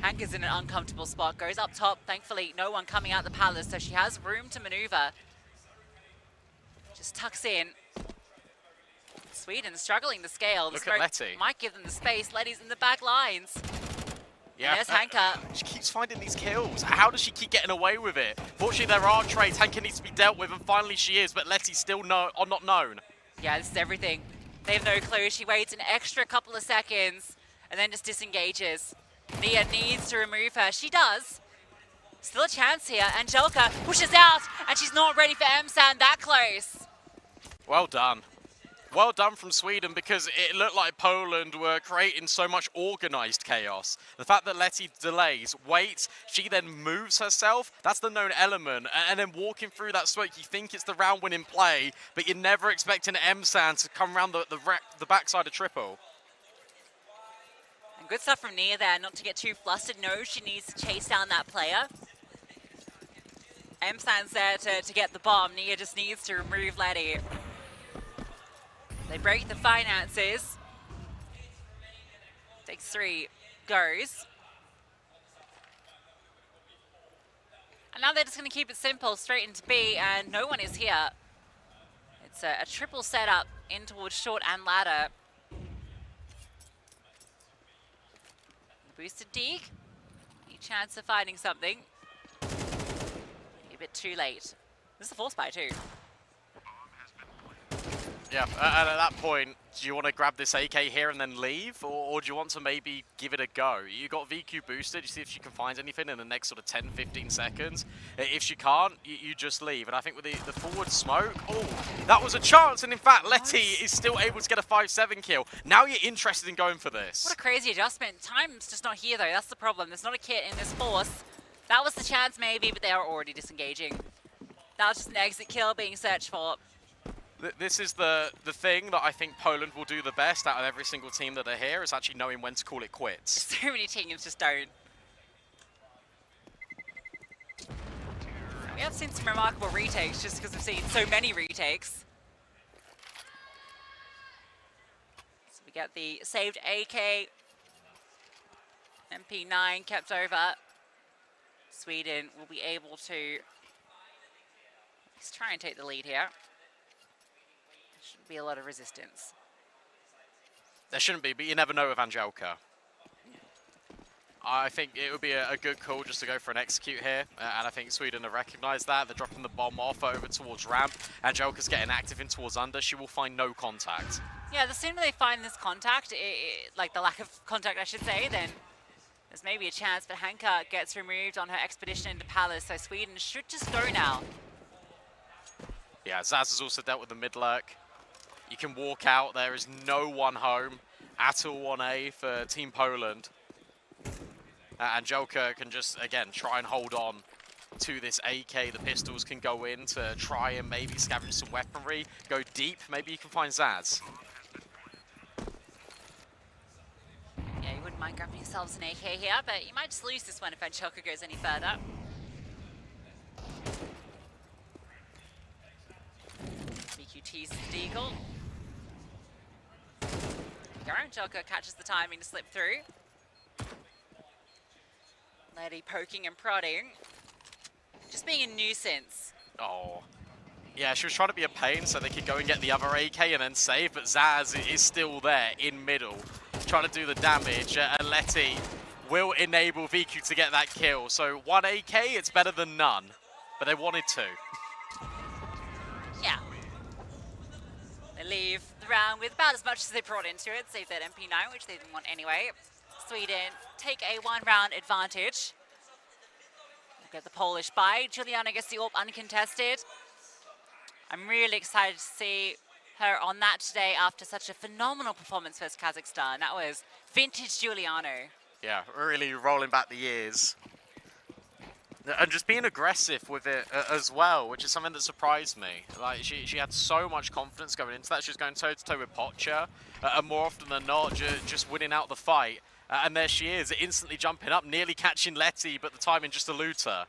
Hanker's in an uncomfortable spot, goes up top. Thankfully, no one coming out the palace, so she has room to maneuver. Just tucks in. Sweden struggling to scale. Look at Letty. Might give them the space. Letty's in the back lines. Yeah, there's Hanker. She keeps finding these kills. How does she keep getting away with it? Fortunately, there are trades. Hanker needs to be dealt with, and finally she is, but Letty's still not known. Yeah, this is everything. They have no clue. She waits an extra couple of seconds and then just disengages. Nia needs to remove her. She does. Still a chance here. Angelica pushes out, and she's not ready for M-Sand that close. Well done. Well done from Sweden, because it looked like Poland were creating so much organized chaos. The fact that Letty delays, waits, she then moves herself, that's the known element. And then walking through that smoke, you think it's the round-winning play, but you're never expecting M-Sand to come around the backside of triple. And good stuff from Nia there, not to get too flustered. Knows she needs to chase down that player. M-Sand's there to get the bomb. Nia just needs to remove Letty. They break the finances. Takes 3, goes. And now they're just going to keep it simple, straight into B, and no one is here. It's a triple setup in towards short and ladder. Boosted Deke. Any chance of finding something? A bit too late. This is a force buy too. Yeah, and at that point, do you want to grab this AK here and then leave? Or do you want to maybe give it a go? You got VQ boosted, you see if she can find anything in the next sort of 10-15 seconds. If she can't, you just leave. And I think with the forward smoke, oh, that was a chance. And in fact, Letty is still able to get a 5-7 kill. Now you're interested in going for this. What a crazy adjustment. Time's just not here though, that's the problem. There's not a kit in this force. That was the chance maybe, but they are already disengaging. That was just an exit kill being searched for. This is the thing that I think Poland will do the best out of every single team that are here, is actually knowing when to call it quits. So many teams just don't. We have seen some remarkable retakes just because we've seen so many retakes. So we get the saved AK. MP9 kept over. Sweden will be able to try and take the lead here. Shouldn't be a lot of resistance. There shouldn't be, but you never know with Angelica. I think it would be a good call just to go for an execute here, and I think Sweden have recognised that. They're dropping the bomb off over towards ramp. Angelica's getting active in towards under. She will find no contact. Yeah, the sooner they find this contact, like the lack of contact I should say, then there's maybe a chance, but Hanka gets removed on her expedition into Palace, so Sweden should just go now. Yeah, Zaz has also dealt with the mid lurk. You can walk out. There is no one home at all on A for Team Poland. Angelica can just, again, try and hold on to this AK. The pistols can go in to try and maybe scavenge some weaponry. Go deep. Maybe you can find Zaz. Yeah, you wouldn't mind grabbing yourselves an AK here, but you might just lose this one if Angelica goes any further. QT's Deagle. Angelica catches the timing to slip through. Letty poking and prodding. Just being a nuisance. Oh. Yeah, she was trying to be a pain so they could go and get the other AK and then save, but Zaz is still there in middle, trying to do the damage, and Letty will enable VQ to get that kill. So 1 AK, it's better than none, but they wanted to. Yeah. They leave the round with about as much as they brought into it, save that MP9, which they didn't want anyway. Sweden take a 1-round advantage. We'll get the Polish buy. Juliana gets the AWP uncontested. I'm really excited to see her on that today after such a phenomenal performance versus Kazakhstan. That was vintage Giuliano. Yeah, really rolling back the years. And just being aggressive with it as well, which is something that surprised me. Like, she had so much confidence going into that. She was going toe-to-toe with Pocha, and more often than not, just winning out the fight. And there she is, instantly jumping up, nearly catching Letty, but the timing just eludes her.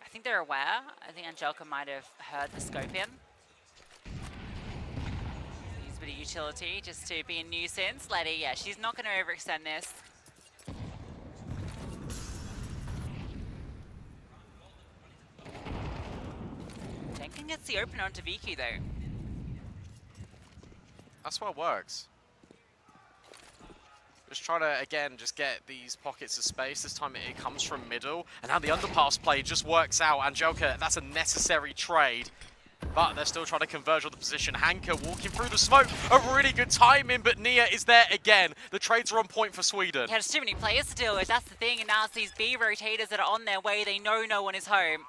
I think they're aware. I think Angelica might have heard the scope in. Use a bit of utility just to be a nuisance. Letty, yeah, she's not going to overextend this. Denkin gets the opener onto VQ though. That's what works. Just try to, again, just get these pockets of space. This time it comes from middle. And now the underpass play just works out. Angelica, that's a necessary trade. But they're still trying to converge on the position. Hanka walking through the smoke. A really good timing, but Nia is there again. The trades are on point for Sweden. Yeah, there's too many players to deal with. That's the thing. And now it's these B rotators that are on their way. They know no one is home.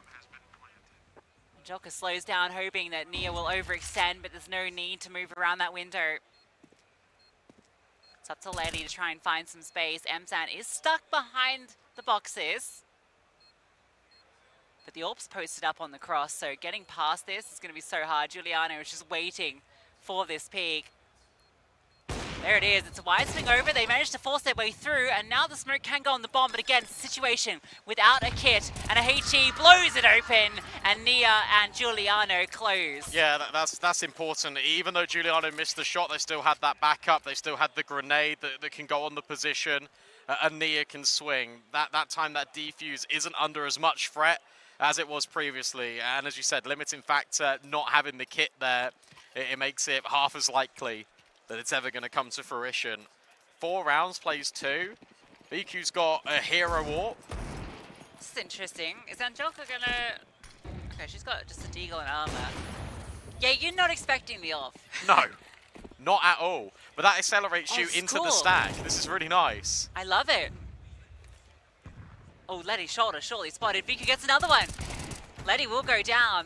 Angelica slows down, hoping that Nia will overextend, but there's no need to move around that window. It's up to Letty to try and find some space. Msan is stuck behind the boxes. But the AWP's posted up on the cross, so getting past this is going to be so hard. Giuliano is just waiting for this peek. There it is. It's a wide swing over. They managed to force their way through, and now the smoke can go on the bomb. But again, it's a situation without a kit, and a HE blows it open, and Nia and Giuliano close. Yeah, that's important. Even though Giuliano missed the shot, they still had that backup. They still had the grenade that can go on the position, and Nia can swing. That time, that defuse isn't under as much threat as it was previously. And as you said, limiting factor, not having the kit there, it makes it half as likely that it's ever going to come to fruition. 4 rounds, plays 2. VQ's got a hero AWP. This is interesting. Is Angelica gonna... Okay, she's got just a deagle and armor. Yeah, you're not expecting the off. No, not at all. But that accelerates you into cool. the stack. This is really nice. I love it. Oh, Letty shoulder, shortly spotted. VQ gets another one. Letty will go down.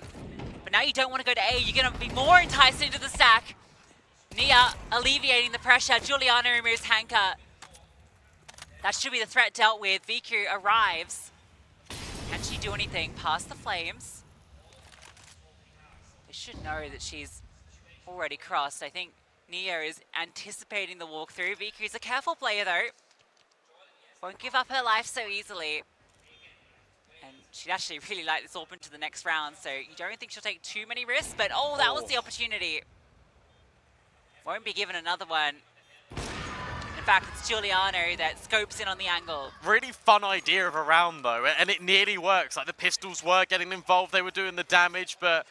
But now you don't want to go to A. You're going to be more enticed into the stack. Nia alleviating the pressure. Giuliano removes Hanka. That should be the threat dealt with. VQ arrives. Can she do anything past the flames? They should know that she's already crossed. I think Nia is anticipating the walkthrough. VQ's a careful player though. Won't give up her life so easily. And she'd actually really like this open to the next round, so you don't think she'll take too many risks, but oh, that was the opportunity. Won't be given another one. In fact, it's Giuliano that scopes in on the angle. Really fun idea of a round though, and it nearly works. Like the pistols were getting involved, they were doing the damage, but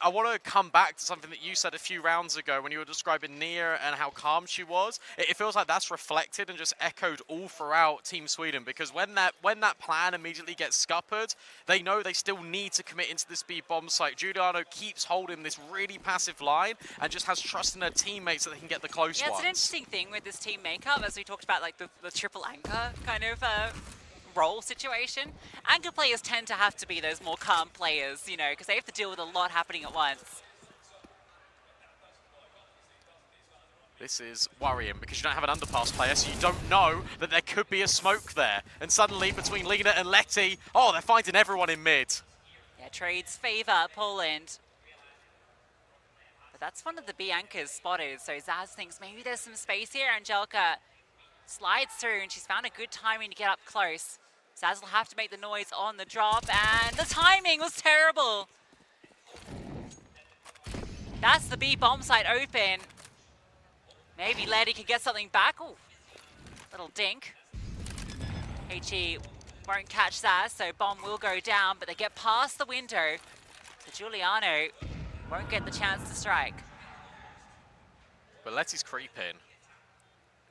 I want to come back to something that you said a few rounds ago when you were describing Nia and how calm she was. It feels like that's reflected and just echoed all throughout Team Sweden, because when that plan immediately gets scuppered, they know they still need to commit into this B bomb site. Giuliano keeps holding this really passive line and just has trust in her teammates that they can get the close ones. Yeah, it's an interesting thing with this team makeup, as we talked about, like the triple anchor kind of role situation. Anchor players tend to have to be those more calm players, you know, because they have to deal with a lot happening at once. This is worrying because you don't have an underpass player, so you don't know that there could be a smoke there. And suddenly, between Lena and Letty, oh, they're finding everyone in mid. Yeah, trades favor Poland. But that's one of the B anchors spotted, so Zaz thinks maybe there's some space here. Angelica slides through, and she's found a good timing to get up close. Zaz will have to make the noise on the drop, and the timing was terrible. That's the B bomb site open. Maybe Letty can get something back. Ooh, little dink. HE won't catch that, so bomb will go down, but they get past the window. So Giuliano won't get the chance to strike. But Letty's creeping.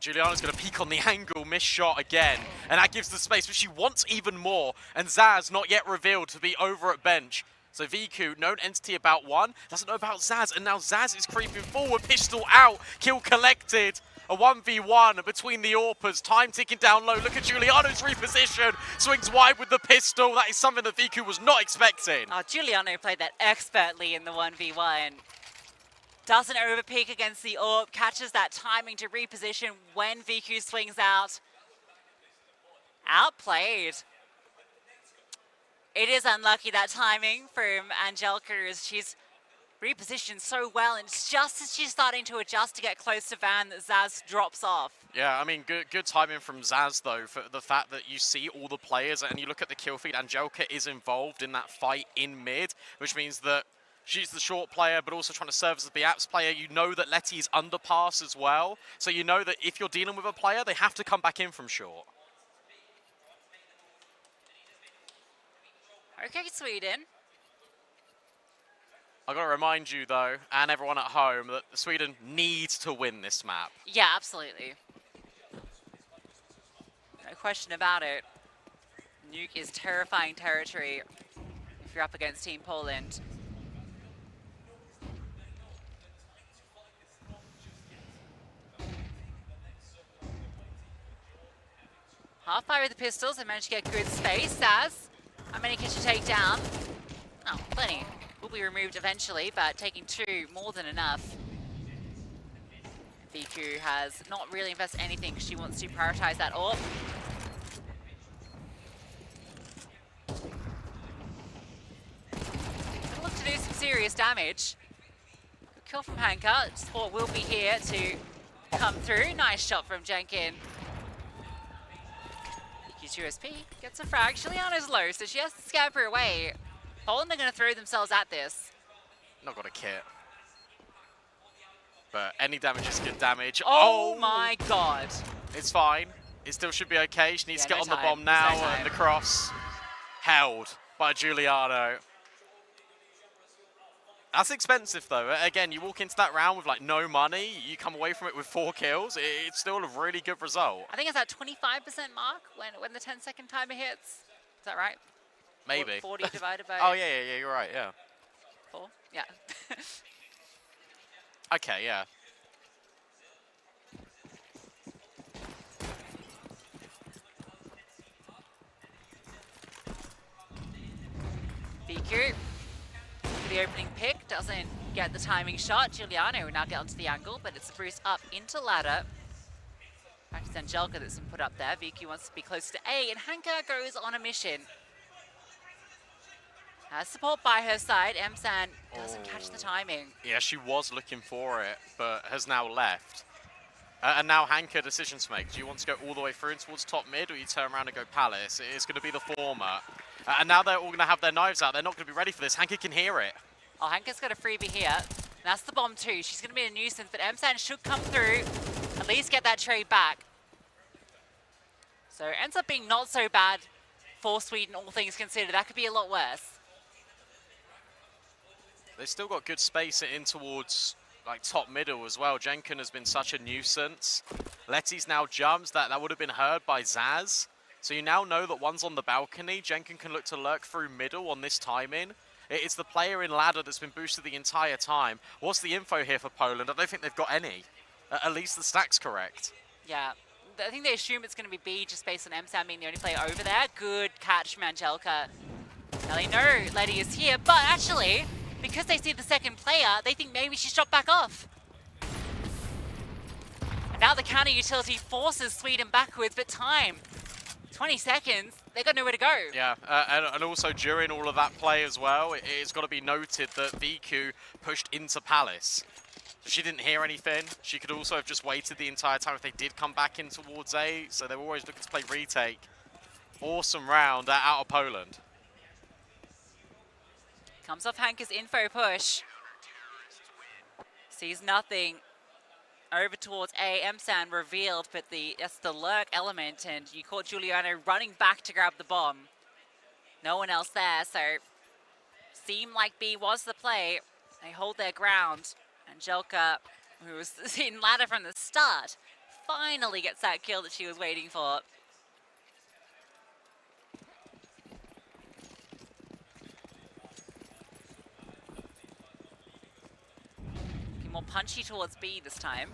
Giuliano's going to peek on the angle, miss shot again, and that gives the space, but she wants even more, and Zaz not yet revealed to be over at bench. So Viku, known entity about one, doesn't know about Zaz, and now Zaz is creeping forward, pistol out, kill collected. A 1v1 between the Orpas, time ticking down low. Look at Giuliano's reposition, swings wide with the pistol. That is something that Viku was not expecting. Oh, Giuliano played that expertly in the 1v1. Doesn't overpeak against the AWP, catches that timing to reposition when Viku swings out. Outplayed. It is unlucky, that timing from Angelica, as she's repositioned so well, and just as she's starting to adjust to get close to Van, that Zaz drops off. Yeah, I mean, good timing from Zaz, though, for the fact that you see all the players, and you look at the kill feed, Angelica is involved in that fight in mid, which means that she's the short player, but also trying to serve as the BAPS player. You know that Letty is underpass as well, so you know that if you're dealing with a player, they have to come back in from short. Okay, Sweden. I've got to remind you, though, and everyone at home, that Sweden needs to win this map. Yeah, absolutely. No question about it. Nuke is terrifying territory if you're up against Team Poland. Half fire with the pistols, they managed to get good space. Zaz, how many can she take down? Oh, plenty. Will be removed eventually, but taking two, more than enough. Viku has not really invested anything. She wants to prioritize that AWP. Gonna look to do some serious damage. Good kill from Hanka. Support will be here to come through. Nice shot from Jenkin. Viku's USP gets a frag. Giuliano's low, so she has to scamper away. Poland are going to throw themselves at this. Not got a kit. But any damage is good damage. Oh my god. It's fine. It still should be okay. She needs to get on the bomb now, and the cross held by Giuliano. That's expensive, though. Again, you walk into that round with like no money, you come away from it with 4 kills. It's still a really good result. I think it's that 25% mark when the 10-second timer hits. Is that right? Maybe. 40 divided by... Oh, yeah, you're right, yeah. 4? Yeah. Okay, yeah. Viku, the opening pick, doesn't get the timing shot. Giuliano will now get onto the angle, but it's a Bruce up into ladder. Back to Angelica that's been put up there. Viku wants to be close to A, and Hanka goes on a mission. Has support by her side. Emsan doesn't catch the timing. Yeah, she was looking for it, but has now left. And now Hanka, decisions to make. Do you want to go all the way through towards top mid, or you turn around and go Palace? It's going to be the former. And now they're all going to have their knives out. They're not going to be ready for this. Hanka can hear it. Oh, Hanka's got a freebie here. That's the bomb too. She's going to be a nuisance, but Emsan should come through, at least get that trade back. So it ends up being not so bad for Sweden, all things considered. That could be a lot worse. They've still got good space in towards like top middle as well. Jenkin has been such a nuisance. Letty's now jumps. That would have been heard by Zaz. So you now know that one's on the balcony. Jenkin can look to lurk through middle on this timing. It's the player in ladder that's been boosted the entire time. What's the info here for Poland? I don't think they've got any. At least the stack's correct. Yeah, I think they assume it's going to be B just based on Emsan being the only player over there. Good catch from Angelica. Now they know Letty is here, but actually, because they see the second player, they think maybe she's dropped back off. And now the counter utility forces Sweden backwards, but time. 20 seconds, they got nowhere to go. Yeah, and also during all of that play as well, it's got to be noted that Viku pushed into Palace. She didn't hear anything. She could also have just waited the entire time if they did come back in towards A, so they were always looking to play retake. Awesome round out of Poland. Comes off Hanka's info push. Sees nothing. Over towards A. Emsan revealed, but that's the lurk element, and you caught Giuliano running back to grab the bomb. No one else there, so seemed like B was the play. They hold their ground. Angelka, who was in ladder from the start, finally gets that kill that she was waiting for. More punchy towards B this time.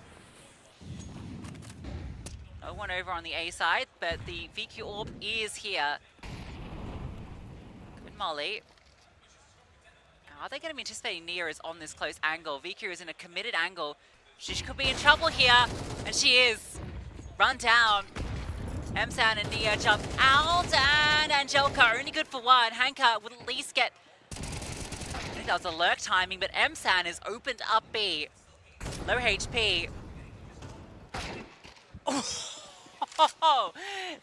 No one over on the A side, but the VQ Orb is here. Good molly. Are they going to be anticipating Nia is on this close angle? VQ is in a committed angle. She could be in trouble here, and she is. Run down. Emsan and Nia jump out, and Angelka only good for one. Hanka would at least get... I think that was a lurk timing, but Emsan has opened up B. Low HP. Oh,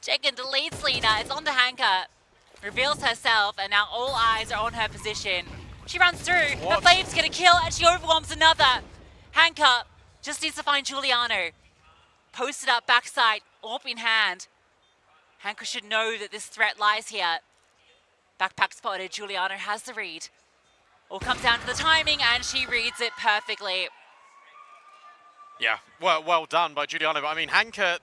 Chicken deletes Lena. It's on to Hanka. Reveals herself, and now all eyes are on her position. She runs through. The Flame's gonna kill, and she overwhelms another. Hanka just needs to find Giuliano. Posted up backside, orb in hand. Hanka should know that this threat lies here. Backpack spotted. Giuliano has the read. All comes down to the timing, and she reads it perfectly. Yeah, well done by Giuliano. But I mean, Hanka,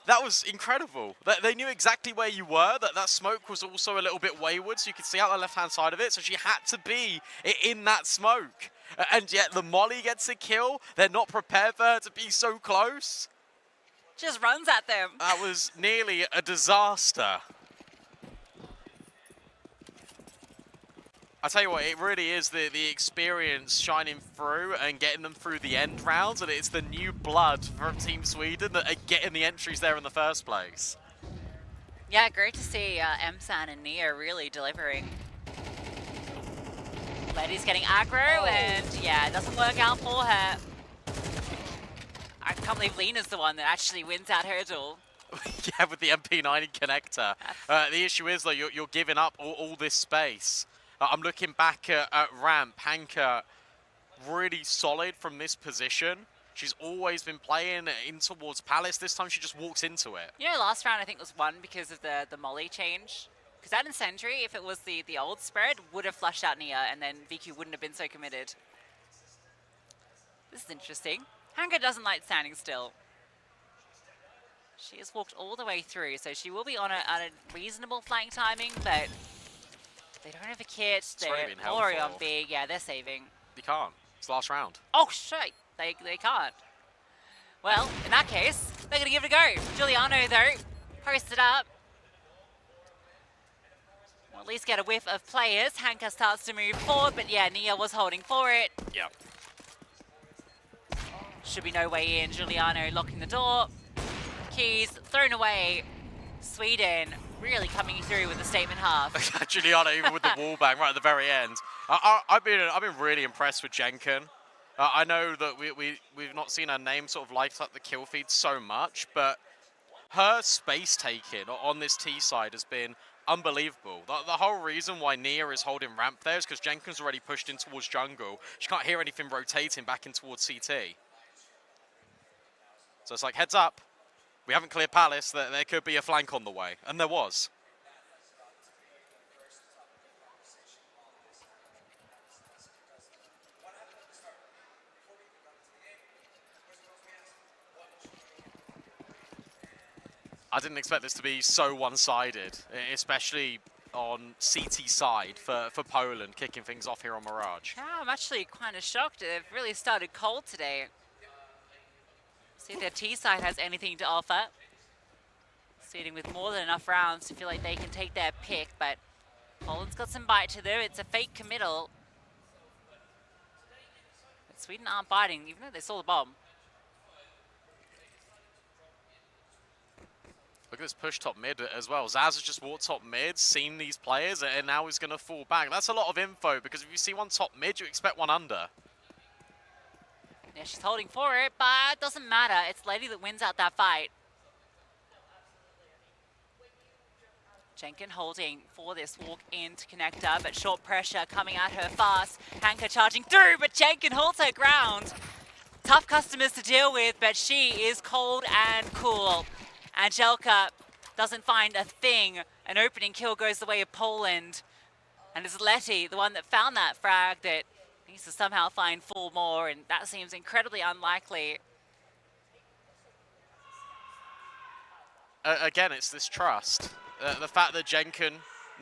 that was incredible. They knew exactly where you were. That smoke was also a little bit wayward, so you could see out the left-hand side of it. So she had to be in that smoke. And yet the molly gets a kill. They're not prepared for her to be so close. Just runs at them. That was nearly a disaster. I tell you what, it really is the experience shining through and getting them through the end rounds, and it's the new blood from Team Sweden that are getting the entries there in the first place. Yeah, great to see Emsan and Nia really delivering. Letty's getting aggro, and yeah, it doesn't work out for her. I can't believe Lena's the one that actually wins out her duel. Yeah, with the MP90 connector. The issue is, though, you're giving up all this space. I'm looking back at ramp. Hanka really solid from this position. She's always been playing in towards Palace. This time she just walks into it. You know, last round I think was won because of the molly change. Because that in Sentry, if it was the old spread, would have flushed out Nia, and then VQ wouldn't have been so committed. This is interesting. Hanka doesn't like standing still. She has walked all the way through, so she will be on a reasonable flank timing, but they don't have a kit. They're already on B. Yeah, they're saving. You can't. It's last round. Oh, shit. They can't. Well, in that case, they're going to give it a go. Giuliano, though, posted up. We'll at least get a whiff of players. Hanka starts to move forward, but yeah, Nia was holding for it. Yep. Should be no way in. Giuliano locking the door. Keys thrown away. Sweden really coming through with the statement half. Giuliano even with the wall bang right at the very end. I've been really impressed with Jenkin. I know that we've not seen her name sort of light up the kill feed so much, but her space taking on this T side has been unbelievable. The whole reason why Nia is holding ramp there is because Jenkin's already pushed in towards jungle. She can't hear anything rotating back in towards CT. So it's like, heads up. We haven't cleared Palace. There could be a flank on the way. And there was. I didn't expect this to be so one-sided, especially on CT side for Poland, kicking things off here on Mirage. Yeah, I'm actually kind of shocked. They've really started cold today. See if their T side has anything to offer. Sweden with more than enough rounds to feel like they can take their pick, but Poland's got some bite to them. It's a fake committal. But Sweden aren't biting, even though they saw the bomb. Look at this push top mid as well. Zaz has just walked top mid, seen these players, and now he's going to fall back. That's a lot of info, because if you see one top mid, you expect one under. Yeah, she's holding for it, but it doesn't matter. It's Lady that wins out that fight. Jenkin holding for this walk into connector, but short pressure coming at her fast. Hanka charging through, but Jenkin holds her ground. Tough customers to deal with, but she is cold and cool. Angelka doesn't find a thing. An opening kill goes the way of Poland. And it's Letty, the one that found that frag, that needs to somehow find 4 more, and that seems incredibly unlikely. Again, it's this trust. The fact that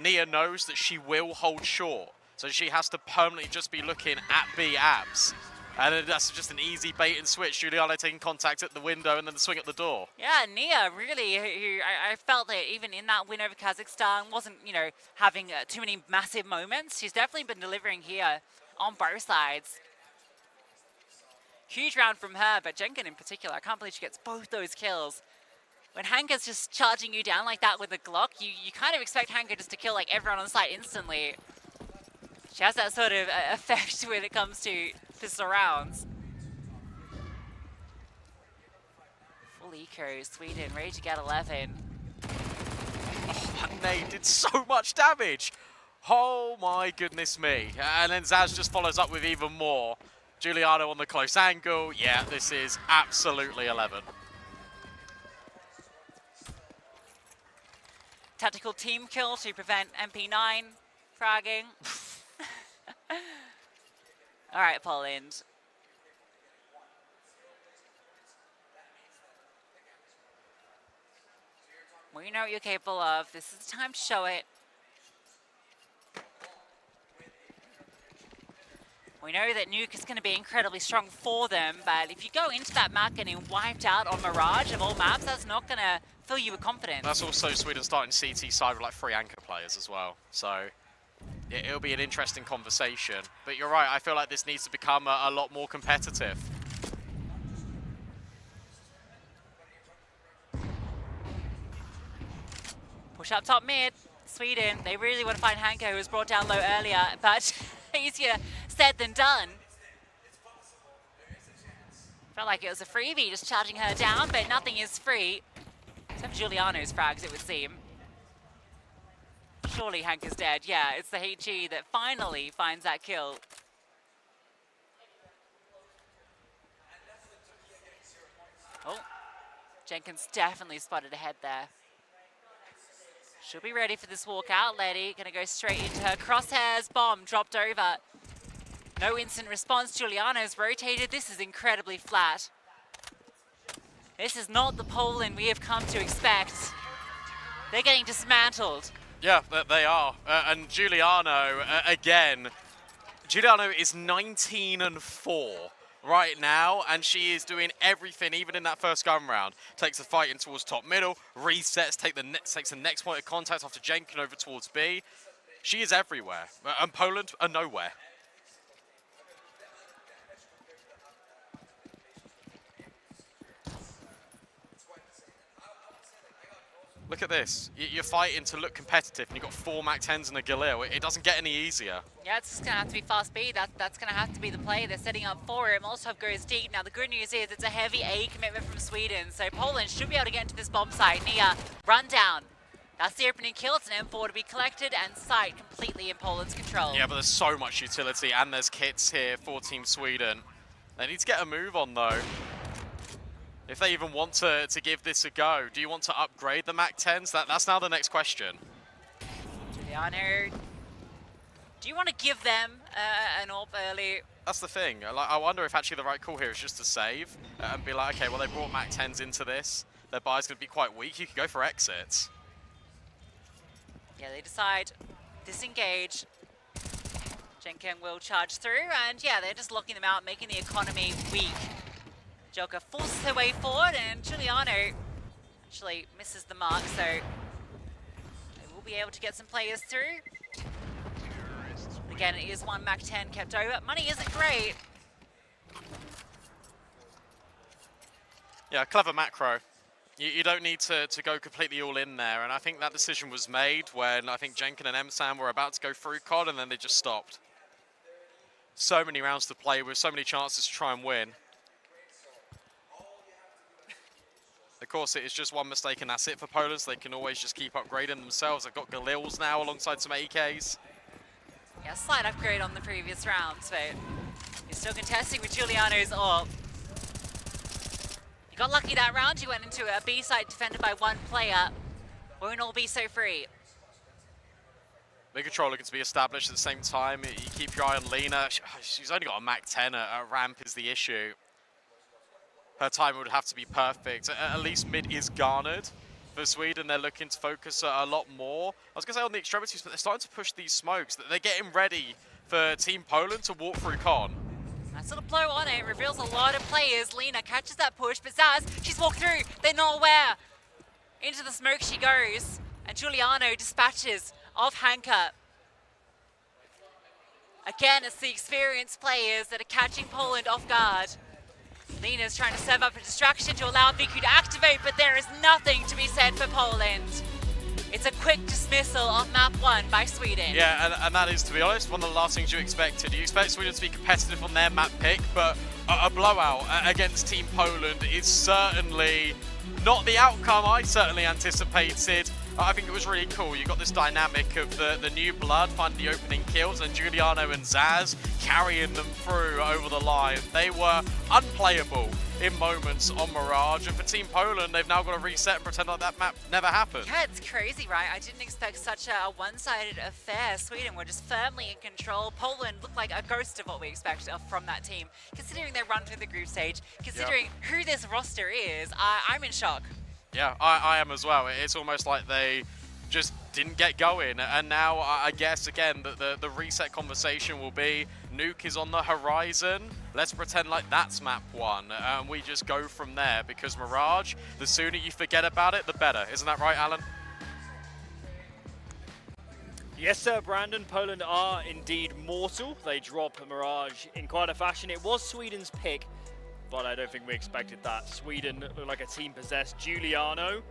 Nia knows that she will hold short, so she has to permanently just be looking at B abs. And then that's just an easy bait and switch. Giuliano taking contact at the window and then the swing at the door. Yeah, Nia really, who I felt that even in that win over Kazakhstan wasn't, you know, having too many massive moments. She's definitely been delivering here on both sides. Huge round from her, but Jenkin in particular, I can't believe she gets both those kills. When Hanka's just charging you down like that with a Glock, you kind of expect Hanka just to kill like everyone on site instantly. She has that sort of effect when it comes to pistol rounds. Full eco, Sweden ready to get 11. Oh, that nade did so much damage. Oh my goodness me. And then Zaz just follows up with even more. Giuliano on the close angle. Yeah, this is absolutely 11. Tactical team kill to prevent MP9 fragging. All right, Poland. We know what you're capable of. This is the time to show it. We know that Nuke is going to be incredibly strong for them, but if you go into that map getting wiped out on Mirage of all maps, that's not going to fill you with confidence. That's also Sweden starting CT side with like 3 anchor players as well. So it'll be an interesting conversation. But you're right, I feel like this needs to become a lot more competitive. Push up top mid. Sweden, they really want to find Hanko, who was brought down low earlier, but easier said than done. Felt like it was a freebie, just charging her down, but nothing is free. Except for Giuliano's frags, it would seem. Surely Hank is dead. Yeah, it's the HE that finally finds that kill. Oh, Jenkins definitely spotted ahead there. She'll be ready for this walkout. Letty gonna go straight into her crosshairs. Bomb dropped over. No instant response. Giuliano's rotated. This is incredibly flat. This is not the Poland we have come to expect. They're getting dismantled. Yeah, they are. And Giuliano, again, Giuliano is 19-4 right now, and she is doing everything, even in that first gun round. Takes the fight in towards top middle, resets, takes the next point of contact after Jenkin over towards B. She is everywhere, and Poland are nowhere. Look at this. You're fighting to look competitive, and you've got 4 MAC-10s and a Galil. It doesn't get any easier. Yeah, it's just going to have to be fast speed. That's going to have to be the play. They're setting up for it. Molotov goes deep. Now, the good news is it's a heavy A commitment from Sweden, so Poland should be able to get into this bomb site. Nia, run down. That's the opening kill. It's an M4 to be collected, and site completely in Poland's control. Yeah, but there's so much utility, and there's kits here for Team Sweden. They need to get a move on, though. If they even want to give this a go. Do you want to upgrade the MAC-10s? That's now the next question. Giuliano, do you want to give them an AWP early? That's the thing. I wonder if actually the right call here is just to save and be like, okay, well, they brought MAC-10s into this. Their buy's going to be quite weak. You could go for exits. Yeah, they decide disengage. Jenkin will charge through, and yeah, they're just locking them out, making the economy weak. Joker forces her way forward, and Giuliano actually misses the mark, so they will be able to get some players through. Again, it is 1 MAC-10 kept over. Money isn't great. Yeah, clever macro. You don't need to go completely all in there, and I think that decision was made when I think Jenkin and MSAM were about to go through COD, and then they just stopped. So many rounds to play with, so many chances to try and win. Of course, it is just one mistake and that's it for Poland, so they can always just keep upgrading themselves. They've got Galils now alongside some AKs. Yeah, slight upgrade on the previous rounds, but he's still contesting with Giuliano's AWP. You got lucky that round. You went into a B site defended by one player. Won't all be so free. Big control looking to be established at the same time. You keep your eye on Lena. She's only got a Mach 10 at ramp is the issue. Her time would have to be perfect. At least mid is garnered for Sweden. They're looking to focus a lot more. I was going to say on the extremities, but they're starting to push these smokes. They're getting ready for Team Poland to walk through Con. Nice little blow on it. Reveals a lot of players. Lena catches that push, but Zaz, she's walked through. They're not aware. Into the smoke she goes. And Giuliano dispatches of Hanka. Again, it's the experienced players that are catching Poland off guard. Lena's trying to serve up a distraction to allow Viku to activate, but there is nothing to be said for Poland. It's a quick dismissal of map 1 by Sweden. Yeah, and that is, to be honest, one of the last things you expected. You expect Sweden to be competitive on their map pick, but a blowout against Team Poland is certainly not the outcome I certainly anticipated. I think it was really cool. You got this dynamic of the new blood finding the opening kills and Giuliano and Zaz carrying them through over the line. They were unplayable in moments on Mirage, and for Team Poland, they've now got to reset and pretend like that map never happened. Yeah, it's crazy, right? I didn't expect such a one-sided affair. Sweden were just firmly in control. Poland looked like a ghost of what we expected from that team, considering they run through the group stage, considering who this roster is. I'm in shock. Yeah, I am as well. It's almost like they just didn't get going, and now I guess again that the reset conversation will be Nuke is on the horizon. Let's pretend like that's map 1 and we just go from there, because Mirage, the sooner you forget about it, the better. Isn't that right, Alan? Yes, sir, Brandon. Poland are indeed mortal. They drop Mirage in quite a fashion. It was Sweden's pick, but I don't think we expected that. Sweden looked like a team possessed. Giuliano,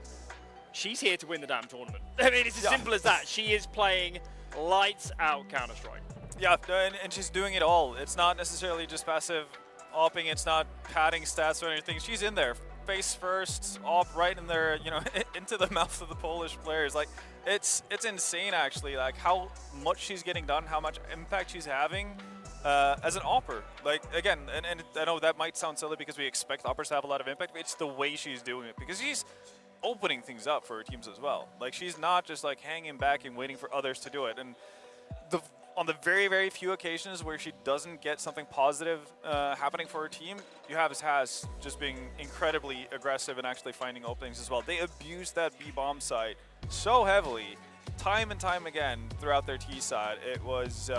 she's here to win the damn tournament. I mean, it's as simple as that. She is playing lights out Counter-Strike. Yeah, and she's doing it all. It's not necessarily just passive opping. It's not padding stats or anything. She's in there, face first, op right in there, you know, into the mouth of the Polish players. Like, it's insane actually. Like how much she's getting done, how much impact she's having. As an opper, like again, and I know that might sound silly because we expect oppers to have a lot of impact, but it's the way she's doing it, because she's opening things up for her teams as well. Like she's not just like hanging back and waiting for others to do it. And on the very, very few occasions where she doesn't get something positive happening for her team, you have Zaz just being incredibly aggressive and actually finding openings as well. They abused that B-bomb site so heavily, time and time again throughout their T side. It was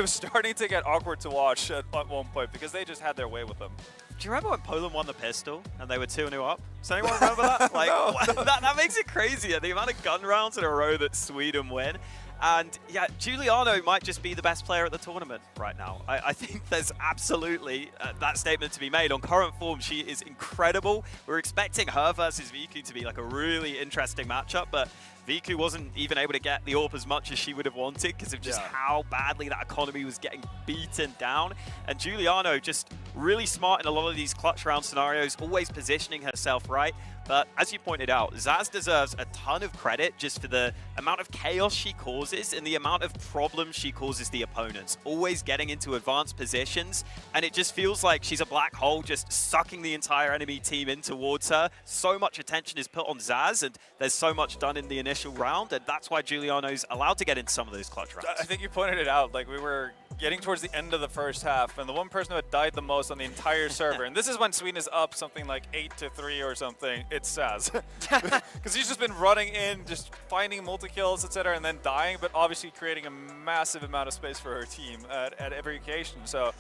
starting to get awkward to watch at one point because they just had their way with them. Do you remember when Poland won the pistol and they were 2-0 up? Does anyone remember that? Like, No. that makes it crazier. The amount of gun rounds in a row that Sweden win. And yeah, Giuliano might just be the best player at the tournament right now. I think there's absolutely that statement to be made. On current form, she is incredible. We're expecting her versus Viku to be like a really interesting matchup, but Viku wasn't even able to get the AWP as much as she would have wanted because of just how badly that economy was getting beaten down. And Giuliano just really smart in a lot of these clutch round scenarios, always positioning herself right. But as you pointed out, Zaz deserves a ton of credit just for the amount of chaos she causes and the amount of problems she causes the opponents, always getting into advanced positions. And it just feels like she's a black hole just sucking the entire enemy team in towards her. So much attention is put on Zaz, and there's so much done in the initial round, and that's why Giuliano's allowed to get into some of those clutch rounds. I think you pointed it out. Like we were getting towards the end of the first half, and the one person who had died the most on the entire server, and this is when Sweden is up something like 8-3 or something, it's Zaz. Because he's just been running in, just finding multi-kills, etc., and then dying, but obviously creating a massive amount of space for her team at every occasion. So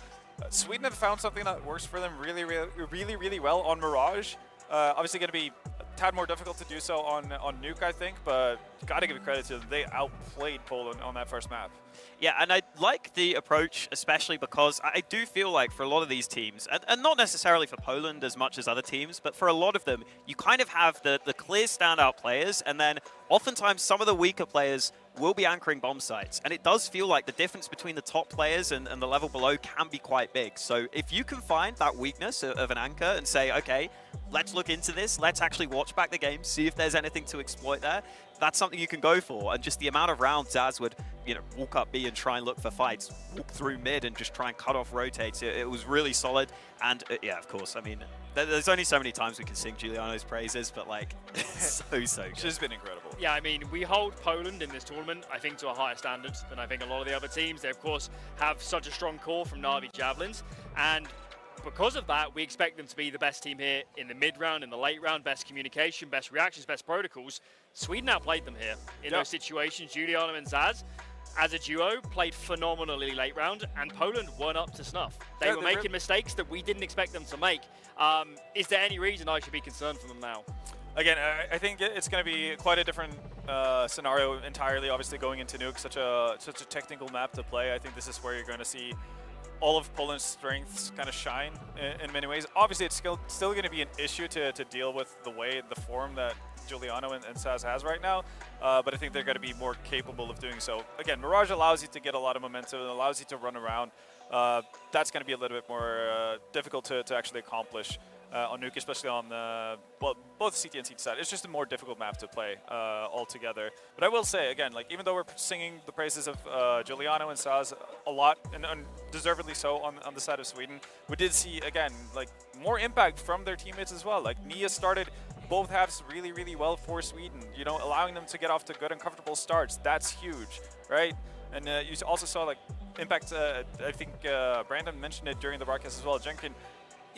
Sweden have found something that works for them really well on Mirage. Obviously going to be a tad more difficult to do so on Nuke, I think, but got to give credit to them. They outplayed Poland on that first map. Yeah, and I like the approach, especially because I do feel like for a lot of these teams, and not necessarily for Poland as much as other teams, but for a lot of them, you kind of have the clear standout players, and then oftentimes some of the weaker players will be anchoring bomb sites. And it does feel like the difference between the top players and the level below can be quite big. So if you can find that weakness of an anchor and say, okay, let's look into this, let's actually watch back the game, see if there's anything to exploit there, that's something you can go for. And just the amount of rounds Zaz would, walk up B and try and look for fights, walk through mid and just try and cut off rotates. It was really solid. And yeah, of course, I mean, there's only so many times we can sing Giuliano's praises, but like, so good. She's been incredible. Yeah, I mean, we hold Poland in this tournament, I think, to a higher standard than I think a lot of the other teams. They, of course, have such a strong core from Na'Vi Javelins. And because of that, we expect them to be the best team here in the mid-round, in the late round, best communication, best reactions, best protocols. Sweden outplayed them here in those situations. Giuliano and Zaz, as a duo, played phenomenally late round, and Poland weren't up to snuff. They were making mistakes that we didn't expect them to make. Is there any reason I should be concerned for them now? Again, I think it's going to be quite a different scenario entirely, obviously, going into Nuke, such a technical map to play. I think this is where you're going to see all of Poland's strengths kind of shine in many ways. Obviously, it's still going to be an issue to deal with the form that Giuliano and Zaz has right now, but I think they're going to be more capable of doing so. Again, Mirage allows you to get a lot of momentum, it allows you to run around. That's going to be a little bit more difficult to actually accomplish on Nuke, especially on both CT and CT side. It's just a more difficult map to play altogether. But I will say, again, like even though we're singing the praises of Giuliano and Zaz a lot, and deservedly so on the side of Sweden, we did see, again, like more impact from their teammates as well. Like Nia started both halves really, really well for Sweden, allowing them to get off to good and comfortable starts. That's huge, right? And you also saw like impact, I think Brandon mentioned it during the broadcast as well, Jenkin,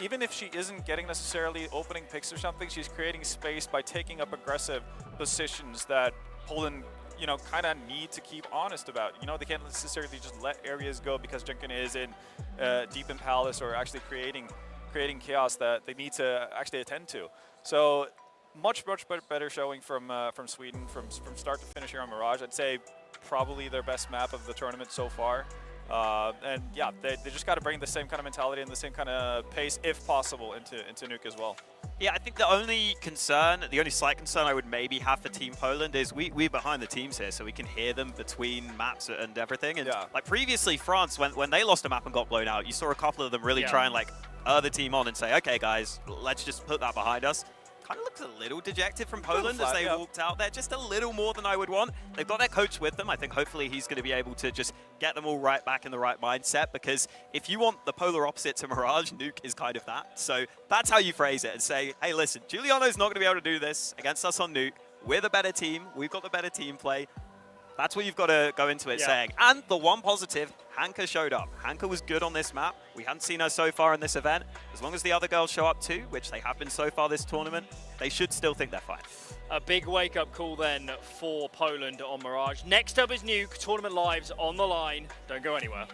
even if she isn't getting necessarily opening picks or something, she's creating space by taking up aggressive positions that Poland, kind of need to keep honest about. They can't necessarily just let areas go because Jenkin is in deep in Palace or actually creating chaos that they need to actually attend to. So much better showing from Sweden from start to finish here on Mirage. I'd say probably their best map of the tournament so far. And yeah, they just got to bring the same kind of mentality and the same kind of pace, if possible, into Nuke as well. Yeah, I think the only slight concern I would maybe have for Team Poland is we're behind the teams here, so we can hear them between maps and everything. And like previously, France, when they lost a map and got blown out, you saw a couple of them really try and like the team on and say, okay, guys, let's just put that behind us. Kind of looks a little dejected from Poland as they walked out there, just a little more than I would want. They've got their coach with them. I think hopefully he's going to be able to just get them all right back in the right mindset, because if you want the polar opposite to Mirage, Nuke is kind of that. So that's how you phrase it and say, hey, listen, Giuliano's not going to be able to do this against us on Nuke. We're the better team. We've got the better team play. That's what you've got to go into it saying. And the one positive, Hanka showed up. Hanka was good on this map. We hadn't seen her so far in this event. As long as the other girls show up too, which they have been so far this tournament, they should still think they're fine. A big wake-up call then for Poland on Mirage. Next up is Nuke, tournament lives on the line. Don't go anywhere.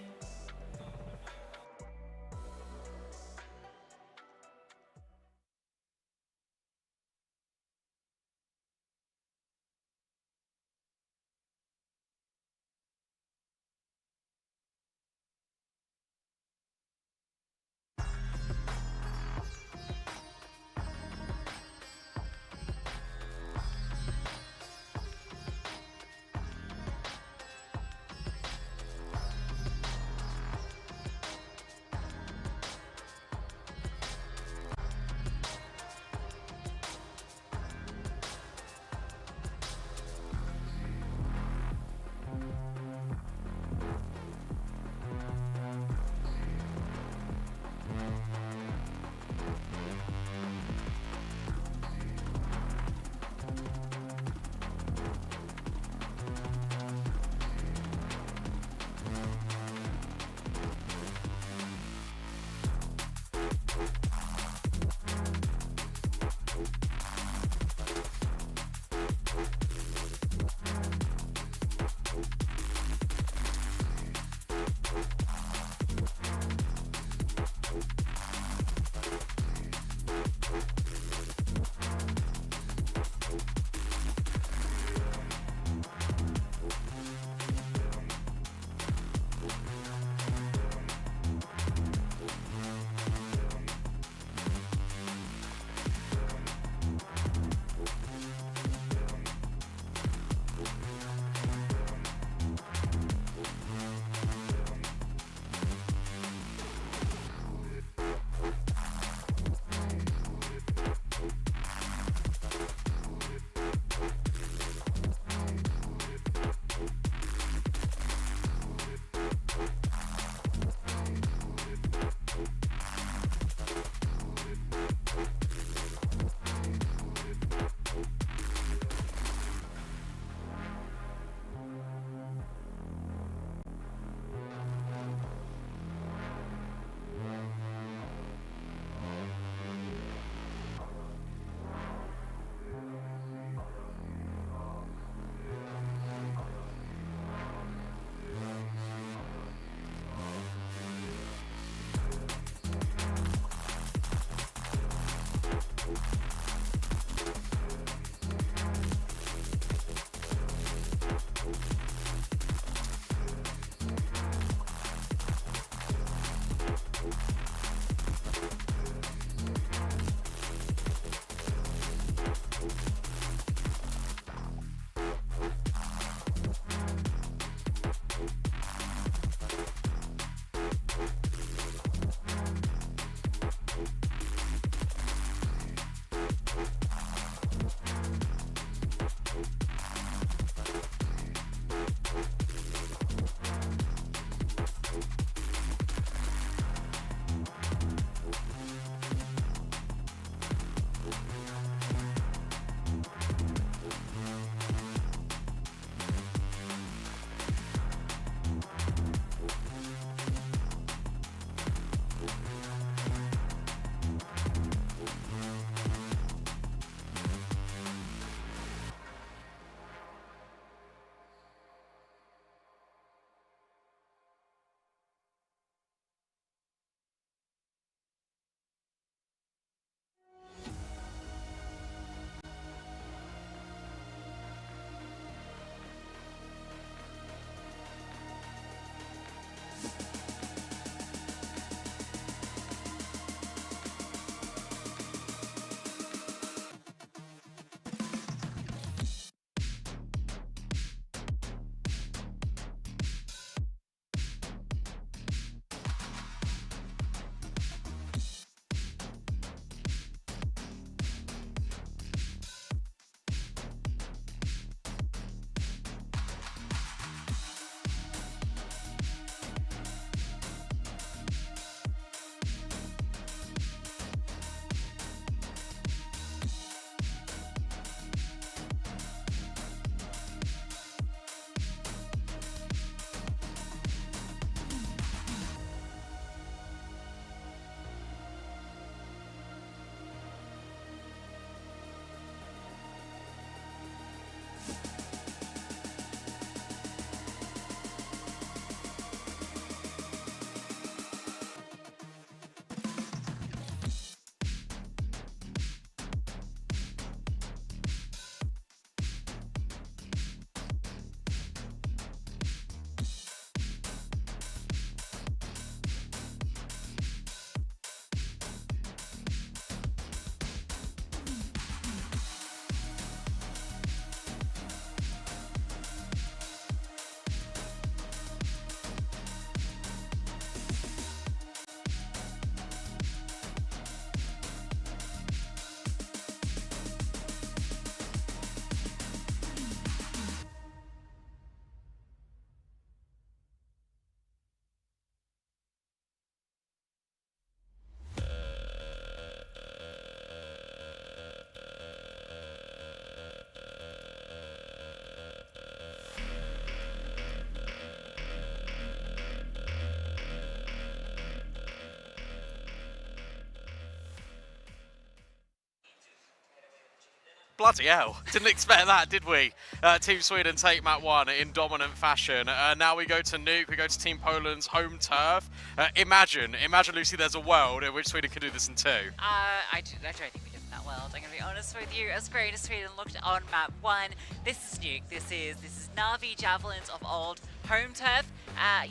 Bloody hell. Didn't expect that, did we? Team Sweden take map 1 in dominant fashion. Now we go to Nuke, we go to Team Poland's home turf. Imagine, Lucy, there's a world in which Sweden can do this in 2. I don't think we did that well. I'm gonna be honest with you. As great as Sweden looked on map 1, this is Nuke. This is Na'Vi Javelins of old home turf.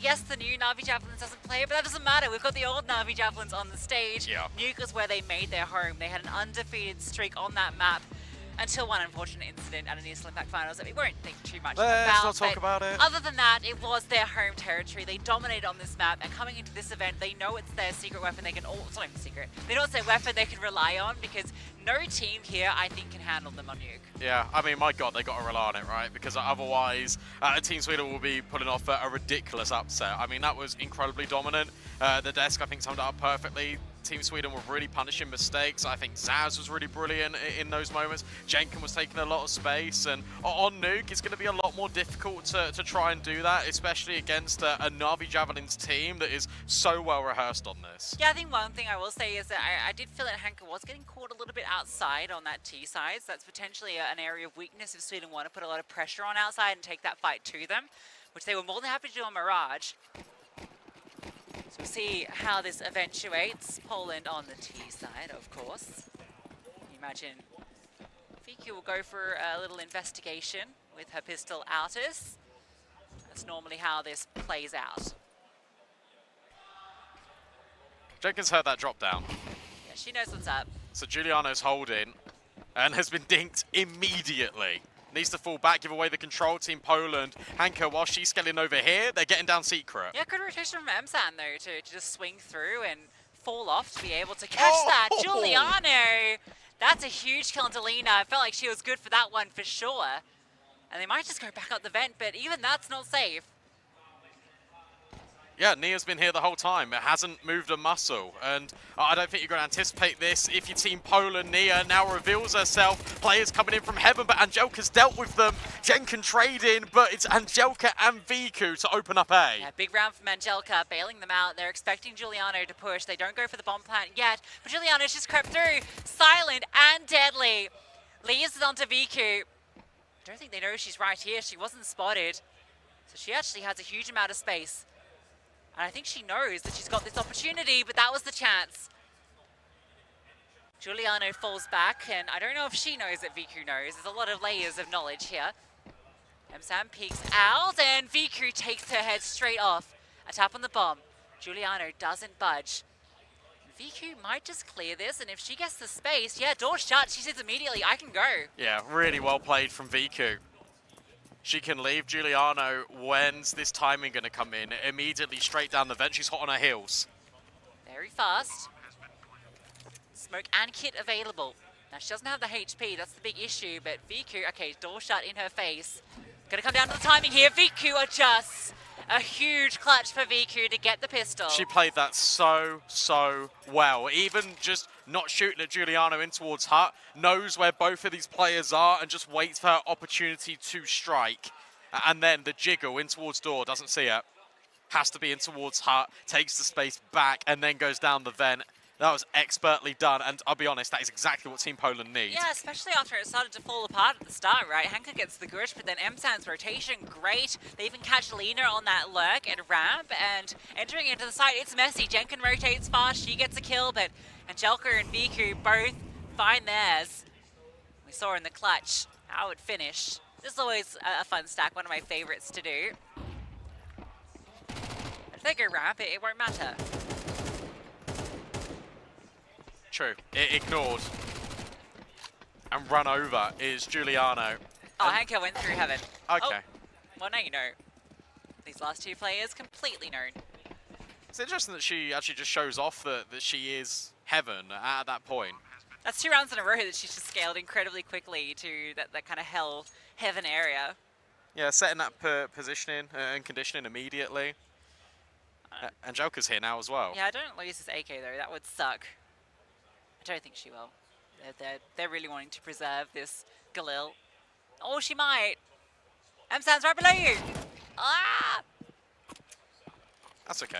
Yes, the new Na'Vi Javelins doesn't play, but that doesn't matter. We've got the old Na'Vi Javelins on the stage. Yeah. Nuke was where they made their home. They had an undefeated streak on that map until one unfortunate incident at an East Olympic Finals that we won't think too much about. Let's not talk about it. Other than that, it was their home territory. They dominated on this map, and coming into this event, they know it's their secret weapon. They can it's not even secret. They know it's their weapon they can rely on, because no team here, I think, can handle them on Nuke. Yeah, I mean, my God, they got to rely on it, right? Because otherwise, Team Sweden will be pulling off a ridiculous upset. I mean, that was incredibly dominant. The desk, I think, summed it up perfectly. Team Sweden were really punishing mistakes. I think Zaz was really brilliant in those moments. Jenkin was taking a lot of space, and on Nuke, it's going to be a lot more difficult to try and do that, especially against a Na'Vi Javelins team that is so well rehearsed on this. Yeah, I think one thing I will say is that I did feel that Hanka was getting caught a little bit outside on that T side. So that's potentially an area of weakness if Sweden want to put a lot of pressure on outside and take that fight to them, which they were more than happy to do on Mirage. So we'll see how this eventuates. Poland on the T side, of course. Can you imagine Viku will go for a little investigation with her pistol outers. That's normally how this plays out. Jenkins heard that drop down. Yeah, she knows what's up. So Giuliano's holding and has been dinked immediately. Needs to fall back, give away the control. Team Poland. Hanka, while she's scaling over here, they're getting down secret. Yeah, good rotation from Emsan though to just swing through and fall off to be able to catch that. Giuliano! That's a huge kill on Delina. I felt like she was good for that one for sure. And they might just go back up the vent, but even that's not safe. Yeah, Nia's been here the whole time. It hasn't moved a muscle. And I don't think you're going to anticipate this. If you're Team Poland, Nia now reveals herself. Players coming in from heaven, but Angelka's dealt with them. Jen can trade in, but it's Angelka and Viku to open up A. Yeah, big round from Angelka, bailing them out. They're expecting Giuliano to push. They don't go for the bomb plant yet, but Giuliano's just crept through. Silent and deadly. Leaves it onto Viku. I don't think they know she's right here. She wasn't spotted. So she actually has a huge amount of space. And I think she knows that she's got this opportunity, but that was the chance. Giuliano falls back, and I don't know if she knows that Viku knows. There's a lot of layers of knowledge here. Emsan peeks out, and Viku takes her head straight off. A tap on the bomb. Giuliano doesn't budge. Viku might just clear this, and if she gets the space, yeah, door shut. She says immediately, I can go. Yeah, really well played from Viku. She can leave Giuliano. When's this timing going to come in? Immediately straight down the vent. She's hot on her heels. Very fast. Smoke and kit available. Now, she doesn't have the HP. That's the big issue. But Viku, okay, door shut in her face. Going to come down to the timing here. Viku adjusts. A huge clutch for Viku to get the pistol. She played that so well. Even just not shooting at Giuliano in towards Hut, knows where both of these players are and just waits for her opportunity to strike. And then the jiggle in towards door, doesn't see it. Has to be in towards Hut, takes the space back and then goes down the vent. That was expertly done, and I'll be honest, that is exactly what Team Poland needs. Yeah, especially after it started to fall apart at the start, right? Hanka gets the gush, but then Emsan's rotation, great. They even catch Lena on that lurk and ramp, and entering into the site, it's messy. Jenkin rotates fast, she gets a kill, but Angelka and Viku both find theirs. We saw in the clutch how it finished. This is always a fun stack, one of my favorites to do. If they go ramp, it won't matter. True. Ignored. And run over is Giuliano. Oh, Hanka went through heaven. Okay. Oh, well, now you know. These last two players completely known. It's interesting that she actually just shows off that she is heaven at that point. That's 2 rounds in a row that she's just scaled incredibly quickly to that kind of heaven area. Yeah, setting that positioning and conditioning immediately. Angelka's here now as well. Yeah, I don't lose this AK though. That would suck. I don't think she will. They're really wanting to preserve this Galil. Oh, she might. Emsan's right below you. Ah! That's okay.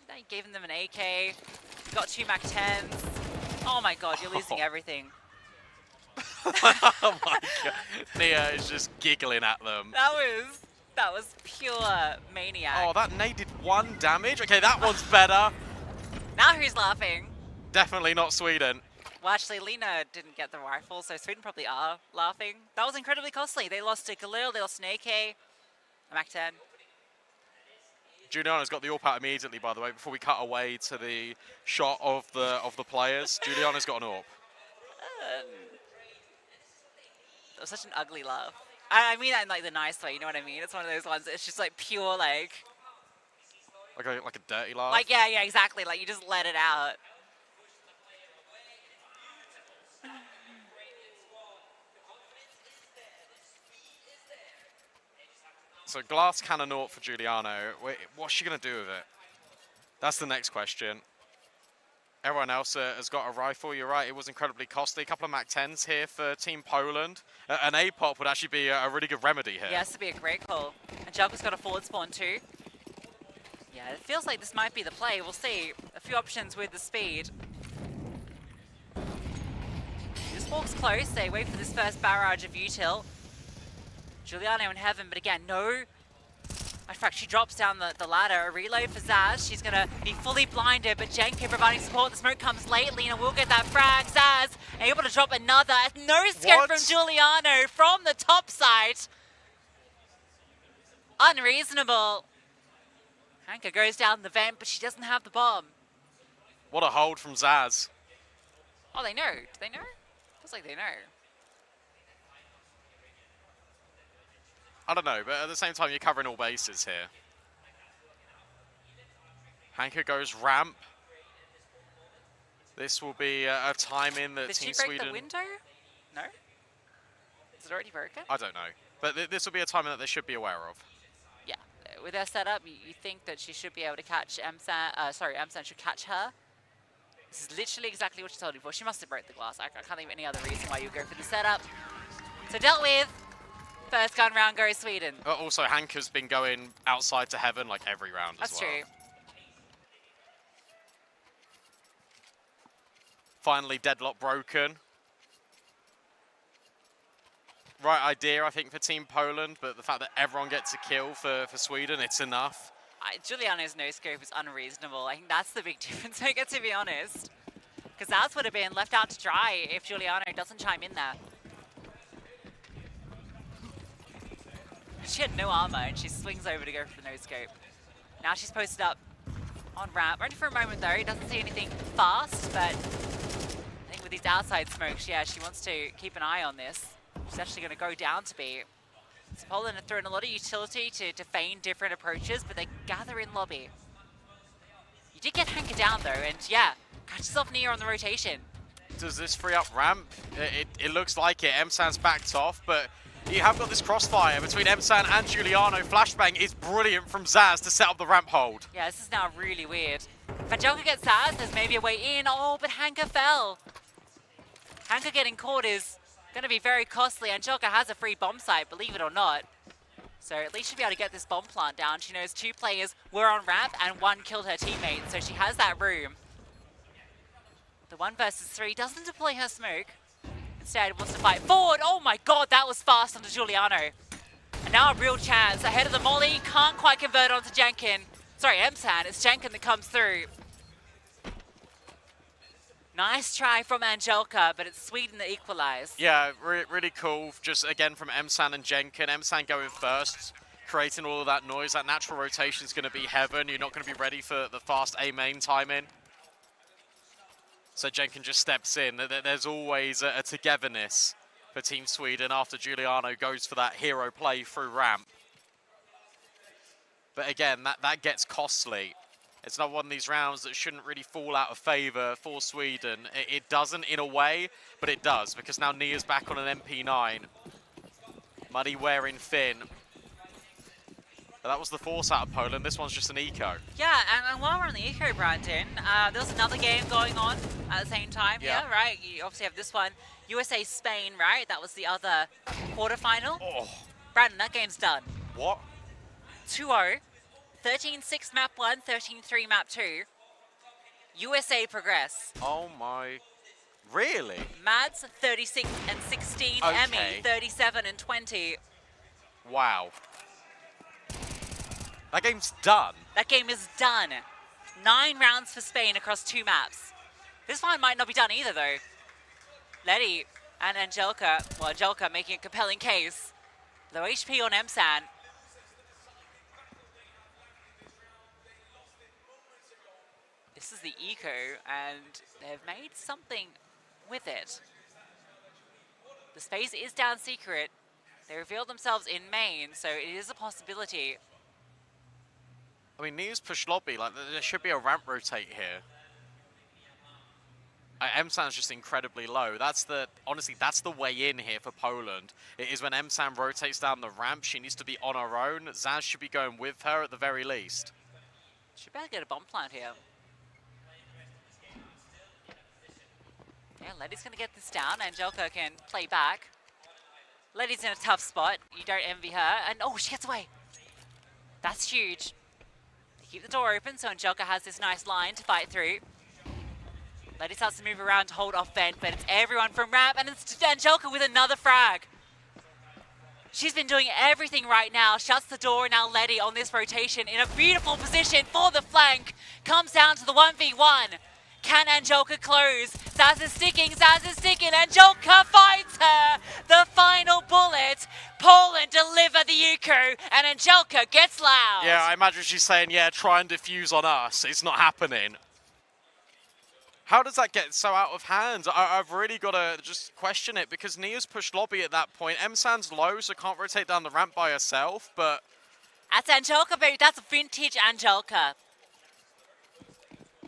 They gave them an AK. Got 2 Mac 10s. Oh my god, you're losing everything. Oh my god. Nia is just giggling at them. That was pure maniac. Oh, that nade did 1 damage. Okay, that one's better. Now who's laughing? Definitely not Sweden. Well, actually, Lena didn't get the rifle, so Sweden probably are laughing. That was incredibly costly. They lost to Khalil, they lost an AK, a MAC-10. Juliana's got the AWP out immediately, by the way, before we cut away to the shot of the players. Juliana's got an AWP. That was such an ugly laugh. I mean that in like the nice way, you know what I mean? It's one of those ones, it's just like pure like... Like a dirty laugh? Like, yeah, exactly. Like, you just let it out. So glass cannon AWP for Giuliano. Wait, what's she going to do with it? That's the next question. Everyone else has got a rifle. You're right, it was incredibly costly. A couple of MAC-10s here for Team Poland. An A-pop would actually be a really good remedy here. Yeah, this would be a great call. And Jelka's got a forward spawn too. Yeah, it feels like this might be the play. We'll see. A few options with the speed. This walks close. They wait for this first barrage of util. Giuliano in heaven, but again, no. In fact, she drops down the ladder. A reload for Zaz. She's going to be fully blinded, but Jenkin providing support. The smoke comes late. Lena will get that frag. Zaz able to drop another. No scope from Giuliano from the top side. Unreasonable. Hanka goes down the vent, but she doesn't have the bomb. What a hold from Zaz. Oh, they know. Do they know? Feels like they know. I don't know, but at the same time, you're covering all bases here. Hanka goes ramp. This will be a time in that Team Sweden... Did she break the window? No? Is it already broken? I don't know. But this will be a time that they should be aware of. Yeah. With their setup, you think that she should be able to catch Emsan. Emsan should catch her. This is literally exactly what she told you before. She must have broke the glass. I can't think of any other reason why you would go for the setup. So dealt with. First gun round goes Sweden. Also, Hanka's been going outside to heaven like every round as well. That's true. Finally, deadlock broken. Right idea, I think, for Team Poland, but the fact that everyone gets a kill for Sweden, it's enough. Giuliano's no-scope is unreasonable. I think that's the big difference, I get to be honest. Because that would have been left out to dry if Giuliano doesn't chime in there. She had no armor and she swings over to go for the no-scope. Now she's posted up on ramp. Only for a moment though, doesn't see anything fast, but I think with these outside smokes, yeah, she wants to keep an eye on this. She's actually going to go down to B. So Poland have thrown a lot of utility to feign different approaches, but they gather in lobby. You did get Hanka down though, and yeah, catches off Nia on the rotation. Does this free up ramp? It looks like it. Emsan's backed off, but you have got this crossfire between Emsan and Giuliano. Flashbang is brilliant from Zaz to set up the ramp hold. Yeah, this is now really weird. If Angelka gets Zaz, there's maybe a way in. Oh, but Hanka fell. Hanka getting caught is going to be very costly. Angelka has a free bomb site, believe it or not. So at least she'll be able to get this bomb plant down. She knows 2 players were on ramp and 1 killed her teammate, so she has that room. The 1 versus 3 doesn't deploy her smoke. Instead, wants to fight forward. Oh my god, that was fast onto Giuliano. And now a real chance. Ahead of the molly, can't quite convert onto Jenkin. Sorry, Emsan, it's Jenkin that comes through. Nice try from Angelka, but it's Sweden that equalize. Yeah, really cool. Just again from Emsan and Jenkin. Emsan going first, creating all of that noise. That natural rotation is going to be heaven. You're not going to be ready for the fast A main timing. So Jenkin just steps in. There's always a togetherness for Team Sweden after Giuliano goes for that hero play through ramp. But again, that gets costly. It's not one of these rounds that shouldn't really fall out of favor for Sweden. It doesn't in a way, but it does, because now Nia's back on an MP9. Muddy wearing Finn. But that was the force out of Poland. This one's just an eco. Yeah, and while we're on the eco, Brandon, there was another game going on at the same time. Yeah, right? You obviously have this one. USA-Spain, right? That was the other quarterfinal. Oh. Brandon, that game's done. What? 2-0. 13-6 map 1, 13-3 map 2. USA progress. Oh my. Really? Mads 36 and 16, Okay. Emmy 37 and 20. Wow. That game's done. That game is done. 9 rounds for Spain across 2 maps. This one might not be done either, though. Letty and Angelica, well, Angelica making a compelling case. Low HP on Emsan. This is the eco, and they've made something with it. The space is down secret. They revealed themselves in main, so it is a possibility. I mean, News push lobby, like, there should be a ramp rotate here. Emsan's just incredibly low. Honestly, that's the way in here for Poland. It is when Emsan rotates down the ramp, she needs to be on her own. Zaz should be going with her at the very least. Should better get a bomb plant here. Yeah, Letty's going to get this down. Angelica can play back. Letty's in a tough spot. You don't envy her. And oh, she gets away. That's huge. They keep the door open, so Angelica has this nice line to fight through. Letty starts to move around to hold off vent, but it's everyone from ramp, and it's Angelica with another frag. She's been doing everything right now. Shuts the door. Now Letty on this rotation in a beautiful position for the flank. Comes down to the 1v1. Can Angelica close? Zaz is sticking, Angelica finds her! The final bullet. Poland deliver the eco, and Angelica gets loud. Yeah, I imagine she's saying, yeah, try and defuse on us. It's not happening. How does that get so out of hand? I've really got to just question it, because Nia's pushed lobby at that point. Emsan's low, so can't rotate down the ramp by herself, but... That's Angelica, baby. That's vintage Angelica.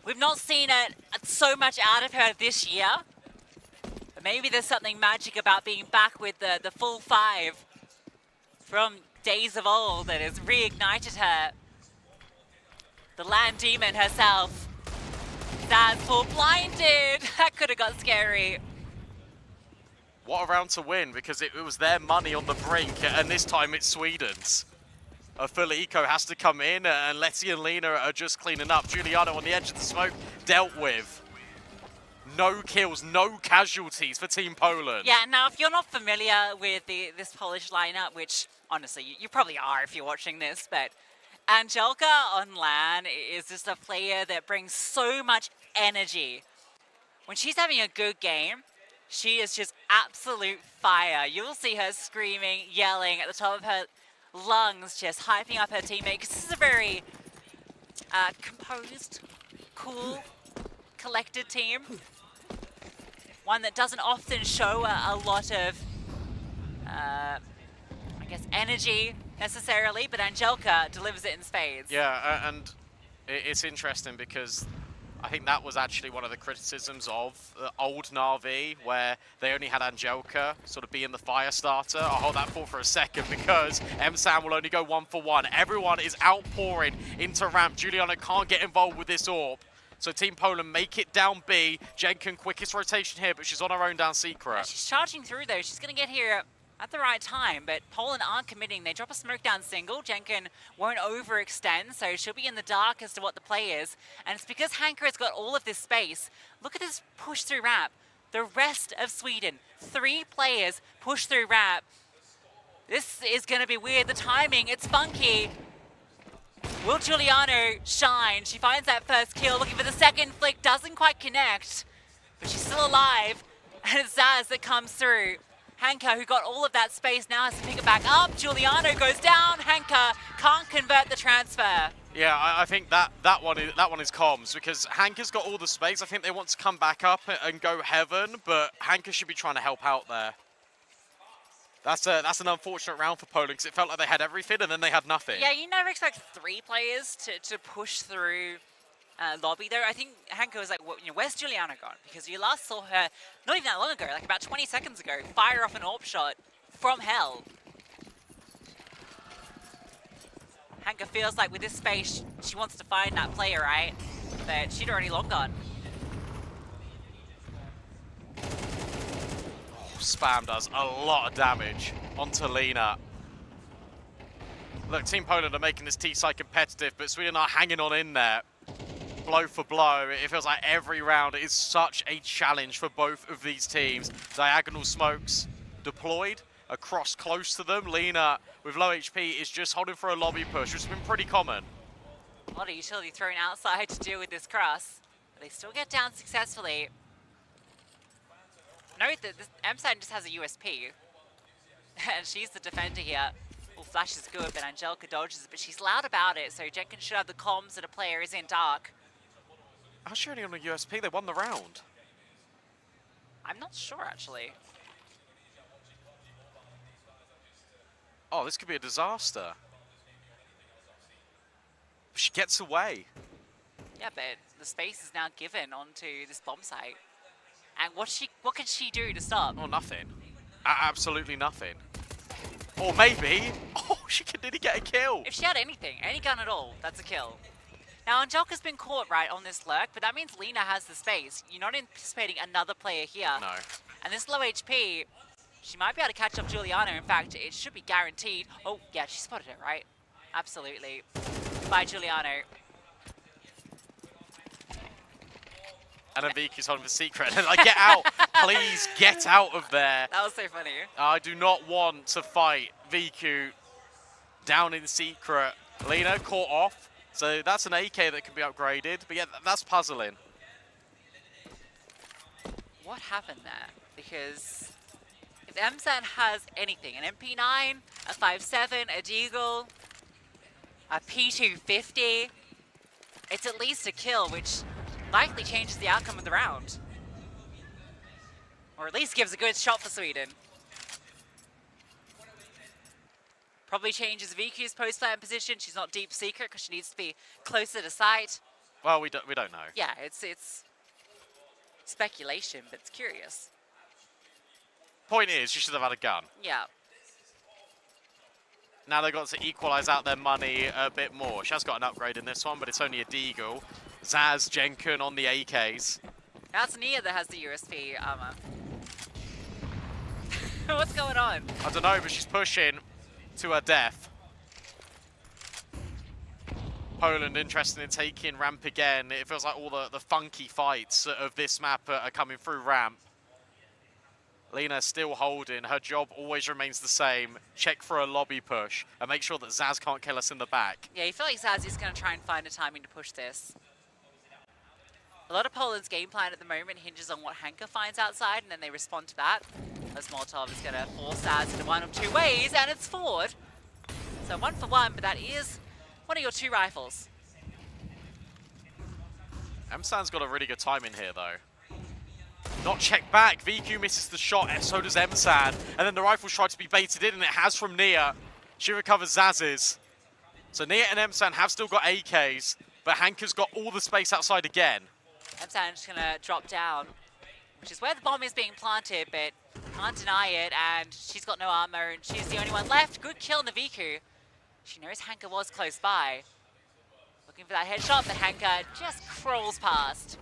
We've not seen it so much out of her this year. But maybe there's something magic about being back with the full 5 from days of old that has reignited her. The land demon herself. Zaz full blinded. That could have got scary. What a round to win, because it was their money on the brink, and this time it's Sweden's. A full eco has to come in, and Letty and Lena are just cleaning up. Giuliano on the edge of the smoke, dealt with. No kills, no casualties for Team Poland. Yeah, now if you're not familiar with this Polish lineup, which honestly you probably are if you're watching this, but Angelica on LAN is just a player that brings so much energy. When she's having a good game, she is just absolute fire. You'll see her screaming, yelling at the top of her lungs, just hyping up her teammate, because this is a very composed, cool, collected team. One that doesn't often show a lot of, I guess, energy necessarily, but Angelica delivers it in spades. Yeah, and it's interesting because I think that was actually one of the criticisms of old Na'Vi, where they only had Angelica sort of being the fire starter. I'll hold that thought for a second, because Emsan will only go 1-for-1. Everyone is outpouring into ramp. Giuliano can't get involved with this AWP. So Team Poland make it down B. Jenkin, quickest rotation here, but she's on her own down secret. She's charging through though. She's going to get here at the right time, but Poland aren't committing. They drop a smoke down single. Jenkin won't overextend, so she'll be in the dark as to what the play is. And it's because Hanker has got all of this space. Look at this push through ramp. The rest of Sweden, 3 players push through ramp. This is going to be weird. The timing, it's funky. Will Giuliano shine? She finds that first kill, looking for the second flick, doesn't quite connect, but she's still alive. And it's Zaz that comes through. Hanka, who got all of that space, now has to pick it back up. Giuliano goes down. Hanka can't convert the transfer. Yeah, I think that one is comms, because Hanka's got all the space. I think they want to come back up and go heaven, but Hanka should be trying to help out there. That's an unfortunate round for Poland, because it felt like they had everything and then they had nothing. Yeah, you never expect 3 players to push through lobby though. I think Hanka was like, where's Giuliano gone? Because you last saw her not even that long ago, like about 20 seconds ago, fire off an AWP shot from hell. Hanka feels like with this space, she wants to find that player, right? But she'd already long gone. Spam does a lot of damage onto Lena. Look, Team Poland are making this T-side competitive, but Sweden are hanging on in there. blow for blow. It feels like every round is such a challenge for both of these teams. Diagonal smokes deployed across close to them. Lena, with low HP, is just holding for a lobby push, which has been pretty common. A lot of utility thrown outside to deal with this cross. But they still get down successfully. Note that this Emsan just has a USP. And she's the defender here. Well, Flash is good, but Angelica dodges, but she's loud about it, so Jenkins should have the comms that a player is in dark. How's she only on a USP? They won the round. I'm not sure, actually. Oh, this could be a disaster. She gets away. Yeah, but the space is now given onto this bomb site. And what can she do to stop? Oh, nothing. Absolutely nothing. Or maybe, oh, she could nearly get a kill. If she had anything, any gun at all, that's a kill. Now, Angelica's been caught, right, on this lurk, but that means Lena has the space. You're not anticipating another player here. No. And this low HP, she might be able to catch up Juliana. In fact, it should be guaranteed. Oh, yeah, she spotted it, right? Absolutely. Goodbye, Juliano. And then Viki's holding for secret. And like, get out. Please get out of there. That was so funny. I do not want to fight Viku down in secret. Lena caught off. So that's an AK that can be upgraded. But yeah, that's puzzling. What happened there? Because if Emsan has anything, an MP9, a 5.7, a Deagle, a P250, it's at least a kill, which likely changes the outcome of the round. Or at least gives a good shot for Sweden. Probably changes Viku's post-plant position. She's not deep secret because she needs to be closer to sight. Well, we don't know. Yeah, it's speculation, but it's curious. Point is, she should have had a gun. Yeah. Now they've got to equalize out their money a bit more. She has got an upgrade in this one, but it's only a Deagle. Zaz, Jenkin on the AKs. That's Nia that has the USP armor. What's going on? I don't know, but she's pushing to her death. Poland interested in taking ramp again. It feels like all the funky fights of this map are coming through ramp. Lena still holding. Her job always remains the same. Check for a lobby push and make sure that Zaz can't kill us in the back. Yeah, you feel like Zaz is going to try and find a timing to push this. A lot of Poland's game plan at the moment hinges on what Hanka finds outside, and then they respond to that. As Molotov is going to force Zaz into one of two ways, and it's forward. So 1 for 1, but that is one of your 2 rifles. Emsan's got a really good time in here, though. Not checked back. VQ misses the shot, and so does Emsan. And then the rifles try to be baited in, and it has from Nia. She recovers Zaz's. So Nia and Emsan have still got AKs, but Hanka's got all the space outside again. Emsan's just going to drop down, which is where the bomb is being planted, but can't deny it, and she's got no armor, and she's the only one left. Good kill, Naviku. She knows Hanka was close by. Looking for that headshot, but Hanka just crawls past.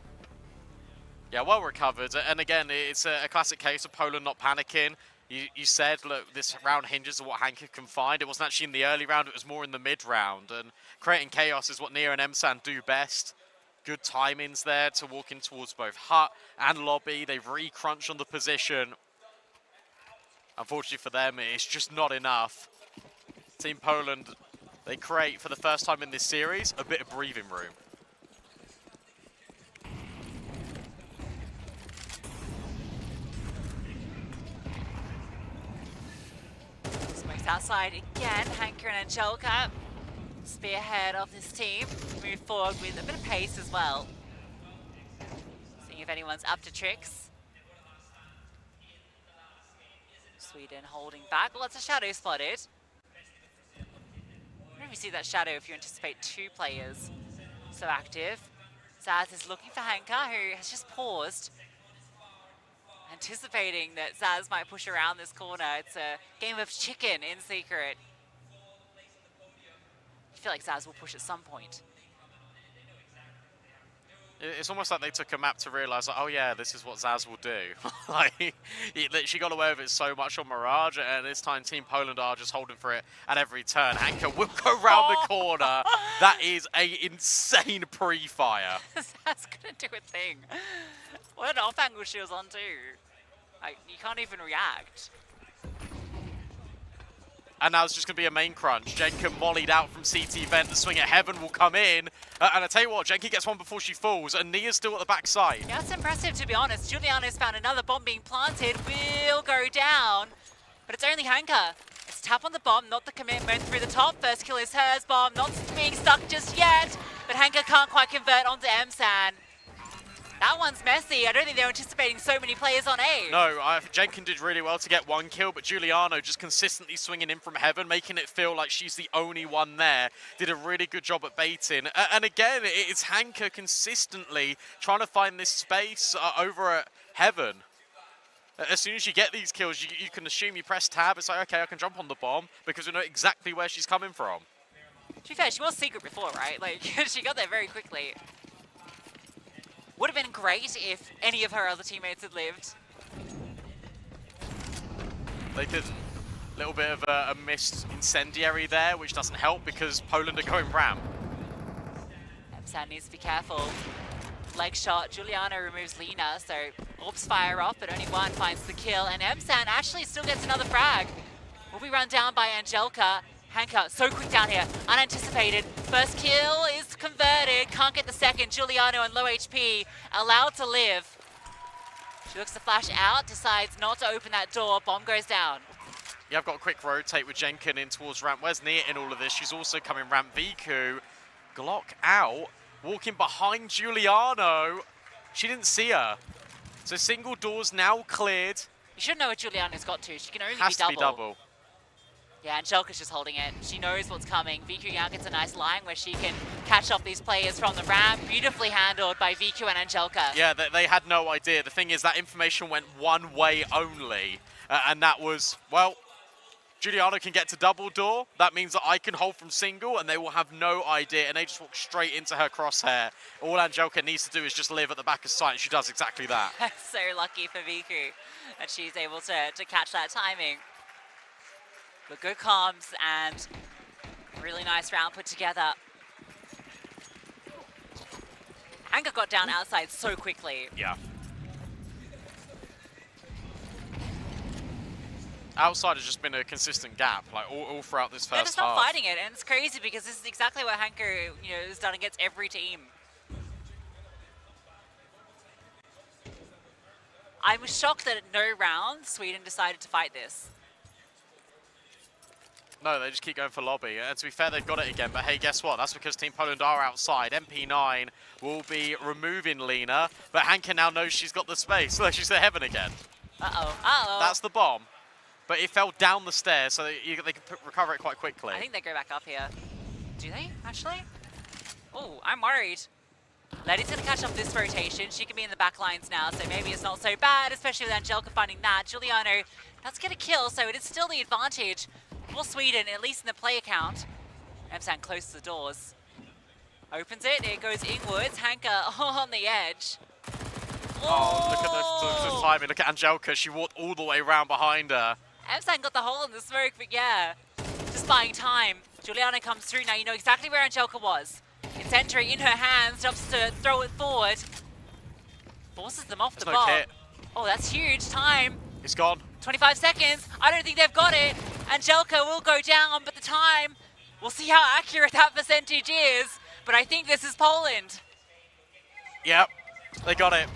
Yeah, well recovered. And again, it's a classic case of Poland not panicking. You said, look, this round hinges on what Hanka can find. It wasn't actually in the early round, it was more in the mid round. And creating chaos is what Nia and Emsan do best. Good timings there to walk in towards both hut and lobby. They've re-crunched on the position. Unfortunately for them, it's just not enough. Team Poland, they create, for the first time in this series, a bit of breathing room. Smokes outside again. Hanka and Angelica, spearhead of this team, move forward with a bit of pace as well. Seeing if anyone's up to tricks. Sweden holding back. Lots of shadow spotted. I don't know if you see that shadow if you anticipate 2 players so active. Zaz is looking for Hanka, who has just paused, anticipating that Zaz might push around this corner. It's a game of chicken in secret. I feel like Zaz will push at some point. It's almost like they took a map to realise, like, oh yeah, this is what Zaz will do. Like, she got away with it so much on Mirage, and this time Team Poland are just holding for it at every turn. Hanka will go round the corner. That is a insane pre-fire. Zaz gonna do a thing. What an off-angle she was on too. Like, you can't even react. And now it's just going to be a main crunch. Jenka mollied out from CT vent. The swing at Heaven will come in. And I tell you what, Jenka gets one before she falls. And Nia's still at the backside. Yeah, it's impressive to be honest. Giuliano's found another bomb being planted. Will go down. But it's only Hanka. It's tap on the bomb, not the commitment through the top. First kill is hers. Bomb not being stuck just yet. But Hanka can't quite convert onto Emsan. That one's messy. I don't think they were anticipating so many players on A. No, Jenkin did really well to get one kill, but Giuliano just consistently swinging in from Heaven, making it feel like she's the only one there. Did a really good job at baiting. And again, it's Hanka consistently trying to find this space over at Heaven. As soon as you get these kills, you can assume you press tab. It's like, okay, I can jump on the bomb because we know exactly where she's coming from. To be fair, she was secret before, right? Like, she got there very quickly. Would have been great if any of her other teammates had lived. They did a little bit of a missed incendiary there, which doesn't help because Poland are going ramp. Emsan needs to be careful. Leg shot, Giuliano removes Lina, so orbs fire off, but only one finds the kill, and Emsan actually still gets another frag. Will be run down by Angelka. Hanka, so quick down here, unanticipated. First kill is converted, can't get the second. Giuliano on low HP, allowed to live. She looks to flash out, decides not to open that door, bomb goes down. Yeah, I've got a quick rotate with Jenkin in towards ramp. Where's Nia in all of this? She's also coming ramp. Viku, Glock out, walking behind Giuliano. She didn't see her. So single doors now cleared. You should know what Giuliano's got to. She can only Has be double. to be double. Yeah, Angelka's just holding it. She knows what's coming. Viku now gets a nice line where she can catch off these players from the ramp. Beautifully handled by Viku and Angelka. Yeah, they had no idea. The thing is that information went one way only. And that was, well, Giuliano can get to double door. That means that I can hold from single and they will have no idea. And they just walk straight into her crosshair. All Angelka needs to do is just live at the back of sight. And she does exactly that. So lucky for Viku that she's able to catch that timing. But good comms and really nice round put together. Hanka got down outside so quickly. Yeah. Outside has just been a consistent gap, like all throughout this first half. They're just not fighting it, and it's crazy because this is exactly what Hanka, has done against every team. I was shocked that at no round Sweden decided to fight this. No, they just keep going for lobby. And to be fair, they've got it again. But hey, guess what? That's because Team Poland are outside. MP9 will be removing Lina. But Hanka now knows she's got the space. Look, she's at Heaven again. Uh-oh, uh-oh. That's the bomb. But it fell down the stairs, so they can recover it quite quickly. I think they go back up here. Do they, actually? Oh, I'm worried. Letty's going to catch up this rotation. She can be in the back lines now, so maybe it's not so bad, especially with Angelka finding that. Giuliano does get a kill, so it is still the advantage for Sweden, at least in the play account. Emsan closes the doors. Opens it, it goes inwards. Hanka on the edge. Oh, look at the timing. Look at Angelka. She walked all the way around behind her. Emsan got the hole in the smoke, but yeah, just buying time. Giuliano comes through now. You know exactly where Angelka was. It's entering in her hands, jumps to throw it forward. Forces them off the bomb. Kit. Oh, that's huge. Time. It's gone. 25 seconds. I don't think they've got it. Angelka will go down, but the time, we'll see how accurate that percentage is. But I think this is Poland. Yep, they got it.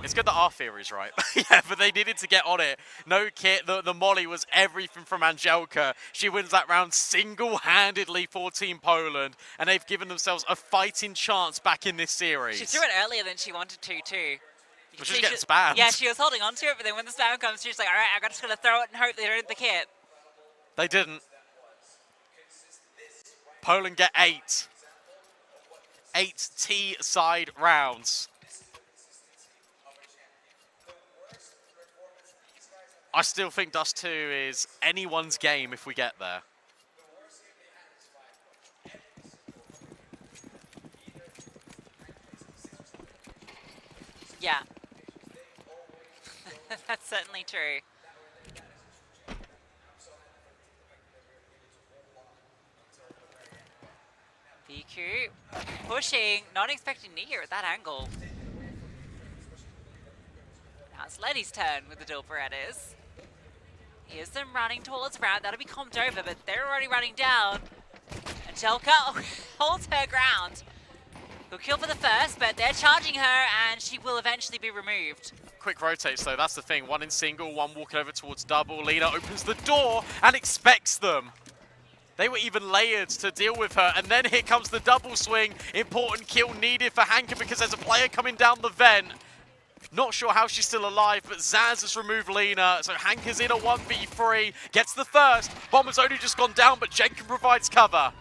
It's good that our theory's right. Yeah, but they needed to get on it. No kit, the molly was everything from Angelka. She wins that round single-handedly for Team Poland, and they've given themselves a fighting chance back in this series. She threw it earlier than she wanted to, too. But she's getting spammed. Yeah, she was holding on to it, but then when the spam comes, she's like, all right, I'm just going to throw it and hope they don't hit the kit. They didn't. Poland get 8. 8 T-side rounds. I still think Dust 2 is anyone's game if we get there. Yeah. That's certainly true. VQ pushing, not expecting Nia at that angle. Now it's Lenny's turn with the dual Berettas. Here's them running towards Round. That'll be comped over, but they're already running down. Angelica holds her ground. He'll kill for the first, but they're charging her, and she will eventually be removed. Quick rotates though, that's the thing. One in single, one walking over towards double. Lena opens the door and expects them. They were even layered to deal with her, and then here comes the double swing. Important kill needed for Hanka because there's a player coming down the vent. Not sure how she's still alive, but Zaz has removed Lena, so Hanka's in a 1v3, gets the first. Bomber's only just gone down, but Jenkin provides cover.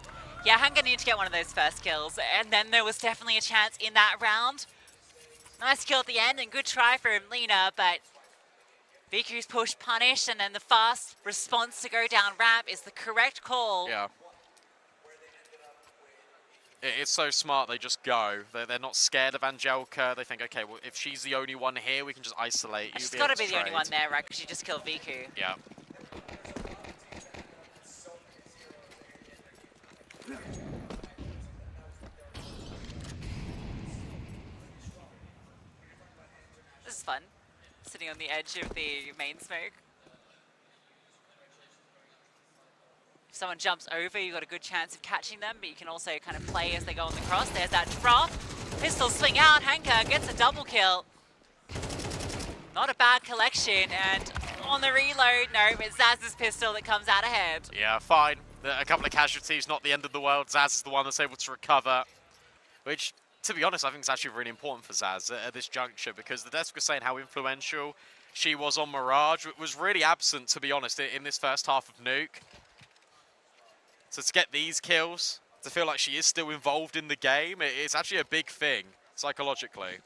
Yeah, Hanka needed to get one of those first kills, and then there was definitely a chance in that round. Nice kill at the end, and good try from Lena, but VQ's push punish, and then the fast response to go down ramp is the correct call. Yeah. It's so smart, they just go. They're not scared of Angelica. They think, okay, well, if she's the only one here, we can just isolate you. She's got to be the only one there, right? Because she just killed VQ. Yeah. This is fun. Sitting on the edge of the main smoke. If someone jumps over, you've got a good chance of catching them, but you can also kind of play as they go on the cross. There's that drop. Pistol swing out. Hanka gets a double kill. Not a bad collection, and on the reload, no, it's Zaz's pistol that comes out ahead. Yeah, fine. A couple of casualties, not the end of the world. Zaz is the one that's able to recover, which, to be honest, I think is actually really important for Zaz at this juncture, because the desk was saying how influential she was on Mirage. It was really absent, to be honest, in this first half of Nuke. So to get these kills, to feel like she is still involved in the game, it's actually a big thing, psychologically.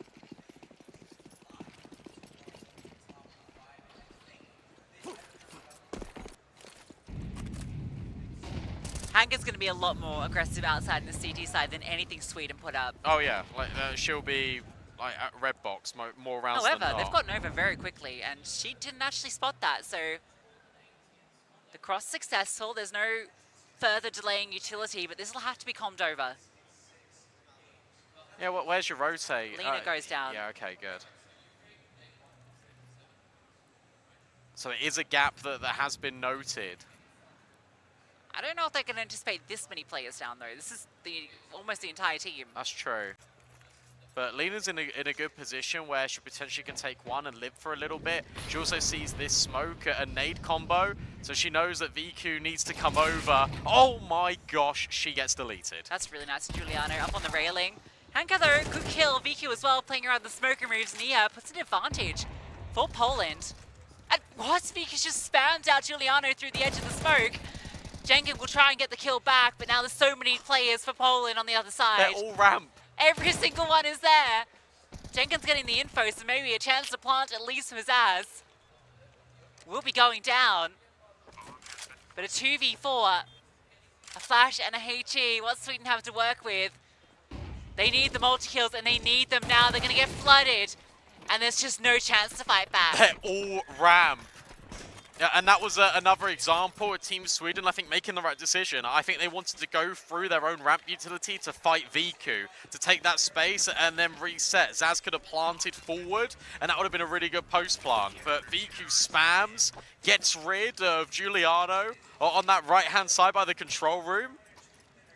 Hanka's going to be a lot more aggressive outside in the CT side than anything Sweden put up. Oh yeah, like she'll be like at red box more rounds than However, not. they've gotten over very quickly, and she didn't actually spot that, so the cross successful. There's no further delaying utility, but this will have to be calmed over. Yeah, where's your rotate? Lena goes down. Yeah, okay, good. So it is a gap that has been noted. I don't know if they can anticipate this many players down, though. This is almost the entire team. That's true. But Lena's in a good position where she potentially can take one and live for a little bit. She also sees this smoke, a nade combo, so she knows that VQ needs to come over. Oh my gosh, she gets deleted. That's really nice. Giuliano up on the railing. Hanka, though, good kill. VQ as well, playing around the smoke removes Nia, puts an advantage for Poland. And what? VQ just spams out Giuliano through the edge of the smoke. Jenkins will try and get the kill back, but now there's so many players for Poland on the other side. They're all ramp. Every single one is there. Jenkins getting the info, so maybe a chance to plant at least for Zaz. Will be going down. But a 2v4, a Flash and a HE, what Sweden have to work with. They need the multi-kills, and they need them now. They're going to get flooded, and there's just no chance to fight back. They're all ramp. Yeah, and that was another example of Team Sweden, I think, making the right decision. I think they wanted to go through their own ramp utility to fight VQ, to take that space and then reset. Zaz could have planted forward, and that would have been a really good post plant. But VQ spams, gets rid of Giuliano on that right-hand side by the control room.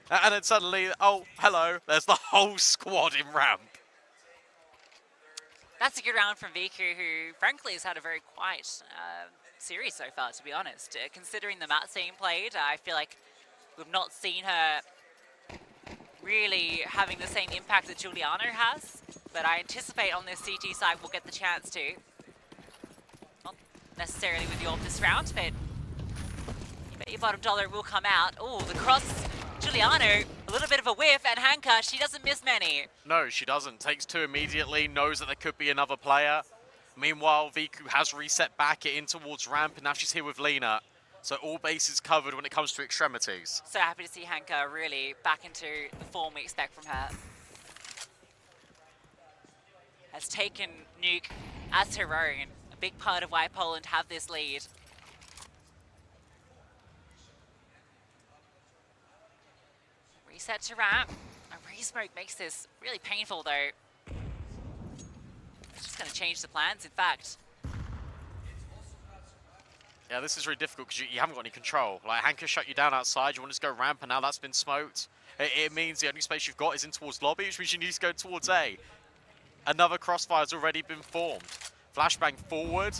And then suddenly, oh, hello, there's the whole squad in ramp. That's a good round from VQ, who, frankly, has had a very quiet series so far, to be honest. Considering the map scene played, I feel like we've not seen her really having the same impact that Giuliano has, but I anticipate on this CT side we'll get the chance to. Not necessarily with the this round, but you bet your bottom dollar will come out. Oh, the cross, Giuliano, a little bit of a whiff, and Hanka, she doesn't miss many. No, she doesn't. Takes two immediately, knows that there could be another player. Meanwhile, VQ has reset back in towards ramp, and now she's here with Lena. So all bases covered when it comes to extremities. So happy to see Hanka really back into the form we expect from her. has taken Nuke as her own. A big part of why Poland have this lead. Reset to ramp. A re-smoke makes this really painful though. It's just going to change the plans, in fact. Yeah, this is really difficult because you haven't got any control. Like, Hanka shut you down outside, you want to go ramp, and now that's been smoked. It means the only space you've got is in towards lobby, which means you need to go towards A. Another crossfire's already been formed. Flashbang forward,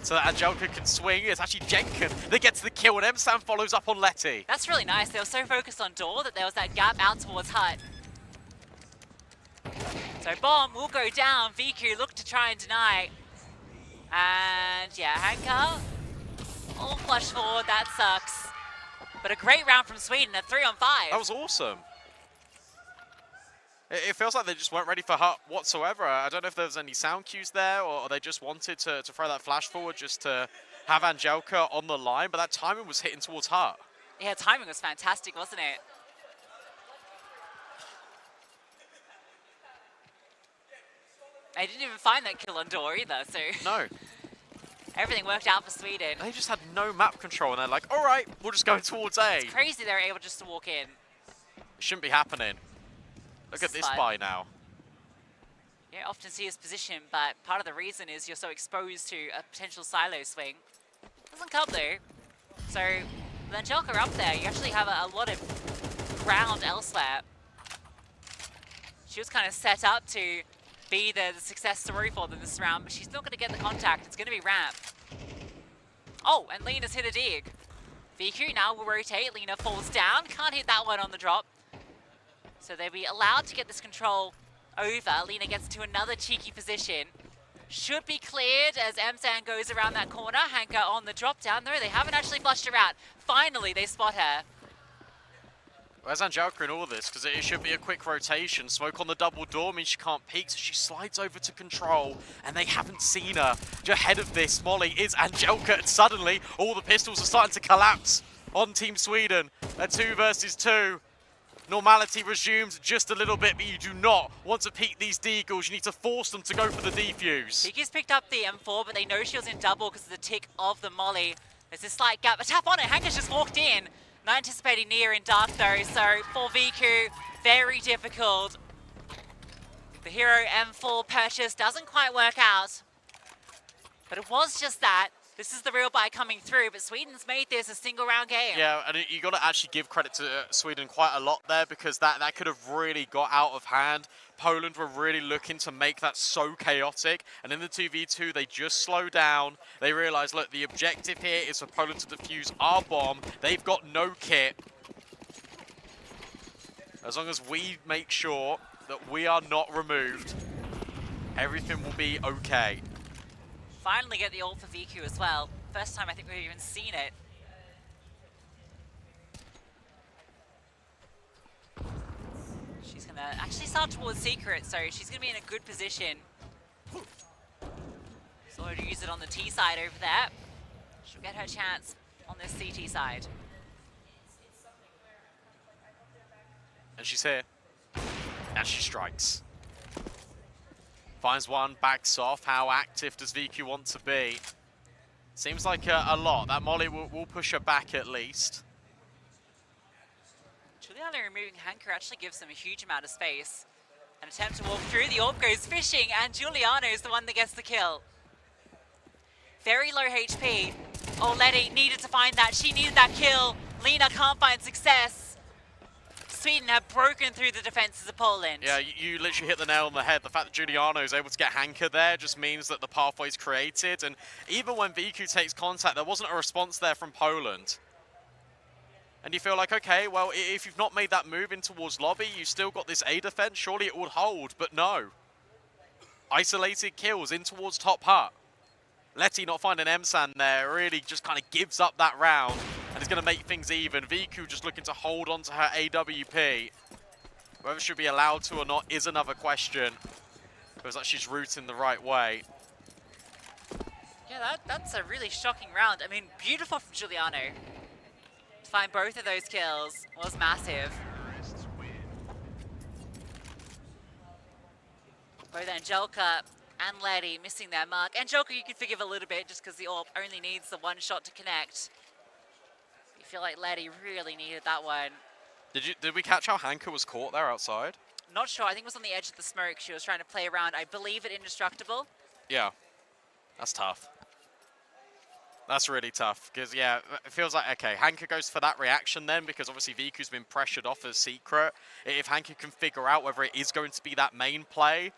so that Angelica can swing. It's actually Jenkin that gets the kill, and M-Sam follows up on Letty. That's really nice. They were so focused on door that there was that gap out towards Hut. So bomb will go down. VQ look to try and deny. And yeah, Hanka all flush forward. That sucks. But a great round from Sweden, a 3-on-5. That was awesome. It feels like they just weren't ready for Hut whatsoever. I don't know if there was any sound cues there or they just wanted to throw that flash forward just to have Angelica on the line, but that timing was hitting towards Hut. Yeah, timing was fantastic, wasn't it? I didn't even find that kill on door either, so... No. Everything worked out for Sweden. They just had no map control, and they're like, all right, we'll just go towards A. It's crazy they were able just to walk in. It shouldn't be happening. Look at this buy now. You don't often see his position, but part of the reason is you're so exposed to a potential silo swing. Doesn't come though. So, with Angelica up there, you actually have a lot of ground elsewhere. She was kind of set up to be the success story for them this round, but she's not going to get the contact. It's going to be ramp. Oh, and Lena's hit a dig. VQ now will rotate. Lena falls down. Can't hit that one on the drop. So they'll be allowed to get this control over. Lena gets to another cheeky position. Should be cleared as M-San goes around that corner. Hanka on the drop down. No, they haven't actually flushed her out. Finally, they spot her. Where's Angelica in all this? Because it should be a quick rotation. Smoke on the double door means she can't peek, so she slides over to control, and they haven't seen her. Just ahead of this, Molly is Angelica, and suddenly all the pistols are starting to collapse on Team Sweden. A 2 versus 2. Normality resumes just a little bit, but you do not want to peek these deagles. You need to force them to go for the defuse. Viki's picked up the M4, but they know she was in double because of the tick of the Molly. There's a slight gap. A tap on it. Hanka's just walked in. Not anticipating near in dark though, so for VQ, very difficult. The Hero M4 purchase doesn't quite work out, but it was just that. This is the real buy coming through, but Sweden's made this a single round game. Yeah, and you got to actually give credit to Sweden quite a lot there, because that could have really got out of hand. Poland were really looking to make that so chaotic, and in the 2v2 they just slow down. They realize, look, the objective here is for Poland to defuse our bomb. They've got no kit. As long as we make sure that we are not removed, everything will be okay. Finally get the ult for VQ as well. First time I think we've even seen it. She's gonna actually start towards Secret, so she's gonna be in a good position. So to use it on the T side over there. She'll get her chance on this CT side. And she's here. And she strikes. Finds one, backs off. How active does VQ want to be? Seems like a lot. That Molly will push her back at least. Juliana removing Hanker actually gives them a huge amount of space. An attempt to walk through, the orb goes fishing, and Juliana is the one that gets the kill. Very low HP. Oh, Letty needed to find that. She needed that kill. Lena can't find success. Sweden have broken through the defenses of Poland. Yeah, you literally hit the nail on the head. The fact that Giuliano is able to get Hanker there just means that the pathway is created. And even when VQ takes contact, there wasn't a response there from Poland. And you feel like, okay, well, if you've not made that move in towards lobby, you still got this A defense, surely it would hold, but no. Isolated kills in towards top hut. Letty not finding M-San there really just kind of gives up that round and is going to make things even. VQ just looking to hold on to her AWP. Whether she'll be allowed to or not is another question. Feels like she's rooting the right way. Yeah, that's a really shocking round. I mean, beautiful from Giuliano. To find both of those kills was massive. Both Angelica and Letty missing their mark. Angelica you can forgive a little bit just because the AWP only needs the one shot to connect. You feel like Letty really needed that one. Did we catch how Hanka was caught there outside? Not sure, I think it was on the edge of the smoke. She was trying to play around, I believe, at Indestructible. Yeah, that's tough. That's really tough, because, yeah, it feels like, okay, Hanka goes for that reaction then, because obviously Viku's been pressured off as secret. If Hanka can figure out whether it is going to be that main play,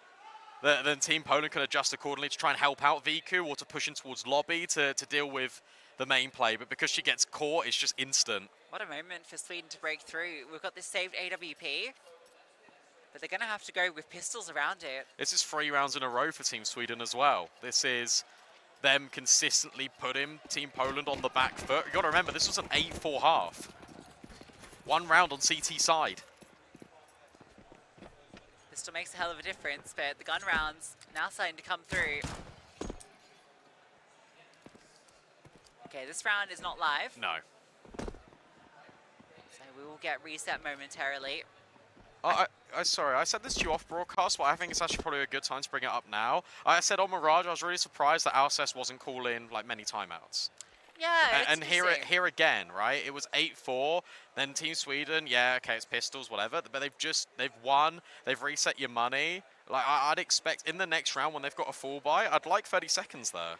then Team Poland can adjust accordingly to try and help out Viku or to push in towards lobby to deal with the main play. But because she gets caught, it's just instant. What a moment for Sweden to break through. We've got this saved AWP, but they're going to have to go with pistols around it. This is 3 rounds in a row for Team Sweden as well. This is them consistently putting Team Poland on the back foot. You got to remember, this was an 8-4 half. 1 round on CT side. This still makes a hell of a difference, but the gun rounds now starting to come through. Okay, this round is not live. No. So we will get reset momentarily. Sorry, I said this to you off broadcast, but I think it's actually probably a good time to bring it up now. I said on Mirage, I was really surprised that Alcest wasn't calling like many timeouts. Yeah, and here again, right? It was 8-4. Then Team Sweden, yeah, okay, it's pistols, whatever. But they've won. They've reset your money. Like I'd expect in the next round when they've got a full buy, I'd like 30 seconds there.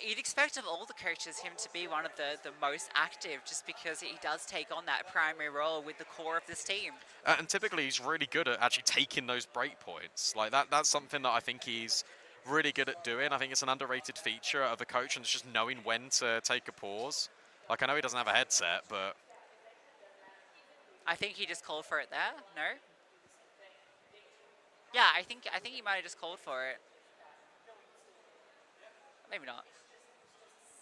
You'd expect of all the coaches him to be one of the most active, just because he does take on that primary role with the core of this team. And typically he's really good at actually taking those break points. Like that's something that I think he's really good at doing. I think it's an underrated feature of a coach, and it's just knowing when to take a pause. Like I know he doesn't have a headset, but I think he just called for it there. No. Yeah, I think he might have just called for it. Maybe not.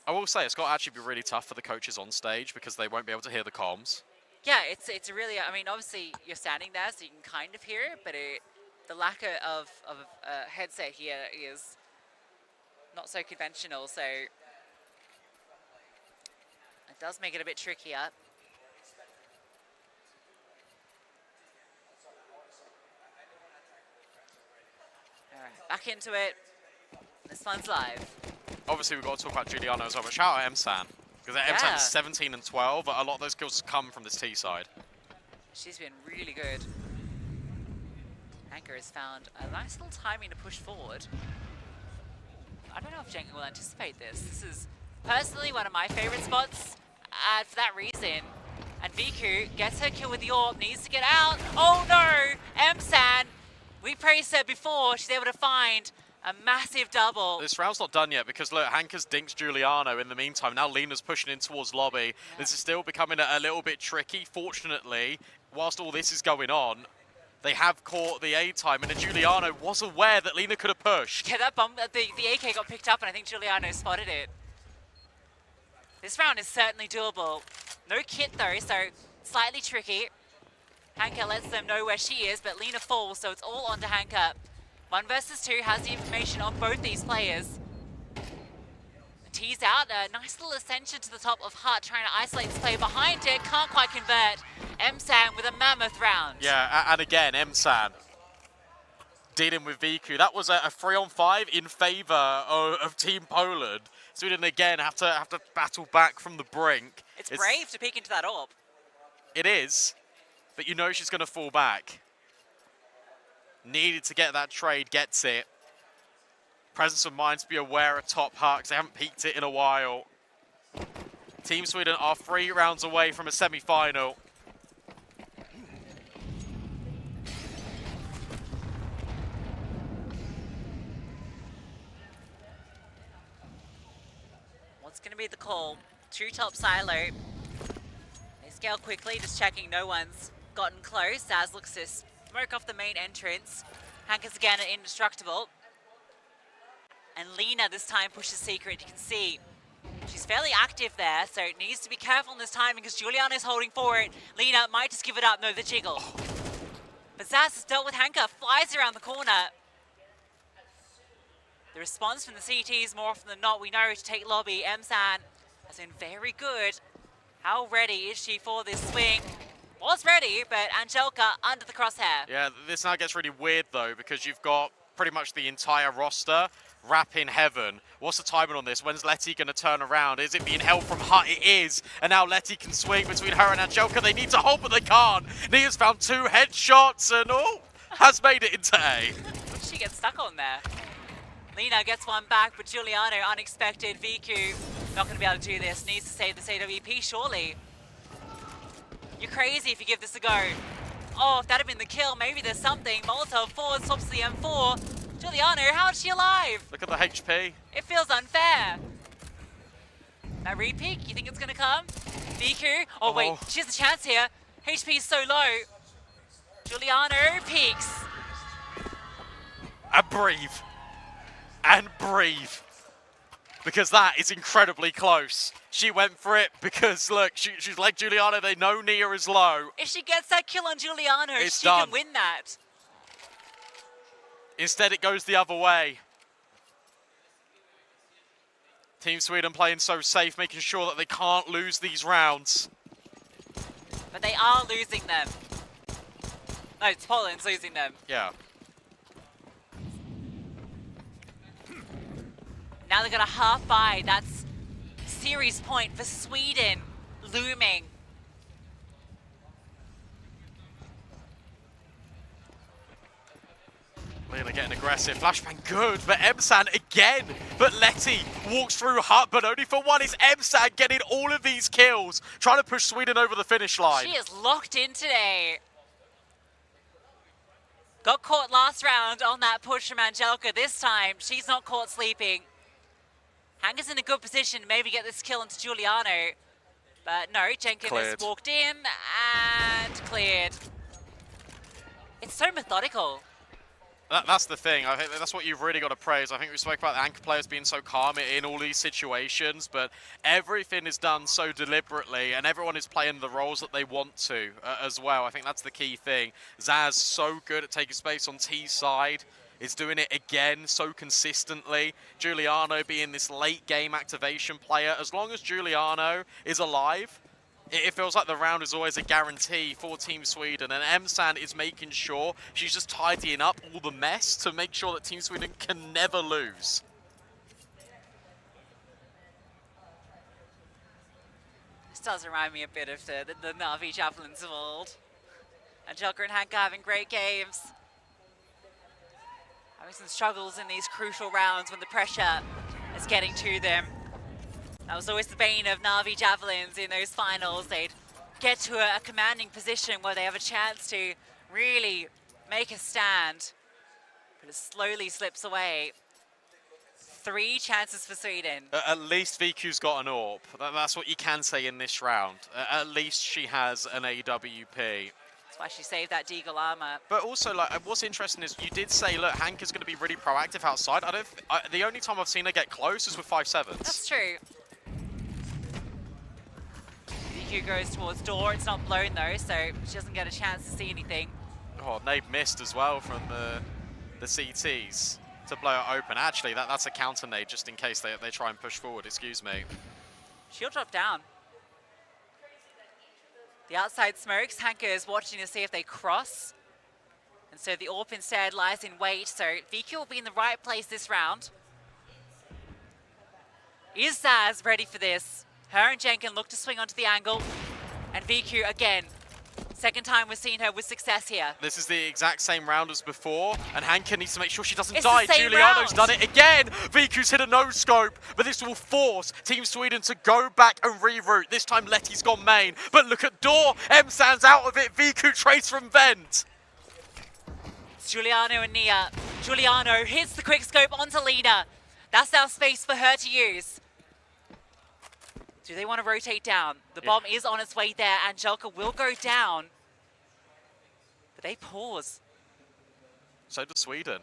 I will say it's got to actually be really tough for the coaches on stage because they won't be able to hear the comms. Yeah, it's really. I mean, obviously you're standing there, so you can kind of hear it, but the lack of a headset here is not so conventional. So it does make it a bit trickier. All right, back into it. This one's live. Obviously, we've got to talk about Giuliano as well, but shout out Emsan. Because Emsan is 17 and 12, but a lot of those kills come from this T side. She's been really good. Anchor has found a nice little timing to push forward. I don't know if Jenga will anticipate this. This is personally one of my favorite spots, for that reason. And Viku gets her kill with the AWP, needs to get out. Oh no! Emsan, we praised her before, she's able to find a massive double. This round's not done yet because look, Hanka's dinked Giuliano in the meantime. Now Lena's pushing in towards lobby. Yeah. This is still becoming a little bit tricky. Fortunately, whilst all this is going on, they have caught the A time, and Giuliano was aware that Lena could have pushed. Yeah, that bomb, the AK got picked up, and I think Giuliano spotted it. This round is certainly doable. No kit though, so slightly tricky. Hanka lets them know where she is, but Lena falls, so it's all onto Hanka. 1 versus 2 has the information on both these players. Tease out, a nice little ascension to the top of Hut, trying to isolate this player behind it, can't quite convert. Emsan with a mammoth round. Yeah, and again, Emsan dealing with Viku. That was a 3-on-5 in favor of Team Poland. Sweden again have to battle back from the brink. It's brave to peek into that AWP. It is, but you know she's going to fall back. Needed to get that trade, gets it. Presence of mind to be aware of top Hut because they haven't peaked it in a while. Team Sweden are 3 rounds away from a semi-final. What's going to be the call? 2 top silo. They scale quickly, just checking no one's gotten close. As looks to smoke off the main entrance. Hanka's again at Indestructible. And Lena this time pushes Secret. You can see she's fairly active there, so needs to be careful in this timing because Giuliano's holding for it. Lena might just give it up. No, the jiggle. But Zaz has dealt with Hanka, flies around the corner. The response from the CTs more often than not, we know, to take lobby. Emsan has been very good. How ready is she for this swing? Was ready, but Angelica under the crosshair. Yeah, this now gets really weird though because you've got pretty much the entire roster wrap in heaven. What's the timing on this? When's Letty going to turn around? Is it being held from Hut? It is. And now Letty can swing between her and Angelka. They need to hold, but they can't. Nia's found 2 headshots and has made it into A. She gets stuck on there. Lina gets one back, but Giuliano, unexpected. VQ, not going to be able to do this. Needs to save this AWP, surely. You're crazy if you give this a go. Oh, if that had been the kill, maybe there's something. Molotov forward, stops the M4. Giuliano, how is she alive? Look at the HP. It feels unfair. That re-peek, you think it's going to come? VQ, oh wait, she has a chance here. HP is so low. Giuliano peeks. And breathe. And breathe. Because that is incredibly close. She went for it because, look, she's like Giuliano. They know Nia is low. If she gets that kill on Giuliano, It's she done. can win that. Instead, it goes the other way. Team Sweden playing so safe, making sure that they can't lose these rounds. But they are losing them. No, it's Poland's losing them. Yeah. Now they've got a half buy. That's series point for Sweden looming. Lena getting aggressive. Flashbang good, but Emsan again. But Letty walks through Hut, but only for one. It's Emsan getting all of these kills, trying to push Sweden over the finish line. She is locked in today. Got caught last round on that push from Angelka. This time, she's not caught sleeping. Hanger's in a good position to maybe get this kill into Giuliano. But no, Jenkins has walked in and cleared. It's so methodical. That's the thing. I think that's what you've really got to praise. I think we spoke about the anchor players being so calm in all these situations, but everything is done so deliberately, and everyone is playing the roles that they want to as well. I think that's the key thing. Zaz so good at taking space on T's side. Is doing it again so consistently. Giuliano being this late game activation player. As long as Giuliano is alive, it feels like the round is always a guarantee for Team Sweden. And Emsan is making sure she's just tidying up all the mess to make sure that Team Sweden can never lose. This does remind me a bit of the Na'Vi Javelins of old. Angelka and Hanka having great games. Having some struggles in these crucial rounds when the pressure is getting to them. That was always the bane of Na'Vi Javelins in those finals. They'd get to a commanding position where they have a chance to really make a stand. But it slowly slips away. 3 chances for Sweden. At least VQ's got an AWP. That's what you can say in this round. At least she has an AWP. That's why she saved that Deagle armor. But also, like, what's interesting is you did say, look, Hanka's going to be really proactive outside. The only time I've seen her get close is with 5-7s. That's true. DQ goes towards door. It's not blown though, so she doesn't get a chance to see anything. Oh, Nave missed as well from the CTs to blow it open. Actually, that's a counter nade just in case they try and push forward. Excuse me. She'll drop down. The outside smokes. Hanka is watching to see if they cross. And so the AWP instead lies in wait. So VQ will be in the right place this round. Is Zaz ready for this? Her and Jenkin look to swing onto the angle. And VQ again. Second time we're seeing her with success here. This is the exact same round as before, and Hanka needs to make sure she doesn't It's die. the same Giuliano's round. done it again. VQ's hit a no-scope, but this will force Team Sweden to go back and reroute. This time Letty's gone main, but look at Door. Emsan's out of it. VQ trades from vent. It's Giuliano and Nia. Giuliano hits the quick scope onto Lina. That's now space for her to use. Do they want to rotate down? The bomb is on its way there. Angelka will go down. But they pause. So does Sweden.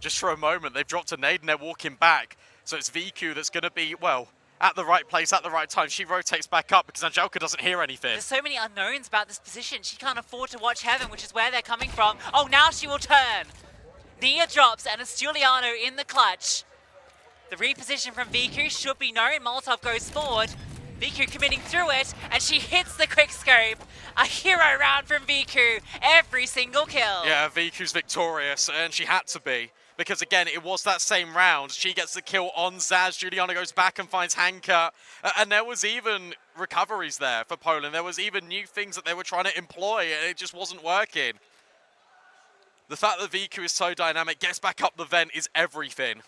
Just for a moment, they've dropped a nade and they're walking back. So it's VQ that's going to be, well, at the right place at the right time. She rotates back up because Angelka doesn't hear anything. There's so many unknowns about this position. She can't afford to watch Heaven, which is where they're coming from. Oh, now she will turn. Nia drops and it's Giuliano in the clutch. The reposition from VQ should be known. Molotov goes forward. Viku committing through it, and she hits the quick scope. A hero round from Viku, every single kill. Yeah, Viku's victorious, and she had to be. Because again, it was that same round. She gets the kill on Zaz. Juliana goes back and finds Hanka. And there was even recoveries there for Poland. There was even new things that they were trying to employ, and it just wasn't working. The fact that Viku is so dynamic, gets back up the vent, is everything.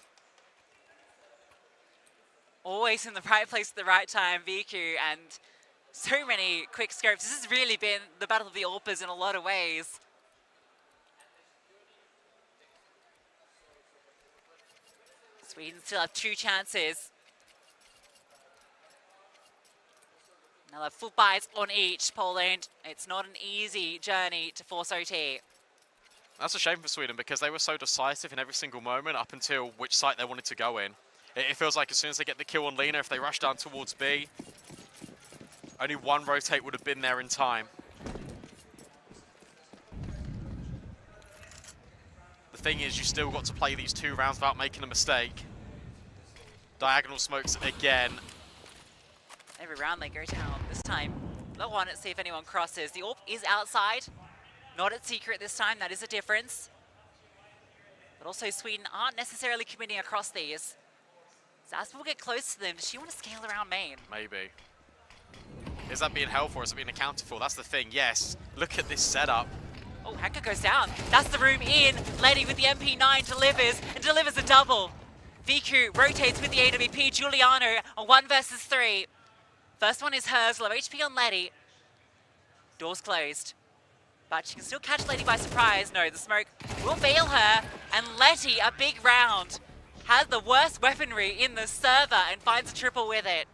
Always in the right place at the right time, Viku, and so many quick scopes. This has really been the battle of the AWPers in a lot of ways. Sweden still have 2 chances. Now full buys on each. Poland, it's not an easy journey to force OT. That's a shame for Sweden because they were so decisive in every single moment up until which site they wanted to go in. It feels like as soon as they get the kill on Lena, if they rush down towards B, only one rotate would have been there in time. The thing is, you still got to play these 2 rounds without making a mistake. Diagonal smokes again. Every round they go down. This time, they'll want to see if anyone crosses. The AWP is outside. Not at secret this time, that is a difference. But also Sweden aren't necessarily committing across these. Zaz will get close to them. Does she want to scale around main? Maybe. Is that being held for? Is it being accounted for? That's the thing, yes. Look at this setup. Oh, Hanka goes down. That's the room in. Letty with the MP9 delivers, and delivers a double. Viku rotates with the AWP. Giuliano on 1 versus 3. First one is hers. Low HP on Letty. Doors closed. But she can still catch Letty by surprise. No, the smoke will bail her. And Letty, a big round, has the worst weaponry in the server and finds a triple with it.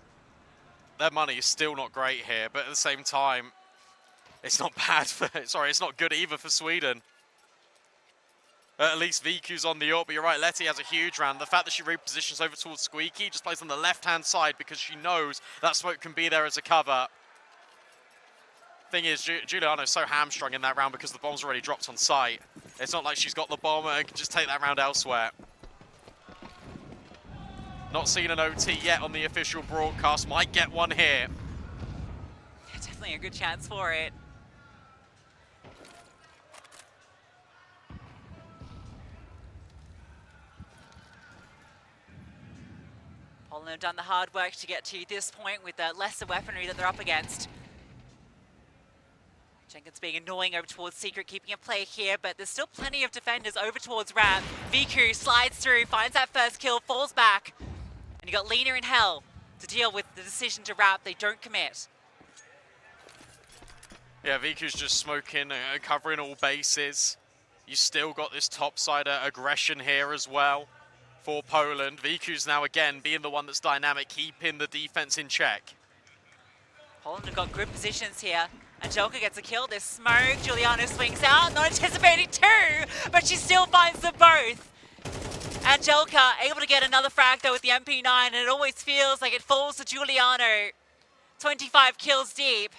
Their money is still not great here, but at the same time, it's not bad for, sorry, it's not good either for Sweden. At least Viku's on the AWP, but you're right, Letty has a huge round. The fact that she repositions over towards Squeaky, just plays on the left-hand side because she knows that smoke can be there as a cover. Thing is, Giuliano's so hamstrung in that round because the bomb's already dropped on site. It's not like she's got the bomb and can just take that round elsewhere. Not seen an OT yet on the official broadcast. Might get one here. Definitely a good chance for it. Poland have done the hard work to get to this point with the lesser weaponry that they're up against. Jenkins being annoying over towards Secret, keeping a play here, but there's still plenty of defenders over towards Ramp. Viku slides through, finds that first kill, falls back. And you got Lena in hell to deal with the decision to wrap. They don't commit. Yeah, Viku's just smoking, covering all bases. You still got this topside aggression here as well for Poland. Viku's now again being the one that's dynamic, keeping the defense in check. Poland have got good positions here. Angelica gets a kill. There's smoke. Giuliano swings out, not anticipating 2, but she still finds them both. Angelica able to get another frag though with the MP9, and it always feels like it falls to Giuliano. 25 kills deep.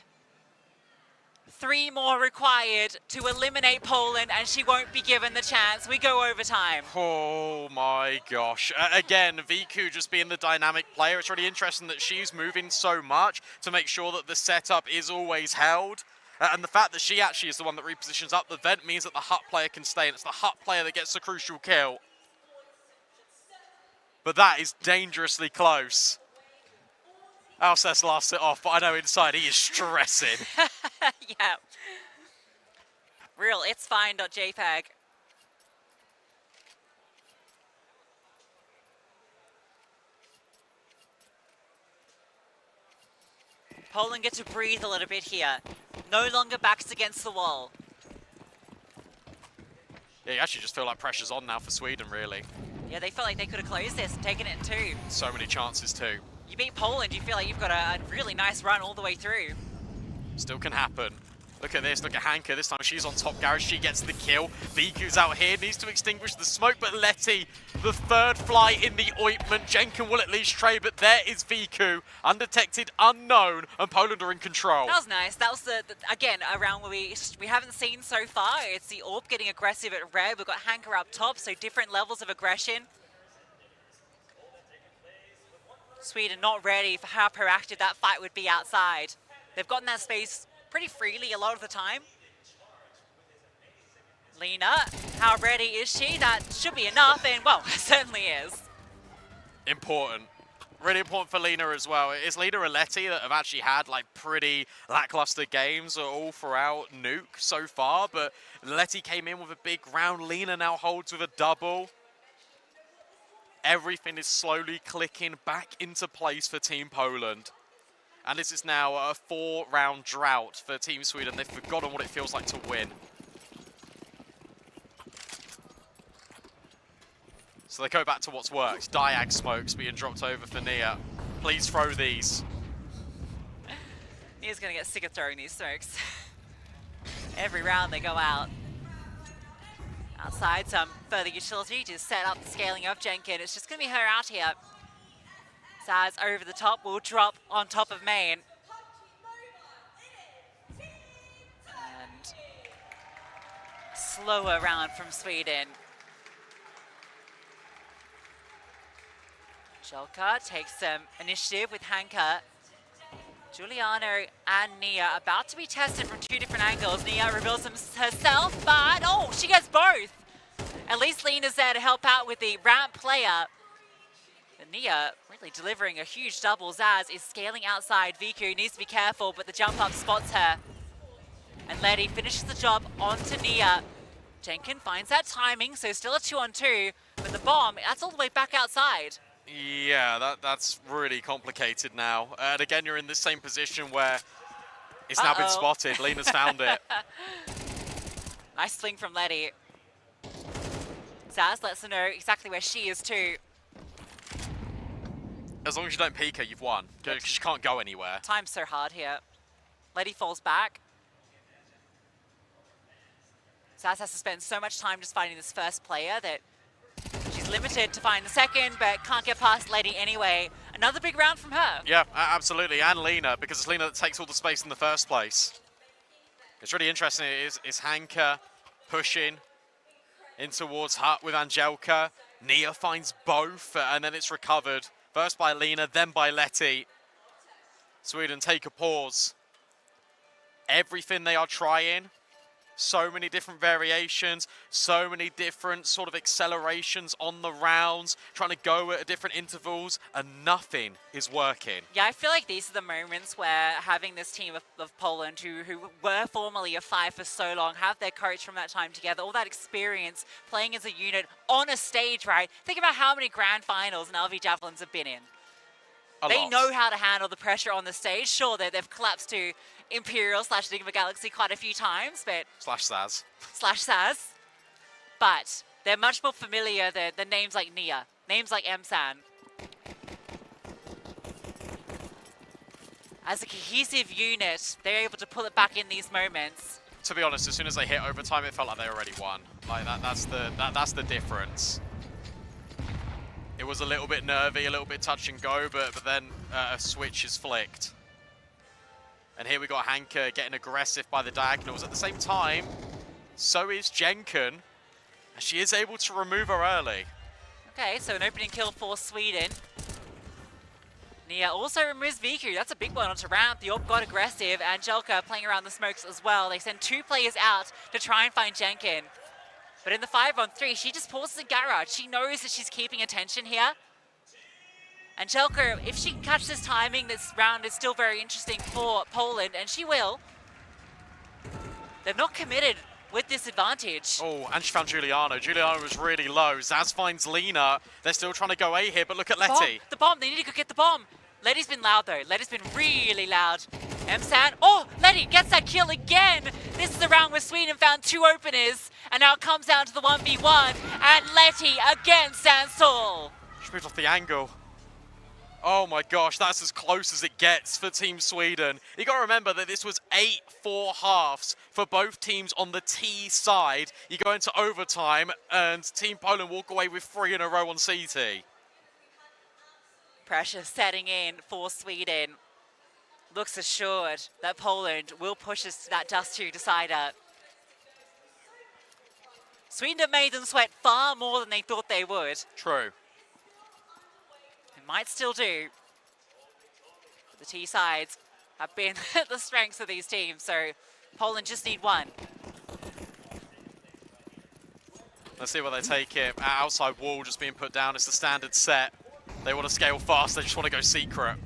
3 more required to eliminate Poland, and she won't be given the chance. We go overtime. Oh my gosh. Again, Viku just being the dynamic player. It's really interesting that she's moving so much to make sure that the setup is always held. And the fact that she actually is the one that repositions up the vent means that the Hut player can stay, and it's the Hut player that gets the crucial kill. But that is dangerously close. Alcest laughs it off, but I know inside he is stressing. Yeah. Real, it's fine.jpg. Poland get to breathe a little bit here. No longer backs against the wall. Yeah, you actually just feel like pressure's on now for Sweden, really. Yeah, they felt like they could have closed this and taken it in 2. So many chances too. You beat Poland, you feel like you've got a really nice run all the way through. Still can happen. Look at this, look at Hanka. This time she's on top garage, she gets the kill. Viku's out here, needs to extinguish the smoke, but Letty, the third fly in the ointment. Jenkin will at least trade, but there is Viku, undetected, unknown, and Poland are in control. That was nice. That was, again, a round where we haven't seen so far. It's the AWP getting aggressive at red. We've got Hanka up top, so different levels of aggression. Sweden not ready for how proactive that fight would be outside. They've gotten that space pretty freely a lot of the time. Lena, how ready is she? That should be enough, and well, it certainly is. Important. Really important for Lena as well. It's Lena or Letty that have actually had like pretty lackluster games all throughout Nuke so far, but Letty came in with a big round. Lena now holds with a double. Everything is slowly clicking back into place for Team Poland. And this is now a 4-round drought for Team Sweden. They've forgotten what it feels like to win. So they go back to what's worked. Diag smokes being dropped over for Nia. Please throw these. Nia's going to get sick of throwing these smokes. Every round they go out. Outside, some further utility to set up the scaling of Jenkins. It's just going to be her out here. Saz over the top will drop on top of main. And slower round from Sweden. Jelka takes some initiative with Hanka. Giuliano and Nia about to be tested from 2 different angles. Nia reveals herself, but oh, she gets both. At least Lena's there to help out with the ramp player. But Nia really delivering a huge double. Zaz is scaling outside. Viku needs to be careful, but the jump up spots her. And Letty finishes the job onto Nia. Jenkins finds that timing, so still a 2-on-2, but the bomb, that's all the way back outside. Yeah, that's really complicated now. And again, you're in the same position where it's now been spotted. Lena's found it. Nice swing from Letty. Zaz lets her know exactly where she is too. As long as you don't peek her, you've won. Because she can't go anywhere. Time's so hard here. Letty falls back. Zaz has to spend so much time just finding this first player that she's limited to find the second, but can't get past Letty anyway. Another big round from her. Yeah, absolutely. And Lena, because it's Lena that takes all the space in the first place. It's really interesting. Is Hanka pushing in towards Hut with Angelka. Nia finds both, and then it's recovered. First by Lena, then by Letty. Sweden take a pause. Everything they are trying, so many different variations, so many different sort of accelerations on the rounds, trying to go at different intervals, and nothing is working. Yeah, I feel like these are the moments where having this team of Poland, who were formerly a 5 for so long, have their coach from that time together, all that experience playing as a unit on a stage, right? Think about how many grand finals and LV Javelins have been in. They know how to handle the pressure on the stage. Sure, they've collapsed to Imperial / Enigma Galaxy quite a few times, but... /Saz. /Saz. But they're much more familiar than names like Nia, names like M-San. As a cohesive unit, they're able to pull it back in these moments. To be honest, as soon as they hit overtime, it felt like they already won. Like that's the difference. It was a little bit nervy, a little bit touch and go, but then a switch is flicked. And here we got Hanka getting aggressive by the diagonals. At the same time, so is Jenkin, and she is able to remove her early. Okay, so an opening kill for Sweden. Nia also removes Viku. That's a big one onto ramp. The Orb got aggressive. Angelka playing around the smokes as well. They send 2 players out to try and find Jenkin. But in the 5-on-3, she just pauses the garage. She knows that she's keeping attention here. Angelka, if she can catch this timing, this round is still very interesting for Poland, and she will. They've not committed with this advantage. Oh, and she found Giuliano. Giuliano was really low. Zaz finds Lena. They're still trying to go A here, but look at Letty. The bomb. They need to go get the bomb. Letty's been loud, though. Letty's been really loud. M-San. Oh, Letty gets that kill again. This is the round where Sweden found 2 openers, and now it comes down to the 1v1, and Letty again stands tall. She moved off the angle. Oh my gosh, that's as close as it gets for Team Sweden. You got to remember that this was 8-4 halves for both teams on the T side. You go into overtime, and Team Poland walk away with 3 in a row on CT. Pressure setting in for Sweden. Looks assured that Poland will push us to that Dust 2 decider. Sweden have made them sweat far more than they thought they would. True. It might still do. The T sides have been the strengths of these teams, so Poland just need one. Let's see where they take it. Outside wall just being put down. It's the standard set. They want to scale fast. They just want to go secret.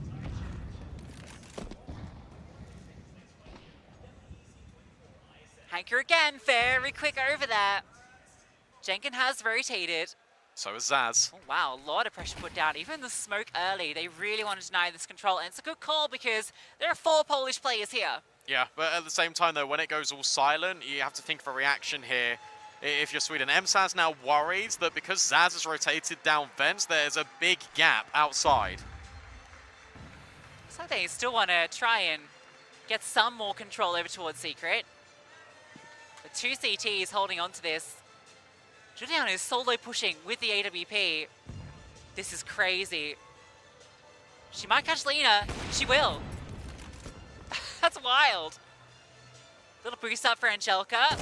Hanker again, very quick over there. Jenkin has rotated. So is Zaz. Oh, wow, a lot of pressure put down. Even the smoke early, they really want to deny this control. And it's a good call because there are 4 Polish players here. Yeah, but at the same time, though, when it goes all silent, you have to think of a reaction here. If you're Sweden, MSA's now worried that because Zaz has rotated down vents, there's a big gap outside. So they still want to try and get some more control over towards Secret. But 2 CTs holding on to this. Juliana is solo pushing with the AWP. This is crazy. She might catch Lena. She will. That's wild. Little boost up for Angelica.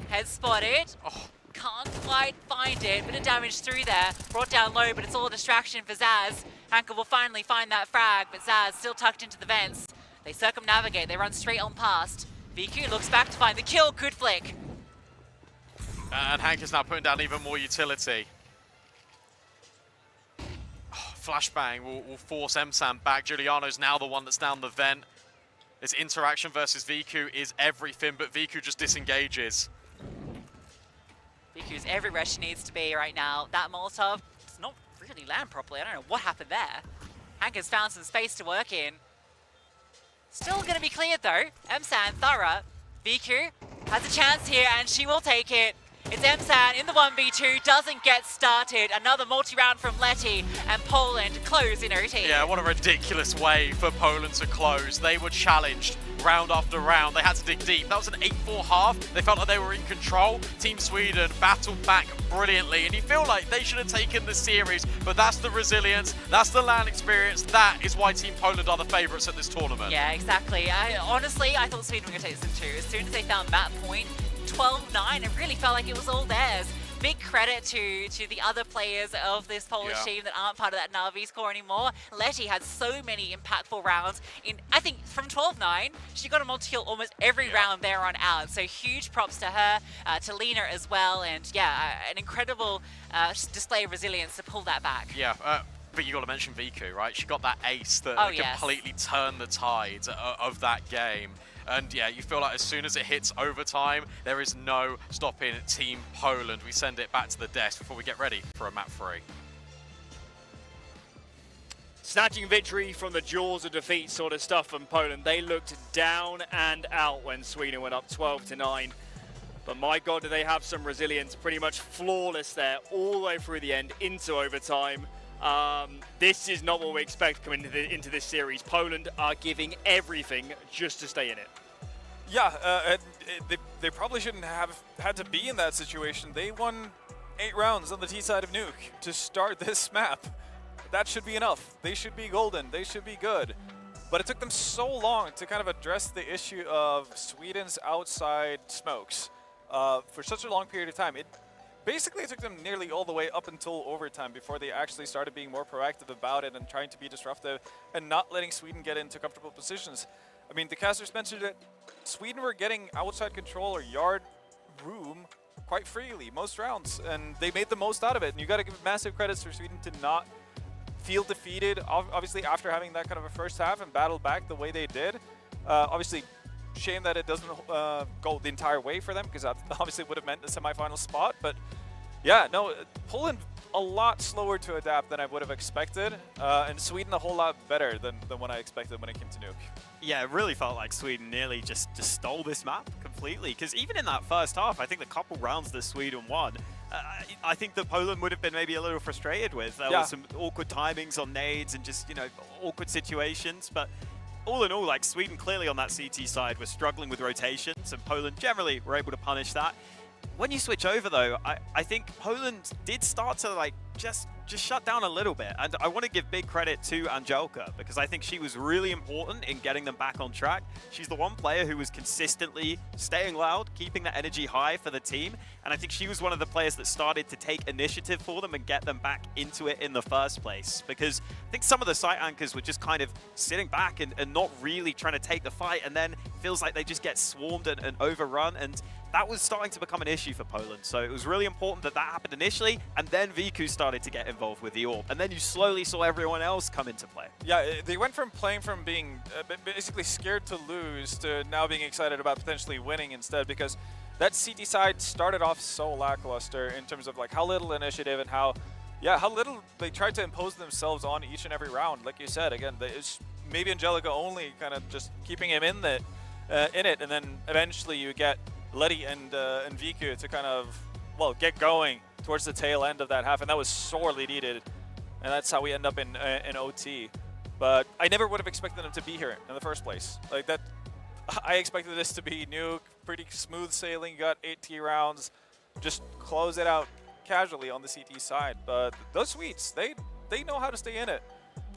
Head spotted. Oh. Can't quite find it. Bit of damage through there. Brought down low, but it's all a distraction for Zaz. Hanker will finally find that frag, but Zaz still tucked into the vents. They circumnavigate. They run straight on past. VQ looks back to find the kill. Good flick. And Hanker's now putting down even more utility. Oh, flashbang will force MSAM back. Giuliano's now the one that's down the vent. His interaction versus VQ is everything, but VQ just disengages. VQ's everywhere she needs to be right now. That Molotov does not really land properly. I don't know what happened there. Hanker's found some space to work in. Still going to be cleared though. MSAN, thorough. VQ has a chance here and she will take it. It's MSAN in the 1v2, doesn't get started. Another multi-round from Letty, and Poland close in OT. Yeah, what a ridiculous way for Poland to close. They were challenged round after round. They had to dig deep. That was an 8-4 half. They felt like they were in control. Team Sweden battled back brilliantly, and you feel like they should have taken the series, but that's the resilience, that's the LAN experience. That is why Team Poland are the favourites at this tournament. Yeah, exactly. Honestly, I thought Sweden were going to take this in 2. As soon as they found that point, 12-9, it really felt like it was all theirs. Big credit to the other players of this Polish team that aren't part of that Na'Vi score anymore. Letty had so many impactful rounds. I think from 12-9, she got a multi-kill almost every round there on out. So huge props to her, to Lena as well, and yeah, an incredible display of resilience to pull that back. Yeah. But you got to mention Viku, right? She got that ace that completely turned the tide of that game. And yeah, you feel like as soon as it hits overtime, there is no stopping Team Poland. We send it back to the desk before we get ready for a map 3. Snatching victory from the jaws of defeat sort of stuff from Poland. They looked down and out when Sweden went up 12-9. But my God, do they have some resilience. Pretty much flawless there all the way through the end into overtime. This is not what we expect coming into this series. Poland are giving everything just to stay in it. Yeah, they probably shouldn't have had to be in that situation. They won 8 rounds on the T side of Nuke to start this map. That should be enough. They should be golden. They should be good. But it took them so long to kind of address the issue of Sweden's outside smokes for such a long period of time. Basically, it took them nearly all the way up until overtime before they actually started being more proactive about it and trying to be disruptive and not letting Sweden get into comfortable positions. I mean, the casters mentioned that Sweden were getting outside control or yard room quite freely most rounds, and they made the most out of it. And you got to give massive credits for Sweden to not feel defeated, obviously, after having that kind of a first half and battle back the way they did. Obviously, shame that it doesn't go the entire way for them, because that obviously would have meant a semifinal spot. But yeah, no, Poland a lot slower to adapt than I would have expected, and Sweden a whole lot better than what I expected when it came to Nuke. Yeah, it really felt like Sweden nearly just stole this map completely, because even in that first half, I think the couple rounds that Sweden won, I think that Poland would have been maybe a little frustrated with. There were some awkward timings on nades and just, you know, awkward situations, but all in all, like, Sweden clearly on that CT side was struggling with rotations, and Poland generally were able to punish that. When you switch over, though, I think Poland did start to, like, just shut down a little bit. And I want to give big credit to Angelika, because I think she was really important in getting them back on track. She's the one player who was consistently staying loud, keeping the energy high for the team. And I think she was one of the players that started to take initiative for them and get them back into it in the first place. Because I think some of the site anchors were just kind of sitting back and not really trying to take the fight. And then it feels like they just get swarmed and overrun. And that was starting to become an issue for Poland. So it was really important that that happened initially, and then Viku started to get involved with the AWP. And then you slowly saw everyone else come into play. Yeah, they went from playing from being basically scared to lose to now being excited about potentially winning instead, because that CT side started off so lackluster in terms of like how little initiative and how little they tried to impose themselves on each and every round. Like you said, again, it's maybe Angelika only kind of just keeping him in it, and then eventually you get Letty and Viku to kind of, well, get going towards the tail end of that half, and that was sorely needed, and that's how we end up in OT. But I never would have expected them to be here in the first place. Like that, I expected this to be Nuke, pretty smooth sailing, got 8T rounds, just close it out casually on the CT side. But those Swedes, they know how to stay in it.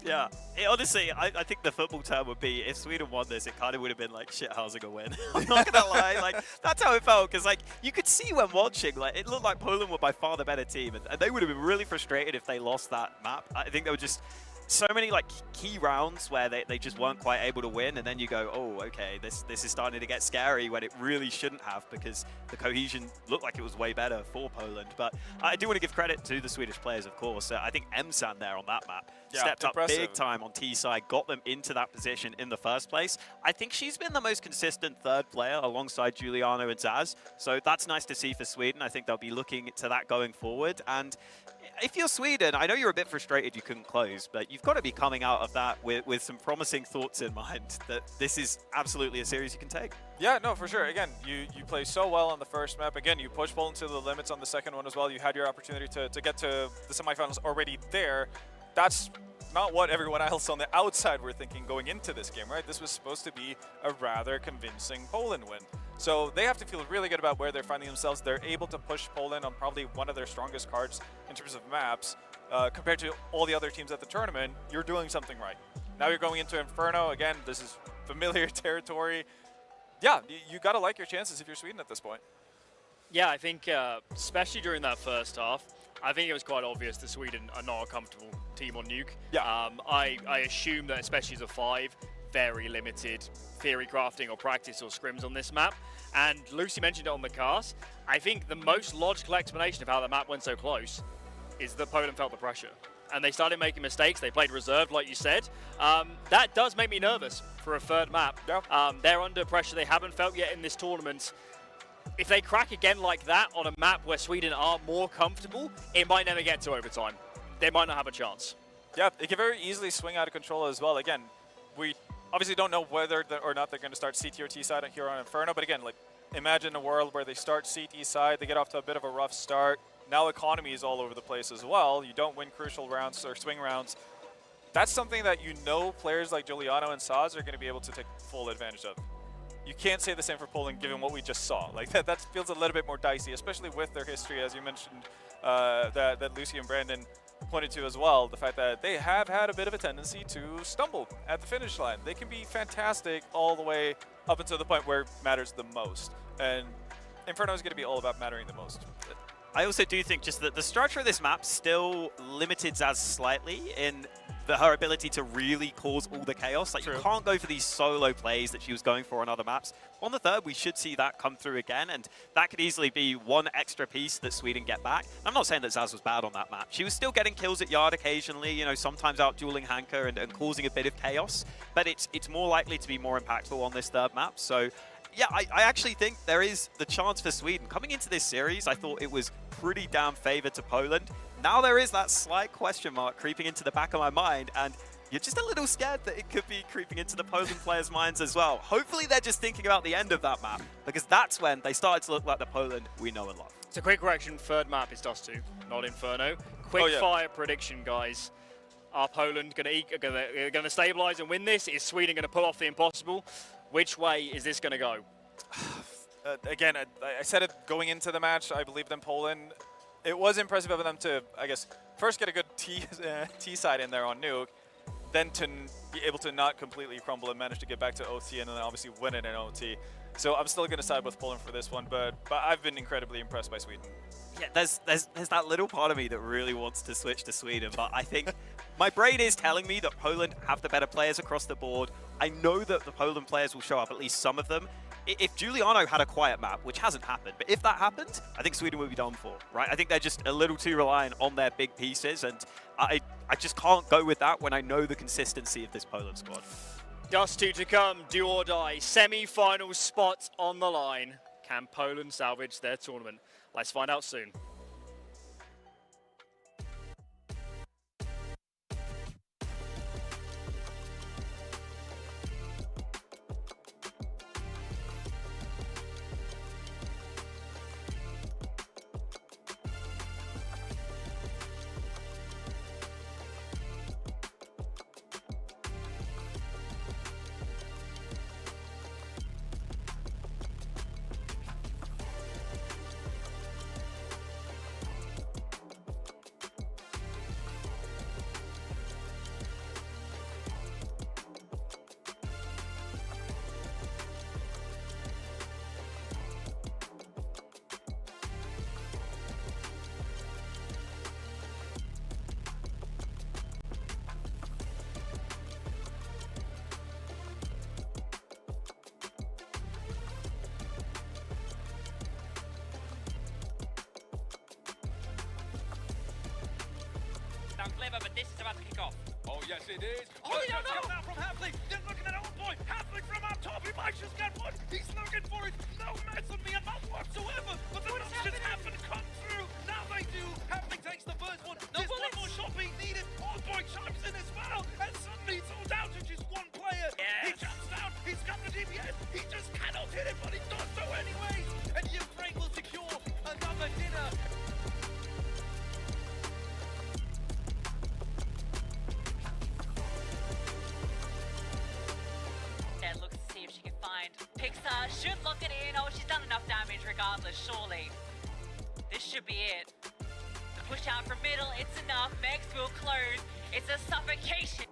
Yeah, honestly, I think the football term would be, if Sweden won this, it kind of would have been like shithousing a win. I'm not gonna lie, like that's how it felt, because like you could see when watching, like it looked like Poland were by far the better team, and they would have been really frustrated if they lost that map. I think there were just so many like key rounds where they just weren't quite able to win, and then you go, oh, okay, this is starting to get scary, when it really shouldn't have, because the cohesion looked like it was way better for Poland. But I do want to give credit to the Swedish players, of course. I think Emsan there on that map stepped up big time on T side, got them into that position in the first place. I think she's been the most consistent third player alongside Giuliano and Zaz, so that's nice to see for Sweden. I think they'll be looking to that going forward. And if you're Sweden, I know you're a bit frustrated you couldn't close, but you've got to be coming out of that with some promising thoughts in mind that this is absolutely a series you can take. Yeah, no, for sure. Again, you play so well on the first map. Again, you push Poland to the limits on the second one as well. You had your opportunity to get to the semifinals already there. That's not what everyone else on the outside were thinking going into this game, right? This was supposed to be a rather convincing Poland win. So they have to feel really good about where they're finding themselves. They're able to push Poland on probably one of their strongest cards in terms of maps. Compared to all the other teams at the tournament, you're doing something right. Now you're going into Inferno. Again, this is familiar territory. Yeah, you got to like your chances if you're Sweden at this point. Yeah, I think especially during that first half, I think it was quite obvious that Sweden are not a comfortable team on Nuke. Yeah. I assume that especially as a 5, very limited theory crafting or practice or scrims on this map. And Lucy mentioned it on the cast. I think the most logical explanation of how the map went so close is that Poland felt the pressure. And they started making mistakes. They played reserved, like you said. That does make me nervous for a third map. Yeah. They're under pressure they haven't felt yet in this tournament. If they crack again like that on a map where Sweden are more comfortable, it might never get to overtime. They might not have a chance. Yeah, it can very easily swing out of control as well. Again, we obviously don't know whether or not they're going to start CT or T side here on Inferno, but again, like imagine a world where they start CT side, they get off to a bit of a rough start. Now economy is all over the place as well. You don't win crucial rounds or swing rounds. That's something that you know players like Giuliano and Saz are going to be able to take full advantage of. You can't say the same for Poland given what we just saw. Like that feels a little bit more dicey, especially with their history, as you mentioned, that Lucy and Brandon pointed to as well. The fact that they have had a bit of a tendency to stumble at the finish line. They can be fantastic all the way up until the point where it matters the most. And Inferno is going to be all about mattering the most. I also do think just that the structure of this map still limited Zaz slightly in her ability to really cause all the chaos. Like, you can't go for these solo plays that she was going for on other maps. On the third, we should see that come through again, and that could easily be one extra piece that Sweden get back. I'm not saying that Zaz was bad on that map. She was still getting kills at Yard occasionally, you know, sometimes out dueling Hanker and causing a bit of chaos, but it's more likely to be more impactful on this third map. So yeah, I actually think there is the chance for Sweden. Coming into this series, I thought it was pretty damn favored to Poland. Now there is that slight question mark creeping into the back of my mind, and you're just a little scared that it could be creeping into the Poland players' minds as well. Hopefully they're just thinking about the end of that map, because that's when they started to look like the Poland we know and love. So quick correction, third map is Dust 2, not Inferno. Quick fire prediction, guys. Are Poland going to stabilize and win this? Is Sweden going to pull off the impossible? Which way is this going to go? Again, I said it going into the match. I believed in Poland. it was impressive of them to, I guess, first get a good T side in there on Nuke, then to be able to not completely crumble and manage to get back to OT and then obviously win it in OT. So I'm still going to side with Poland for this one, but I've been incredibly impressed by Sweden. Yeah, there's that little part of me that really wants to switch to Sweden, but I think my brain is telling me that Poland have the better players across the board. I know that the Poland players will show up, at least some of them. If Giuliano had a quiet map, which hasn't happened, but if that happened, I think Sweden would be done for, right? I think they're just a little too reliant on their big pieces, and I just can't go with that when I know the consistency of this Poland squad. Just two to come, do or die. Semi-final spot on the line. Can Poland salvage their tournament? Let's find out soon. Clever, but this is about to kick off. Oh, yes, it is. Oh, yeah, no! Now from Halfling. Then look at that old boy. Halfling from up top. He might just get one. He's looking for it. No mess on me, and not whatsoever. But the options happen to come through. Now they do. Halfling takes the first one. There's one more shot being needed. Old boy chimes in as well. And suddenly it's all down to just one player. He jumps down. He's got the DPS. He just cannot hit it, but he does so anyways. And Ukraine will secure another dinner. Pixar should lock it in. Oh, she's done enough damage regardless, surely. This should be it. The push out from middle, it's enough. Mex will close. It's a suffocation.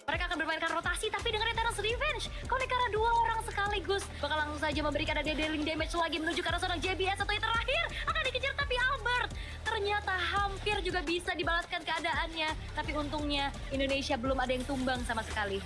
Mereka akan bermainkan rotasi, tapi dengan Eternal's Revenge. Kalau karena dua orang sekaligus, bakal langsung saja memberikan ada dealing damage lagi menuju ke arah seorang JBS atau yang terakhir. Akan dikejar, tapi Albert ternyata hampir juga bisa dibalaskan keadaannya. Tapi untungnya Indonesia belum ada yang tumbang sama sekali.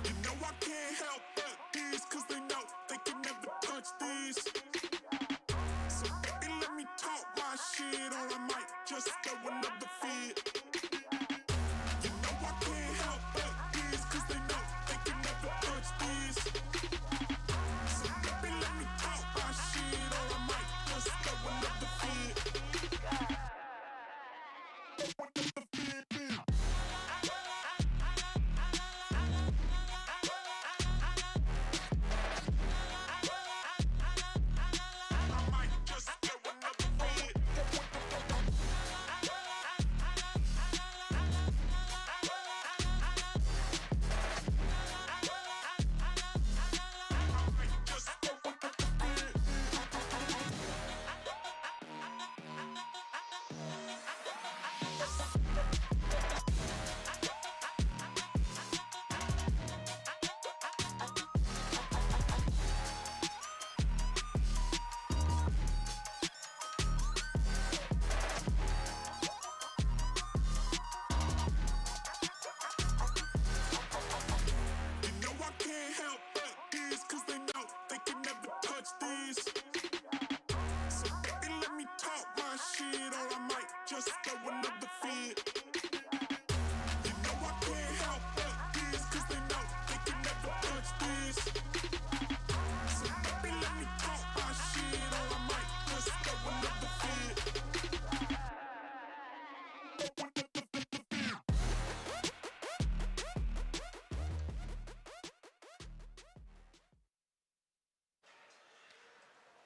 You know I can't help but these, cause they know they can never touch these. So baby, let me talk my shit, or I might just throw another fit. You know I can't help but these, cause they know they can never touch these. So baby, let me talk my shit, or I might just throw another fit. Just throw another fit. You know I can't help but these, cause they know they can never touch this. So baby, let me talk my shit, or I might just throw another fit.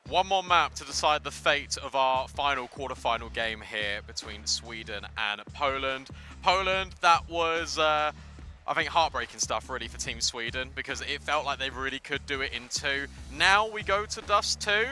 One more map to decide the fate of our final quarterfinal game here between Sweden and Poland. Poland, that was, I think, heartbreaking stuff really for Team Sweden because it felt like they really could do it in 2. Now we go to Dust 2.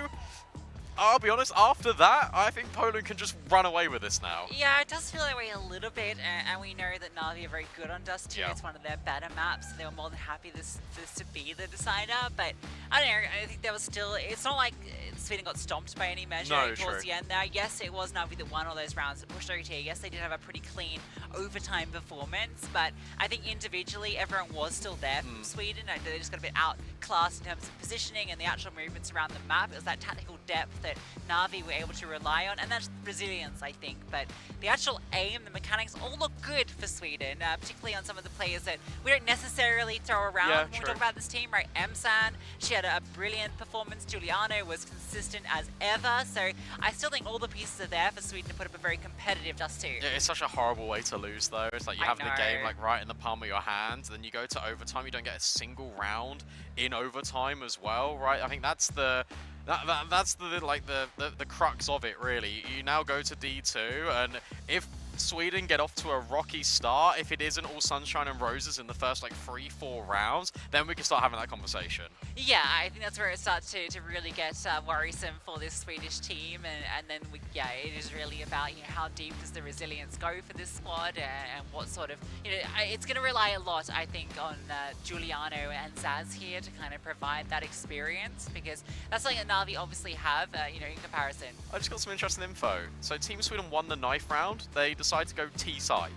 I'll be honest, after that, I think Poland can just run away with this now. Yeah, it does feel that way a little bit, and we know that Na'Vi are very good on Dust 2. Yeah. It's one of their better maps. They were more than happy for this to be the decider, but I don't know, I think there was still, it's not like Sweden got stomped by any measure towards the end there. Yes, it was Na'Vi that won all those rounds that pushed OT. Yes, they did have a pretty clean overtime performance, but I think individually everyone was still there from Sweden. They just got a bit outclassed in terms of positioning and the actual movements around the map. It was that tactical depth that Na'Vi were able to rely on, and that's resilience, I think. But the actual aim, the mechanics all look good for Sweden, particularly on some of the players that we don't necessarily throw around when we talk about this team, right? Emsan, she had a brilliant performance. Giuliano was consistent as ever. So I still think all the pieces are there for Sweden to put up a very competitive Dust 2. Yeah, it's such a horrible way to lose, though. It's like you have the game like right in the palm of your hand, then you go to overtime, you don't get a single round in overtime as well, right? I think that's the that's the crux of it, really. You now go to D2, and if Sweden get off to a rocky start, if it isn't all sunshine and roses in the first like 3-4 rounds, then we can start having that conversation. Yeah, I think that's where it starts to really get worrisome for this Swedish team, and then it is really about how deep does the resilience go for this squad, and what sort of it's going to rely a lot, I think, on Giuliano and Zaz here to kind of provide that experience, because that's something that Na'Vi obviously have in comparison. I just got some interesting info. So Team Sweden won the knife round. They decided to go T side.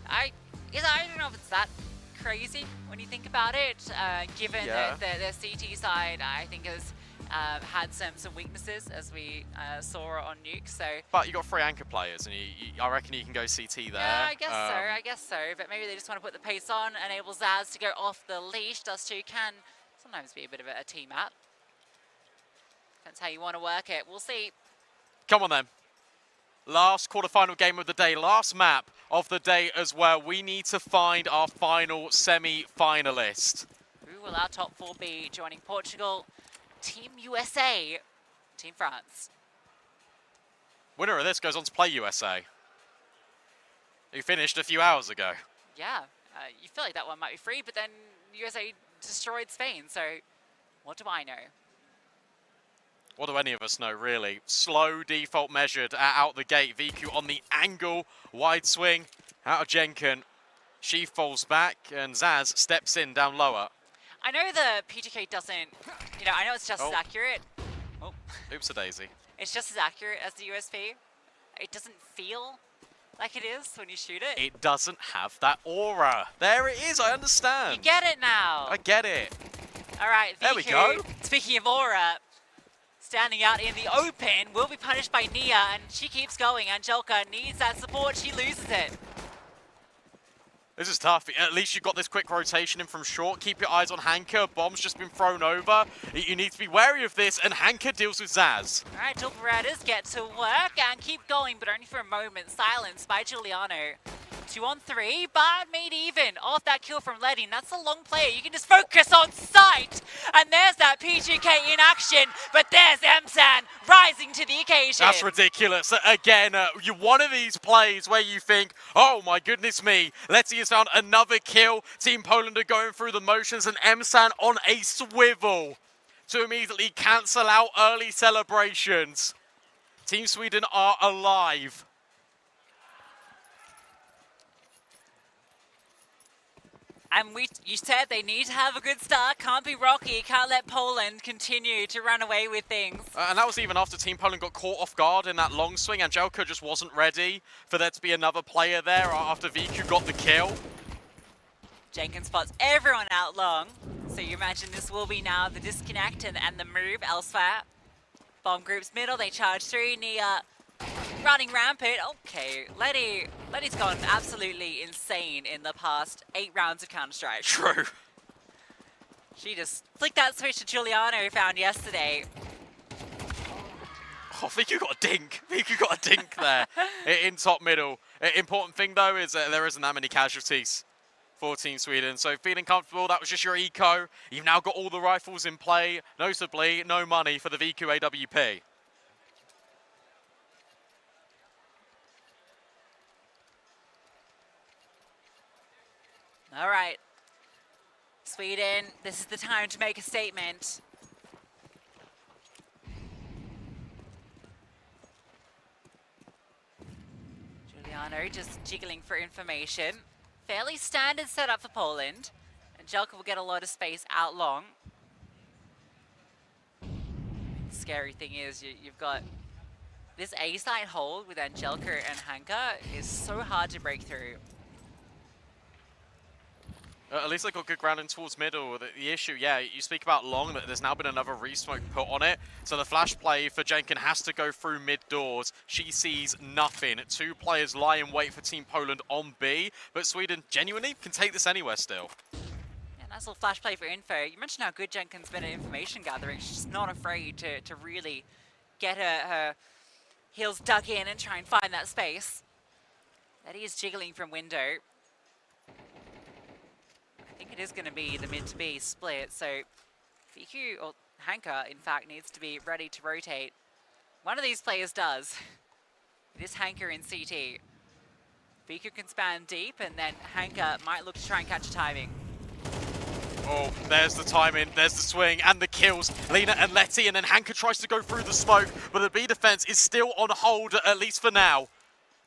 I don't know if it's that crazy when you think about it, given that their CT side, I think, has had some weaknesses, as we saw on Nuke. So, but you got 3 anchor players, and I reckon you can go CT there. Yeah, I guess so. But maybe they just want to put the pace on, enable Zaz to go off the leash. Dust 2 can sometimes be a bit of a team map. Depends how you want to work it. We'll see. Come on then. Last quarterfinal game of the day, last map of the day as well. We need to find our final semi-finalist. Who will our top 4 be? Joining Portugal, Team USA, Team France. Winner of this goes on to play USA, who finished a few hours ago. Yeah, you feel like that one might be free, but then USA destroyed Spain, so what do I know? What do any of us know, really? Slow default measured out the gate. VQ on the angle. Wide swing out of Jenkin. She falls back, and Zaz steps in down lower. I know the PTK doesn't, I know it's just as accurate. Oh. Oops a daisy. It's just as accurate as the USP. It doesn't feel Like it is when you shoot it. It doesn't have that aura. There it is, I understand. You get it now. I get it. All right, There we Viku, go. speaking of aura, standing out in the open, will be punished by Nia, and she keeps going. Angelica needs that support, she loses it. This is tough. At least you got this quick rotation in from short. Keep your eyes on Hanka. Bomb's just been thrown over. You need to be wary of this, and Hanka deals with Zaz. All right, Dulperadas get to work and keep going, but only for a moment. Silenced by Giuliano. 2 on 3, but made even off that kill from Letty. And that's a long play. You can just focus on sight. And there's that PGK in action, but there's Emsan rising to the occasion. That's ridiculous. Again, you're one of these plays where you think, oh my goodness me, Letty has found another kill. Team Poland are going through the motions, and Emsan on a swivel to immediately cancel out early celebrations. Team Sweden are alive. And you said they need to have a good start. Can't be rocky. Can't let Poland continue to run away with things. And that was even after Team Poland got caught off guard in that long swing. Angelica just wasn't ready for there to be another player there after VQ got the kill. Jenkins spots everyone out long. So you imagine this will be now the disconnect and the move elsewhere. Bomb groups middle. They charge through. Nia running rampant. Okay, Letty's gone absolutely insane in the past 8 rounds of Counter-Strike. True. She just flicked that switch to Giuliano found yesterday. Oh, I think you got a dink. I think you got a dink there in top middle. Important thing, though, is that there isn't that many casualties for Team Sweden. So feeling comfortable, that was just your eco. You've now got all the rifles in play. Notably, no money for the VQ AWP. All right, Sweden, this is the time to make a statement. Giuliano just jiggling for information. Fairly standard setup for Poland. Angelica will get a lot of space out long. Scary thing is you've got this A-side hold with Angelica and Hanka is so hard to break through. At least they got good grounding towards middle. The issue, yeah, you speak about long, but there's now been another re-smoke put on it. So the flash play for Jenkin has to go through mid doors. She sees nothing. 2 players lie in wait for Team Poland on B, but Sweden genuinely can take this anywhere still. Yeah, nice little flash play for info. You mentioned how good Jenkin's been at information gathering. She's just not afraid to really get her heels dug in and try and find that space. That is jiggling from window. I think it is going to be the mid to B split, so VQ, or Hanka, in fact, needs to be ready to rotate. One of these players does. It is Hanka in CT. VQ can span deep, and then Hanka might look to try and catch a timing. Oh, there's the timing, there's the swing, and the kills. Lena and Letty, and then Hanka tries to go through the smoke, but the B defense is still on hold, at least for now.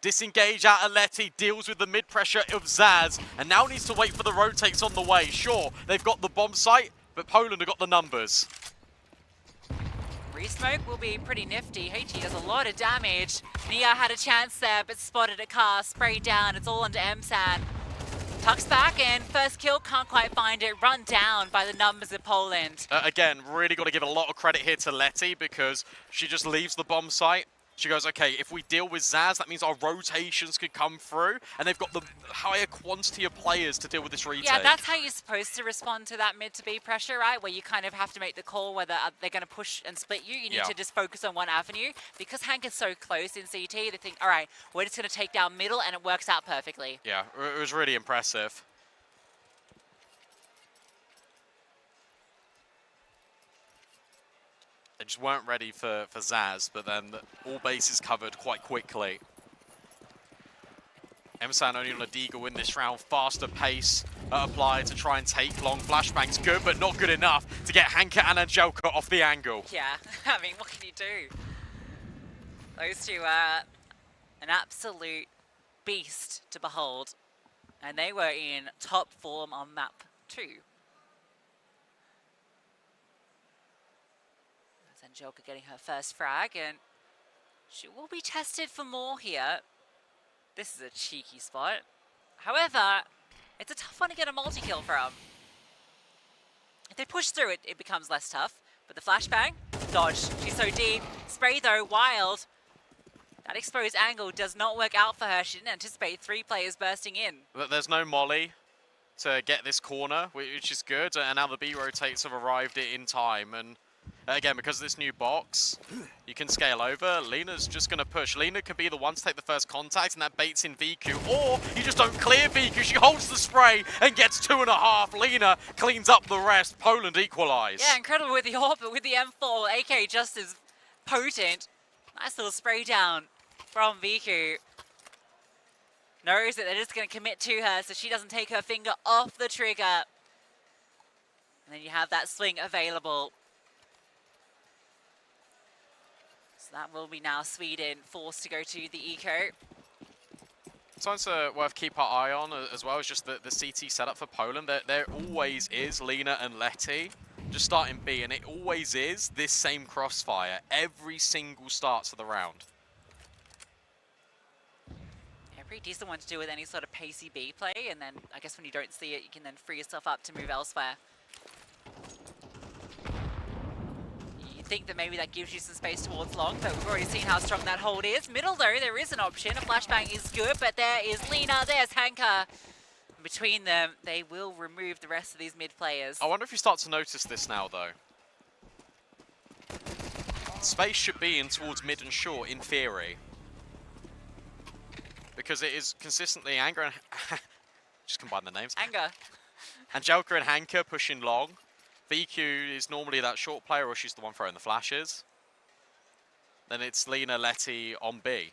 Disengage out of Letty, deals with the mid-pressure of Zaz, and now needs to wait for the rotates on the way. Sure, they've got the bomb site, but Poland have got the numbers. Re-smoke will be pretty nifty. HE does a lot of damage. Nia had a chance there, but spotted a car, sprayed down. It's all under Emsan. Tucks back in, first kill, can't quite find it. Run down by the numbers of Poland. Again, really got to give a lot of credit here to Letty because she just leaves the bomb site. She goes, okay, if we deal with Zaz, that means our rotations could come through, and they've got the higher quantity of players to deal with this retake. Yeah, that's how you're supposed to respond to that mid to B pressure, right? Where you kind of have to make the call whether they're going to push and split you. You need to just focus on one avenue. Because Hank is so close in CT, they think, all right, we're just going to take down middle, and it works out perfectly. Yeah, it was really impressive. They just weren't ready for Zaz, but then all bases covered quite quickly. Emsan only on a deagle in this round. Faster pace applied to try and take long. Flashbang's good, but not good enough to get Hanka and Angelica off the angle. Yeah, I mean, what can you do? Those two are an absolute beast to behold. And they were in top form on map 2. Angelica getting her first frag, and she will be tested for more here. This is a cheeky spot. However, it's a tough one to get a multi-kill from. If they push through it, it becomes less tough. But the flashbang, dodge. She's so deep. Spray though, wild. That exposed angle does not work out for her. She didn't anticipate 3 players bursting in. But there's no molly to get this corner, which is good. And now the B rotates have arrived in time. And again, because of this new box, you can scale over. Lena's just going to push. Lena can be the one to take the first contact, and that baits in VQ. Or you just don't clear VQ. She holds the spray and gets 2.5. Lena cleans up the rest. Poland equalise. Yeah, incredible with the AWP, but with the M4, AK just as potent. Nice little spray down from VQ. Knows that they're just going to commit to her so she doesn't take her finger off the trigger. And then you have that swing available. So that will be now Sweden forced to go to the eco. Something worth keep our eye on as well is just the CT setup for Poland. There always is Lena and Letty just starting B, and it always is this same crossfire every single start to the round. Yeah, pretty decent one to do with any sort of pacey B play, and then I guess when you don't see it, you can then free yourself up to move elsewhere. You think that maybe that gives you some space towards long, but we've already seen how strong that hold is. Middle though, there is an option. A flashbang is good, but there is Lena, there's Hanka. Between them, they will remove the rest of these mid players. I wonder if you start to notice this now, though. Space should be in towards mid and short, in theory. Because it is consistently Anger and... just combine the names. Anger. Angelka and Hanka pushing long. VQ is normally that short player, or she's the one throwing the flashes. Then it's Lena, Letty on B.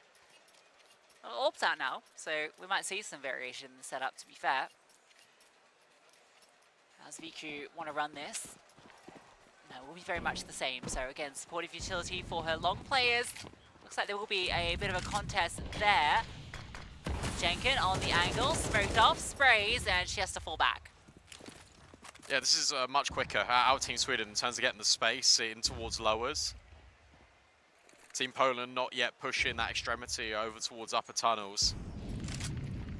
Well, AWP's out now, so we might see some variation in the setup, to be fair. As VQ want to run this, no, it will be very much the same. So again, supportive utility for her long players. Looks like there will be a bit of a contest there. Jenkin on the angle, smoked off, sprays, and she has to fall back. Yeah, this is much quicker. Our Team Sweden in terms of getting the space in towards lowers. Team Poland not yet pushing that extremity over towards upper tunnels.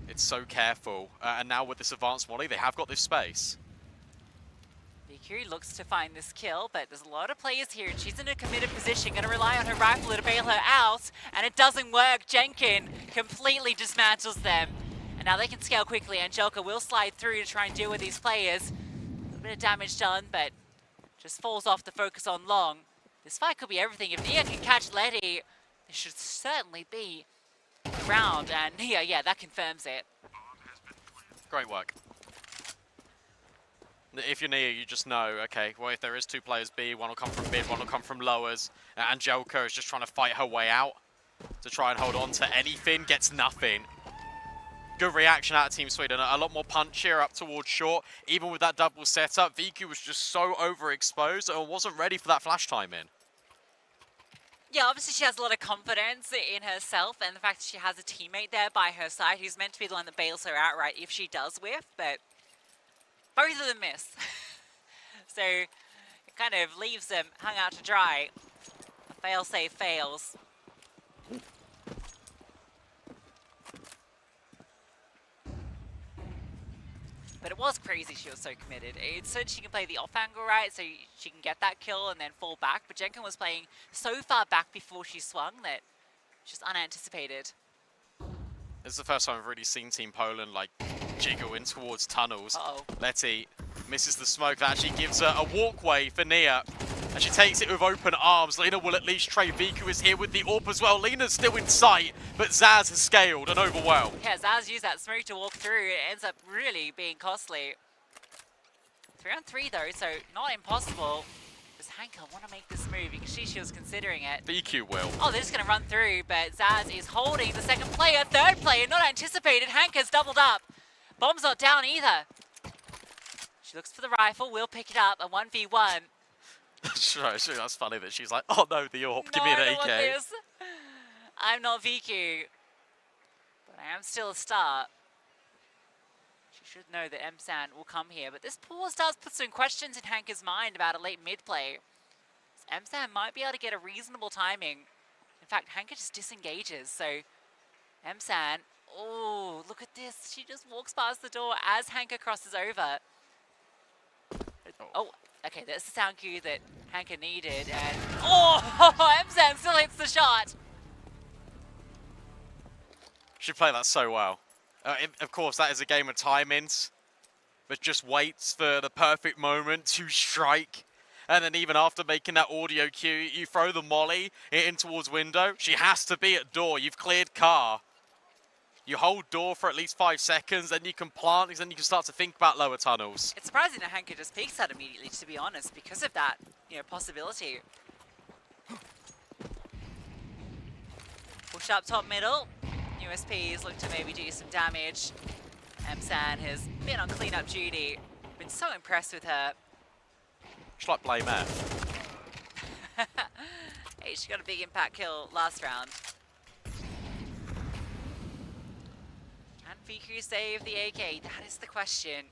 It's so careful. And now with this advanced molly, they have got this space. VQ looks to find this kill, but there's a lot of players here, and she's in a committed position, going to rely on her rifle to bail her out, and it doesn't work. Jenkin completely dismantles them, and now they can scale quickly. Angelka will slide through to try and deal with these players. A little bit of damage done, but just falls off the focus on long. This fight could be everything. If Nia can catch Letty, it should certainly be round, and Nia, yeah, that confirms it. Great work. If you're Nia, you just know, okay, well, if there is 2 players B, one will come from mid, one will come from lowers. Angelka is just trying to fight her way out to try and hold on to anything, gets nothing. Good reaction out of Team Sweden. A lot more punchier up towards short. Even with that double setup, VQ was just so overexposed and wasn't ready for that flash time in. Yeah, obviously she has a lot of confidence in herself, and the fact that she has a teammate there by her side who's meant to be the one that bails her out, right, if she does whiff, but both of them miss. So it kind of leaves them hung out to dry. A fail-safe fails. But it was crazy she was so committed. It said she can play the off angle, right, so she can get that kill and then fall back. But Jenkin was playing so far back before she swung that it's just unanticipated. This is the first time I've really seen Team Poland like jiggle in towards tunnels. Letty misses the smoke. That actually gives her a walkway for Nia. And she takes it with open arms. Lena will at least trade. Viku is here with the AWP as well. Lena's still in sight, but Zaz has scaled and overwhelmed. Yeah, Zaz used that smoke to walk through. It ends up really being costly. 3-on-3 though, so not impossible. Does Hanka want to make this move? You can see she was considering it. VQ will. Oh, they're just going to run through, but Zaz is holding the second player. Third player, not anticipated. Hanka's doubled up. Bomb's not down either. She looks for the rifle, will pick it up, a 1v1. Sure, that's funny that she's like, oh no, the AWP, give me an AK. I'm not VQ, but I am still a star. She should know that Msan will come here, but this pause does put some questions in Hanka's mind about a late mid play. Msan might be able to get a reasonable timing. In fact, Hanka just disengages, so Msan Oh, look at this. She just walks past the door as Hanka crosses over. Oh, okay, that's the sound cue that Hanka needed. And oh, Mzan still hits the shot. She played that so well. Of course, that is a game of timings, but just waits for the perfect moment to strike. And then even after making that audio cue, you throw the molly in towards window. She has to be at door. You've cleared car. You hold door for at least 5 seconds, then you can plant, then you can start to think about lower tunnels. It's surprising that Hanka just peeks that immediately, to be honest, because of that, possibility. Push up top middle. USPs look to maybe do some damage. Mzan has been on cleanup duty. Been so impressed with her. Just like Blame F. Hey, she got a big impact kill last round. Can Viku save the AK? That is the question.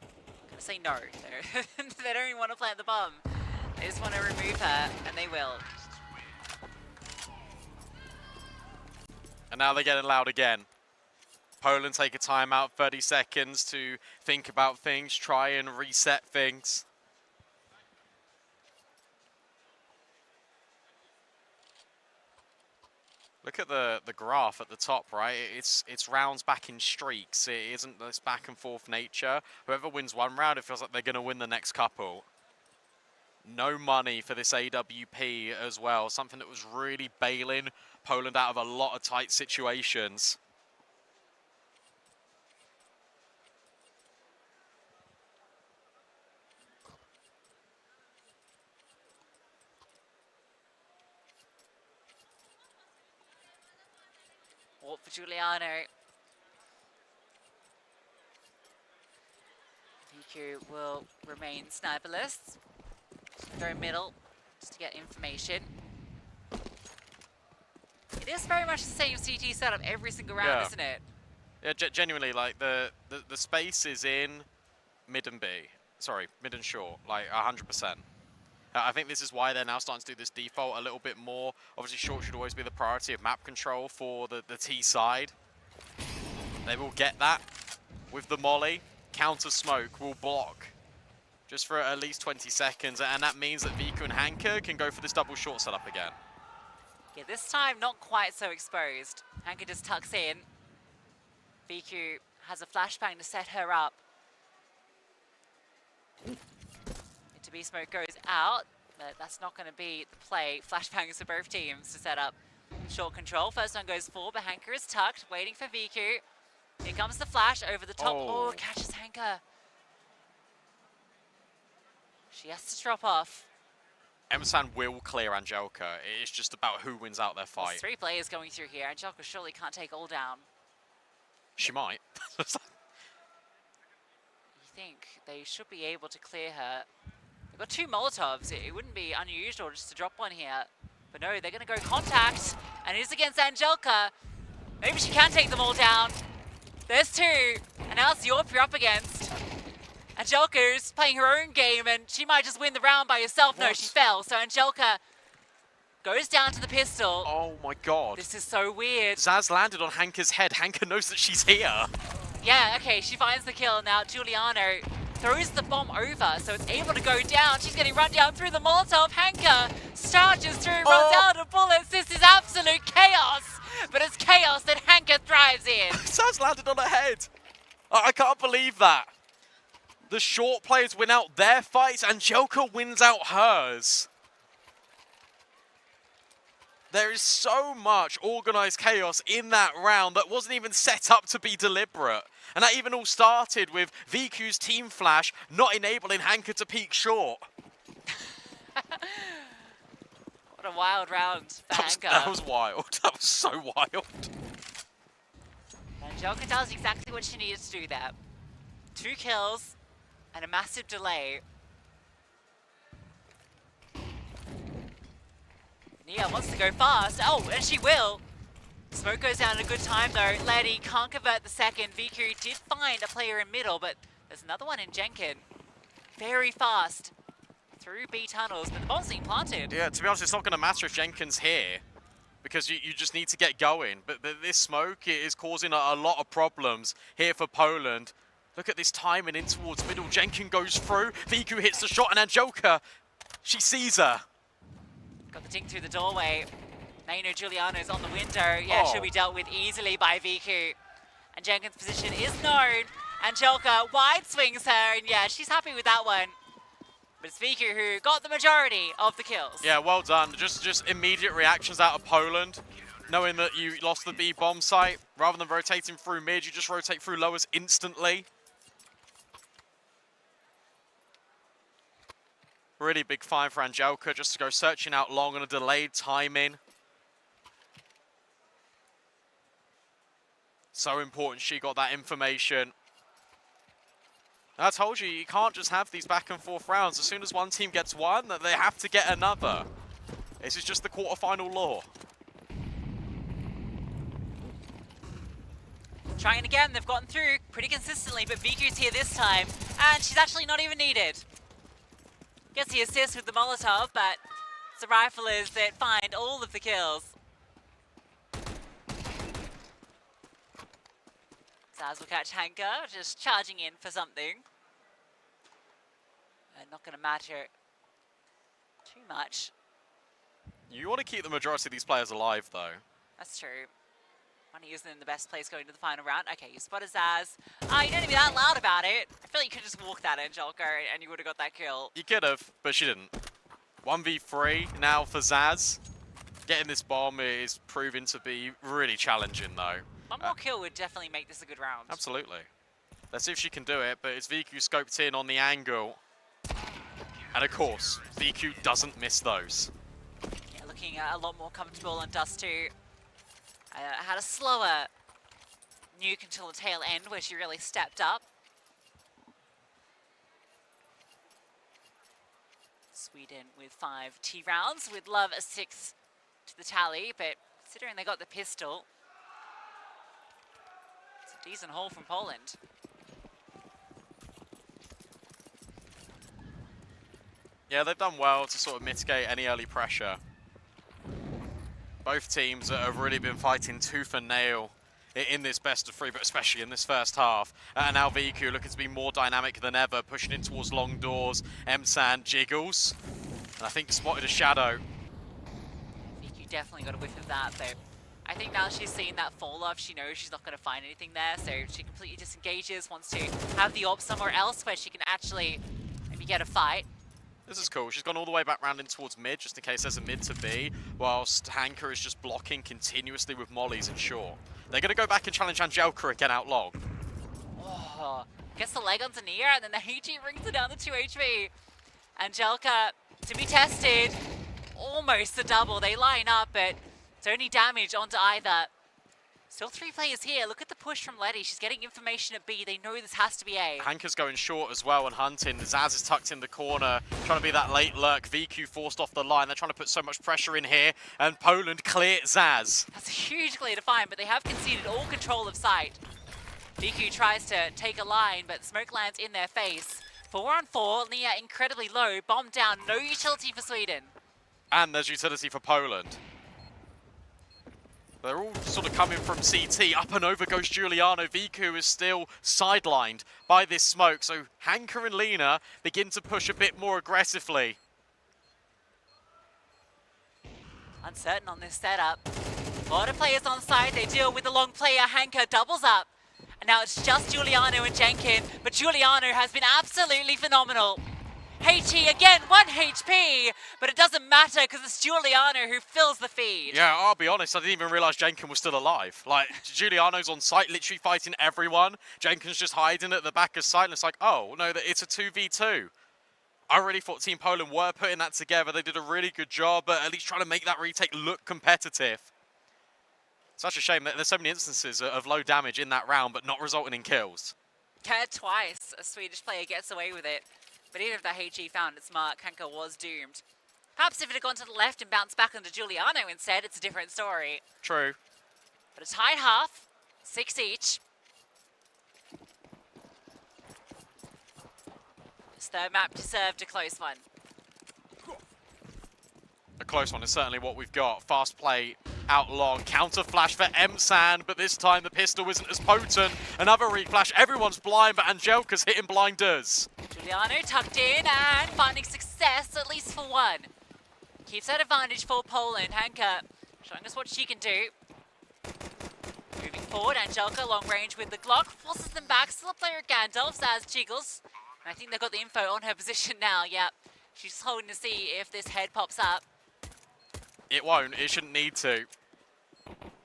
I'm gonna say no. They don't even want to plant the bomb. They just want to remove her, and they will. And now they're getting loud again. Poland take a timeout, 30 seconds to think about things, try and reset things. Look at the graph at the top, right? It's rounds back in streaks. It isn't this back and forth nature. Whoever wins one round, it feels like they're going to win the next couple. No money for this AWP as well. Something that was really bailing Poland out of a lot of tight situations. Walk for Giuliano. Viku will remain sniperless. Go middle just to get information. It is very much the same CT setup every single round, isn't it? Yeah, genuinely, like the space is in mid and B. Sorry, mid and short, like 100%. I think this is why they're now starting to do this default a little bit more. Obviously, short should always be the priority of map control for the T side. They will get that with the molly. Counter smoke will block just for at least 20 seconds, and that means that Viku and Hanka can go for this double short setup again. Yeah, this time not quite so exposed. Hanka just tucks in. Viku has a flashbang to set her up. Into B smoke goes out, but that's not going to be the play. Flashbangs for both teams to set up short control. First one goes full, but Hanka is tucked, waiting for Viku. Here comes the flash over the top. Oh, catches Hanka. She has to drop off. Mzan will clear Angelika. It's just about who wins out their fight. There's 3 players going through here. Angelika surely can't take all down. She might. You think they should be able to clear her. They've got 2 Molotovs. It wouldn't be unusual just to drop one here. But no, they're going to go contact. And it is against Angelika. Maybe she can take them all down. There's 2. And now it's Yorp you're up against. Angelika's playing her own game, and she might just win the round by herself. What? No, she fell. So Angelika goes down to the pistol. Oh my god. This is so weird. Zaz landed on Hanka's head. Hanka knows that she's here. Yeah, okay, she finds the kill. Now Giuliano throws the bomb over, so it's able to go down. She's getting run down through the Molotov. Hanka charges through, runs out of bullets. This is absolute chaos. But it's chaos that Hanka thrives in. Zaz landed on her head. I can't believe that. The short players win out their fights, and Angelika wins out hers. There is so much organized chaos in that round that wasn't even set up to be deliberate. And that even all started with Viku's team flash not enabling Hanka to peek short. What a wild round for Hanka. That was wild. That was so wild. Angelika does exactly what she needed to do there. 2 kills and a massive delay. Nia wants to go fast. Oh, and she will. Smoke goes down at a good time though. Letty can't convert the second. Viku did find a player in middle, but there's another one in Jenkin. Very fast through B tunnels, but the bomb's being planted. Yeah, to be honest, it's not going to matter if Jenkins here. because you just need to get going. But this smoke is causing a lot of problems here for Poland. Look at this timing in towards middle. Jenkins goes through. Viku hits the shot, and Angelka, she sees her. Got the dink through the doorway. Now you know Giuliano's on the window. Yeah, she'll be dealt with easily by Viku. And Jenkins' position is known. Angelka wide swings her, and yeah, she's happy with that one. But it's Viku who got the majority of the kills. Yeah, well done. Just immediate reactions out of Poland. Knowing that you lost the B bomb site, rather than rotating through mid, you just rotate through lowers instantly. Really big find for Angelka just to go searching out long on a delayed timing. So important she got that information. I told you can't just have these back and forth rounds. As soon as one team gets one, they have to get another. This is just the quarterfinal law. Trying again, they've gotten through pretty consistently, but Viku's here this time, and she's actually not even needed. Gets the assist with the Molotov, but it's the riflers that find all of the kills. Zaz will catch Hanka, just charging in for something. And not going to matter too much. You want to keep the majority of these players alive, though. That's true. Want to use them in the best place going to the final round. Okay, you spotted Zaz. You don't need to be that loud about it. I feel like you could just walk that Angelka and you would have got that kill. You could have, but she didn't. 1v3 now for Zaz. Getting this bomb is proving to be really challenging, though. One more kill would definitely make this a good round. Absolutely. Let's see if she can do it, but it's Viku scoped in on the angle. And of course, Viku doesn't miss those. Yeah, looking a lot more comfortable on Dust 2. Had a slower nuke until the tail end where she really stepped up. Sweden with 5 T rounds, with Love a 6 to the tally, but considering they got the pistol, it's a decent haul from Poland. Yeah, they've done well to sort of mitigate any early pressure. Both teams have really been fighting tooth and nail in this best of 3, but especially in this first half. And now Viku looking to be more dynamic than ever, pushing in towards long doors. Emsan jiggles, and I think spotted a shadow. Viku definitely got a whiff of that, but I think now she's seen that fall off, she knows she's not going to find anything there, so she completely disengages, wants to have the op somewhere else where she can actually maybe get a fight. This is cool. She's gone all the way back round in towards mid, just in case there's a mid to B, whilst Hanka is just blocking continuously with mollies and short. They're going to go back and challenge Angelka again out long. Oh, gets the leg onto Nia, and then the HG brings it down to 2 HP. Angelka to be tested. Almost the double. They line up, but it's only damage onto either. Still 3 players here. Look at the push from Letty. She's getting information at B. They know this has to be A. Hanka's going short as well and hunting. Zaz is tucked in the corner, trying to be that late lurk. VQ forced off the line. They're trying to put so much pressure in here, and Poland clear Zaz. That's a huge clear to find, but they have conceded all control of sight. VQ tries to take a line, but smoke lands in their face. 4 on 4. Nia incredibly low. Bomb down. No utility for Sweden. And there's utility for Poland. They're all sort of coming from CT. Up and over goes Giuliano. Viku is still sidelined by this smoke. So Hanka and Lena begin to push a bit more aggressively. Uncertain on this setup. A lot of players on side. They deal with the long player. Hanka doubles up. And now it's just Giuliano and Jenkins. But Giuliano has been absolutely phenomenal. HT again, 1 HP, but it doesn't matter because it's Giuliano who fills the feed. Yeah, I'll be honest, I didn't even realise Jenkins was still alive. Like, Giuliano's on site, literally fighting everyone. Jenkins just hiding at the back of site, and it's like, oh, no, it's a 2v2. I really thought Team Poland were putting that together. They did a really good job, but at least trying to make that retake look competitive. Such a shame that there's so many instances of low damage in that round, but not resulting in kills. Yeah, twice a Swedish player gets away with it. But even if the HG found its mark, Hanka was doomed. Perhaps if it had gone to the left and bounced back onto Giuliano instead, it's a different story. True. But a tied half, 6 each. This third map deserved a close one. A close one is certainly what we've got. Fast play out long. Counter flash for Emsan, but this time the pistol isn't as potent. Another reflash. Everyone's blind, but Angelka's hitting blinders. Giuliano tucked in and finding success, at least for one. Keeps that advantage for Poland. Hanka showing us what she can do. Moving forward, Angelka long range with the Glock, forces them back. Still a player at Gandalf, Zaz jiggles. And I think they've got the info on her position now, yep. She's holding to see if this head pops up. It won't, it shouldn't need to.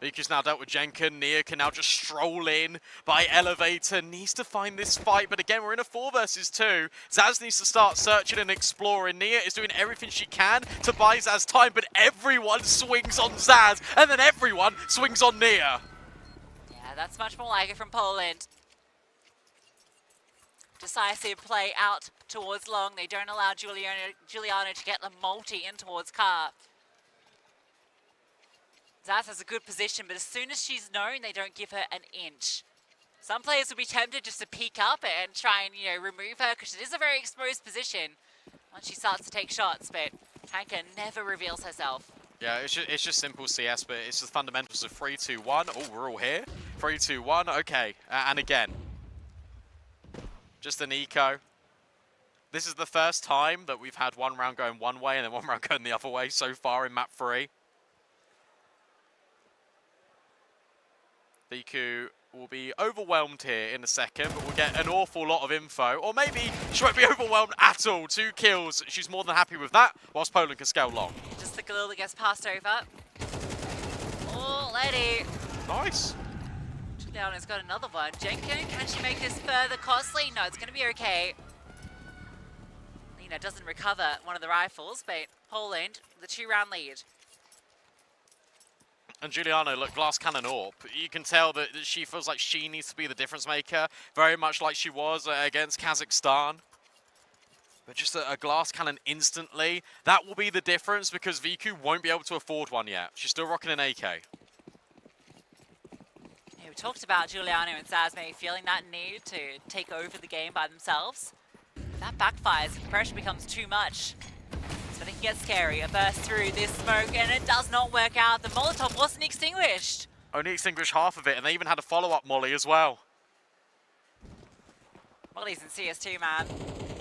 Viku's now dealt with Jenkin. Nia can now just stroll in by elevator. Needs to find this fight, but again, we're in a 4 versus 2. Zaz needs to start searching and exploring. Nia is doing everything she can to buy Zaz time, but everyone swings on Zaz, and then everyone swings on Nia. Yeah, that's much more like it from Poland. Decisive play out towards long. They don't allow Giuliano to get the multi in towards Car. Zaz has a good position, but as soon as she's known, they don't give her an inch. Some players will be tempted just to peek up and try and, remove her, because it is a very exposed position once she starts to take shots, but Hanka never reveals herself. Yeah, it's just simple CS, but it's the fundamentals of 3-2-1. Oh, we're all here. 3-2-1, okay. And again, just an eco. This is the first time that we've had one round going one way and then one round going the other way so far in map 3. Viku will be overwhelmed here in a second, but we'll get an awful lot of info. Or maybe she won't be overwhelmed at all. 2 kills, she's more than happy with that, whilst Poland can scale long. Just the Galil that gets passed over. Oh, lady. Nice. Giuliano's got another one. Jenkin, can she make this further costly? No, it's going to be okay. Lena doesn't recover one of the rifles, but Poland, the 2-round lead. And Giuliano, look, glass cannon AWP. You can tell that she feels like she needs to be the difference maker, very much like she was against Kazakhstan. But just a glass cannon instantly, that will be the difference because Viku won't be able to afford one yet. She's still rocking an AK. Yeah, we talked about Giuliano and Zaz maybe feeling that need to take over the game by themselves. If that backfires, the pressure becomes too much. So they can get scary. A burst through this smoke, and it does not work out. The Molotov wasn't extinguished. Only extinguished half of it, and they even had a follow-up molly as well. Molly's in CS2, man.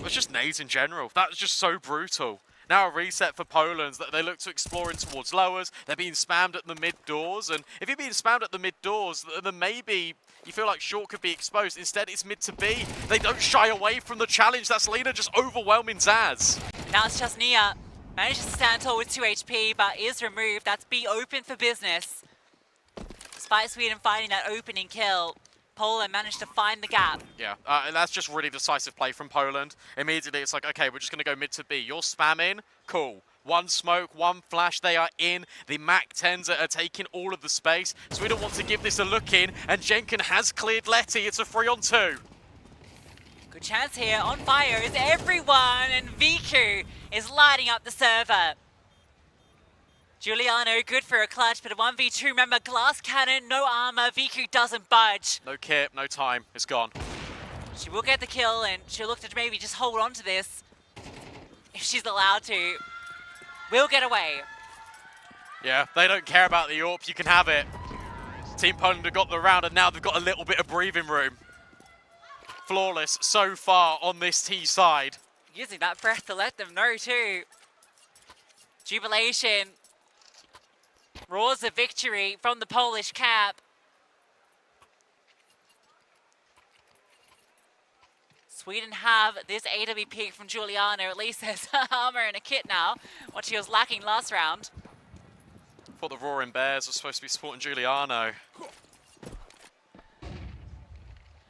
It's just nades in general. That was just so brutal. Now a reset for Poland that they look to explore in towards lowers. They're being spammed at the mid doors, and if you're being spammed at the mid doors, then maybe you feel like short could be exposed. Instead, it's mid to B. They don't shy away from the challenge. That's Lena just overwhelming Zaz. Now it's just Nia. Manages to stand tall with 2 HP, but is removed. That's B open for business. Despite Sweden finding that opening kill, Poland managed to find the gap. Yeah, that's just really decisive play from Poland. Immediately, it's like, okay, we're just going to go mid to B. You're spamming, cool. 1 smoke, 1 flash, they are in. The MAC-10s are taking all of the space. Sweden want to give this a look in, and Jenkin has cleared Letty. It's a 3-on-2. Good chance here. On fire is everyone, and Viku is lighting up the server. Giuliano, good for a clutch, but a 1v2. Remember, glass cannon, no armor. Viku doesn't budge. No kit, no time. It's gone. She will get the kill, and she'll look to maybe just hold on to this if she's allowed to. Will get away. Yeah, they don't care about the AWP. You can have it. Team Poland have got the round, and now they've got a little bit of breathing room. Flawless so far on this T side. Using that breath to let them know too. Jubilation. Roars of victory from the Polish cap. Sweden have this AW pick from Giuliano. At least there's armor and a kit now, what she was lacking last round. Thought the Roaring Bears were supposed to be supporting Giuliano.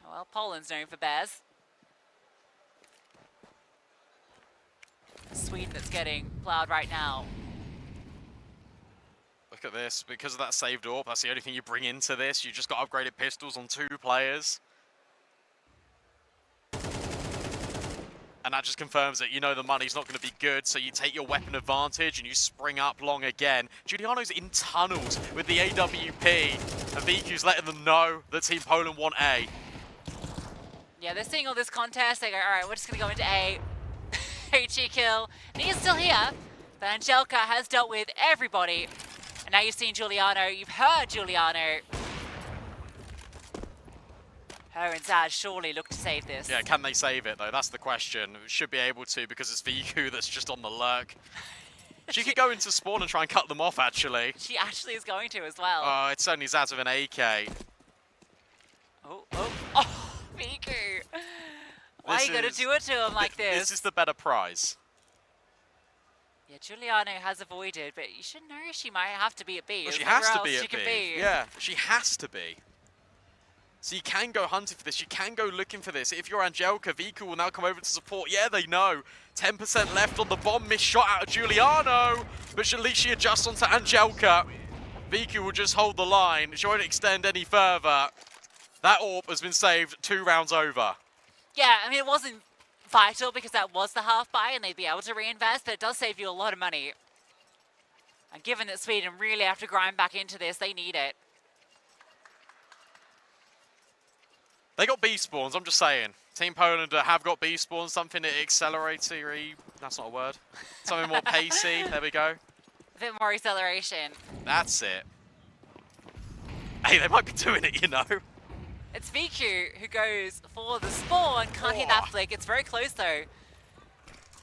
Well, Poland's known for bears. Sweden that's getting plowed right now. Look at this. Because of that saved AWP, that's the only thing you bring into this. You just got upgraded pistols on 2 players. And that just confirms it. You know the money's not going to be good, so you take your weapon advantage and you spring up long again. Giuliano's in tunnels with the AWP, and Viku's letting them know that Team Poland want A. Yeah, they're seeing all this contest. They go, all right, we're just going to go into A. HE kill. Nia's still here, but Angelka has dealt with everybody. And now you've seen Giuliano, you've heard Giuliano. Her and Zaz surely look to save this. Yeah, can they save it though? That's the question. Should be able to because it's Viku that's just on the lurk. She could go into spawn and try and cut them off actually. She actually is going to as well. Oh, it's only Zaz with an AK. Oh, Viku. Why are you going to do it to him like this? This is the better prize. Yeah, Giuliano has avoided, but you should know she might have to be at B. Well, she There's has to nowhere be else at she B. can be. Yeah, she has to be. So you can go hunting for this. You can go looking for this. If you're Angelica, Viku will now come over to support. Yeah, they know. 10% left on the bomb. Missed shot out of Giuliano. But at least she adjusts onto Angelica. Viku will just hold the line. She won't extend any further. That AWP has been saved 2 rounds over. Yeah, I mean, it wasn't vital because that was the half buy and they'd be able to reinvest, but it does save you a lot of money. And given that Sweden really have to grind back into this, they need it. They got B spawns, I'm just saying. Team Poland have got B spawns, something acceleratory, that's not a word. Something more pacey, there we go. A bit more acceleration. That's it. Hey, they might be doing it, you know. It's Viku who goes for the spawn. Can't hit that flick. It's very close though.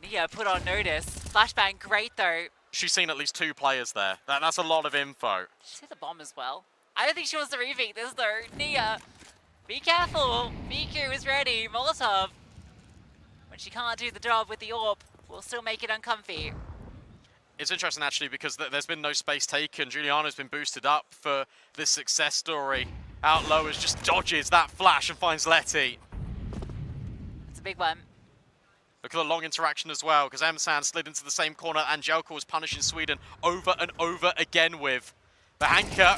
Nia put on notice. Flashbang great though. She's seen at least 2 players there. That's a lot of info. She hit the bomb as well. I don't think she wants to repeat this though. Nia, be careful. Viku is ready. Molotov. When she can't do the job with the AWP, we'll still make it uncomfy. It's interesting actually because there's been no space taken. Giuliano's been boosted up for this success story. Out low as just dodges that flash and finds Letty. It's a big one. Look at the long interaction as well, because Emsan slid into the same corner that Angelica was punishing Sweden over and over again with. The Hanker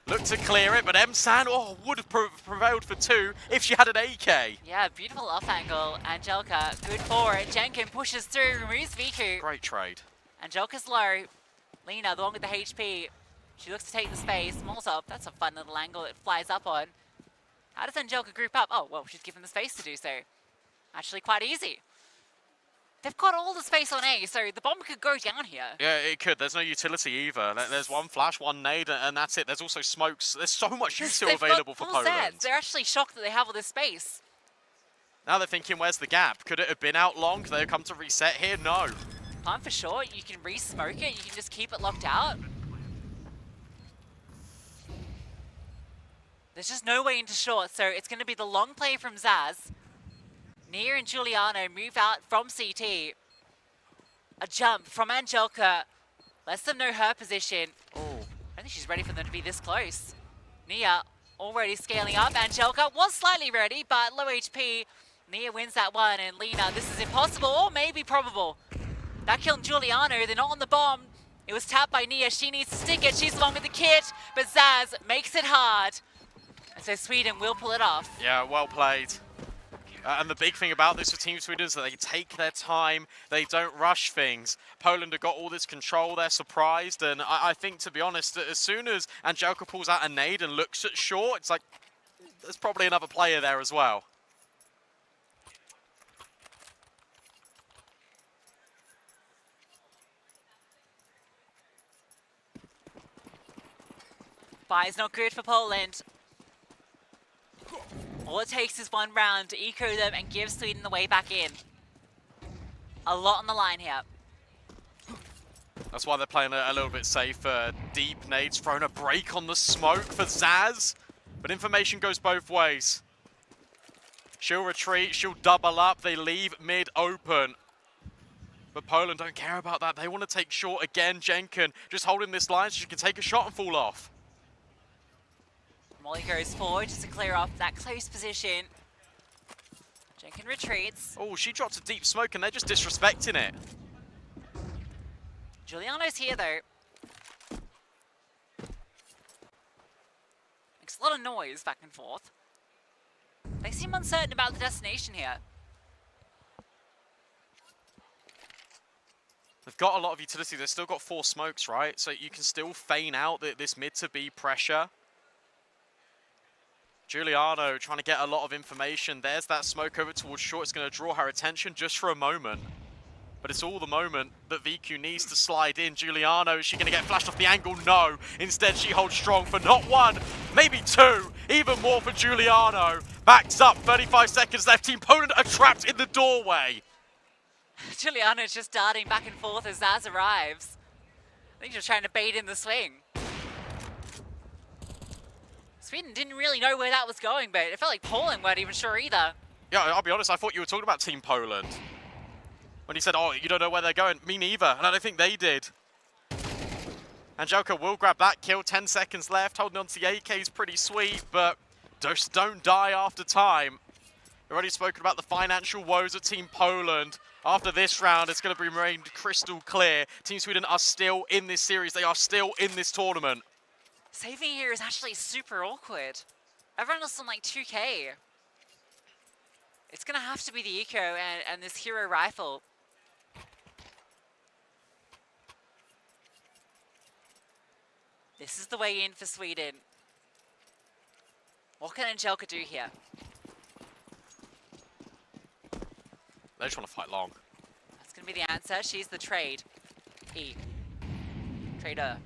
looked to clear it, but Emsan would have prevailed for 2 if she had an AK. Yeah, beautiful off angle. Angelica, good for it. Jenkin pushes through, removes Viku. Great trade. Angelica's low. Lena, the one with the HP. She looks to take the space. Molotov, that's a fun little angle it flies up on. How does Angelica group up? Oh, well, she's given the space to do so. Actually quite easy. They've got all the space on A, so the bomb could go down here. Yeah, it could. There's no utility either. There's one flash, one nade, and that's it. There's also smokes. There's so much util available for Poland. Sets. They're actually shocked that they have all this space. Now they're thinking, where's the gap? Could it have been out long? Could they have come to reset here? No. Time for short. You can re-smoke it. You can just keep it locked out. There's just no way into short, so it's going to be the long play from Zaz. Nia and Giuliano move out from CT. A jump from Angelica lets them know her position. Oh, I don't think she's ready for them to be this close. Nia already scaling up. Angelica was slightly ready, but low HP. Nia wins that one, and Lena, this is impossible, or maybe probable. That killed Giuliano. They're not on the bomb. It was tapped by Nia. She needs to stick it. She's along with the kit, but Zaz makes it hard. And so Sweden will pull it off. Yeah, well played. And the big thing about this for Team Sweden is that they take their time, they don't rush things. Poland have got all this control, they're surprised, and I think, to be honest, as soon as Angelica pulls out a nade and looks at short, it's like, there's probably another player there as well. Buy's not good for Poland. All it takes is one round to eco them and give Sweden the way back in. A lot on the line here. That's why they're playing a little bit safer. Deep nades, thrown a break on the smoke for Zaz. But information goes both ways. She'll retreat, she'll double up, they leave mid open. But Poland don't care about that. They want to take short again. Jenkin just holding this line so she can take a shot and fall off. Molly goes forward just to clear off that close position. Jenkin retreats. Oh, she dropped a deep smoke and they're just disrespecting it. Giuliano's here though. Makes a lot of noise back and forth. They seem uncertain about the destination here. They've got a lot of utility. They've still got 4 smokes, right? So you can still feign out this mid to B pressure. Giuliano trying to get a lot of information. There's that smoke over towards short. It's going to draw her attention just for a moment. But but it's all the moment that VQ needs to slide in. Giuliano, is she going to get flashed off the angle? No. Instead, she holds strong for not one, maybe two, even more for Giuliano. Backs up, 35 seconds left. Team Poland are trapped in the doorway. Giuliano's just darting back and forth as Zaz arrives. I think she's trying to bait in the swing. Sweden didn't really know where that was going, but it felt like Poland weren't even sure either. Yeah, I'll be honest, I thought you were talking about Team Poland. When he said, oh, you don't know where they're going. Me neither, and I don't think they did. Angelica will grab that kill, 10 seconds left. Holding on to the AK is pretty sweet, but just don't die after time. We've already spoken about the financial woes of Team Poland. After this round, it's going to be remained crystal clear. Team Sweden are still in this series. They are still in this tournament. Saving here is actually super awkward. Everyone else on like 2k. It's going to have to be the Eco and this hero rifle. This is the way in for Sweden. What can Angelica do here? They just want to fight long. That's going to be the answer. She's the trade. E. Trader.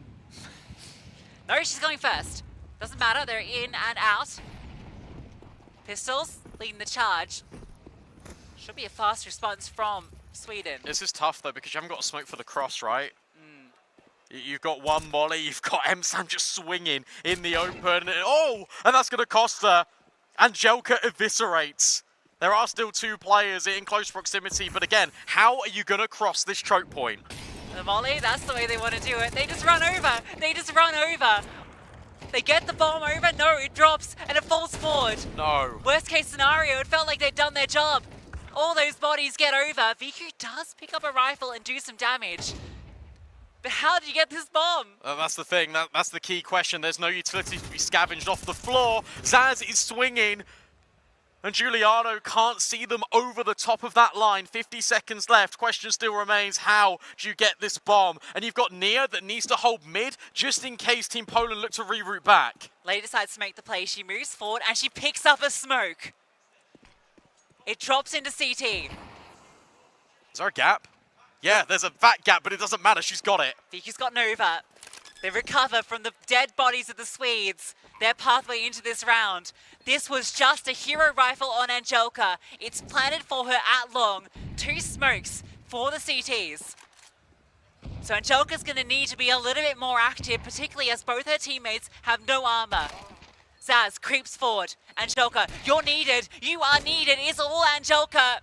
No, she's going first. Doesn't matter. They're in and out. Pistols leading the charge. Should be a fast response from Sweden. This is tough, though, because you haven't got a smoke for the cross, right? You've got one molly, you've got M-Sam just swinging in the open. Oh, and that's going to cost her. Angelica eviscerates. There are still two players in close proximity, but again, how are you going to cross this choke point? The molly, that's the way they want to do it. They just run over. They just run over. They get the bomb over. No, it drops and it falls forward. No. Worst case scenario, it felt like they'd done their job. All those bodies get over. VQ does pick up a rifle and do some damage. But how did you get this bomb? That's the thing. That's the key question. There's no utility to be scavenged off the floor. Zaz is swinging. And Giuliano can't see them over the top of that line. 50 seconds left. Question still remains, how do you get this bomb? And you've got Nia that needs to hold mid just in case Team Poland look to reroute back. Lei decides to make the play. She moves forward and she picks up a smoke. It drops into CT. Is there a gap? Yeah, there's a fat gap, but it doesn't matter. She's got it. VQ's got Nova. They recover from the dead bodies of the Swedes. Their pathway into this round. This was just a hero rifle on Angelica. It's planted for her at long. 2 smokes for the CTs. So Angelica's going to need to be a little bit more active, particularly as both her teammates have no armor. Zaz creeps forward. Angelica, you're needed. You are needed. It's all Angelica.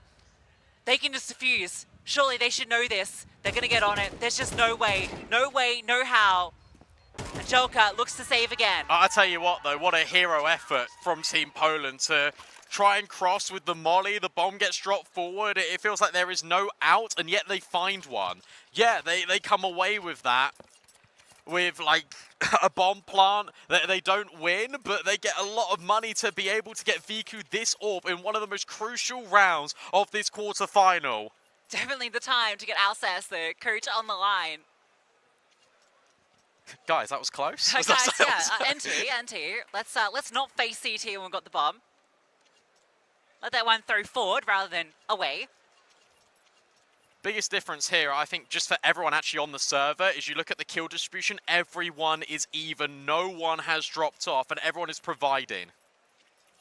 They can just defuse. Surely they should know this. They're going to get on it. There's just no way. No way, no how. Angelica looks to save again. I tell you what, though, what a hero effort from Team Poland to try and cross with the molly. The bomb gets dropped forward. It feels like there is no out, and yet they find one. Yeah, they come away with that. With, like, a bomb plant. They don't win, but they get a lot of money to be able to get VQ this orb in one of the most crucial rounds of this quarterfinal. Definitely the time to get Alsace, the coach, on the line. Guys, that was close. Guys, yeah, NT. Let's not face CT when we've got the bomb. Let that one throw forward rather than away. Biggest difference here, I think, just for everyone actually on the server, is you look at the kill distribution, everyone is even. No one has dropped off, and everyone is providing.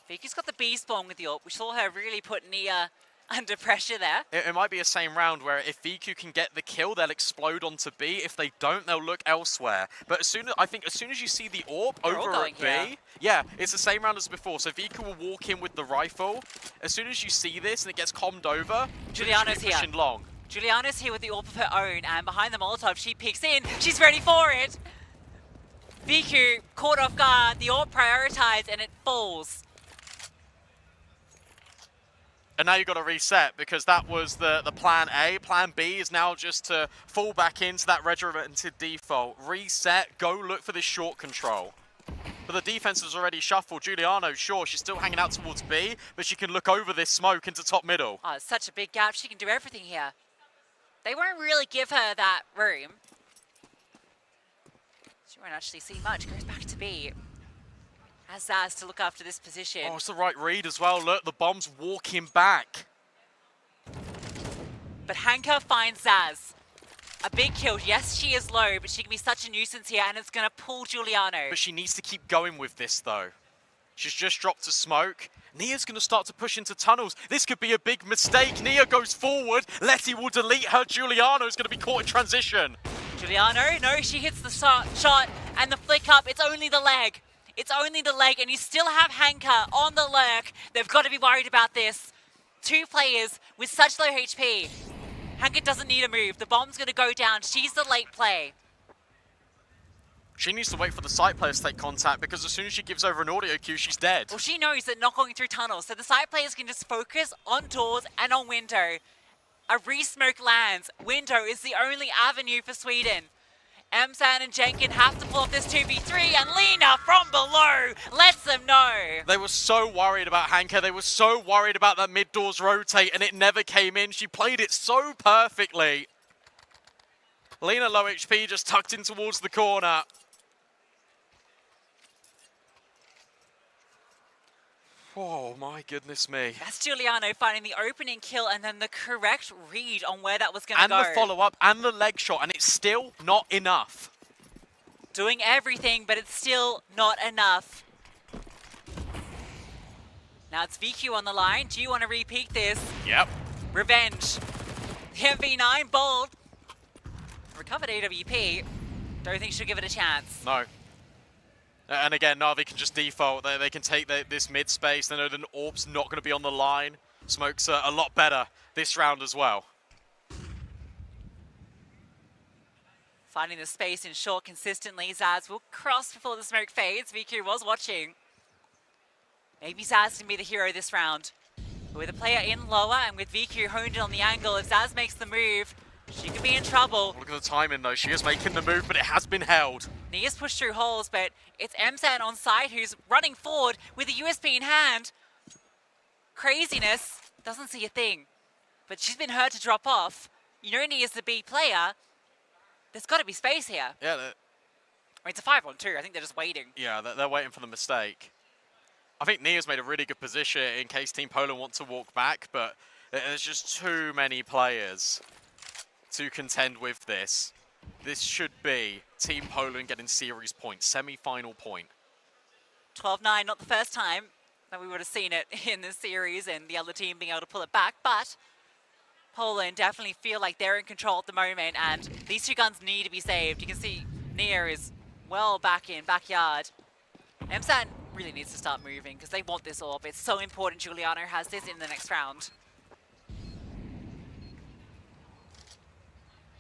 VQ's got the B spawn with the AWP. We saw her really put Nia under pressure there. It might be a same round where if VQ can get the kill, they'll explode onto B. If they don't, they'll look elsewhere. But I think as soon as you see the AWP over at B, yeah, it's the same round as before. So VQ will walk in with the rifle. As soon as you see this and it gets commed over, Giuliano's here. Long. Giuliano's here with the AWP of her own, and behind the Molotov, she peeks in. She's ready for it. VQ caught off guard. The AWP prioritized, and it falls. And now you've got to reset because that was the plan A. Plan B is now just to fall back into that regimented default. Reset, go look for this short control. But the defense was already shuffled. Giuliano, sure, she's still hanging out towards B, but she can look over this smoke into top middle. Oh, it's such a big gap. She can do everything here. They won't really give her that room. She won't actually see much. Goes back to B. Has Zaz to look after this position. Oh, it's the right read as well. Look, the bomb's walking back. But Hanka finds Zaz. A big kill. Yes, she is low, but she can be such a nuisance here, and it's going to pull Giuliano. But she needs to keep going with this, though. She's just dropped a smoke. Nia's going to start to push into tunnels. This could be a big mistake. Nia goes forward. Letty will delete her. Giuliano's going to be caught in transition. Giuliano, no, she hits the shot, and the flick up. It's only the leg. It's only the leg, and you still have Hanka on the lurk. They've got to be worried about this. 2 players with such low HP. Hanka doesn't need a move. The bomb's going to go down. She's the late play. She needs to wait for the side players to take contact because as soon as she gives over an audio cue, she's dead. Well, she knows that not going through tunnels, so the side players can just focus on doors and on window. A re-smoke lands. Window is the only avenue for Sweden. Emsan and Jenkin have to pull off this 2v3, and Lena from below lets them know. They were so worried about Hanka. They were so worried about that mid doors rotate, and it never came in. She played it so perfectly. Lena low HP, just tucked in towards the corner. Oh my goodness me. That's Giuliano finding the opening kill and then the correct read on where that was going to go. And the follow-up and the leg shot, and it's still not enough. Doing everything, but it's still not enough. Now it's VQ on the line. Do you want to repeat this? Yep. Revenge. The MV9 bold. Recovered AWP. Don't think she'll give it a chance. No. And again, Na'Vi can just default. They can take this mid space. They know that AWP's not going to be on the line. Smoke's a lot better this round as well. Finding the space in short consistently. Zaz will cross before the smoke fades. VQ was watching. Maybe Zaz can be the hero this round. But with a player in lower and with VQ honed in on the angle, if Zaz makes the move, she could be in trouble. Look at the timing though. She is making the move, but it has been held. Nia's pushed through holes, but it's Emsan on site who's running forward with a USB in hand. Craziness. Doesn't see a thing. But she's been hurt to drop off. You know Nia's the B player. There's got to be space here. Yeah. I mean, it's a 5-on-2. I think they're just waiting. Yeah, they're waiting for the mistake. I think Nia's made a really good position in case Team Poland want to walk back, but there's just too many players to contend with this. This should be Team Poland getting series points, semi-final point. 12-9, not the first time that we would have seen it in this series and the other team being able to pull it back, but Poland definitely feel like they're in control at the moment, and these 2 guns need to be saved. You can see Nia is well back in, backyard. Emsan really needs to start moving because they want this orb. It's so important Giuliano has this in the next round.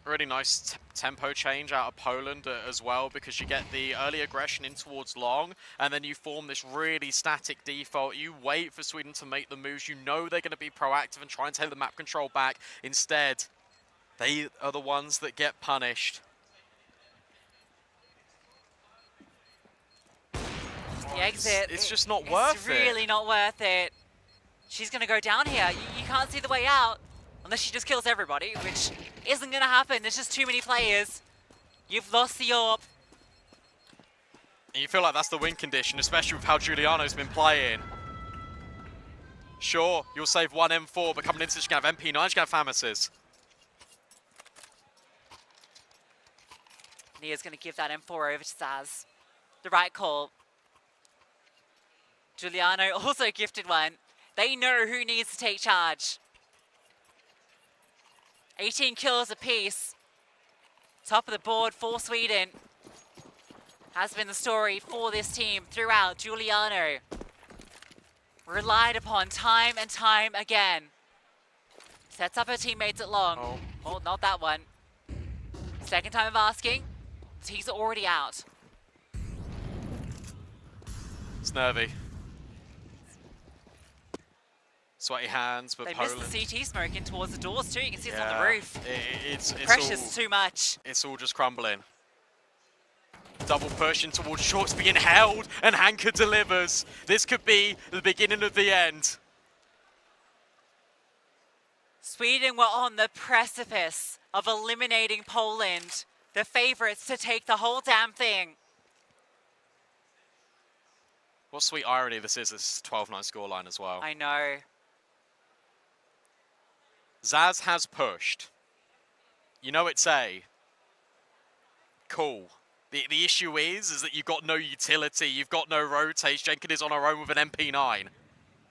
Really nice tempo change out of Poland as well, because you get the early aggression in towards long, and then you form this really static default. You wait for Sweden to make the moves. You know they're going to be proactive and try and take the map control back. Instead, they are the ones that get punished. The exit. It's just not worth it. It's really not worth it. She's going to go down here. You can't see the way out. Unless she just kills everybody, which isn't going to happen. There's just too many players. You've lost the orb. And you feel like that's the win condition, especially with how Giuliano's been playing. Sure, you'll save 1 M4, but coming into this, you're going to have MP9, you're going to have Famises. Nia's going to give that M4 over to Zaz. The right call. Giuliano also gifted one. They know who needs to take charge. 18 kills apiece. Top of the board for Sweden. Has been the story for this team throughout. Giuliano relied upon time and time again. Sets up her teammates at long. Oh, not that one. Second time of asking. He's already out. It's nervy. Sweaty hands, but they Poland. missed the CT smoking towards the doors too. You can see it's on the roof. It's pressure's all, too much. It's all just crumbling. Double pushing towards shorts being held, and Hanka delivers. This could be the beginning of the end. Sweden were on the precipice of eliminating Poland, the favorites to take the whole damn thing. What sweet irony this is a 12-9 scoreline as well. I know. Zaz has pushed. You know it's A. Cool. The issue is that you've got no utility, you've got no rotates. Jenkins is on her own with an MP9.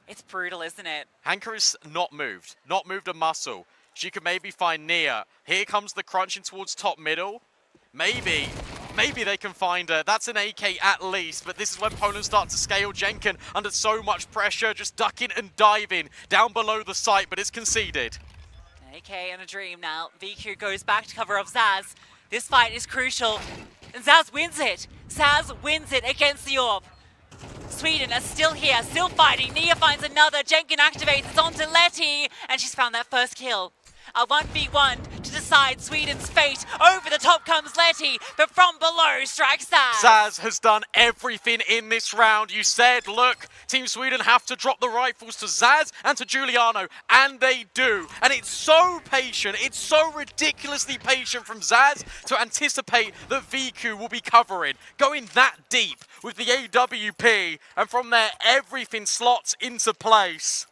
It's brutal, isn't it? Hanka is not moved a muscle. She could maybe find Nia. Here comes the crunching towards top middle. Maybe they can find her. That's an AK at least, but this is when Poland start to scale. Jenkin under so much pressure, just ducking and diving down below the site, but it's conceded. AK and a dream now. VQ goes back to cover of Zaz. This fight is crucial, and Zaz wins it. Zaz wins it against the Orb. Sweden are still here, still fighting. Nia finds another. Jenkin activates. It's on to Letty, and she's found that first kill. A 1v1 to decide Sweden's fate. Over the top comes Letty, but from below strikes Zaz. Zaz has done everything in this round. You said, look, Team Sweden have to drop the rifles to Zaz and to Giuliano, and they do. And it's so patient, it's so ridiculously patient from Zaz to anticipate that VQ will be covering, going that deep with the AWP, and from there, everything slots into place.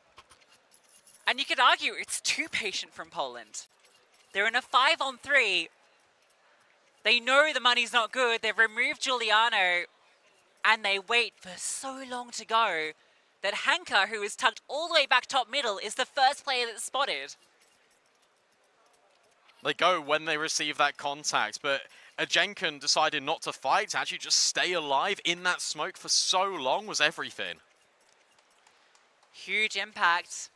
And you could argue it's too patient from Poland. They're in a 5-on-3. They know the money's not good. They've removed Giuliano, and they wait for so long to go that Hanka, who is tucked all the way back top middle, is the first player that's spotted. They go when they receive that contact, but Jenkin decided not to fight, to actually just stay alive in that smoke for so long was everything. Huge impact.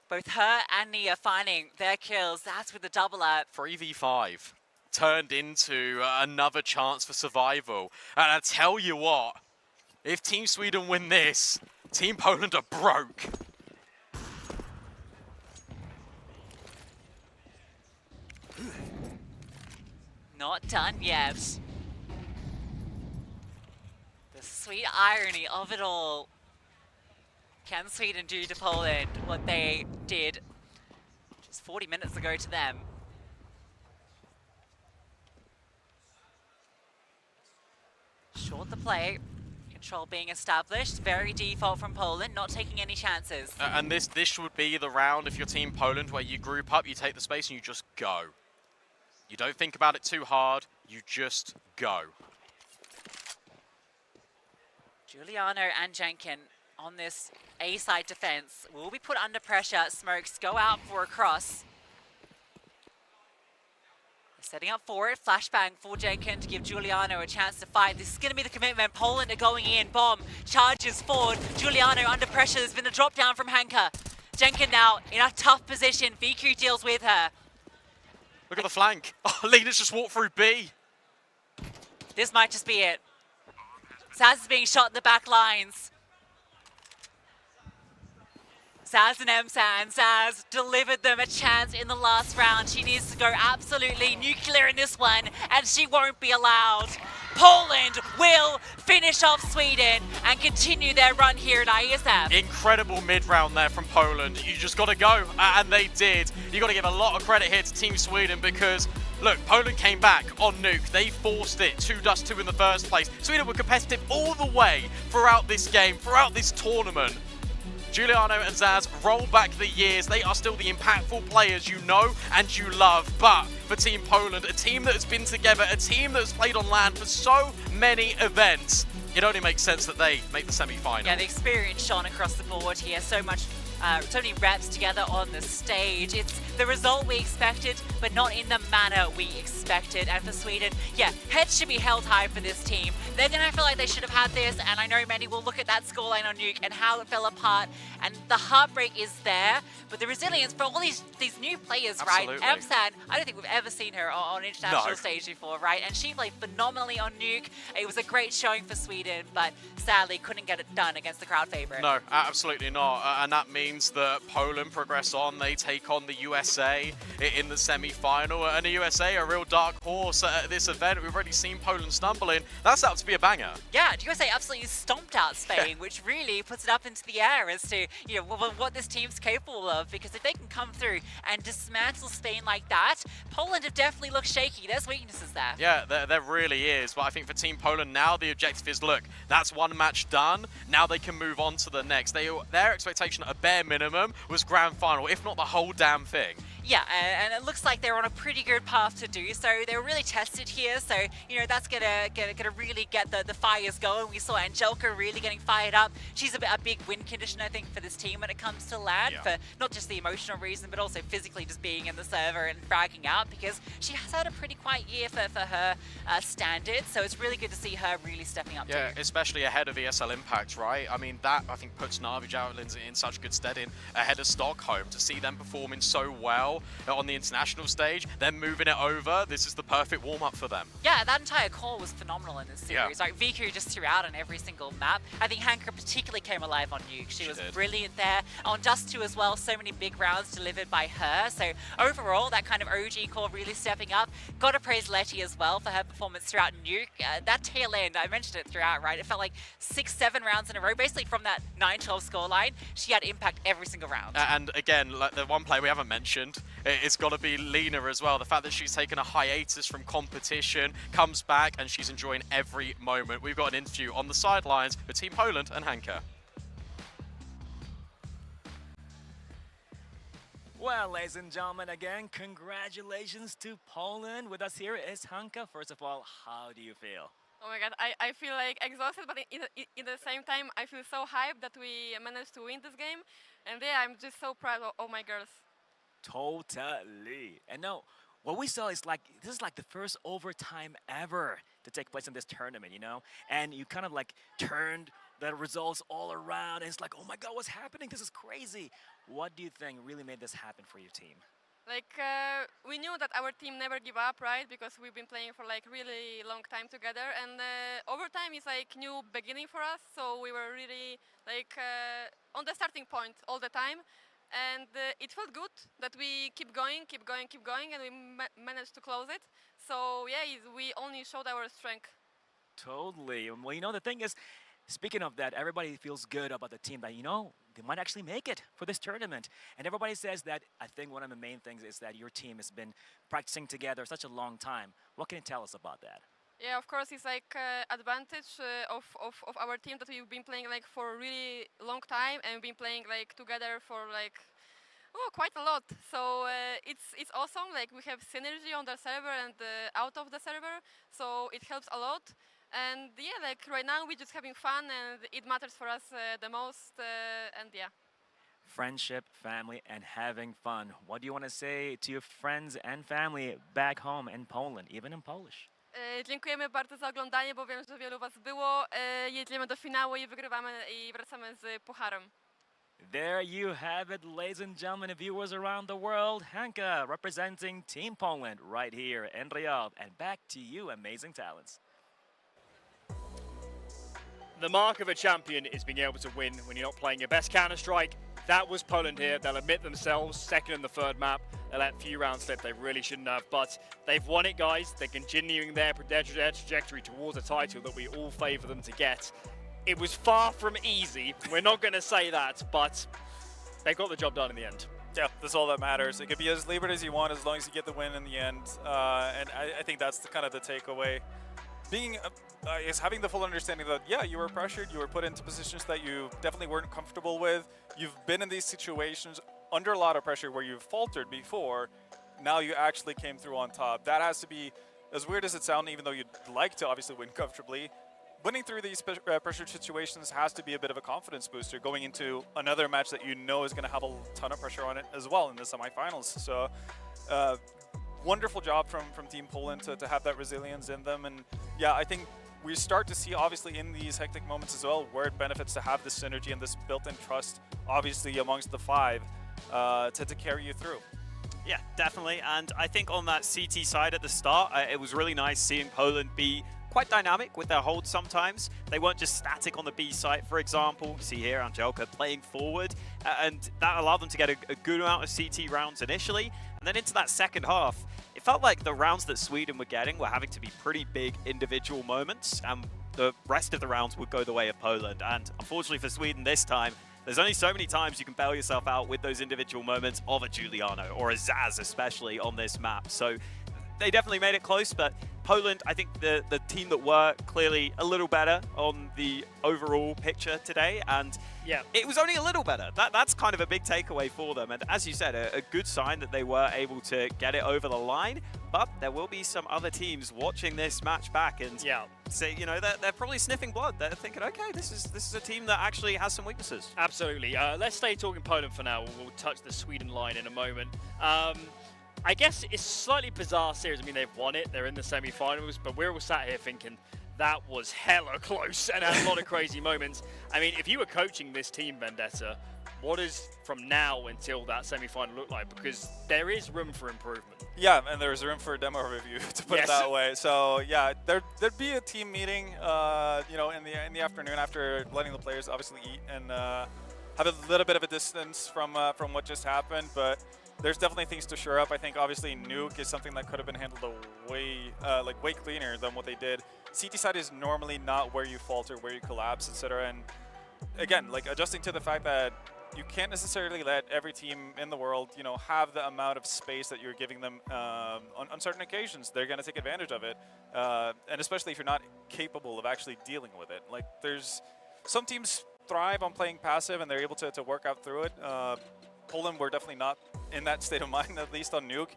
Both her and Nia finding their kills. That's with the double up. 3v5 turned into another chance for survival. And I tell you what, if Team Sweden win this, Team Poland are broke. Not done yet. The sweet irony of it all. Can Sweden do to Poland what they did just 40 minutes ago to them? Short the play, control being established, very default from Poland, not taking any chances. And this would be the round if you're Team Poland where you group up, you take the space and you just go. You don't think about it too hard, you just go. Giuliano and Jenkin on this A-side defense will be put under pressure. Smokes go out for a cross. Setting up for it. Flashbang for Jenkin to give Giuliano a chance to fight. This is going to be the commitment. Poland are going in. Bomb charges forward. Giuliano under pressure. There's been a drop down from Hanka. Jenkin now in a tough position. VQ deals with her. Look at the flank. Oh, Lena's just walked through B. This might just be it. Zaz is being shot in the back lines. Zaz and Emsan. Zaz delivered them a chance in the last round. She needs to go absolutely nuclear in this one, and she won't be allowed. Poland will finish off Sweden and continue their run here at Iesf. Incredible mid-round there from Poland. You just got to go, and they did. You got to give a lot of credit here to Team Sweden because, look, Poland came back on Nuke. They forced it 2-2 in the first place. Sweden were competitive all the way throughout this game, throughout this tournament. Giuliano and Zaz roll back the years. They are still the impactful players you know and you love. But for Team Poland, a team that has been together, a team that has played on LAN for so many events, it only makes sense that they make the semi-final. Yeah, the experience shone across the board here. So many reps together on the stage. It's the result we expected, but not in the manner we expected. And for Sweden, yeah, heads should be held high for this team. They're going to feel like they should have had this, and I know many will look at that scoreline on Nuke and how it fell apart, and the heartbreak is there, but the resilience for all these new players, Absolutely. right? Emsan, I don't think we've ever seen her on international stage before, right? And she played phenomenally on Nuke. It was a great showing for Sweden, but sadly couldn't get it done against the crowd favorite. No, absolutely not. And that means that Poland progress on. They take on the USA in the semi-final. and the USA, a real dark horse at this event. We've already seen Poland stumbling. That's up to be a banger. Yeah, the USA absolutely stomped out Spain, which really puts it up into the air as to what this team's capable of. Because if they can come through and dismantle Spain like that, Poland have definitely looked shaky. There's weaknesses there. Yeah, there really is. But I think for Team Poland now, the objective is, look, that's one match done. Now they can move on to the next. Their expectation at a bare minimum was grand final, if not the whole damn thing. Yeah, and it looks like they're on a pretty good path to do so. They're really tested here, so that's gonna really get the fires going. We saw Angelica really getting fired up. She's a big win condition, I think, for this team when it comes to LAN, for not just the emotional reason, but also physically just being in the server and fragging out, because she has had a pretty quiet year for her standards. So it's really good to see her really stepping up. Yeah, too. especially ahead of ESL Impact, right? I mean, that I think puts Na'Vi Javelins in such good stead ahead of Stockholm. To see them performing so well on the international stage, then moving it over, this is the perfect warm-up for them. Yeah, that entire call was phenomenal in this series. Like, Viku just threw out on every single map. I think Hanker particularly came alive on Nuke. She was brilliant there. On Dust 2 as well, so many big rounds delivered by her. So overall, that kind of OG core really stepping up. Gotta praise Letty as well for her performance throughout Nuke. That tail end, I mentioned it throughout, right? It felt like 6-7 rounds in a row, basically from that 9-12 scoreline. She had impact every single round. And again, like the one player we haven't mentioned, it's got to be Lena as well. The fact that she's taken a hiatus from competition, comes back, and she's enjoying every moment. We've got an interview on the sidelines with Team Poland and Hanka. Well, ladies and gentlemen, again, congratulations to Poland. With us here is Hanka. First of all, how do you feel? Oh my god, I feel like exhausted, but in the same time, I feel so hyped that we managed to win this game. And yeah, I'm just so proud of my girls. Totally. And no, what we saw is like, this is like the first overtime ever to take place in this tournament, And you kind of like turned the results all around. And it's like, oh my God, what's happening? This is crazy. What do you think really made this happen for your team? Like, we knew that our team never give up, right? Because we've been playing for like really long time together. And overtime is like new beginning for us. So we were really like on the starting point all the time. And it felt good that we keep going, and we managed to close it. So yeah, we only showed our strength. Totally. Well, the thing is, speaking of that, everybody feels good about the team that, they might actually make it for this tournament. And everybody says that, I think one of the main things is that your team has been practicing together such a long time. What can you tell us about that? Yeah, of course, it's like advantage of our team that we've been playing like for a really long time, and we've been playing like together for like quite a lot. So it's awesome. Like, we have synergy on the server and out of the server, so it helps a lot. And yeah, like right now we're just having fun, and it matters for us the most. And yeah. Friendship, family, and having fun. What do you want to say to your friends and family back home in Poland, even in Polish? Dziękujemy bardzo za oglądanie, bo wiem, że wielu was było. Jedziemy do finału i wygrywamy i wracamy z pucharem. There you have it, ladies and gentlemen, viewers around the world. Hanka representing Team Poland right here in Riyadh. And back to you, amazing talents. The mark of a champion is being able to win when you're not playing your best Counter-Strike. That was Poland here. They'll admit themselves, second in the third map. They let a few rounds slip they really shouldn't have, but they've won it, guys. They're continuing their trajectory towards a title that we all favour them to get. It was far from easy. We're not going to say that, but they got the job done in the end. Yeah, that's all that matters. It could be as labored as you want, as long as you get the win in the end. And I think that's kind of the takeaway. Is having the full understanding that, yeah, you were pressured, you were put into positions that you definitely weren't comfortable with. You've been in these situations under a lot of pressure where you've faltered before. Now you actually came through on top. That has to be, as weird as it sounds, even though you'd like to obviously win comfortably, winning through these pressure situations has to be a bit of a confidence booster going into another match that you know is going to have a ton of pressure on it as well in the semifinals. So wonderful job from Team Poland to have that resilience in them. And yeah, I think we start to see obviously in these hectic moments as well where it benefits to have this synergy and this built-in trust obviously amongst the five to carry you through. Yeah, definitely. And I think on that CT side at the start, it was really nice seeing Poland be quite dynamic with their holds sometimes. They weren't just static on the B site, for example. You see here Angelica playing forward, and that allowed them to get a good amount of CT rounds initially. And then into that second half, it felt like the rounds that Sweden were getting were having to be pretty big individual moments, and the rest of the rounds would go the way of Poland. And unfortunately for Sweden this time, there's only so many times you can bail yourself out with those individual moments of a Giuliano or a Zaz, especially on this map. So they definitely made it close, but Poland, I think the team that were clearly a little better on the overall picture today, and yeah, it was only a little better. That's kind of a big takeaway for them, and as you said, a good sign that they were able to get it over the line. But there will be some other teams watching this match back and say, you know, they're probably sniffing blood. They're thinking, okay, this is a team that actually has some weaknesses. Absolutely. Let's stay talking Poland for now. We'll touch the Sweden line in a moment. I guess it's slightly bizarre series. I mean, they've won it. They're in the semi-finals, but we're all sat here thinking that was hella close and had a lot of crazy moments. I mean, if you were coaching this team, Vendetta, what does from now until that semi-final look like? Because there is room for improvement. Yeah, and there's room for a demo review, to put it that way. So yeah, there'd be a team meeting, you know, in the afternoon after letting the players obviously eat and have a little bit of a distance from what just happened, but there's definitely things to shore up. I think obviously Nuke is something that could have been handled way cleaner than what they did. CT side is normally not where you falter, where you collapse, etc. And again, like adjusting to the fact that you can't necessarily let every team in the world, you know, have the amount of space that you're giving them on certain occasions. They're going to take advantage of it, and especially if you're not capable of actually dealing with it. Like there's some teams thrive on playing passive and they're able to work out through it. Poland, we're definitely not in that state of mind, at least on Nuke.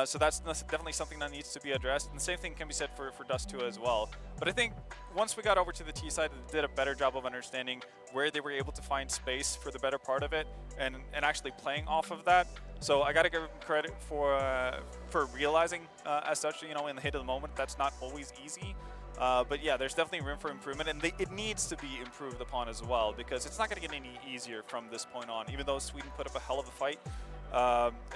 So that's definitely something that needs to be addressed. And the same thing can be said for Dust 2 as well. But I think once we got over to the T side, they did a better job of understanding where they were able to find space for the better part of it and actually playing off of that. So I got to give them credit for realizing as such, you know, in the hit of the moment, that's not always easy. But yeah, there's definitely room for improvement, and it needs to be improved upon as well, because it's not going to get any easier from this point on. Even though Sweden put up a hell of a fight,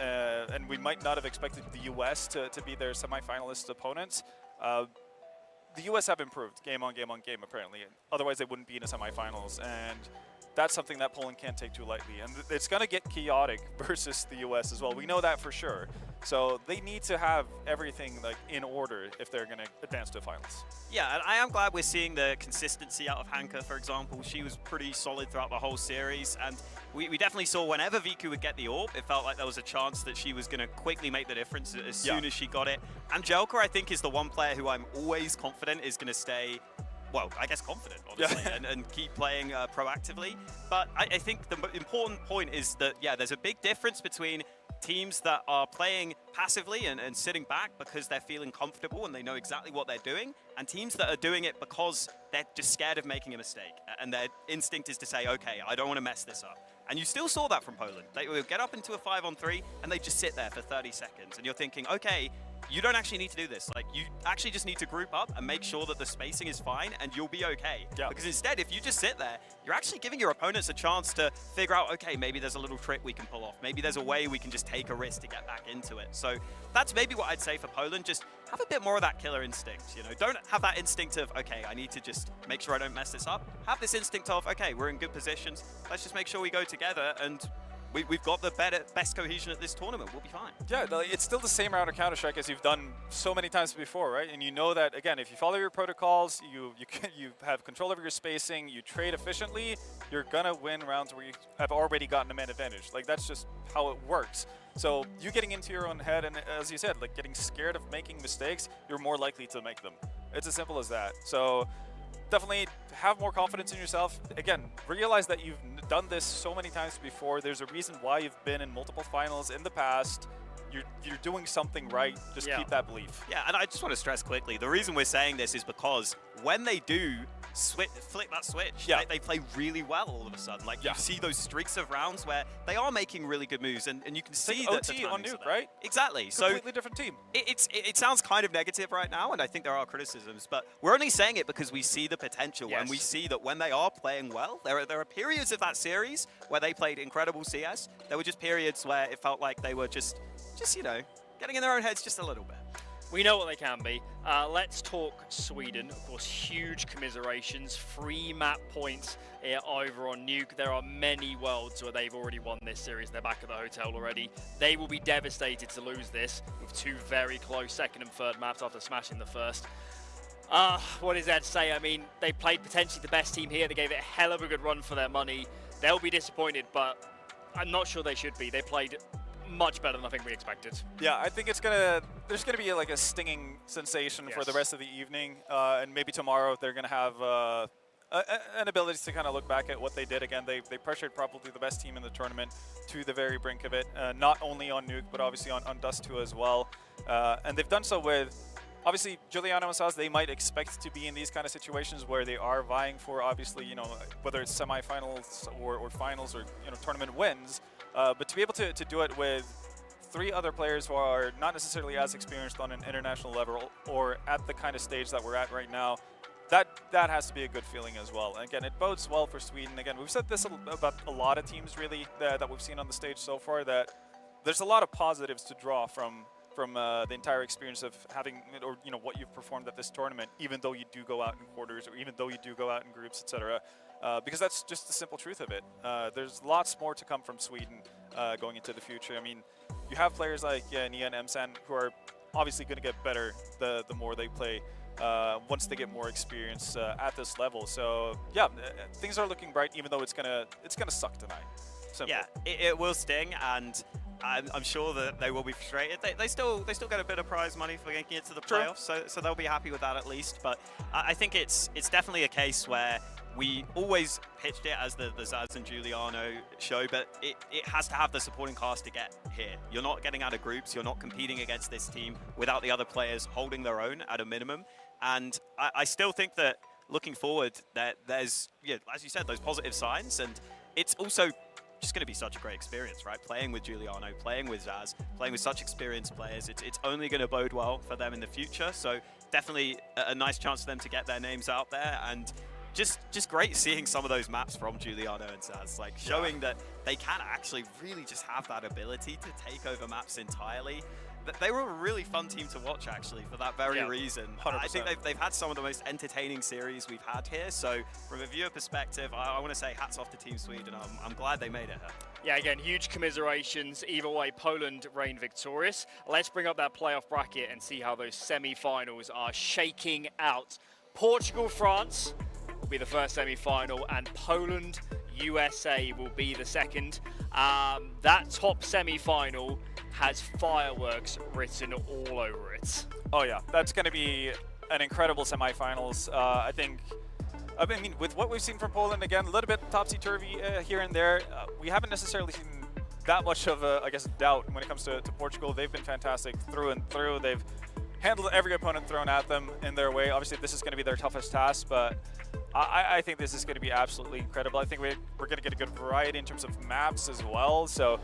and we might not have expected the US to be their semi-finalist opponents, the US have improved game on game on game, apparently. Otherwise, they wouldn't be in the semi-finals, and that's something that Poland can't take too lightly. And it's going to get chaotic versus the US as well. We know that for sure. So they need to have everything like in order if they're going to advance to the finals. Yeah, and I am glad we're seeing the consistency out of Hanka, for example. She was pretty solid throughout the whole series, and we definitely saw whenever Viku would get the orb, it felt like there was a chance that she was going to quickly make the difference as soon as she got it. Angelka, I think, is the one player who I'm always confident is going to stay, well, I guess confident, honestly, and keep playing proactively. But I think the important point is that, yeah, there's a big difference between teams that are playing passively and sitting back because they're feeling comfortable and they know exactly what they're doing, and teams that are doing it because they're just scared of making a mistake and their instinct is to say, okay, I don't want to mess this up. And you still saw that from Poland. They would get up into a 5-on-3 and they just sit there for 30 seconds and you're thinking, okay, you don't actually need to do this. Like, you actually just need to group up and make sure that the spacing is fine and you'll be okay. Yeah. Because instead, if you just sit there, you're actually giving your opponents a chance to figure out, okay, maybe there's a little trick we can pull off. Maybe there's a way we can just take a risk to get back into it. So that's maybe what I'd say for Poland. Just have a bit more of that killer instinct, you know? Don't have that instinct of, okay, I need to just make sure I don't mess this up. Have this instinct of, okay, we're in good positions. Let's just make sure we go together, and we've got the best cohesion at this tournament. We'll be fine. Yeah, it's still the same round of Counter-Strike as you've done so many times before, right? And you know that, again, if you follow your protocols, you have control over your spacing, you trade efficiently, you're going to win rounds where you have already gotten a man advantage. Like, that's just how it works. So you getting into your own head and, as you said, like getting scared of making mistakes, you're more likely to make them. It's as simple as that. So definitely have more confidence in yourself. Again, realize that you've done this so many times before. There's a reason why you've been in multiple finals in the past. You're doing something right. Just keep that belief. Yeah, and I just want to stress quickly, the reason we're saying this is because when they do flick that switch, they play really well all of a sudden. Like, you see those streaks of rounds where they are making really good moves, and you can see that OT on Nuke, right? Exactly. Completely different team. It sounds kind of negative right now, and I think there are criticisms, but we're only saying it because we see the potential, and we see that when they are playing well, there are periods of that series where they played incredible CS. There were just periods where it felt like they were just you know, getting in their own heads just a little bit. We know what they can be. Let's talk Sweden. Of course, huge commiserations. 3 map points here over on Nuke. There are many worlds where they've already won this series. They're back at the hotel already. They will be devastated to lose this with 2 very close second and third maps after smashing the first. What is there to say? I mean, they played potentially the best team here. They gave it a hell of a good run for their money. They'll be disappointed, but I'm not sure they should be. They played much better than I think we expected. Yeah, I think there's gonna be like a stinging sensation for the rest of the evening, and maybe tomorrow they're gonna have an ability to kind of look back at what they did. Again, they pressured probably the best team in the tournament to the very brink of it, not only on Nuke, but obviously on Dust 2 as well. And they've done so with, obviously, Giuliano and Saz, they might expect to be in these kind of situations where they are vying for, obviously, you know, whether it's semifinals or finals or, you know, tournament wins. But to be able to do it with 3 other players who are not necessarily as experienced on an international level or at the kind of stage that we're at right now, that has to be a good feeling as well. And again, it bodes well for Sweden. Again, we've said this about a lot of teams really that we've seen on the stage so far, that there's a lot of positives to draw from the entire experience of having, or you know, what you've performed at this tournament, even though you do go out in quarters or even though you do go out in groups, etc. Because that's just the simple truth of it. There's lots more to come from Sweden going into the future. I mean, you have players like Nia and Emsan who are obviously going to get better the more they play once they get more experience at this level. So yeah, things are looking bright, even though it's gonna suck tonight. Simple. Yeah, it will sting, and I'm sure that they will be frustrated. They still get a bit of prize money for making it to the playoffs, so they'll be happy with that at least. But I think it's definitely a case where we always pitched it as the Zaz and Giuliano show, but it has to have the supporting cast to get here. You're not getting out of groups, you're not competing against this team without the other players holding their own at a minimum. And I still think that looking forward, that there's, yeah, as you said, those positive signs, and it's also just going to be such a great experience, right? Playing with Giuliano, playing with Zaz, playing with such experienced players, it's only going to bode well for them in the future. So definitely a nice chance for them to get their names out there, and just great seeing some of those maps from Giuliano and Zaz, like showing that they can actually really just have that ability to take over maps entirely. They were a really fun team to watch, actually, for that very reason. 100%. I think they've had some of the most entertaining series we've had here. So from a viewer perspective, I want to say hats off to Team Sweden. I'm glad they made it here. Yeah, again, huge commiserations. Either way, Poland reigned victorious. Let's bring up that playoff bracket and see how those semi-finals are shaking out. Portugal, France will be the first semi-final, and Poland, USA will be the second. That top semi-final has fireworks written all over it. Oh yeah, that's going to be an incredible semifinals. I mean, with what we've seen from Poland, again, a little bit topsy-turvy here and there. We haven't necessarily seen that much of I guess, doubt when it comes to Portugal. They've been fantastic through and through. They've handled every opponent thrown at them in their way. Obviously, this is going to be their toughest task, but I think this is going to be absolutely incredible. I think we're going to get a good variety in terms of maps as well. So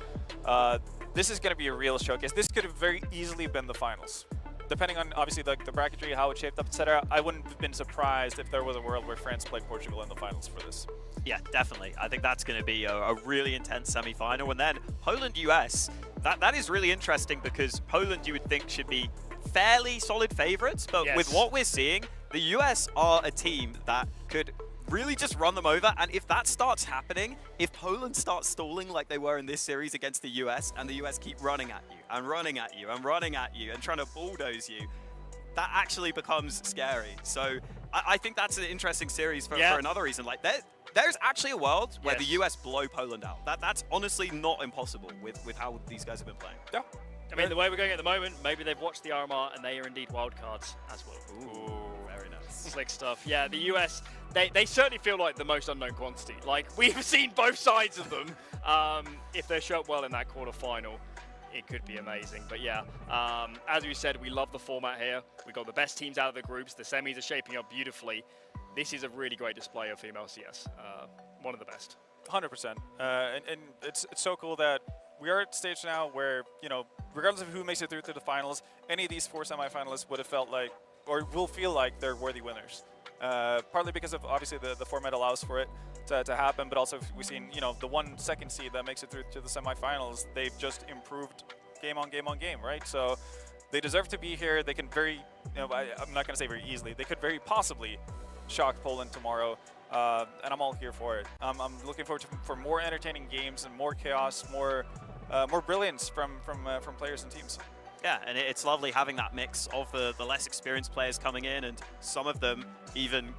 this is going to be a real showcase. This could have very easily been the finals. Depending on, obviously, the bracketry, how it shaped up, etc., I wouldn't have been surprised if there was a world where France played Portugal in the finals for this. Yeah, definitely. I think that's going to be a really intense semi-final. And then Poland-US, that is really interesting, because Poland, you would think, should be fairly solid favorites, but with what we're seeing, the US are a team that could really just run them over. And if that starts happening, if Poland starts stalling like they were in this series against the US, and the US keep running at you and running at you and running at you and trying to bulldoze you, that actually becomes scary. So I think that's an interesting series for another reason. Like there's actually a world where the US blow Poland out. That's honestly not impossible with how these guys have been playing. Yeah. I mean, the way we're going at the moment, maybe they've watched the RMR and they are indeed wildcards as well. Ooh, very nice. Slick stuff. Yeah, the US, they certainly feel like the most unknown quantity. Like, we've seen both sides of them. If they show up well in that quarterfinal, it could be amazing. But yeah, as we said, we love the format here. We got the best teams out of the groups. The semis are shaping up beautifully. This is a really great display of female CS. One of the best. 100%. And it's so cool that we are at a stage now where, you know, regardless of who makes it through to the finals, any of these 4 semifinalists would have felt like, or will feel like, they're worthy winners. Partly because of, obviously, the format allows for it to happen, but also we've seen, you know, the 1 second seed that makes it through to the semifinals, they've just improved game on game on game, right? So They deserve to be here. They can very, I'm not going to say very easily, they could very possibly shock Poland tomorrow. And I'm all here for it. I'm looking forward for more entertaining games and more chaos, more brilliance from players and teams. Yeah, and it's lovely having that mix of the less experienced players coming in, and some of them even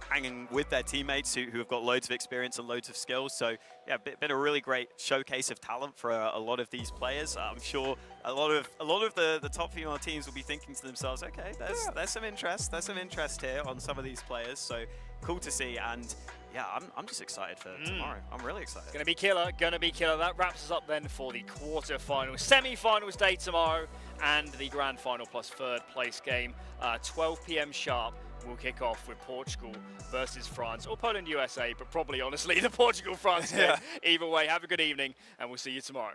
hanging with their teammates who have got loads of experience and loads of skills. So yeah, been a really great showcase of talent for a lot of these players. I'm sure a lot of the top female teams will be thinking to themselves, okay, there's some interest here on some of these players. So cool to see, and yeah, I'm just excited for tomorrow. I'm really excited. Gonna be killer, gonna be killer. That wraps us up then for the quarter-finals, semi-finals day tomorrow, and the grand final plus third place game. 12 p.m. sharp. We'll kick off with Portugal versus France, or Poland, USA, but probably honestly the Portugal-France game. Either way, have a good evening, and we'll see you tomorrow.